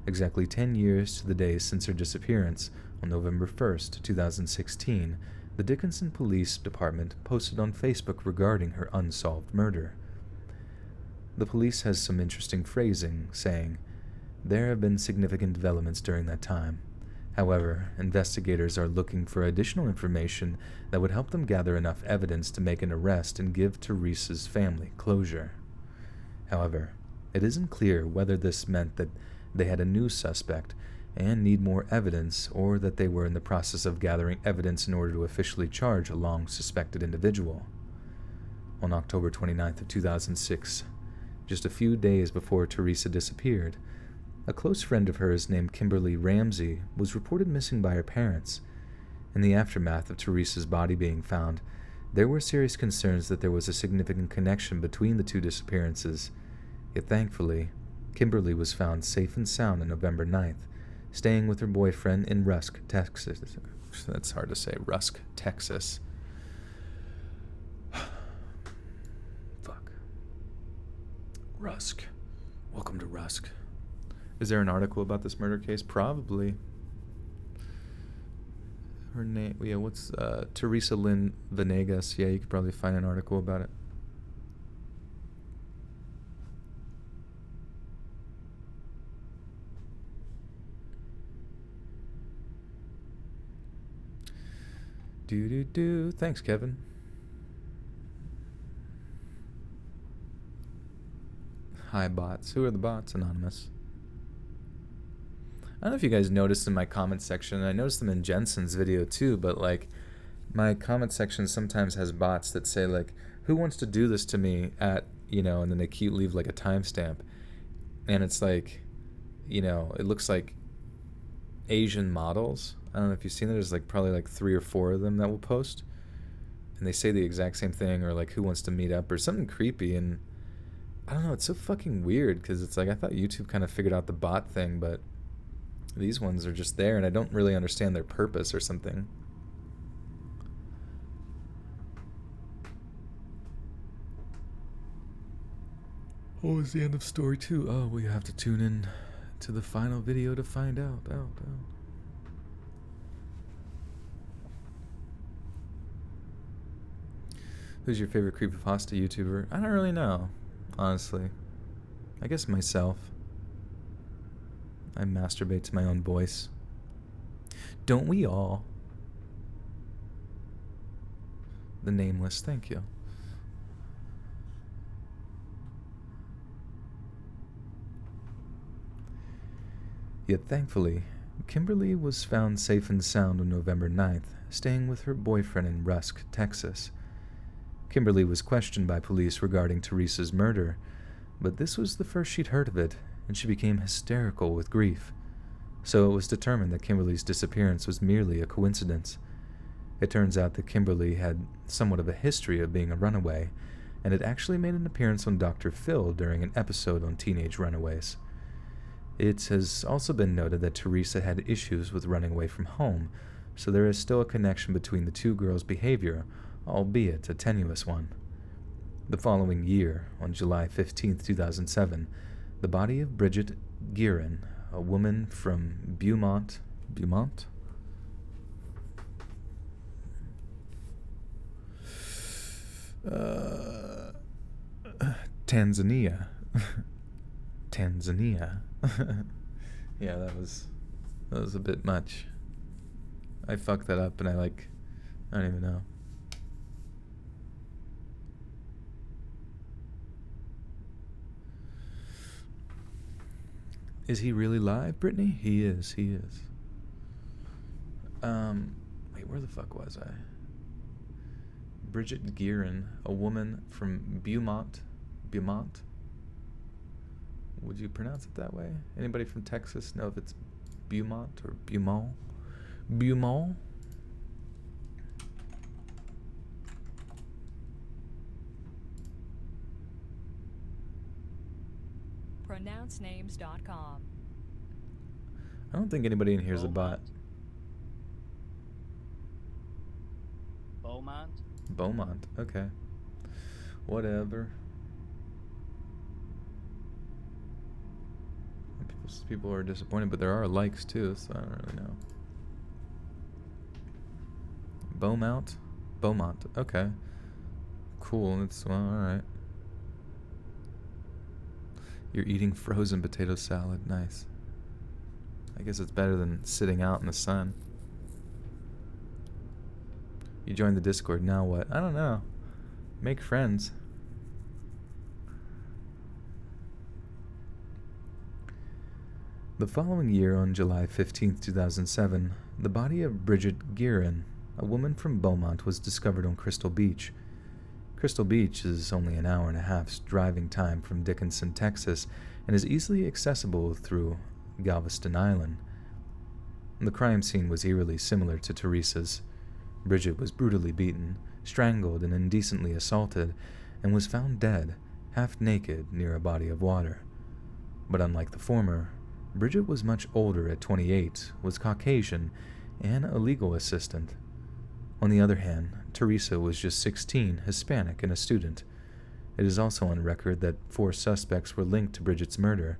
Exactly 10 years to the day since her disappearance, on November 1st, 2016, the Dickinson Police Department posted on Facebook regarding her unsolved murder. The police has some interesting phrasing, saying, "There have been significant developments during that time. However, investigators are looking for additional information that would help them gather enough evidence to make an arrest and give Teresa's family closure." However, it isn't clear whether this meant that they had a new suspect and need more evidence, or that they were in the process of gathering evidence in order to officially charge a long-suspected individual. On October 29th of 2006, just a few days before Teresa disappeared, a close friend of hers named Kimberly Ramsey was reported missing by her parents. In the aftermath of Teresa's body being found, there were serious concerns that there was a significant connection between the two disappearances. Yet thankfully, Kimberly was found safe and sound on November 9th, staying with her boyfriend in Rusk, Texas. That's hard to say. Rusk, Texas. Fuck. Rusk. Welcome to Rusk. Is there an article about this murder case? Probably. Her name, yeah, what's Teresa Lynn Venegas? Yeah, you could probably find an article about it. Thanks, Kevin. Hi, bots. Who are the bots, Anonymous? I don't know if you guys noticed in my comment section, and I noticed them in Jensen's video too, but like my comment section sometimes has bots that say like, who wants to do this to me at, and then they leave like a timestamp. And it's like, it looks like Asian models. I don't know if you've seen it. There's like probably like 3 or 4 of them that will post, and they say the exact same thing, or like who wants to meet up or something creepy. And I don't know, it's so fucking weird, because it's like I thought YouTube kind of figured out the bot thing, but these ones are just there and I don't really understand their purpose or something. What was the end of story 2? Oh, we have to tune in to the final video to find out. Who's your favorite creepypasta YouTuber? I don't really know, honestly. I guess myself. I masturbate to my own voice. Don't we all? The Nameless, thank you. Yet thankfully, Kimberly was found safe and sound on November 9th, staying with her boyfriend in Rusk, Texas. Kimberly was questioned by police regarding Teresa's murder, but this was the first she'd heard of it, and she became hysterical with grief. So it was determined that Kimberly's disappearance was merely a coincidence. It turns out that Kimberly had somewhat of a history of being a runaway, and had actually made an appearance on Dr. Phil during an episode on teenage runaways. It has also been noted that Teresa had issues with running away from home, so there is still a connection between the two girls' behavior, albeit a tenuous one. The following year, on July 15th, 2007, the body of Bridget Guerin, a woman from Beaumont, Tanzania. Tanzania. Yeah, that was a bit much. I fucked that up and I don't even know. Is he really live, Brittany? He is. Wait, where the fuck was I? Bridget Guerin, a woman from Beaumont. Would you pronounce it that way? Anybody from Texas know if it's Beaumont or Beaumont? Beaumont? pronouncenames.com. I don't think anybody in here is a bot. Beaumont, okay. Whatever. People are disappointed, but there are likes too, so I don't really know. Beaumont, okay. Cool, alright. You're eating frozen potato salad, nice. I guess it's better than sitting out in the sun. You joined the Discord, now what? I don't know. Make friends. The following year, on July 15th, 2007, the body of Bridget Guerin, a woman from Beaumont, was discovered on Crystal Beach. Crystal Beach is only an hour and a half's driving time from Dickinson, Texas, and is easily accessible through Galveston Island. The crime scene was eerily similar to Teresa's. Bridget was brutally beaten, strangled, and indecently assaulted, and was found dead, half naked, near a body of water. But unlike the former, Bridget was much older at 28, was Caucasian, and a legal assistant. On the other hand, Teresa was just 16, Hispanic, and a student. It is also on record that 4 suspects were linked to Bridget's murder.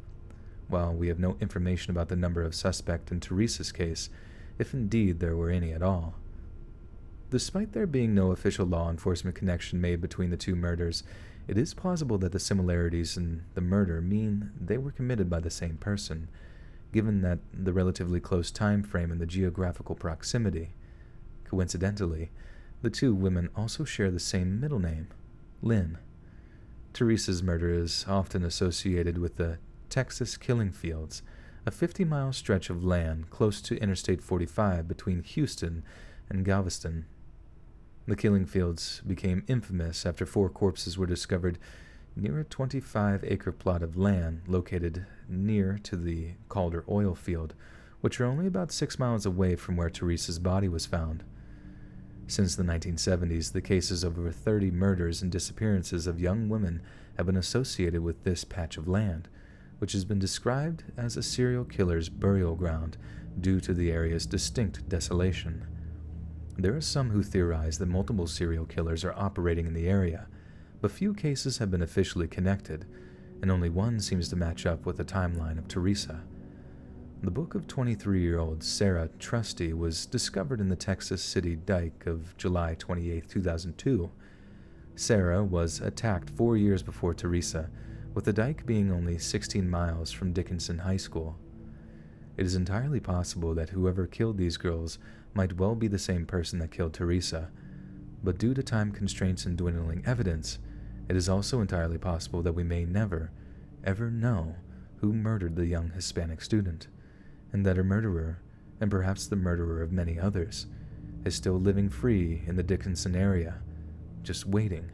While we have no information about the number of suspects in Teresa's case, if indeed there were any at all. Despite there being no official law enforcement connection made between the 2 murders, it is plausible that the similarities in the murder mean they were committed by the same person, given that the relatively close time frame and the geographical proximity. Coincidentally, the 2 women also share the same middle name, Lynn. Teresa's murder is often associated with the Texas Killing Fields, a 50-mile stretch of land close to Interstate 45 between Houston and Galveston. The Killing Fields became infamous after 4 corpses were discovered near a 25-acre plot of land located near to the Calder oil field, which are only about 6 miles away from where Teresa's body was found. Since the 1970s, the cases of over 30 murders and disappearances of young women have been associated with this patch of land, which has been described as a serial killer's burial ground due to the area's distinct desolation. There are some who theorize that multiple serial killers are operating in the area, but few cases have been officially connected, and only one seems to match up with the timeline of Teresa. The book of 23-year-old Sarah Trusty was discovered in the Texas City Dike of July 28, 2002. Sarah was attacked 4 years before Teresa, with the dike being only 16 miles from Dickinson High School. It is entirely possible that whoever killed these girls might well be the same person that killed Teresa, but due to time constraints and dwindling evidence, it is also entirely possible that we may never, ever know who murdered the young Hispanic student, and that her murderer, and perhaps the murderer of many others, is still living free in the Dickinson area, just waiting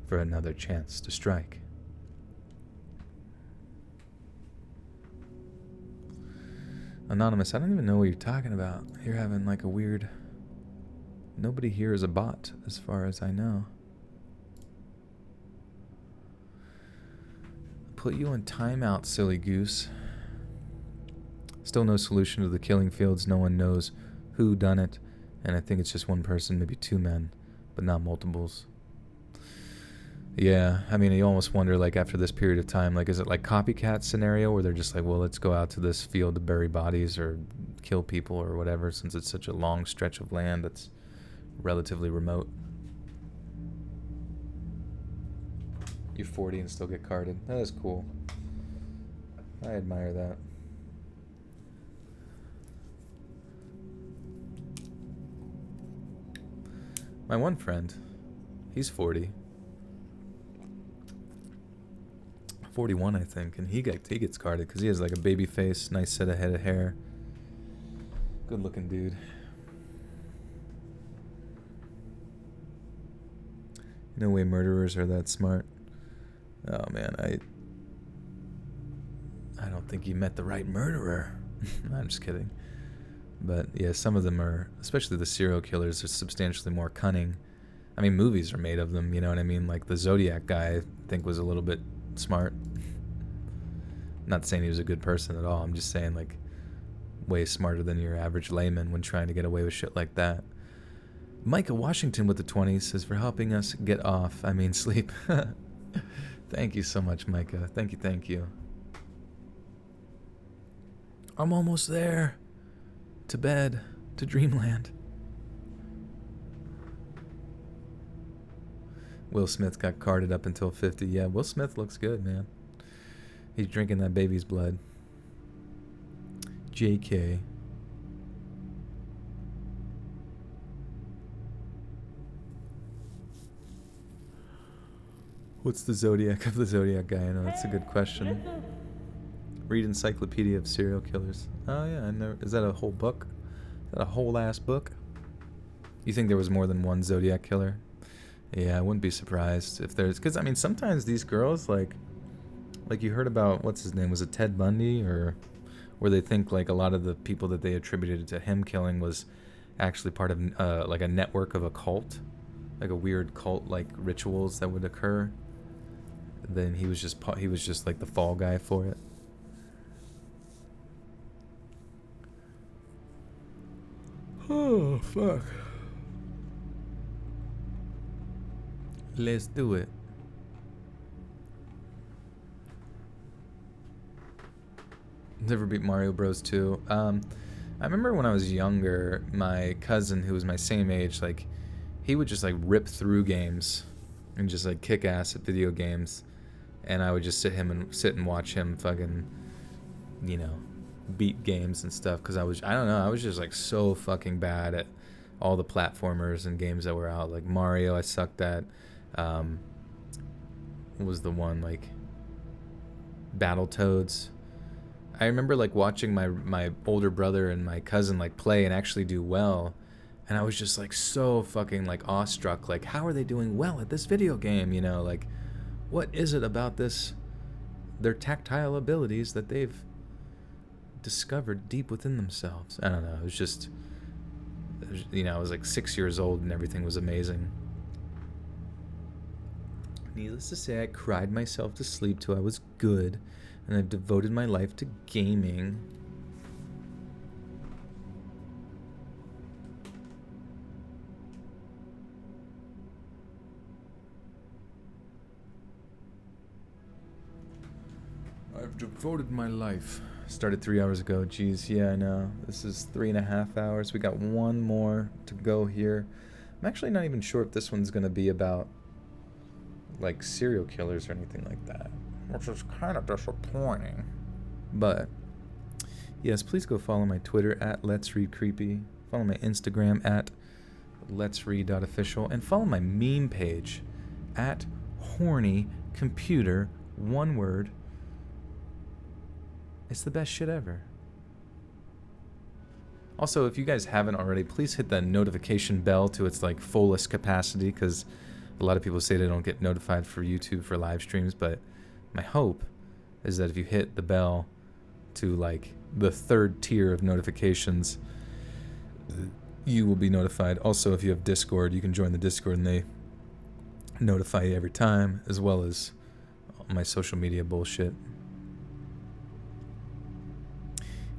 for another chance to strike. Anonymous, I don't even know what you're talking about. You're having like a weird... Nobody here is a bot, as far as I know. Put you on timeout, silly goose. Still no solution to the killing fields. No one knows who done it. And I think it's just one person, maybe 2 men, but not multiples. Yeah, I mean, you almost wonder, like, after this period of time, like, is it like copycat scenario where they're just like, well, let's go out to this field to bury bodies or kill people or whatever, since it's such a long stretch of land that's relatively remote. You're 40 and still get carded. That is cool. I admire that. My one friend, he's 40. 41, I think, and he gets carded because he has like a baby face, nice set of head of hair. Good looking dude. No way murderers are that smart. Oh man, I don't think you met the right murderer. I'm just kidding. But yeah, some of them are, especially the serial killers, are substantially more cunning. I mean, movies are made of them, you know what I mean? Like the Zodiac guy, I think, was a little bit smart. Not saying he was a good person at all. I'm just saying, like, way smarter than your average layman when trying to get away with shit like that. Micah Washington with the 20s says, for helping us get off, I mean sleep. Thank you so much, Micah. Thank you. I'm almost there. To bed. To dreamland. Will Smith got carded up until 50. Yeah, Will Smith looks good, man. He's drinking that baby's blood. JK. What's the Zodiac of the Zodiac guy? I know that's a good question. Read Encyclopedia of Serial Killers. Oh yeah, I know. Is that a whole book? Is that a whole ass book? You think there was more than one Zodiac killer? Yeah, I wouldn't be surprised if there's, because I mean sometimes these girls like you heard about, what's his name? Was it Ted Bundy, or where they think like a lot of the people that they attributed to him killing was actually part of like a network of a cult, like a weird cult like rituals that would occur. Then he was just like the fall guy for it. Oh fuck. Let's do it. Never beat Mario Bros 2. I remember when I was younger, my cousin, who was my same age, like, he would just like rip through games and just like kick ass at video games, and I would just sit and watch him fucking, you know, beat games and stuff, because I was just like so fucking bad at all the platformers and games that were out. Like Mario, I sucked at. What was the one, like Battletoads? I remember like watching my older brother and my cousin like play and actually do well, and I was just like so fucking like awestruck, like how are they doing well at this video game, you know, like what is it about their tactile abilities that they've discovered deep within themselves? I don't know, it was just, you know, I was like 6 years old and everything was amazing. Needless to say, I cried myself to sleep till I was good, and I've devoted my life to gaming. I've devoted my life. Started 3 hours ago. Jeez, yeah, I know. This is 3.5 hours. We got one more to go here. I'm actually not even sure if this one's going to be about like serial killers or anything like that, which is kind of disappointing. But yes, please go follow my Twitter at Let's Read Creepy, follow my Instagram at Let's Read.official, and follow my meme page at Horny Computer, one word. It's the best shit ever. Also, if you guys haven't already, please hit the notification bell to its like fullest capacity, because a lot of people say they don't get notified for YouTube for live streams, but my hope is that if you hit the bell to like the third tier of notifications, you will be notified. Also, if you have Discord, you can join the Discord and they notify you every time, as well as my social media bullshit.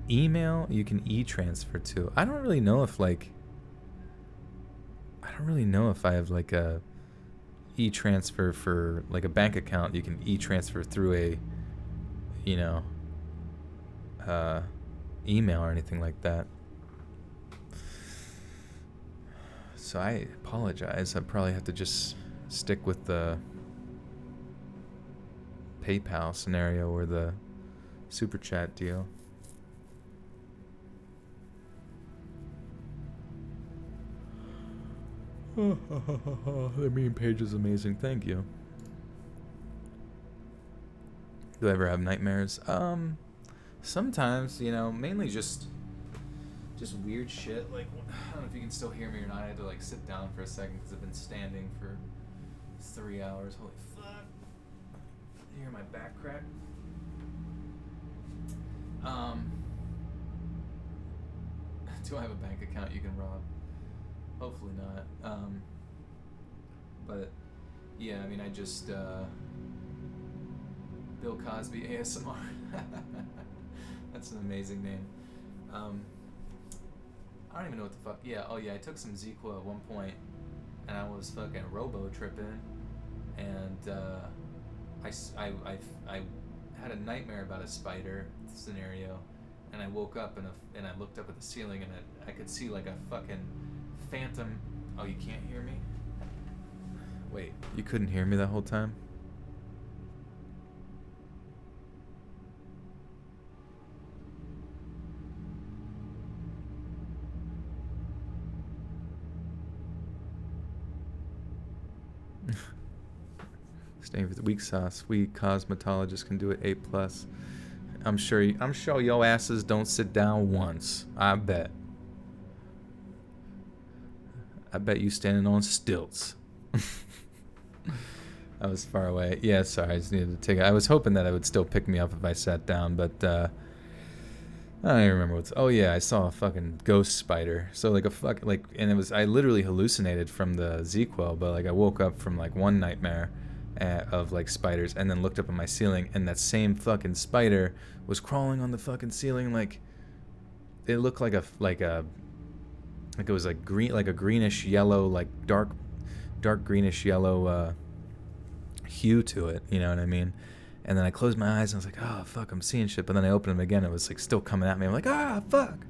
Email, you can e-transfer to. I don't really know if I have like a e-transfer for like a bank account. You can e-transfer through a, you know, email or anything like that. So I apologize. I probably have to just stick with the PayPal scenario or the super chat deal. The meme page is amazing. Thank you. Do I ever have nightmares? Sometimes, you know, mainly just weird shit. Like, I don't know if you can still hear me or not. I had to like sit down for a second because I've been standing for 3 hours. Holy fuck! You hear my back crack? Do I have a bank account you can rob? Hopefully not. But yeah, I mean, I just Bill Cosby ASMR. That's an amazing name. I don't even know what the fuck. Yeah, oh yeah, I took some ZQL at one point, and I was fucking robo tripping, and I had a nightmare about a spider scenario, and I woke up and I looked up at the ceiling, and I could see like a fucking phantom. Oh, you can't hear me? Wait, you couldn't hear me that whole time? Staying with weak sauce. We cosmetologists can do it A+. I'm sure yo asses don't sit down once. I bet you standing on stilts. I was far away. Yeah, sorry, I just needed to take it. I was hoping that it would still pick me up if I sat down, but I don't even remember what's. Oh yeah, I saw a fucking ghost spider. So like and it was, I literally hallucinated from the ZQL, but like I woke up from like one nightmare of like spiders, and then looked up at my ceiling, and that same fucking spider was crawling on the fucking ceiling. Like it looked like it was like green, like a greenish yellow, like dark greenish yellow hue to it, you know what I mean? And then I closed my eyes and I was like, oh fuck, I'm seeing shit. But then I opened them again, it was like still coming at me. I'm like, ah fuck.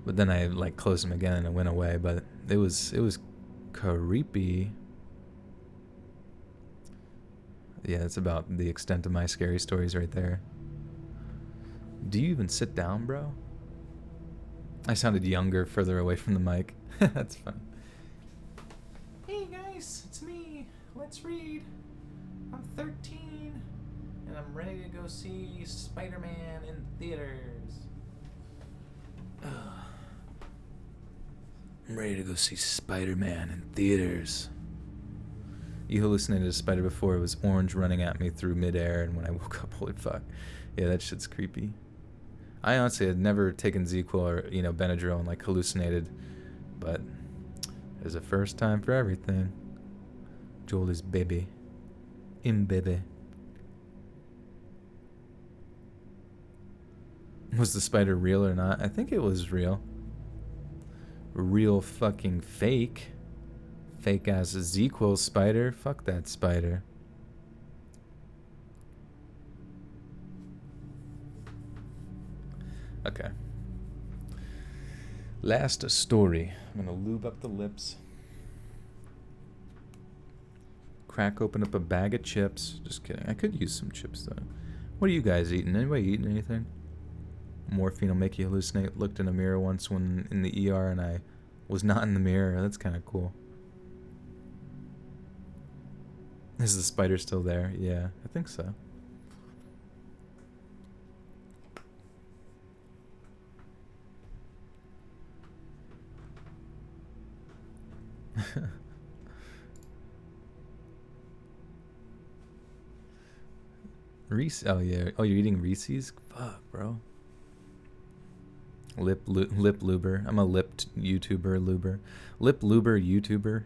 But then I like closed them again and it went away. But it was creepy. Yeah, that's about the extent of my scary stories right there. Do you even sit down, bro? I sounded younger further away from the mic. That's fun. Hey guys, it's me. Let's read. I'm 13, and I'm ready to go see Spider-Man in theaters. I'm ready to go see Spider-Man in theaters. You hallucinated a spider before. It was orange running at me through midair, and when I woke up, holy fuck. Yeah, that shit's creepy. I honestly had never taken ZQL or, Benadryl and like hallucinated, but there's a first time for everything. Joel is baby. Baby. Was the spider real or not? I think it was real. Real fucking fake. Fake ass ZQL spider. Fuck that spider. Okay. Last story. I'm gonna lube up the lips. Crack open up a bag of chips. Just kidding. I could use some chips though. What are you guys eating? Anybody eating anything? Morphine will make you hallucinate. Looked in a mirror once when in the ER and I was not in the mirror. That's kind of cool. Is the spider still there? Yeah, I think so. Reese, oh yeah, oh you're eating Reese's? Fuck, bro. Lip luber. I'm a YouTuber luber. Lip luber YouTuber.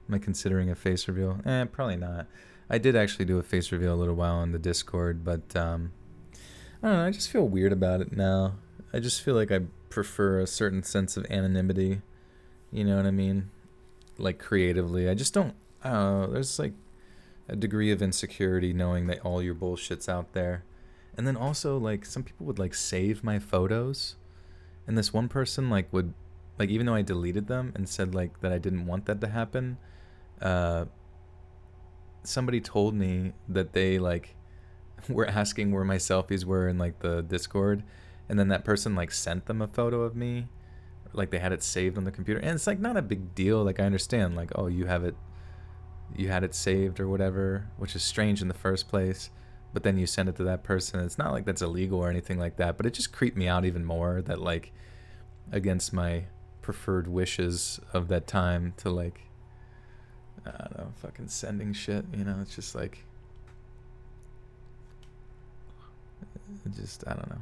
Am I considering a face reveal? Probably not. I did actually do a face reveal a little while on the Discord, but I don't know. I just feel weird about it now. I just feel like I prefer a certain sense of anonymity. You know what I mean? like creatively. I just don't. I don't know. There's like a degree of insecurity knowing that all your bullshit's out there, and then also like some people would like save my photos, and this one person like would like even though I deleted them and said like that I didn't want that to happen. Uh, somebody told me that they like were asking where my selfies were in like the Discord, and then that person like sent them a photo of me, like they had it saved on the computer, and it's like not a big deal. Like I understand, like oh you have it, you had it saved or whatever, which is strange in the first place, but then you send it to that person. It's not like that's illegal or anything like that, but it just creeped me out even more that like against my preferred wishes of that time to like I don't know, fucking sending shit, you know, it's just like it just I don't know.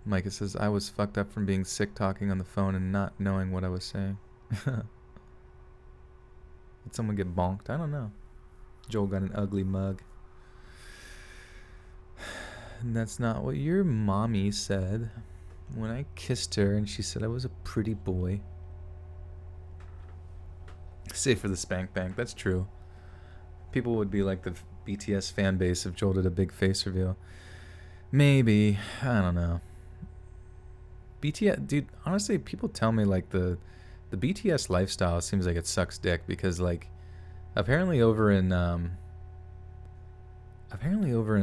Micah says I was fucked up from being sick talking on the phone and not knowing what I was saying. Did someone get bonked? I don't know. Joel got an ugly mug. And that's not what your mommy said when I kissed her and she said I was a pretty boy. Save for the spank bank. That's true. People would be like the BTS fan base if Joel did a big face reveal. Maybe. I don't know. BTS, dude, honestly, people tell me like the BTS lifestyle seems like it sucks dick because like apparently over in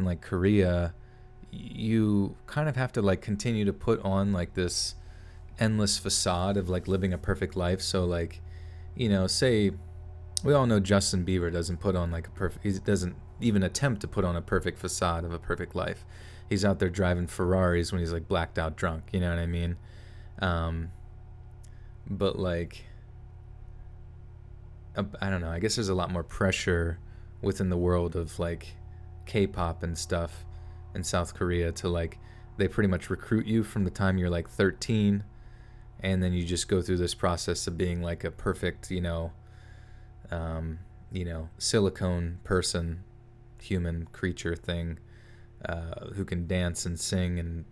like Korea you kind of have to like continue to put on like this endless facade of like living a perfect life. So like, you know, say we all know Justin Bieber doesn't put on like a perfect, he doesn't even attempt to put on a perfect facade of a perfect life. He's out there driving Ferraris when he's like blacked out drunk, you know what I mean? But like I don't know, I guess there's a lot more pressure within the world of like K-pop and stuff in South Korea to like they pretty much recruit you from the time you're like 13, and then you just go through this process of being like a perfect, silicone person, human creature thing, who can dance and sing and,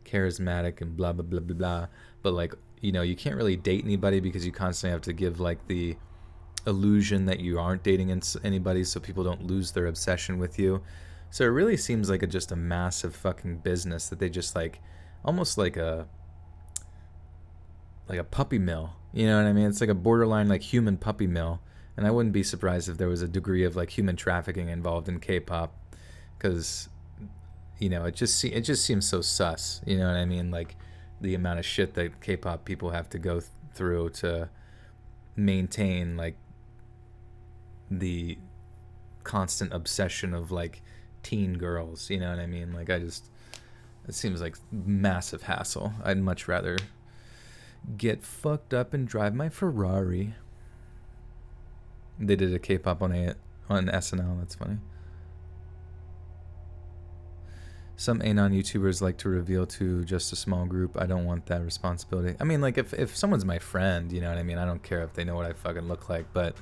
charismatic and blah, blah, blah, blah, blah. But like, you can't really date anybody because you constantly have to give like the illusion that you aren't dating anybody so people don't lose their obsession with you. So it really seems like just a massive fucking business that they just like, almost like a puppy mill, you know what I mean? It's like a borderline like human puppy mill, and I wouldn't be surprised if there was a degree of like human trafficking involved in K-pop, because it just seems so sus, you know what I mean? Like the amount of shit that K-pop people have to go through to maintain like the constant obsession of like teen girls, you know what I mean? Like it seems like massive hassle. I'd much rather get fucked up and drive my Ferrari. They did a K-pop on SNL. That's funny. Some anon YouTubers like to reveal to just a small group. I don't want that responsibility. I mean, like if someone's my friend, you know what I mean? I don't care if they know what I fucking look like, but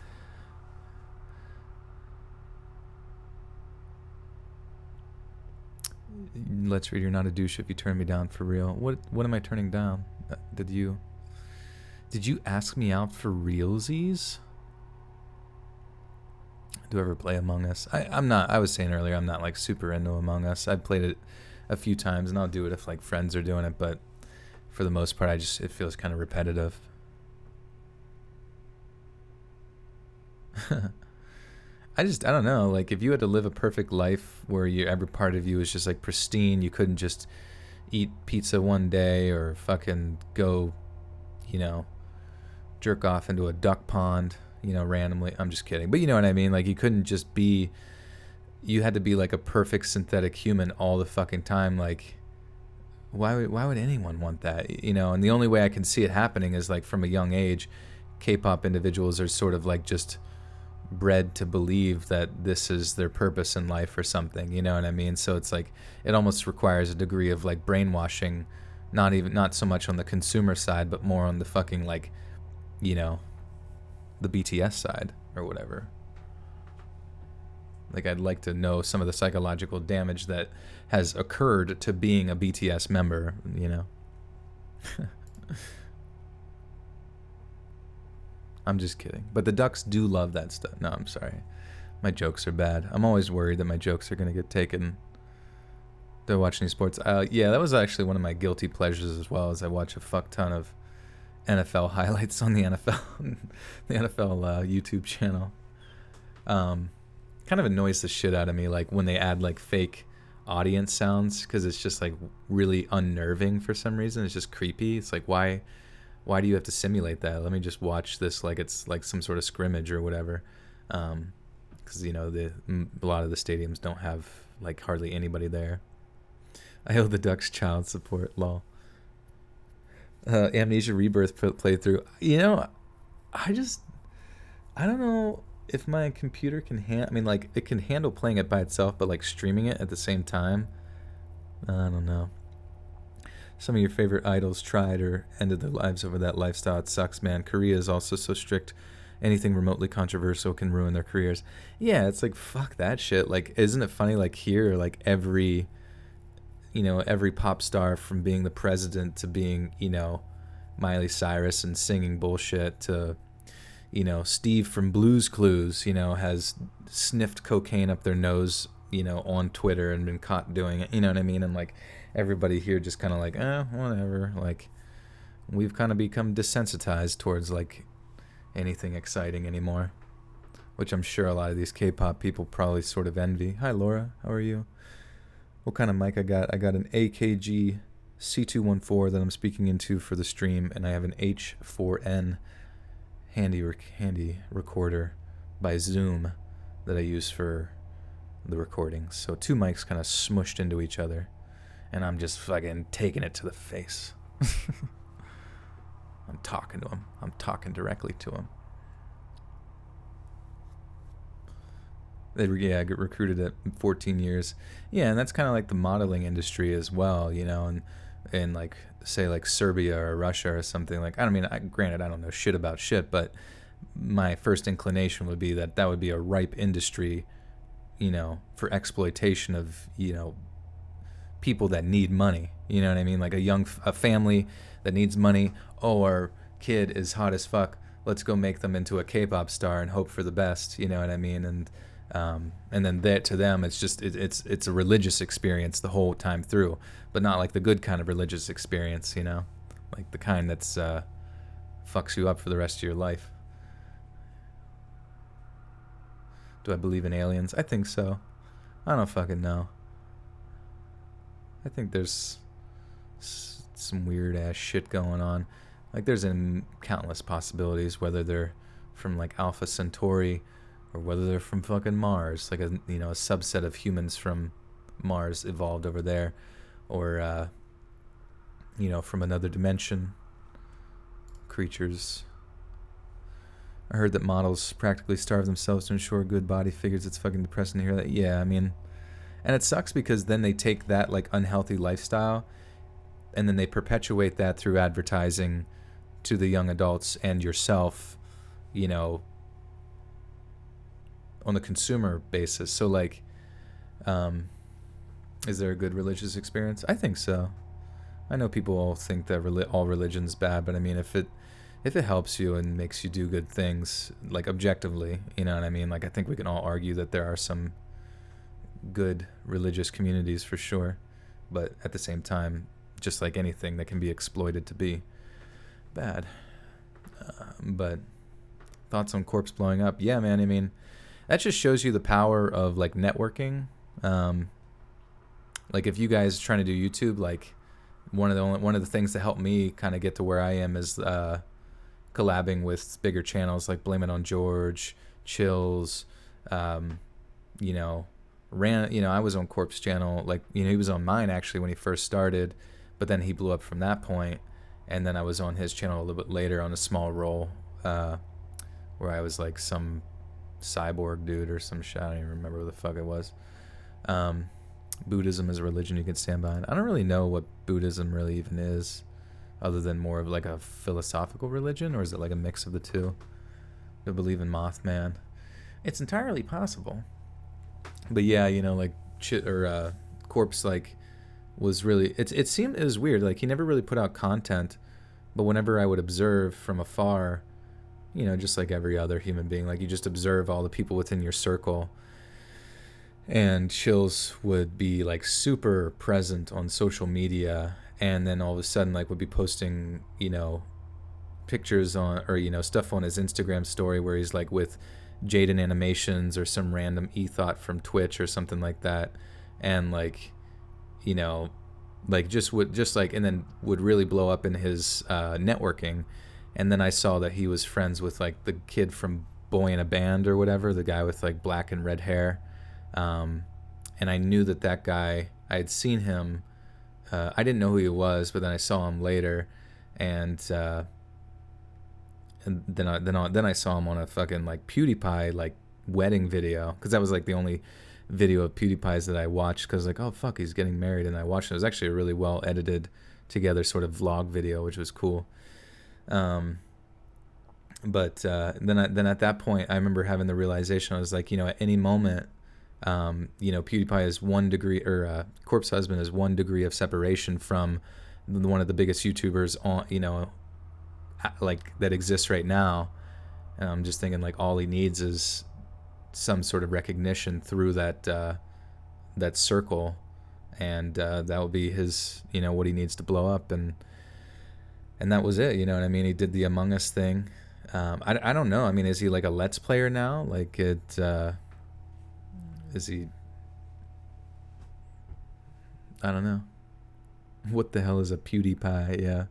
let's read. You're not a douche if you turn me down for real. What am I turning down? Did you ask me out for realsies? Do you ever play Among Us? I'm not. I was saying earlier, I'm not like super into Among Us. I've played it a few times, and I'll do it if like friends are doing it. But for the most part, it feels kind of repetitive. I don't know. Like if you had to live a perfect life where every part of you is just like pristine, you couldn't just eat pizza one day or fucking go, jerk off into a duck pond, randomly. I'm just kidding. But you know what I mean? Like you couldn't just be, you had to be like a perfect synthetic human all the fucking time. Like why would anyone want that? And the only way I can see it happening is like from a young age, K-pop individuals are sort of like just bred to believe that this is their purpose in life or something, you know what I mean? So it's like it almost requires a degree of like brainwashing, not so much on the consumer side, but more on the fucking like, the BTS side or whatever. Like I'd like to know some of the psychological damage that has occurred to being a BTS member, I'm just kidding. But the ducks do love that stuff. No, I'm sorry. My jokes are bad. I'm always worried that my jokes are going to get taken. They're watching sports. Yeah, that was actually one of my guilty pleasures as well, as I watch a fuck ton of NFL highlights on the NFL the NFL YouTube channel. Kind of annoys the shit out of me, like when they add like fake audience sounds, because it's just like really unnerving for some reason. It's just creepy. It's like, why do you have to simulate that? Let me just watch this like it's like some sort of scrimmage or whatever. Because you know a lot of the stadiums don't have like hardly anybody there. I owe the Ducks child support. Lol. Amnesia Rebirth playthrough. You know, I don't know if my computer can I mean, like, it can handle playing it by itself, but like streaming it at the same time, I don't know. Some of your favorite idols tried or ended their lives over that lifestyle. It sucks, man. Korea is also so strict. Anything remotely controversial can ruin their careers. Yeah, it's like, fuck that shit. Like, isn't it funny, like, here, like, every pop star, from being the president to being, Miley Cyrus and singing bullshit to, Steve from Blue's Clues, has sniffed cocaine up their nose, on Twitter and been caught doing it. You know what I mean? And, like, everybody here just kind of like, whatever. Like, we've kind of become desensitized towards, like, anything exciting anymore, which I'm sure a lot of these K-pop people probably sort of envy. Hi, Laura. How are you? What kind of mic I got? I got an AKG C214 that I'm speaking into for the stream, and I have an H4n handy recorder by Zoom that I use for the recordings. So two mics kind of smushed into each other, and I'm just fucking taking it to the face. I'm talking to him. I'm talking directly to him. I get recruited at 14 years. Yeah, and that's kind of like the modeling industry as well, and like, say, like Serbia or Russia or something. Like, granted, I don't know shit about shit, but my first inclination would be that would be a ripe industry, for exploitation of, people that need money. You know what I mean? Like a family that needs money. Oh, our kid is hot as fuck. Let's go make them into a K-pop star and hope for the best. You know what I mean? And then that, to them, it's just it's a religious experience the whole time through, but not like the good kind of religious experience, like the kind that's fucks you up for the rest of your life. Do I believe in aliens? I think so. I don't fucking know. I think there's some weird ass shit going on. Like, there's countless possibilities, whether they're from like Alpha Centauri or whether they're from fucking Mars, like a subset of humans from Mars evolved over there, or from another dimension, creatures. I heard that models practically starve themselves to ensure good body figures. It's fucking depressing to hear that. Yeah, I mean, and it sucks because then they take that like unhealthy lifestyle and then they perpetuate that through advertising to the young adults and yourself, on the consumer basis. So like, is there a good religious experience? I think so. I know people all think that all religion's bad, but I mean, if it helps you and makes you do good things, like objectively, you know what I mean? Like, I think we can all argue that there are some good religious communities for sure, but at the same time, just like anything that can be exploited to be bad. But thoughts on corpse blowing up? Yeah, man. I mean, that just shows you the power of like networking. Like if you guys are trying to do YouTube, like one of the things that helped me kind of get to where I am is collabing with bigger channels like Blame It on George, Chills, I was on Corpse channel, like, he was on mine actually when he first started, but then he blew up from that point, and then I was on his channel a little bit later on a small role, where I was like some cyborg dude or some shit. I don't even remember what the fuck it was. Buddhism is a religion you can stand behind. I don't really know what Buddhism really even is, other than more of like a philosophical religion, or is it like a mix of the two? Do I believe in Mothman? It's entirely possible. But yeah, like Corpse, like, was really, it seemed, it was weird, like he never really put out content, but whenever I would observe from afar, you know, just like every other human being, like you just observe all the people within your circle. And Chills would be like super present on social media, and then all of a sudden like would be posting, you know, pictures on, or you know, stuff on his Instagram story where he's like with Jaden Animations or some random ethot from Twitch or something like that, and like, you know, like just would just like, and then would really blow up in his networking. And then I saw that he was friends with like the kid from Boy in a Band or whatever, the guy with like black and red hair, and I knew that that guy, I had seen him. I didn't know who he was, but then I saw him later, and then I saw him on a fucking like PewDiePie like wedding video, because that was like the only video of PewDiePie's that I watched, because like, oh fuck, he's getting married, and I watched it. It was actually a really well edited together sort of vlog video, which was cool. But then at that point, I remember having the realization. I was like, you know, at any moment, you know, PewDiePie is 1 degree, or Corpse Husband is 1 degree of separation from one of the biggest YouTubers on, you know, like that exists right now. And I'm just thinking like all he needs is some sort of recognition through that that circle, and that will be his, you know, what he needs to blow up, and that was it. You know what I mean? He did the Among Us thing. I don't know. I mean, is he like a Let's Player now? Like it. Is he? I don't know. What the hell is a PewDiePie? Yeah,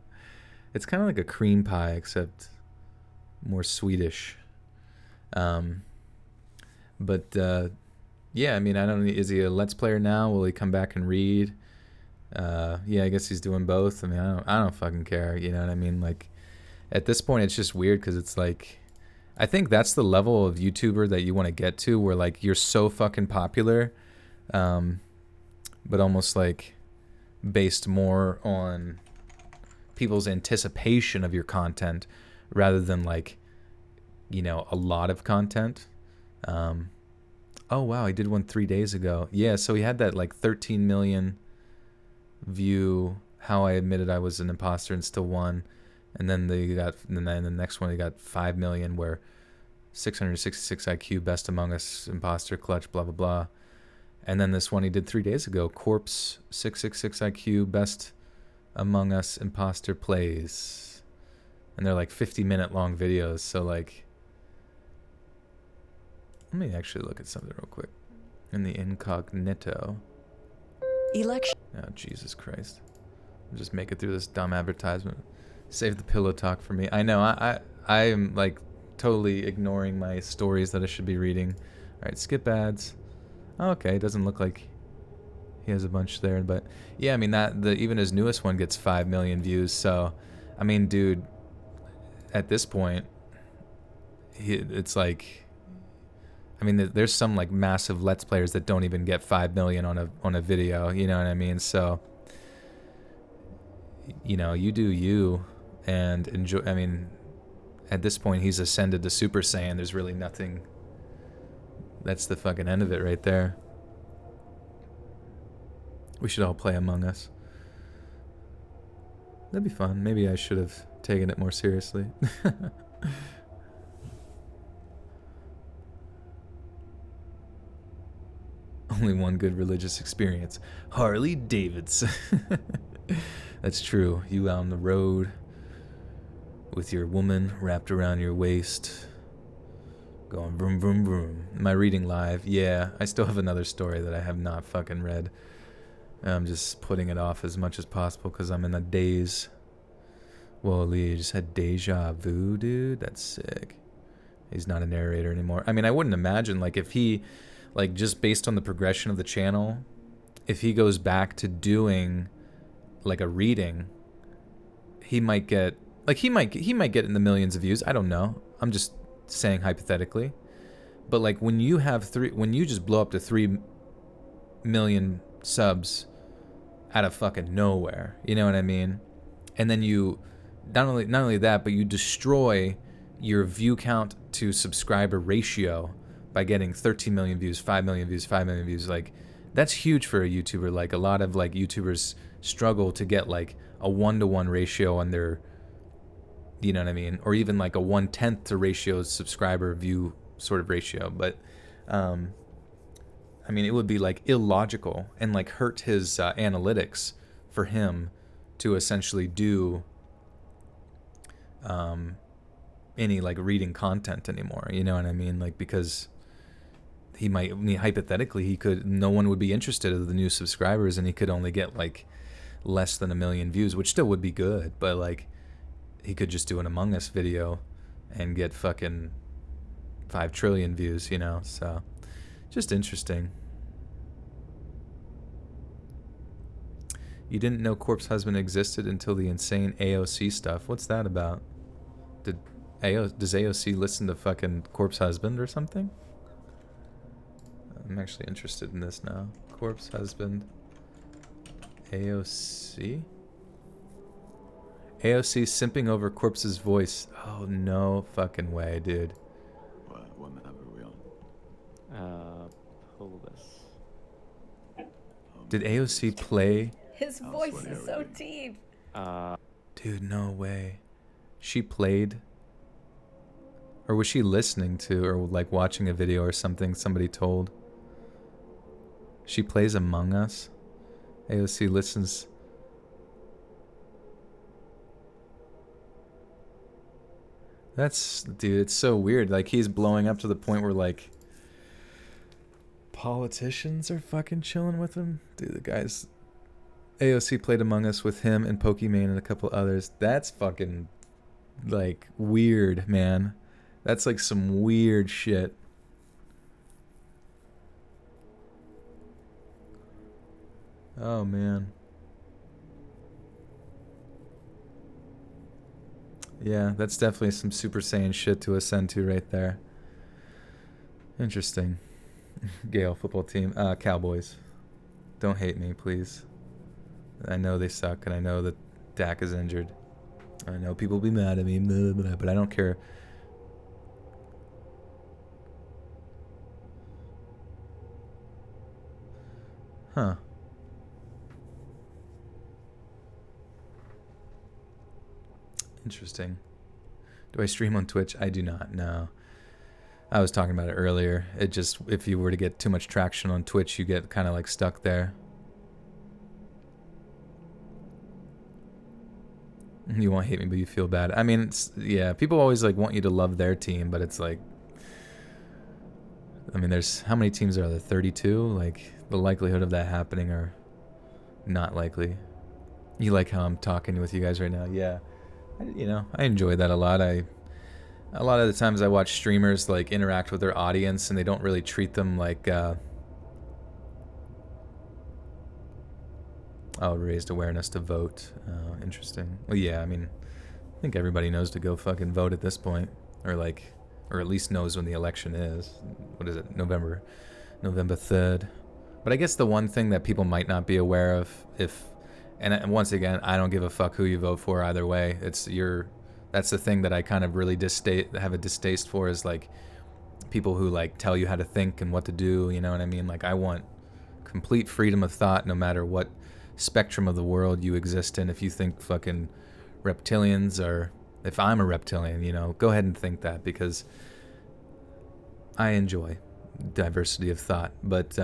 it's kind of like a cream pie, except more Swedish. But yeah, I mean, I don't know. Is he a Let's Player now? Will he come back and read? Yeah, I guess he's doing both. I mean, I don't fucking care. You know what I mean? Like, at this point, it's just weird, because it's like, I think that's the level of YouTuber that you want to get to, where like you're so fucking popular, but almost like based more on people's anticipation of your content rather than like, you know, a lot of content. Oh wow, he did one 3 days ago. Yeah, so he had that like 13 million view How I Admitted I Was an Imposter and Still Won. And then then the next one he got 5 million, where 666 IQ, Best Among Us, Imposter, Clutch, blah blah blah. And then this one he did 3 days ago, Corpse 666 IQ, Best Among Us, Imposter Plays. And they're like 50-minute long videos. So like, let me actually look at something real quick in the incognito. Election. Oh Jesus Christ! I'll just make it through this dumb advertisement. Save the pillow talk for me. I know I am like totally ignoring my stories that I should be reading. All right, skip ads. Okay, it doesn't look like he has a bunch there, but yeah, I mean even his newest one gets 5 million views. So, I mean, dude, at this point, it's like, I mean, there's some like massive Let's Players that don't even get 5 million on a video. You know what I mean? So, you know, you do you. And enjoy. I mean, at this point, he's ascended to Super Saiyan. There's really nothing. That's the fucking end of it right there. We should all play Among Us. That'd be fun. Maybe I should have taken it more seriously. Only one good religious experience. Harley Davidson. That's true. You out on the road with your woman wrapped around your waist, going vroom, vroom, vroom. Am I reading live? Yeah, I still have another story that I have not fucking read. I'm just putting it off as much as possible because I'm in a daze. Whoa, Lee, you just had deja vu, dude? That's sick. He's not a narrator anymore. I mean, I wouldn't imagine, like, if he, like, just based on the progression of the channel, if he goes back to doing, like, a reading, he might get... Like, he might get in the millions of views. I don't know. I'm just saying hypothetically. But, like, when you just blow up to 3 million subs out of fucking nowhere, you know what I mean? And then you, not only that, but you destroy your view count to subscriber ratio by getting 13 million views, 5 million views, 5 million views. Like, that's huge for a YouTuber. Like, a lot of, like, YouTubers struggle to get, like, a 1-to-1 ratio on their You know what I mean? Or even like a 1/10 to ratio subscriber view sort of ratio. But I mean, it would be like illogical and like hurt his analytics for him to essentially do any like reading content anymore. You know what I mean? Like, because he might, I mean, hypothetically, he could, no one would be interested in the new subscribers, and he could only get like less than 1 million views, which still would be good, but like he could just do an Among Us video and get fucking 5 trillion views, you know? So just interesting. You didn't know Corpse Husband existed until the insane AOC stuff. What's that about? Does AOC listen to fucking Corpse Husband or something? I'm actually interested in this now. Corpse Husband. AOC? AOC simping over Corpse's voice. Oh, no fucking way, dude. What map are we on? Pull this. Did AOC play? His voice is so deep. Dude, no way. She played? Or was she listening to, or like watching a video or something somebody told? She plays Among Us? AOC listens. That's, dude, it's so weird. Like, he's blowing up to the point where, like, politicians are fucking chilling with him. Dude, the guy's... AOC played Among Us with him and Pokimane and a couple others. That's fucking, like, weird, man. That's, like, some weird shit. Oh, man. Yeah, that's definitely some Super Saiyan shit to ascend to right there. Interesting. Gale football team. Cowboys. Don't hate me, please. I know they suck, and I know that Dak is injured. I know people will be mad at me, but I don't care. Huh. Interesting. Do I stream on Twitch? I do not, no. I was talking about it earlier. It just, if you were to get too much traction on Twitch, you get kind of like stuck there. You won't hate me, but you feel bad. I mean, yeah, people always like want you to love their team, but it's like, I mean, there's, how many teams are there? 32? Like, the likelihood of that happening are not likely. You like how I'm talking with you guys right now? Yeah. You know, I enjoy that a lot. A lot of the times I watch streamers like interact with their audience, and they don't really treat them like raised awareness to vote. Interesting. Well, yeah, I mean, I think everybody knows to go fucking vote at this point, or at least knows when the election is. What is it? November 3rd. But I guess the one thing that people might not be aware of, and once again, I don't give a fuck who you vote for either way. That's the thing that I kind of really have a distaste for, is like people who like tell you how to think and what to do, you know what I mean? Like, I want complete freedom of thought no matter what spectrum of the world you exist in. If you think fucking reptilians, or if I'm a reptilian, you know, go ahead and think that, because I enjoy diversity of thought. But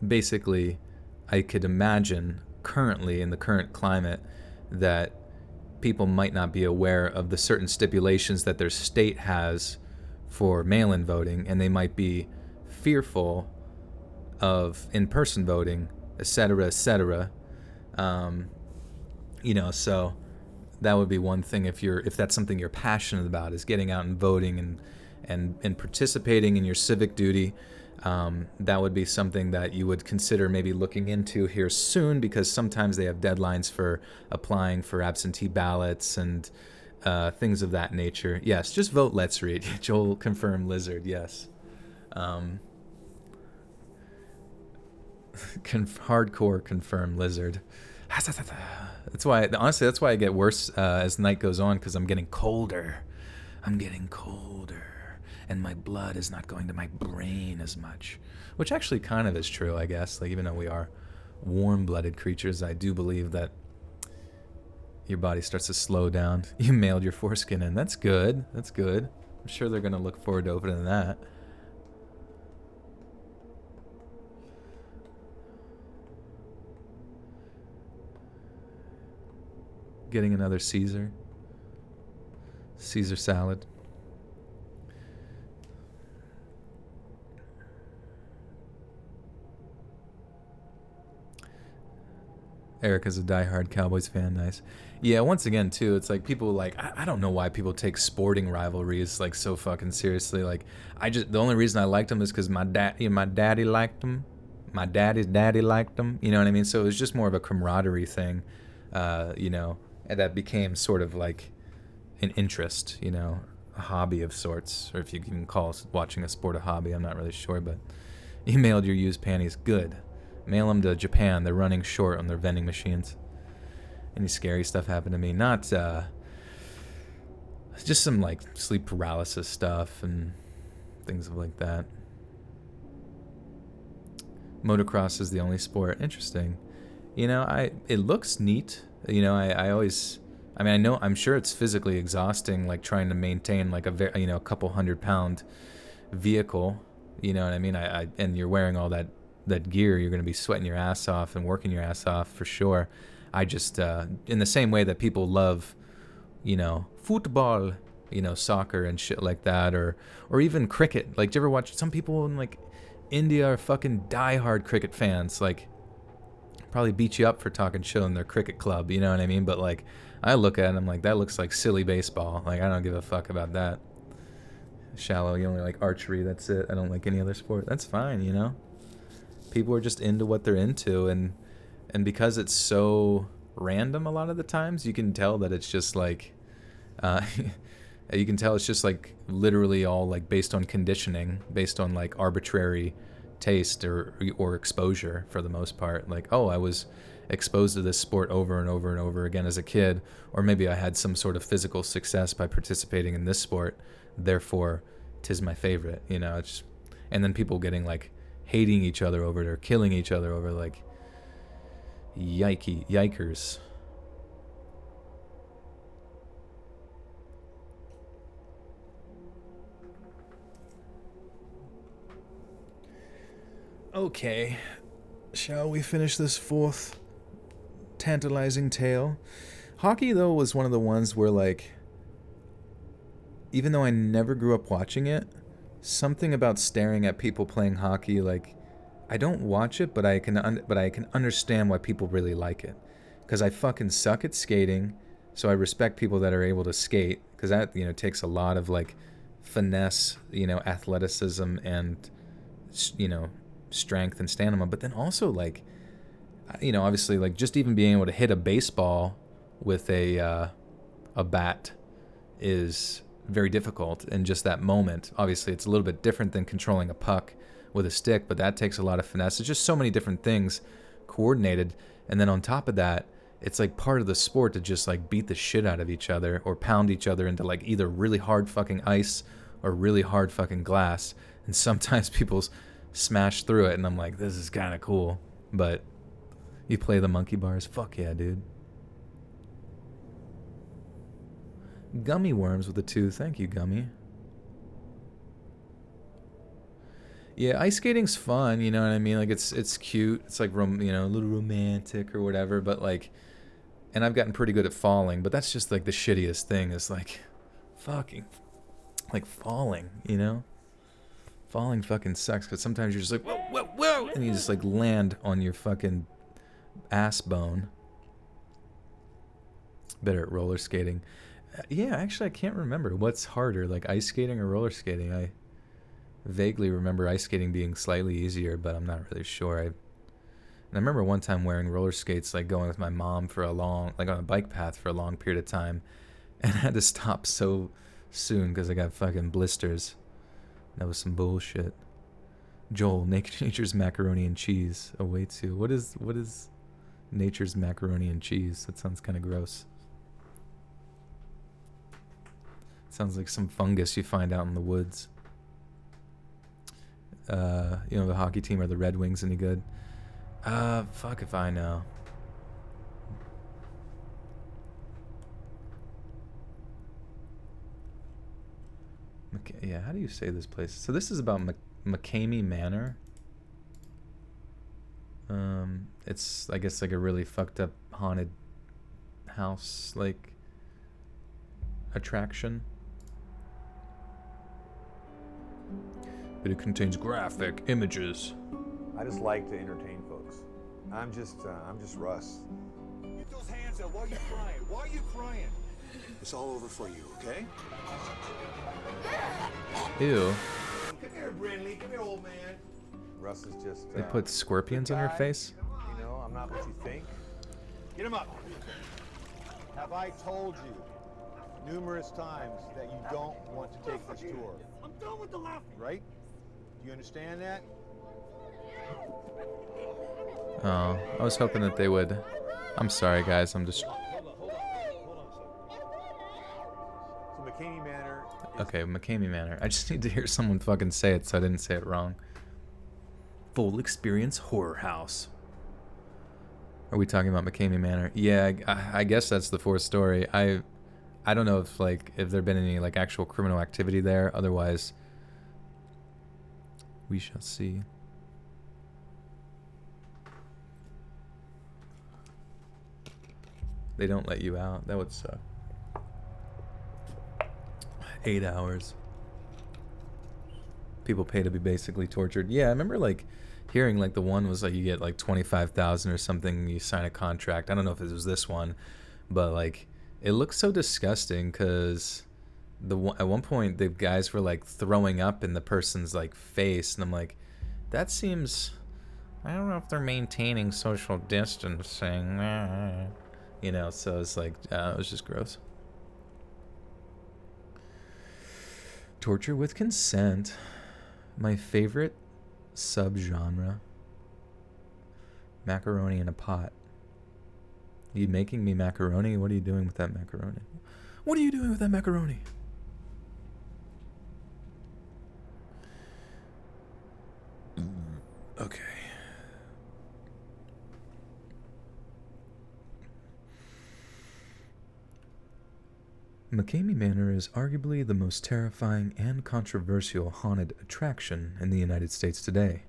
basically, I could imagine currently in the current climate that people might not be aware of the certain stipulations that their state has for mail-in voting, and they might be fearful of in-person voting, etc., etc. You know, so that would be one thing if that's something you're passionate about, is getting out and voting and participating in your civic duty. That would be something that you would consider maybe looking into here soon, because sometimes they have deadlines for applying for absentee ballots and things of that nature. Yes, just vote Let's Read. Joel confirm Lizard, yes. Hardcore confirm Lizard. That's why, honestly, that's why I get worse as night goes on, because I'm getting colder. I'm getting colder. And my blood is not going to my brain as much, which actually kind of is true, I guess. Like, even though we are warm-blooded creatures, I do believe that your body starts to slow down. You mailed your foreskin in. That's good. That's good. I'm sure they're gonna look forward to opening that. Getting another Caesar salad. Erica's a diehard Cowboys fan. Nice. Yeah, once again, too, it's like people like, I don't know why people take sporting rivalries like so fucking seriously. Like, the only reason I liked them is because my daddy liked them. My daddy's daddy liked them. You know what I mean? So it was just more of a camaraderie thing, you know, and that became sort of like an interest, you know, a hobby of sorts, or if you can call watching a sport a hobby, I'm not really sure, but you mailed your used panties. Good. Mail them to Japan. They're running short on their vending machines. Any scary stuff happened to me? Not, just some like sleep paralysis stuff and things like that. Motocross is the only sport. Interesting. You know, it looks neat. You know, I'm sure it's physically exhausting, like trying to maintain like a couple 100-pound vehicle. You know what I mean? And you're wearing all that gear, you're going to be sweating your ass off and working your ass off for sure. I just, in the same way that people love, you know, football, you know, soccer and shit like that, or even cricket. Like, do you ever watch, some people in like India are fucking diehard cricket fans, like probably beat you up for talking shit on their cricket club, you know what I mean? But like, I look at it and I'm like, that looks like silly baseball. Like, I don't give a fuck about that. Shallow, you only like archery, that's it. I don't like any other sport. That's fine, you know? People are just into what they're into, and because it's so random a lot of the times, you can tell that it's just like you can tell it's just like literally all like based on conditioning, based on like arbitrary taste or exposure for the most part. Like, oh, I was exposed to this sport over and over and over again as a kid, or maybe I had some sort of physical success by participating in this sport, therefore 'tis my favorite, you know. It's, and then people getting like hating each other over it or killing each other over, like, yikers. Okay, shall we finish this fourth tantalizing tale? Hockey, though, was one of the ones where, like, even though I never grew up watching it, something about staring at people playing hockey, like, I don't watch it, but I can understand why people really like it, because I fucking suck at skating, so I respect people that are able to skate, because that, you know, takes a lot of like finesse, you know, athleticism and, you know, strength and stamina. But then also, like, you know, obviously, like, just even being able to hit a baseball with a bat is very difficult in just that moment. Obviously, it's a little bit different than controlling a puck with a stick, but that takes a lot of finesse. It's just so many different things coordinated, and then on top of that, it's like part of the sport to just like beat the shit out of each other or pound each other into like either really hard fucking ice or really hard fucking glass, and sometimes people smash through it, and I'm like, this is kind of cool. But you play the monkey bars, fuck yeah, dude. Gummy worms with a 2. Thank you, Gummy. Yeah, ice skating's fun, you know what I mean? Like, it's cute. It's like, you know, a little romantic or whatever, but like, and I've gotten pretty good at falling, but that's just like the shittiest thing is like fucking like falling, you know? Falling fucking sucks because sometimes you're just like, whoa, whoa, whoa, and you just like land on your fucking ass bone. Better at roller skating. Yeah, actually, I can't remember what's harder, like ice skating or roller skating. I vaguely remember ice skating being slightly easier, but I'm not really sure. And I remember one time wearing roller skates, like going with my mom for a long, like on a bike path for a long period of time, and I had to stop so soon because I got fucking blisters. That was some bullshit. Joel, Nature's Macaroni and Cheese awaits you. What is Nature's Macaroni and Cheese? That sounds kind of gross. Sounds like some fungus you find out in the woods. You know, the hockey team or the Red Wings any good? Fuck if I know. yeah, how do you say this place? So this is about McCamey Manor. It's, I guess, like a really fucked up haunted house, like, attraction. But it contains graphic images. I just like to entertain folks. I'm just Russ. Get those hands up. Why are you crying? Why are you crying? It's all over for you, okay? Ew. Come here, Brindley. Come here, old man. Russ is just. They put scorpions on your face? You know, I'm not what you think. Get him up. Have I told you numerous times that you don't want to take this tour? I'm done with the laughing. Right? Do you understand that? Oh, I was hoping that they would. I'm sorry, guys. I'm just. Hold on a second. So McCamey Manor. Okay, McCamey Manor. I just need to hear someone fucking say it so I didn't say it wrong. Full experience horror house. Are we talking about McCamey Manor? Yeah, I guess that's the fourth story. I don't know if there been any like actual criminal activity there. Otherwise, we shall see. They don't let you out. That would suck. 8 hours. People pay to be basically tortured. Yeah, I remember like hearing like the one was like you get like 25,000 or something. You sign a contract. I don't know if it was this one, but like it looks so disgusting because at one point the guys were like throwing up in the person's like face, and I'm like, that seems. I don't know if they're maintaining social distancing. You know, so it's like, it was just gross. Torture with consent. My favorite subgenre. Macaroni in a pot. Are you making me macaroni? What are you doing with that macaroni? What are you doing with that macaroni? Okay. McCamey Manor is arguably the most terrifying and controversial haunted attraction in the United States today.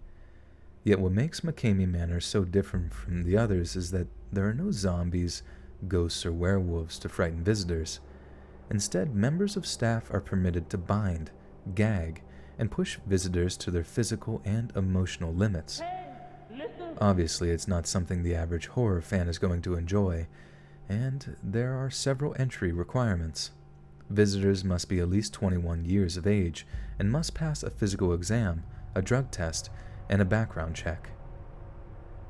Yet what makes McCamey Manor so different from the others is that there are no zombies, ghosts, or werewolves to frighten visitors. Instead, members of staff are permitted to bind, gag, and push visitors to their physical and emotional limits. Obviously, it's not something the average horror fan is going to enjoy, and there are several entry requirements. Visitors must be at least 21 years of age and must pass a physical exam, a drug test, and a background check.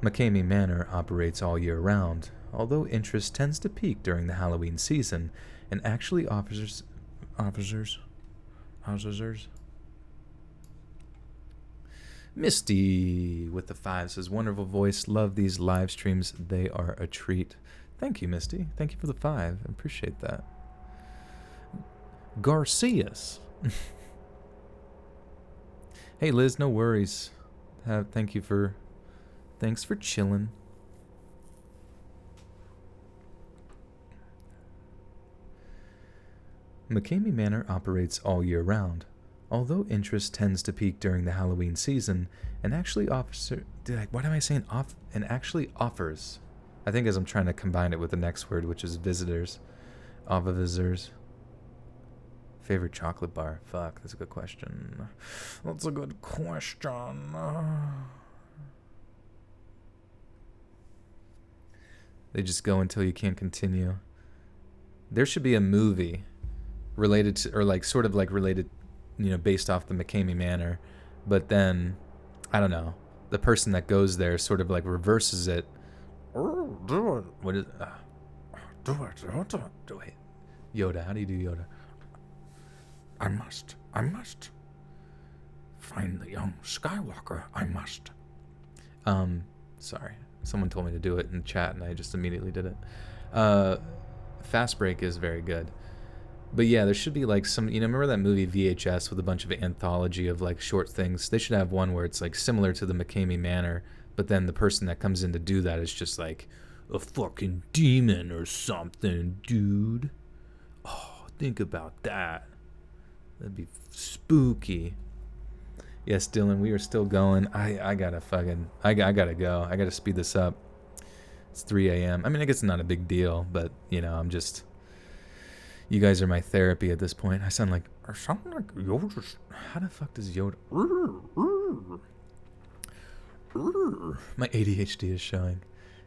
McCamey Manor operates all year round, although interest tends to peak during the Halloween season and actually offers. Misty with the 5 says, wonderful voice, love these live streams, they are a treat. Thank you, Misty. Thank you for the 5. I appreciate that. Garcias. Hey, Liz, no worries. Thanks for chilling. McCamey Manor operates all year round, although interest tends to peak during the Halloween season and actually offers. I think as I'm trying to combine it with the next word, which is visitors. Visitors. Favorite chocolate bar? Fuck, that's a good question. That's a good question. They just go until you can't continue. There should be a movie related to, or like sort of like related, you know, based off the McCamey Manor, but then, I don't know, the person that goes there sort of like reverses it. What is do it. Yoda, how do you do Yoda? I must find the young Skywalker. I must. Sorry. Someone told me to do it in chat and I just immediately did it. Fast Break is very good. But yeah, there should be like some, you know, remember that movie VHS with a bunch of anthology of like short things? They should have one where it's like similar to the McCamey Manor, but then the person that comes in to do that is just like a fucking demon or something, dude. Oh, think about that. That'd be spooky. Yes, Dylan, we are still going. I gotta go. I gotta speed this up. It's 3 a.m. I mean, I guess it's not a big deal, but, you know, I'm just... You guys are my therapy at this point. I sound like Yoda. How the fuck does Yoda... My ADHD is showing.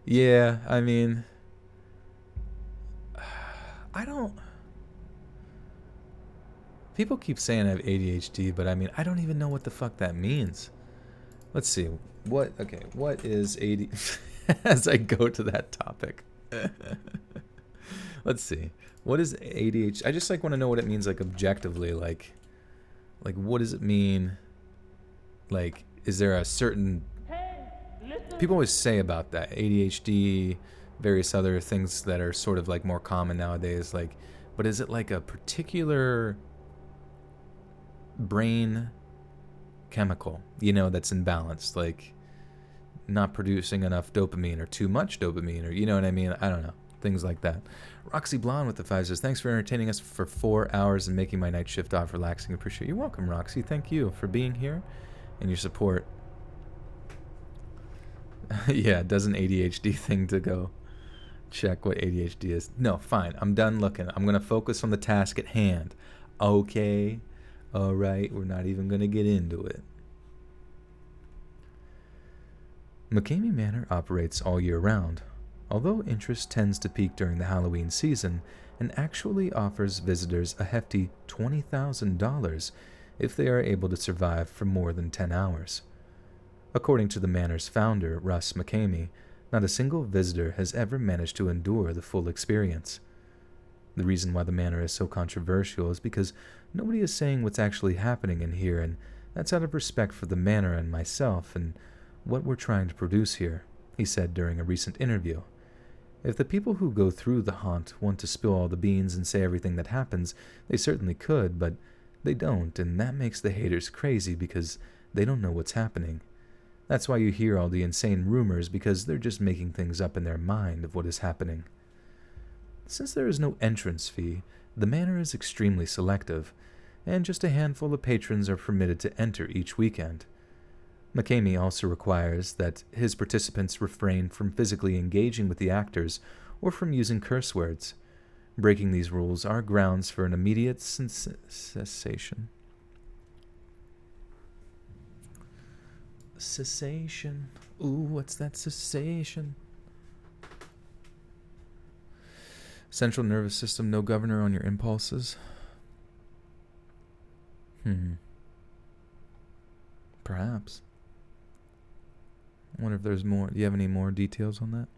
Yeah, I mean... I don't... People keep saying I have ADHD, but I mean, I don't even know what the fuck that means. Let's see. What is ADHD? As I go to that topic. Let's see. What is ADHD? I just like want to know what it means, like objectively, like what does it mean? Like, is there a certain... People always say about that, ADHD, various other things that are sort of like more common nowadays, like, but is it like a particular brain chemical, you know, that's imbalanced, like not producing enough dopamine or too much dopamine, or you know what I mean? I don't know. Things like that. Roxy Blonde with the 5 says, thanks for entertaining us for 4 hours and making my night shift off relaxing. Appreciate it. You're welcome, Roxy. Thank you for being here and your support. Yeah, it does an ADHD thing to go check what ADHD is. No, fine. I'm done looking. I'm going to focus on the task at hand. Okay. All right. We're not even going to get into it. McCamey Manor operates all year round, although interest tends to peak during the Halloween season and actually offers visitors a hefty $20,000 if they are able to survive for more than 10 hours. According to the Manor's founder, Russ McCamey, not a single visitor has ever managed to endure the full experience. The reason why the Manor is so controversial is because nobody is saying what's actually happening in here, and that's out of respect for the Manor and myself and what we're trying to produce here, he said during a recent interview. If the people who go through the haunt want to spill all the beans and say everything that happens, they certainly could, but they don't, and that makes the haters crazy because they don't know what's happening. That's why you hear all the insane rumors, because they're just making things up in their mind of what is happening. Since there is no entrance fee, the Manor is extremely selective, and just a handful of patrons are permitted to enter each weekend. McCamey also requires that his participants refrain from physically engaging with the actors or from using curse words. Breaking these rules are grounds for an immediate cessation. Cessation. Ooh, what's that cessation? Central nervous system, no governor on your impulses. Perhaps. I wonder if there's more. Do you have any more details on that?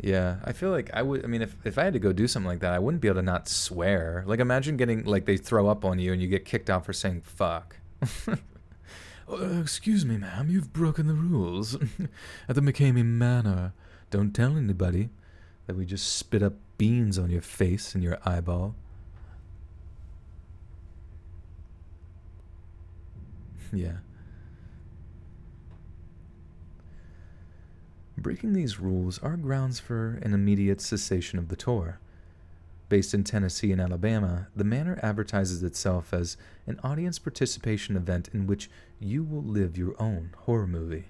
Yeah, I feel like I would. I mean, if I had to go do something like that, I wouldn't be able to not swear. Like, imagine getting, like, they throw up on you and you get kicked out for saying fuck. Excuse me, ma'am, you've broken the rules at the McCamey Manor. Don't tell anybody that we just spit up beans on your face and your eyeball. Yeah. Breaking these rules are grounds for an immediate cessation of the tour. Based in Tennessee and Alabama, the Manor advertises itself as an audience participation event in which you will live your own horror movie.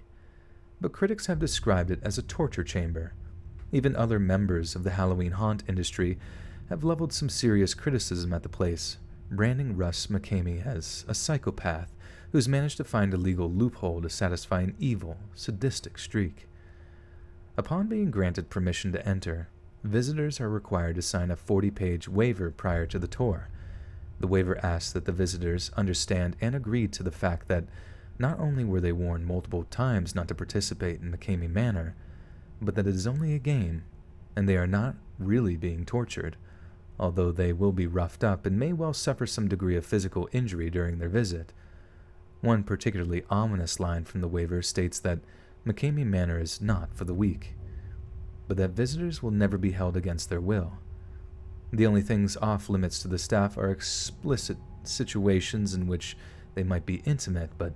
But critics have described it as a torture chamber. Even other members of the Halloween haunt industry have leveled some serious criticism at the place, branding Russ McCamey as a psychopath who's managed to find a legal loophole to satisfy an evil, sadistic streak. Upon being granted permission to enter, visitors are required to sign a 40-page waiver prior to the tour. The waiver asks that the visitors understand and agree to the fact that not only were they warned multiple times not to participate in McCamey Manor, but that it is only a game, and they are not really being tortured, although they will be roughed up and may well suffer some degree of physical injury during their visit. One particularly ominous line from the waiver states that McCamey Manor is not for the weak, but that visitors will never be held against their will. The only things off limits to the staff are explicit situations in which they might be intimate, but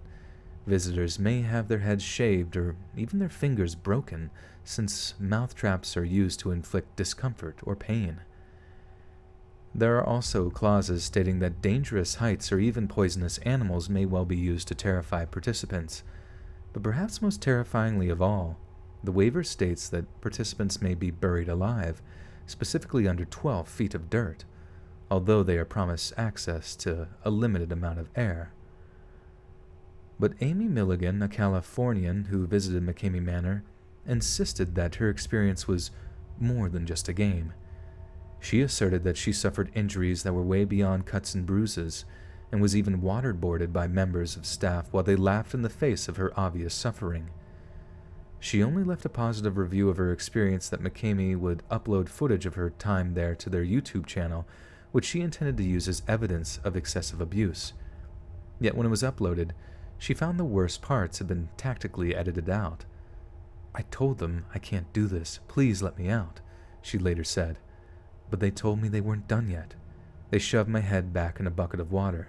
visitors may have their heads shaved or even their fingers broken, since mouth traps are used to inflict discomfort or pain. There are also clauses stating that dangerous heights or even poisonous animals may well be used to terrify participants. But perhaps most terrifyingly of all, the waiver states that participants may be buried alive, specifically under 12 feet of dirt, although they are promised access to a limited amount of air. But Amy Milligan, a Californian who visited McCamey Manor, insisted that her experience was more than just a game. She asserted that she suffered injuries that were way beyond cuts and bruises, and was even waterboarded by members of staff while they laughed in the face of her obvious suffering. She only left a positive review of her experience that McCamey would upload footage of her time there to their YouTube channel, which she intended to use as evidence of excessive abuse. Yet when it was uploaded, she found the worst parts had been tactically edited out. "I told them I can't do this, please let me out," she later said. "But they told me they weren't done yet. They shoved my head back in a bucket of water.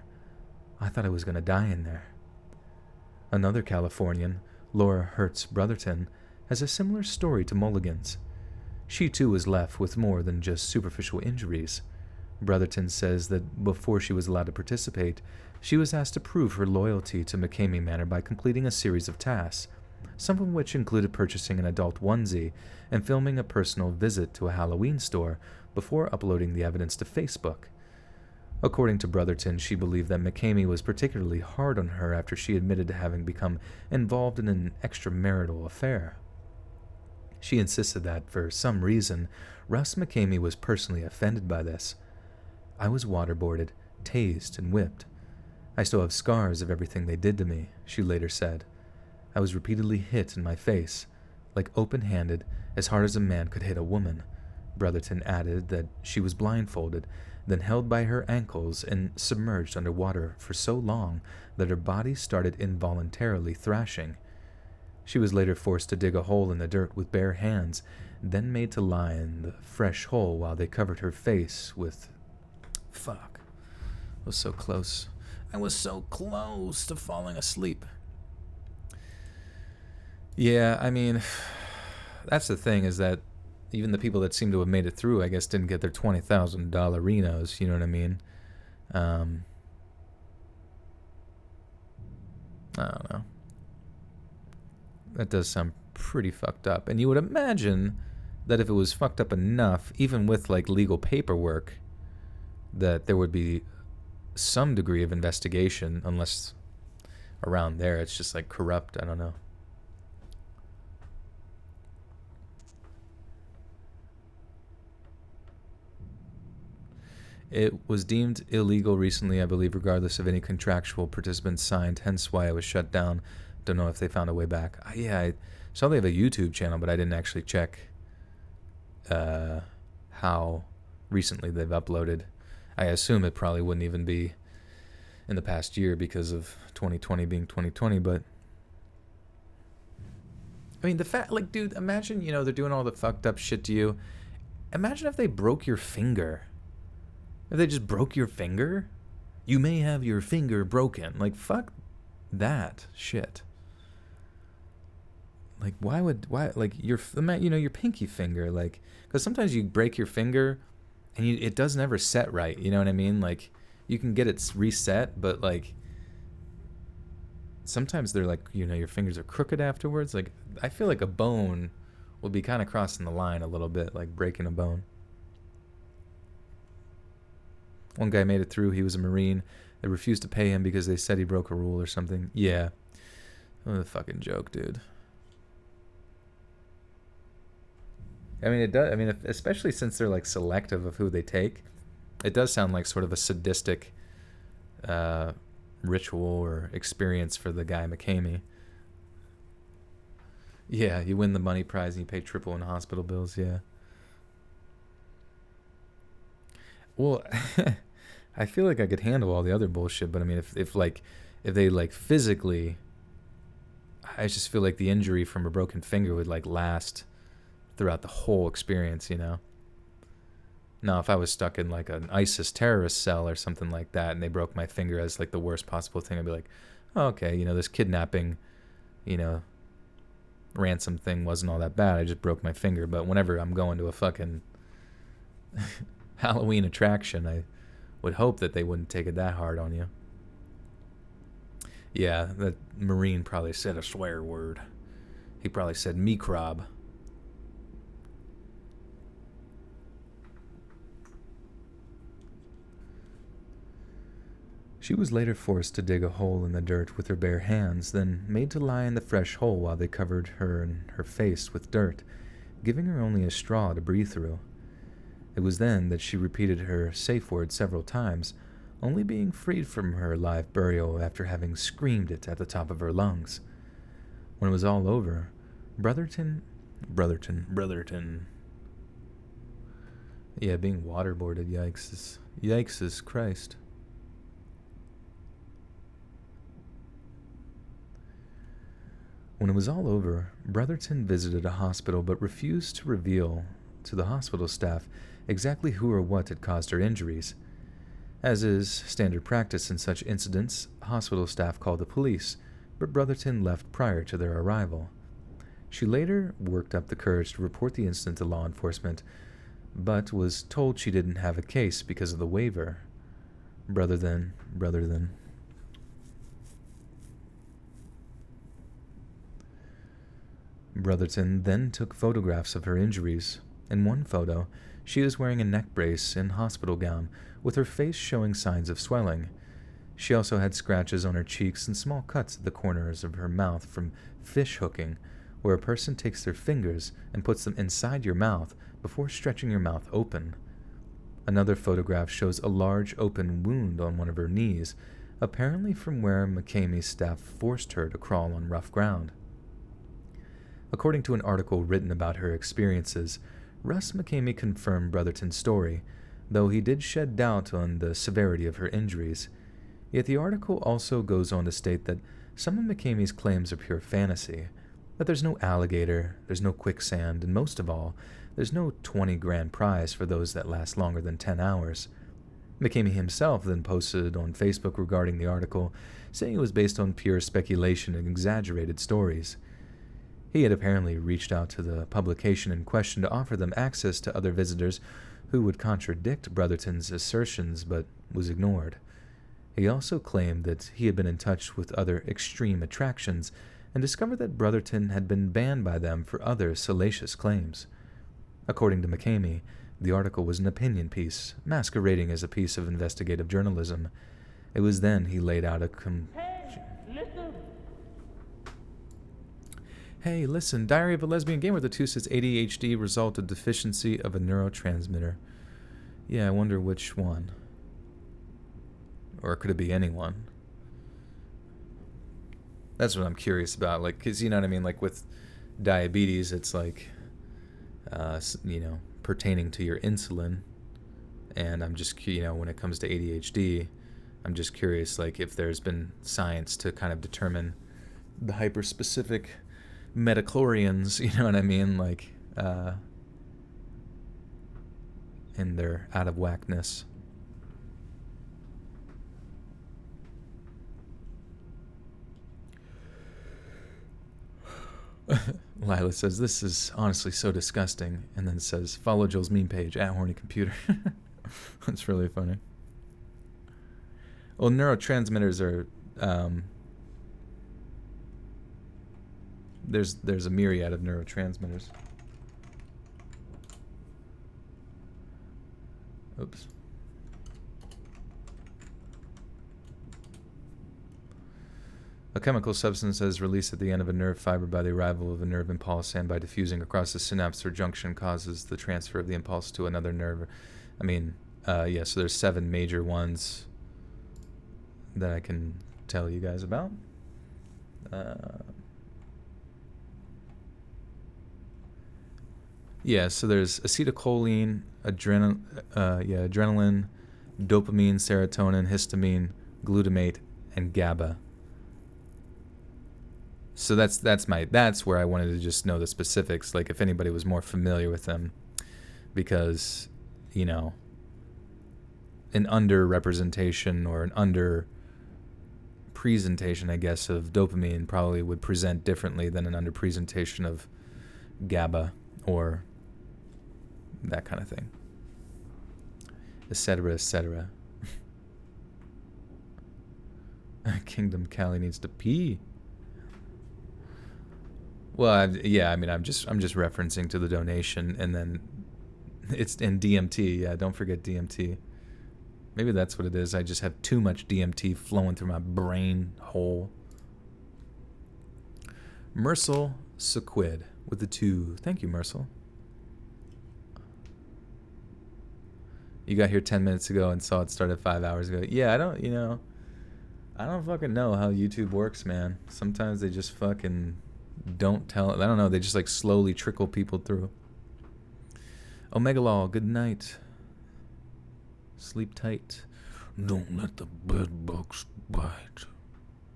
I thought I was going to die in there." Another Californian, Laura Hertz Brotherton, has a similar story to Mulligan's. She too was left with more than just superficial injuries. Brotherton says that before she was allowed to participate, she was asked to prove her loyalty to McCamey Manor by completing a series of tasks, some of which included purchasing an adult onesie and filming a personal visit to a Halloween store before uploading the evidence to Facebook. According to Brotherton, she believed that McCamey was particularly hard on her after she admitted to having become involved in an extramarital affair. She insisted that, for some reason, Russ McCamey was personally offended by this. "I was waterboarded, tased, and whipped. I still have scars of everything they did to me," she later said. "I was repeatedly hit in my face, like open-handed, as hard as a man could hit a woman." Brotherton added that she was blindfolded, then held by her ankles and submerged under water for so long that her body started involuntarily thrashing. She was later forced to dig a hole in the dirt with bare hands, then made to lie in the fresh hole while they covered her face with... Fuck. I was so close. I was so close to falling asleep. Yeah, I mean, that's the thing, is that even the people that seem to have made it through, I guess, didn't get their $20,000 Renos, you know what I mean? I don't know. That does sound pretty fucked up. And you would imagine that if it was fucked up enough, even with, like, legal paperwork, that there would be some degree of investigation, unless around there it's just, like, corrupt. I don't know. It was deemed illegal recently, I believe, regardless of any contractual participants signed, hence why it was shut down. Don't know if they found a way back. I saw they have a YouTube channel, but I didn't actually check how recently they've uploaded. I assume it probably wouldn't even be in the past year because of 2020 being 2020, but... I mean, the fact, like, dude, imagine, you know, they're doing all the fucked up shit to you. Imagine if they broke your finger. If they just broke your finger, you may have your finger broken. Like, fuck that shit. Like, why, like, your pinky finger, like, because sometimes you break your finger and it doesn't ever set right, you know what I mean? Like, you can get it reset, but, like, sometimes they're like, you know, your fingers are crooked afterwards. Like, I feel like a bone would be kind of crossing the line a little bit, like breaking a bone. One guy made it through. He was a Marine. They refused to pay him because they said he broke a rule or something. Yeah. What a fucking joke, dude. I mean, it does. I mean, especially since they're, like, selective of who they take, it does sound like sort of a sadistic ritual or experience for the guy McCamey. Yeah, you win the money prize and you pay triple in hospital bills. Yeah. Well, I feel like I could handle all the other bullshit, but I mean, if they, like, physically, I just feel like the injury from a broken finger would, like, last throughout the whole experience, you know? Now, if I was stuck in, like, an ISIS terrorist cell or something like that, and they broke my finger as, like, the worst possible thing, I'd be like, oh, okay, you know, this kidnapping, you know, ransom thing wasn't all that bad. I just broke my finger. But whenever I'm going to a fucking Halloween attraction. I would hope that they wouldn't take it that hard on you. Yeah, that Marine probably said a swear word. He probably said microb. She was later forced to dig a hole in the dirt with her bare hands, then made to lie in the fresh hole while they covered her and her face with dirt, giving her only a straw to breathe through. It was then that she repeated her safe word several times, only being freed from her live burial after having screamed it at the top of her lungs. When it was all over, Brotherton. Yeah, being waterboarded, yikes is Christ. When it was all over, Brotherton visited a hospital but refused to reveal to the hospital staff exactly who or what had caused her injuries. As is standard practice in such incidents, hospital staff called the police, but Brotherton left prior to their arrival. She later worked up the courage to report the incident to law enforcement, but was told she didn't have a case because of the waiver. Brotherton. Brotherton then took photographs of her injuries. In one photo, she is wearing a neck brace and hospital gown, with her face showing signs of swelling. She also had scratches on her cheeks and small cuts at the corners of her mouth from fish hooking, where a person takes their fingers and puts them inside your mouth before stretching your mouth open. Another photograph shows a large open wound on one of her knees, apparently from where McCamey's staff forced her to crawl on rough ground. According to an article written about her experiences, Russ McCamey confirmed Brotherton's story, though he did shed doubt on the severity of her injuries. Yet the article also goes on to state that some of McCamey's claims are pure fantasy, that there's no alligator, there's no quicksand, and most of all, there's no 20 grand prize for those that last longer than 10 hours. McCamey himself then posted on Facebook regarding the article, saying it was based on pure speculation and exaggerated stories. He had apparently reached out to the publication in question to offer them access to other visitors who would contradict Brotherton's assertions, but was ignored. He also claimed that he had been in touch with other extreme attractions and discovered that Brotherton had been banned by them for other salacious claims. According to McCamey, the article was an opinion piece, masquerading as a piece of investigative journalism. It was then he laid out a Hey, listen, Diary of a Lesbian Gamer, the 2 says ADHD result of deficiency of a neurotransmitter. Yeah, I wonder which one. Or could it be anyone? That's what I'm curious about, like, because, you know what I mean, like, with diabetes, it's like, pertaining to your insulin, and I'm just, when it comes to ADHD, I'm just curious, like, if there's been science to kind of determine the hyper-specific metachlorians, you know what I mean, like, and their out-of-whackness. Lila says, this is honestly so disgusting, and then says, follow Joel's meme page, @hornycomputer. That's really funny. Well, neurotransmitters are, there's a myriad of neurotransmitters. Oops. A chemical substance is released at the end of a nerve fiber by the arrival of a nerve impulse, and by diffusing across the synapse or junction causes the transfer of the impulse to another nerve. I mean, yeah, so there's 7 major ones that I can tell you guys about. Yeah, so there's acetylcholine, adrenaline, dopamine, serotonin, histamine, glutamate, and GABA. So that's where I wanted to just know the specifics, like if anybody was more familiar with them, because, an underrepresentation or an under presentation, I guess, of dopamine probably would present differently than an under presentation of GABA or that kind of thing. etc., etc. Kingdom Cali needs to pee. Well, yeah, I mean, I'm just referencing to the donation, and then it's in DMT. Yeah, don't forget DMT. Maybe that's what it is. I just have too much DMT flowing through my brain hole. Mercel Sequid with the 2. Thank you, Mercel. You got here 10 minutes ago and saw it started 5 hours ago. Yeah, I don't fucking know how YouTube works, man. Sometimes they just fucking don't tell. I don't know. They just like slowly trickle people through. Omega Law, good night. Sleep tight. Don't let the bed bugs bite.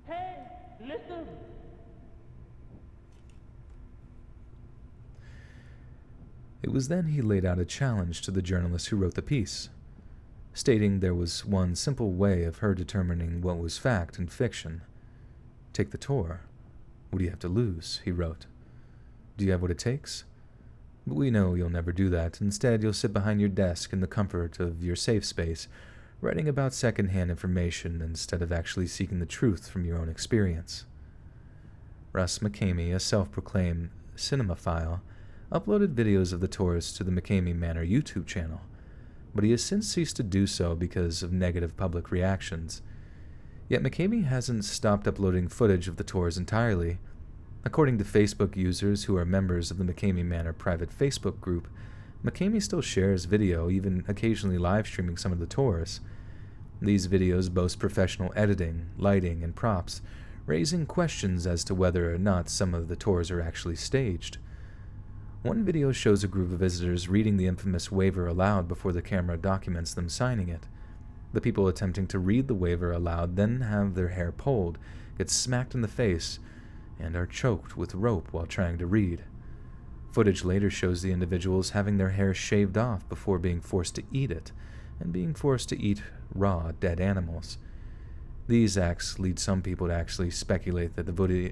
Hey, listen. It was then he laid out a challenge to the journalist who wrote the piece, stating there was one simple way of her determining what was fact and fiction. Take the tour. What do you have to lose? He wrote. Do you have what it takes? But we know you'll never do that. Instead, you'll sit behind your desk in the comfort of your safe space, writing about second-hand information instead of actually seeking the truth from your own experience. Russ McCamey, a self-proclaimed cinemaphile, uploaded videos of the tours to the McCamey Manor YouTube channel, but he has since ceased to do so because of negative public reactions. Yet McCamey hasn't stopped uploading footage of the tours entirely. According to Facebook users who are members of the McCamey Manor private Facebook group, McCamey still shares video, even occasionally live streaming some of the tours. These videos boast professional editing, lighting, and props, raising questions as to whether or not some of the tours are actually staged. One video shows a group of visitors reading the infamous waiver aloud before the camera documents them signing it. The people attempting to read the waiver aloud then have their hair pulled, get smacked in the face, and are choked with rope while trying to read. Footage later shows the individuals having their hair shaved off before being forced to eat it, and being forced to eat raw, dead animals. These acts lead some people to actually speculate that the video...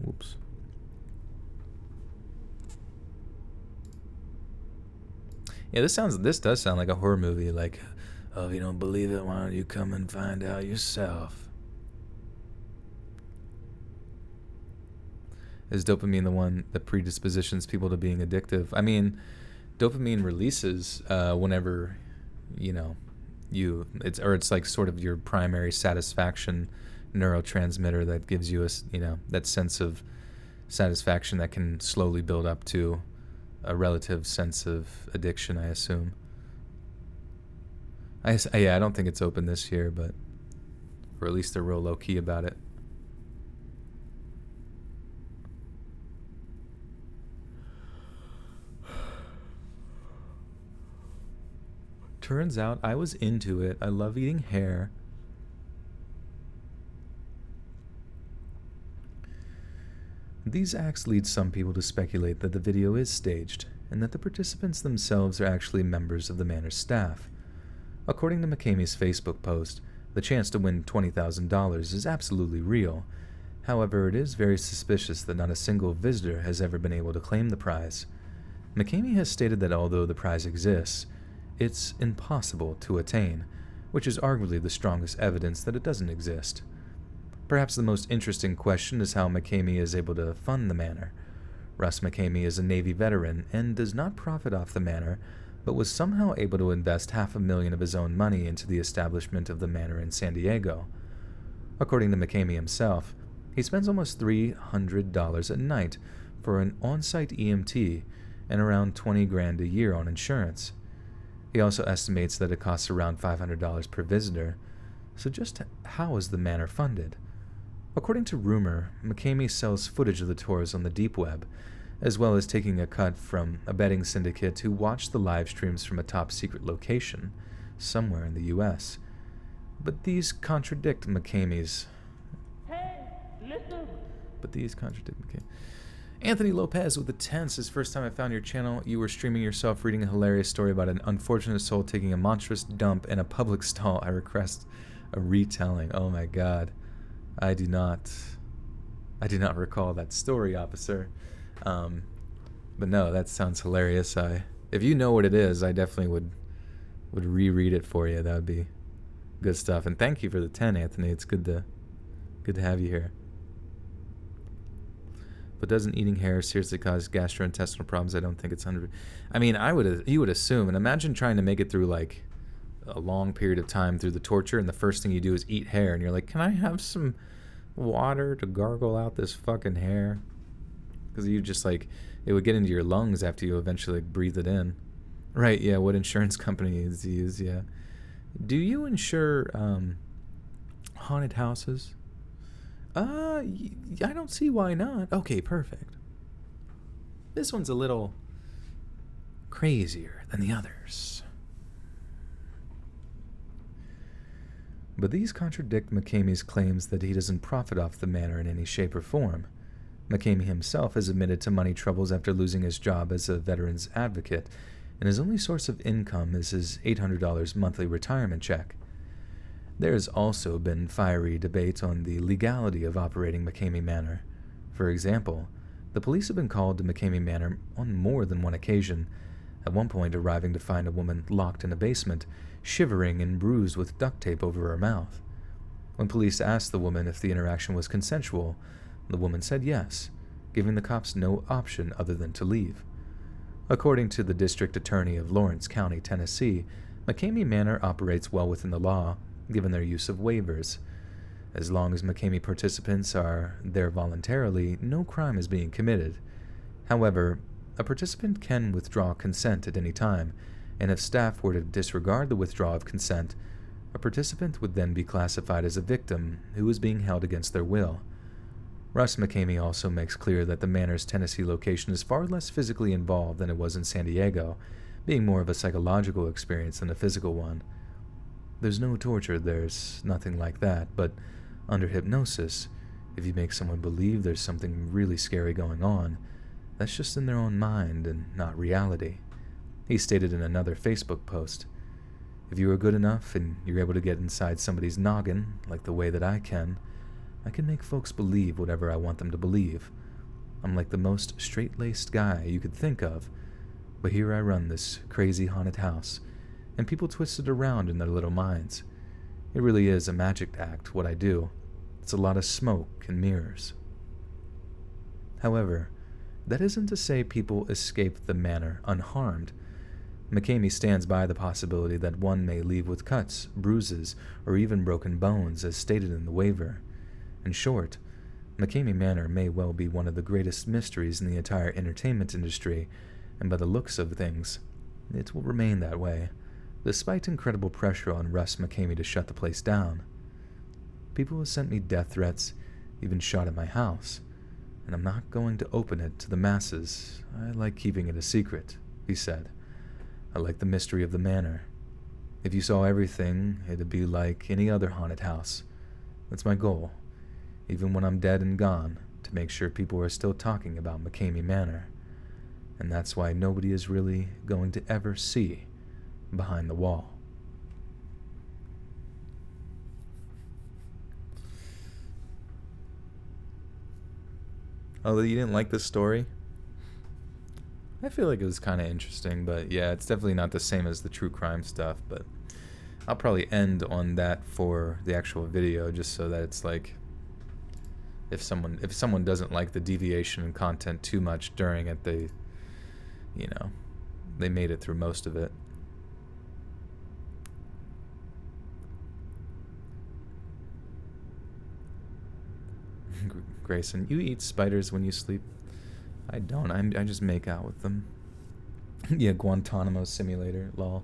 Whoops. Yeah, this does sound like a horror movie, like, oh, if you don't believe it, why don't you come and find out yourself? Is dopamine the one that predispositions people to being addictive? I mean, dopamine releases whenever, it's like sort of your primary satisfaction neurotransmitter that gives you that sense of satisfaction that can slowly build up to a relative sense of addiction, I assume. I don't think it's open this year, but or at least they're real low key about it. Turns out I was into it. I love eating hair. These acts lead some people to speculate that the video is staged, and that the participants themselves are actually members of the Manor's staff. According to McCamey's Facebook post, the chance to win $20,000 is absolutely real. However, it is very suspicious that not a single visitor has ever been able to claim the prize. McCamey has stated that although the prize exists, it's impossible to attain, which is arguably the strongest evidence that it doesn't exist. Perhaps the most interesting question is how McCamey is able to fund the Manor. Russ McCamey is a Navy veteran and does not profit off the Manor, but was somehow able to invest $500,000 of his own money into the establishment of the Manor in San Diego. According to McCamey himself, he spends almost $300 a night for an on-site EMT and around $20,000 a year on insurance. He also estimates that it costs around $500 per visitor. So just how is the Manor funded? According to rumor, McCamey sells footage of the tours on the deep web, as well as taking a cut from a betting syndicate who watch the live streams from a top-secret location, somewhere in the U.S. But these contradict McCamey's... Hey, listen. Anthony Lopez with the tense. His first time I found your channel, you were streaming yourself reading a hilarious story about an unfortunate soul taking a monstrous dump in a public stall. I request a retelling. Oh my god. I do not recall that story, officer. But no, that sounds hilarious. If you know what it is, I definitely would would reread it for you, that would be good stuff. And thank you for the 10, Anthony. It's good to have you here. But doesn't eating hair seriously cause gastrointestinal problems? I don't think it's 100. I mean, you would assume, and imagine trying to make it through like a long period of time through the torture, and the first thing you do is eat hair, and you're like, can I have some water to gargle out this fucking hair? Because you just like, it would get into your lungs after you eventually breathe it in. Right, yeah, what insurance companies do you use, yeah. Do you insure haunted houses? I don't see why not. Okay, perfect. This one's a little crazier than the others. But these contradict McCamey's claims that he doesn't profit off the manor in any shape or form. McCamey himself has admitted to money troubles after losing his job as a veterans advocate, and his only source of income is his $800 monthly retirement check. There has also been fiery debate on the legality of operating McCamey Manor. For example, the police have been called to McCamey Manor on more than one occasion, at one point arriving to find a woman locked in a basement, shivering and bruised with duct tape over her mouth. When police asked the woman if the interaction was consensual, the woman said yes, giving the cops no option other than to leave. According to the district attorney of Lawrence County, Tennessee, McCamey Manor operates well within the law, given their use of waivers. As long as McCamey participants are there voluntarily, no crime is being committed. However, a participant can withdraw consent at any time, and if staff were to disregard the withdrawal of consent, a participant would then be classified as a victim who is being held against their will. Russ McCamey also makes clear that the Manor's Tennessee location is far less physically involved than it was in San Diego, being more of a psychological experience than a physical one. There's no torture, there's nothing like that, but under hypnosis, if you make someone believe there's something really scary going on, that's just in their own mind and not reality. He stated in another Facebook post, "If you are good enough and you're able to get inside somebody's noggin, like the way that I can make folks believe whatever I want them to believe. I'm like the most straight-laced guy you could think of, but here I run this crazy haunted house, and people twist it around in their little minds. It really is a magic act, what I do. It's a lot of smoke and mirrors." However, that isn't to say people escape the manor unharmed. McCamey stands by the possibility that one may leave with cuts, bruises, or even broken bones, as stated in the waiver. In short, McCamey Manor may well be one of the greatest mysteries in the entire entertainment industry, and by the looks of things, it will remain that way, despite incredible pressure on Russ McCamey to shut the place down. People have sent me death threats, even shot at my house, and I'm not going to open it to the masses. I like keeping it a secret, he said. I like the mystery of the manor. If you saw everything, it'd be like any other haunted house. That's my goal, even when I'm dead and gone, to make sure people are still talking about McCamey Manor. And that's why nobody is really going to ever see behind the wall. Although you didn't like this story, I feel like it was kind of interesting, but yeah, it's definitely not the same as the true crime stuff, but I'll probably end on that for the actual video, just so that it's like, if someone doesn't like the deviation in content too much during it, they made it through most of it. Grayson, you eat spiders when you sleep? I don't. I just make out with them. Yeah, Guantanamo Simulator, lol.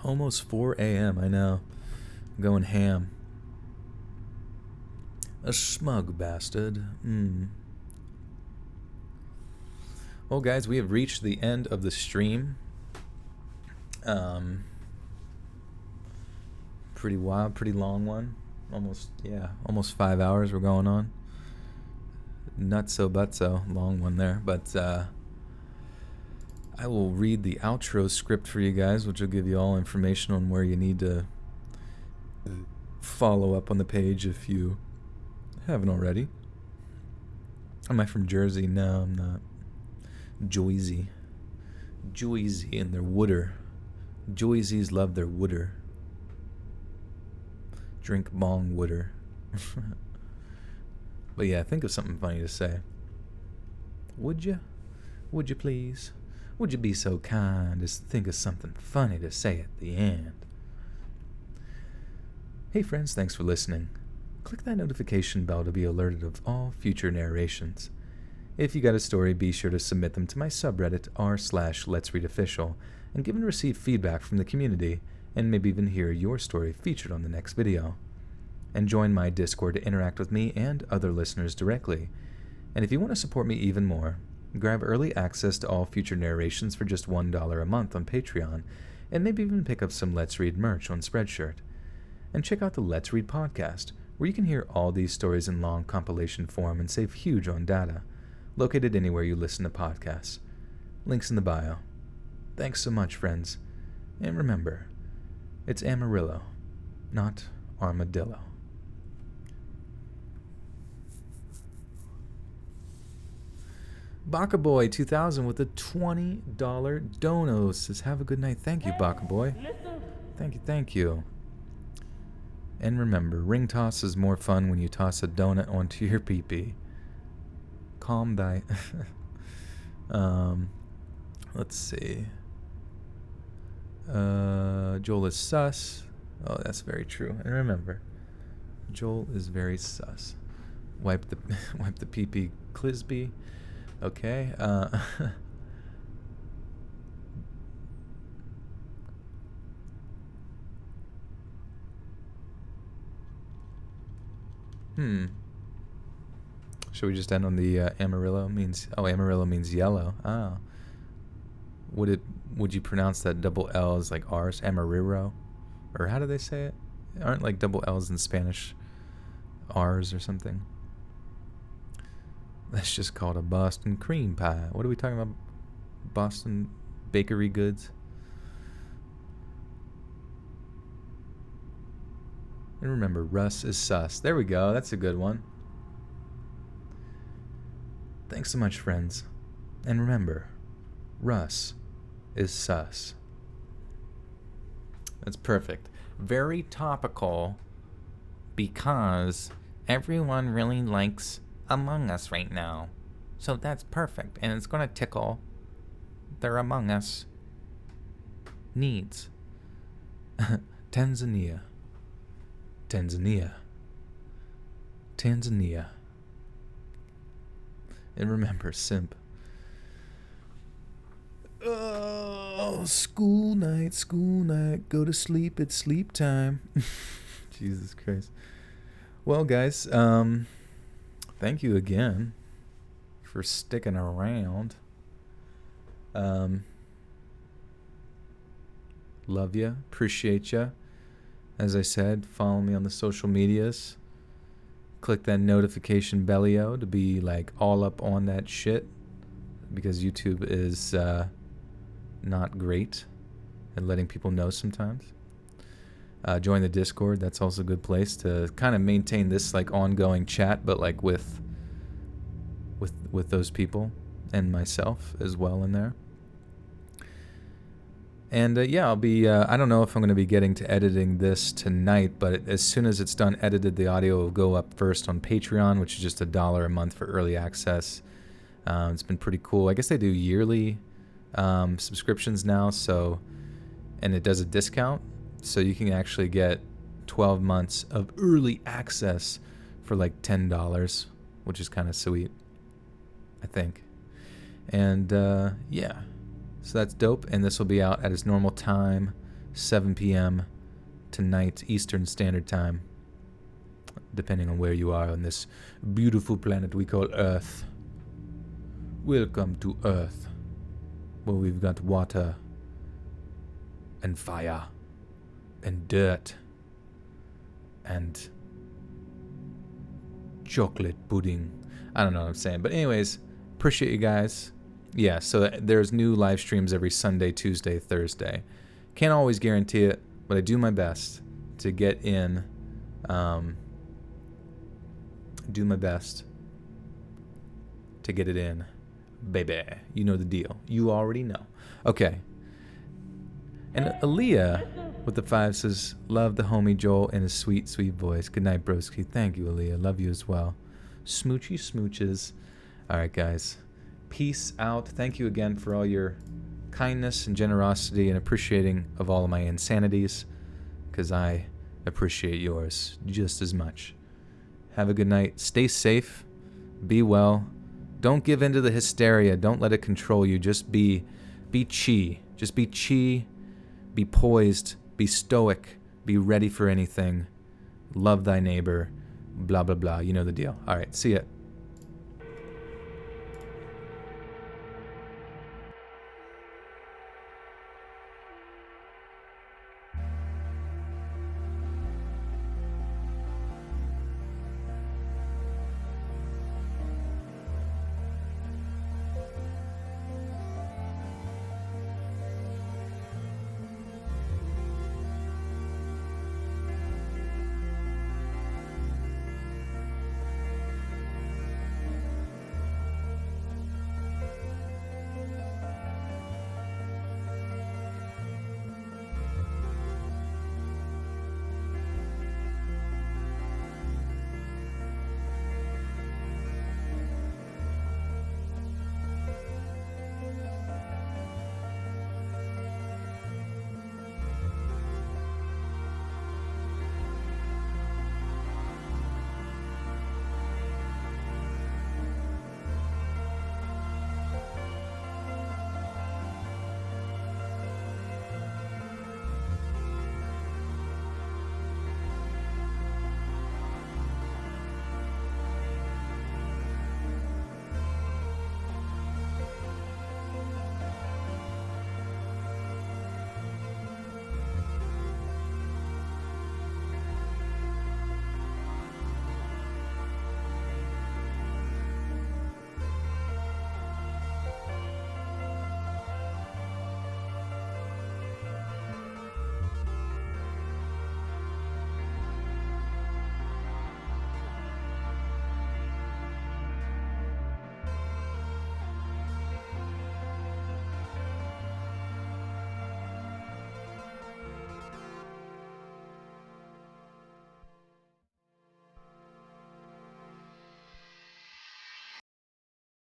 Almost 4 a.m., I know. I'm going ham. A smug bastard. Well, guys, we have reached the end of the stream. Pretty wild, pretty long one. Almost 5 hours we're going on. Nutso butso, long one there. But I will read the outro script for you guys, which will give you all information on where you need to follow up on the page if you haven't already. Am I from Jersey? No, I'm not. Joyzy. Joyzy and their wooder. Joyzies love their wooder. Drink bong wooder. But yeah, think of something funny to say. Would you? Would you please? Would you be so kind as to think of something funny to say at the end? Hey friends, thanks for listening. Click that notification bell to be alerted of all future narrations. If you got a story, be sure to submit them to my subreddit r/Let'sReadOfficial and give and receive feedback from the community, and maybe even hear your story featured on the next video. And join my Discord to interact with me and other listeners directly. And if you want to support me even more, grab early access to all future narrations for just $1 a month on Patreon, and maybe even pick up some Let's Read merch on Spreadshirt. And check out the Let's Read podcast, where you can hear all these stories in long compilation form and save huge on data, located anywhere you listen to podcasts. Links in the bio. Thanks so much, friends. And remember, it's Amarillo, not Armadillo. Baka Boy 2000 with a $20 dono says, have a good night. Thank you, Baka Boy. Thank you. And remember, ring toss is more fun when you toss a donut onto your pee-pee. Calm thy... let's see. Joel is sus. Oh, that's very true. And remember, Joel is very sus. Wipe the pee-pee Clisby. Okay. Should we just end on the Amarillo means? Oh, Amarillo means yellow. Oh. Would you pronounce that double L as like R's? Amarillo, or how do they say it? Aren't like double L's in Spanish R's or something? That's just called a Boston cream pie. What are we talking about? Boston bakery goods? And remember, Russ is sus. There we go. That's a good one. Thanks so much, friends. And remember, Russ is sus. That's perfect. Very topical, because everyone really likes Among Us right now. So that's perfect. And it's going to tickle their Among Us needs. Tanzania. And remember, simp. Oh, school night, go to sleep, it's sleep time. Jesus Christ. Well, guys, thank you again for sticking around. Love ya, appreciate ya. As I said, follow me on the social medias. Click that notification bellio to be like all up on that shit, because YouTube is not great at letting people know sometimes. Join the Discord. That's also a good place to kind of maintain this like ongoing chat, but like with those people and myself as well in there. And yeah, I'll be, I don't know if I'm going to be getting to editing this tonight, but as soon as it's done edited, the audio will go up first on Patreon, which is just $1 a month for early access. It's been pretty cool. I guess they do yearly subscriptions now, so, and it does a discount, so you can actually get 12 months of early access for like $10, which is kind of sweet, I think. And yeah. So that's dope, and this will be out at its normal time, 7 p.m. tonight, Eastern Standard Time, depending on where you are on this beautiful planet we call Earth. Welcome to Earth, where we've got water, and fire, and dirt, and chocolate pudding. I don't know what I'm saying, but anyways, appreciate you guys. Yeah, so there's new live streams every Sunday, Tuesday, Thursday. Can't always guarantee it, but I do my best to get in, do my best to get it in. Baby, you know the deal. You already know. Okay. And Aaliyah with the 5 says, love the homie Joel and his sweet, sweet voice. Good night, broski. Thank you, Aaliyah. Love you as well. Smoochy smooches. All right, guys. Peace out. Thank you again for all your kindness and generosity and appreciating of all of my insanities, because I appreciate yours just as much. Have a good night. Stay safe. Be well. Don't give in to the hysteria. Don't let it control you. Just be chi. Just be chi. Be poised, be stoic, be ready for anything. Love thy neighbor, blah, blah, blah. You know the deal. All right, see ya.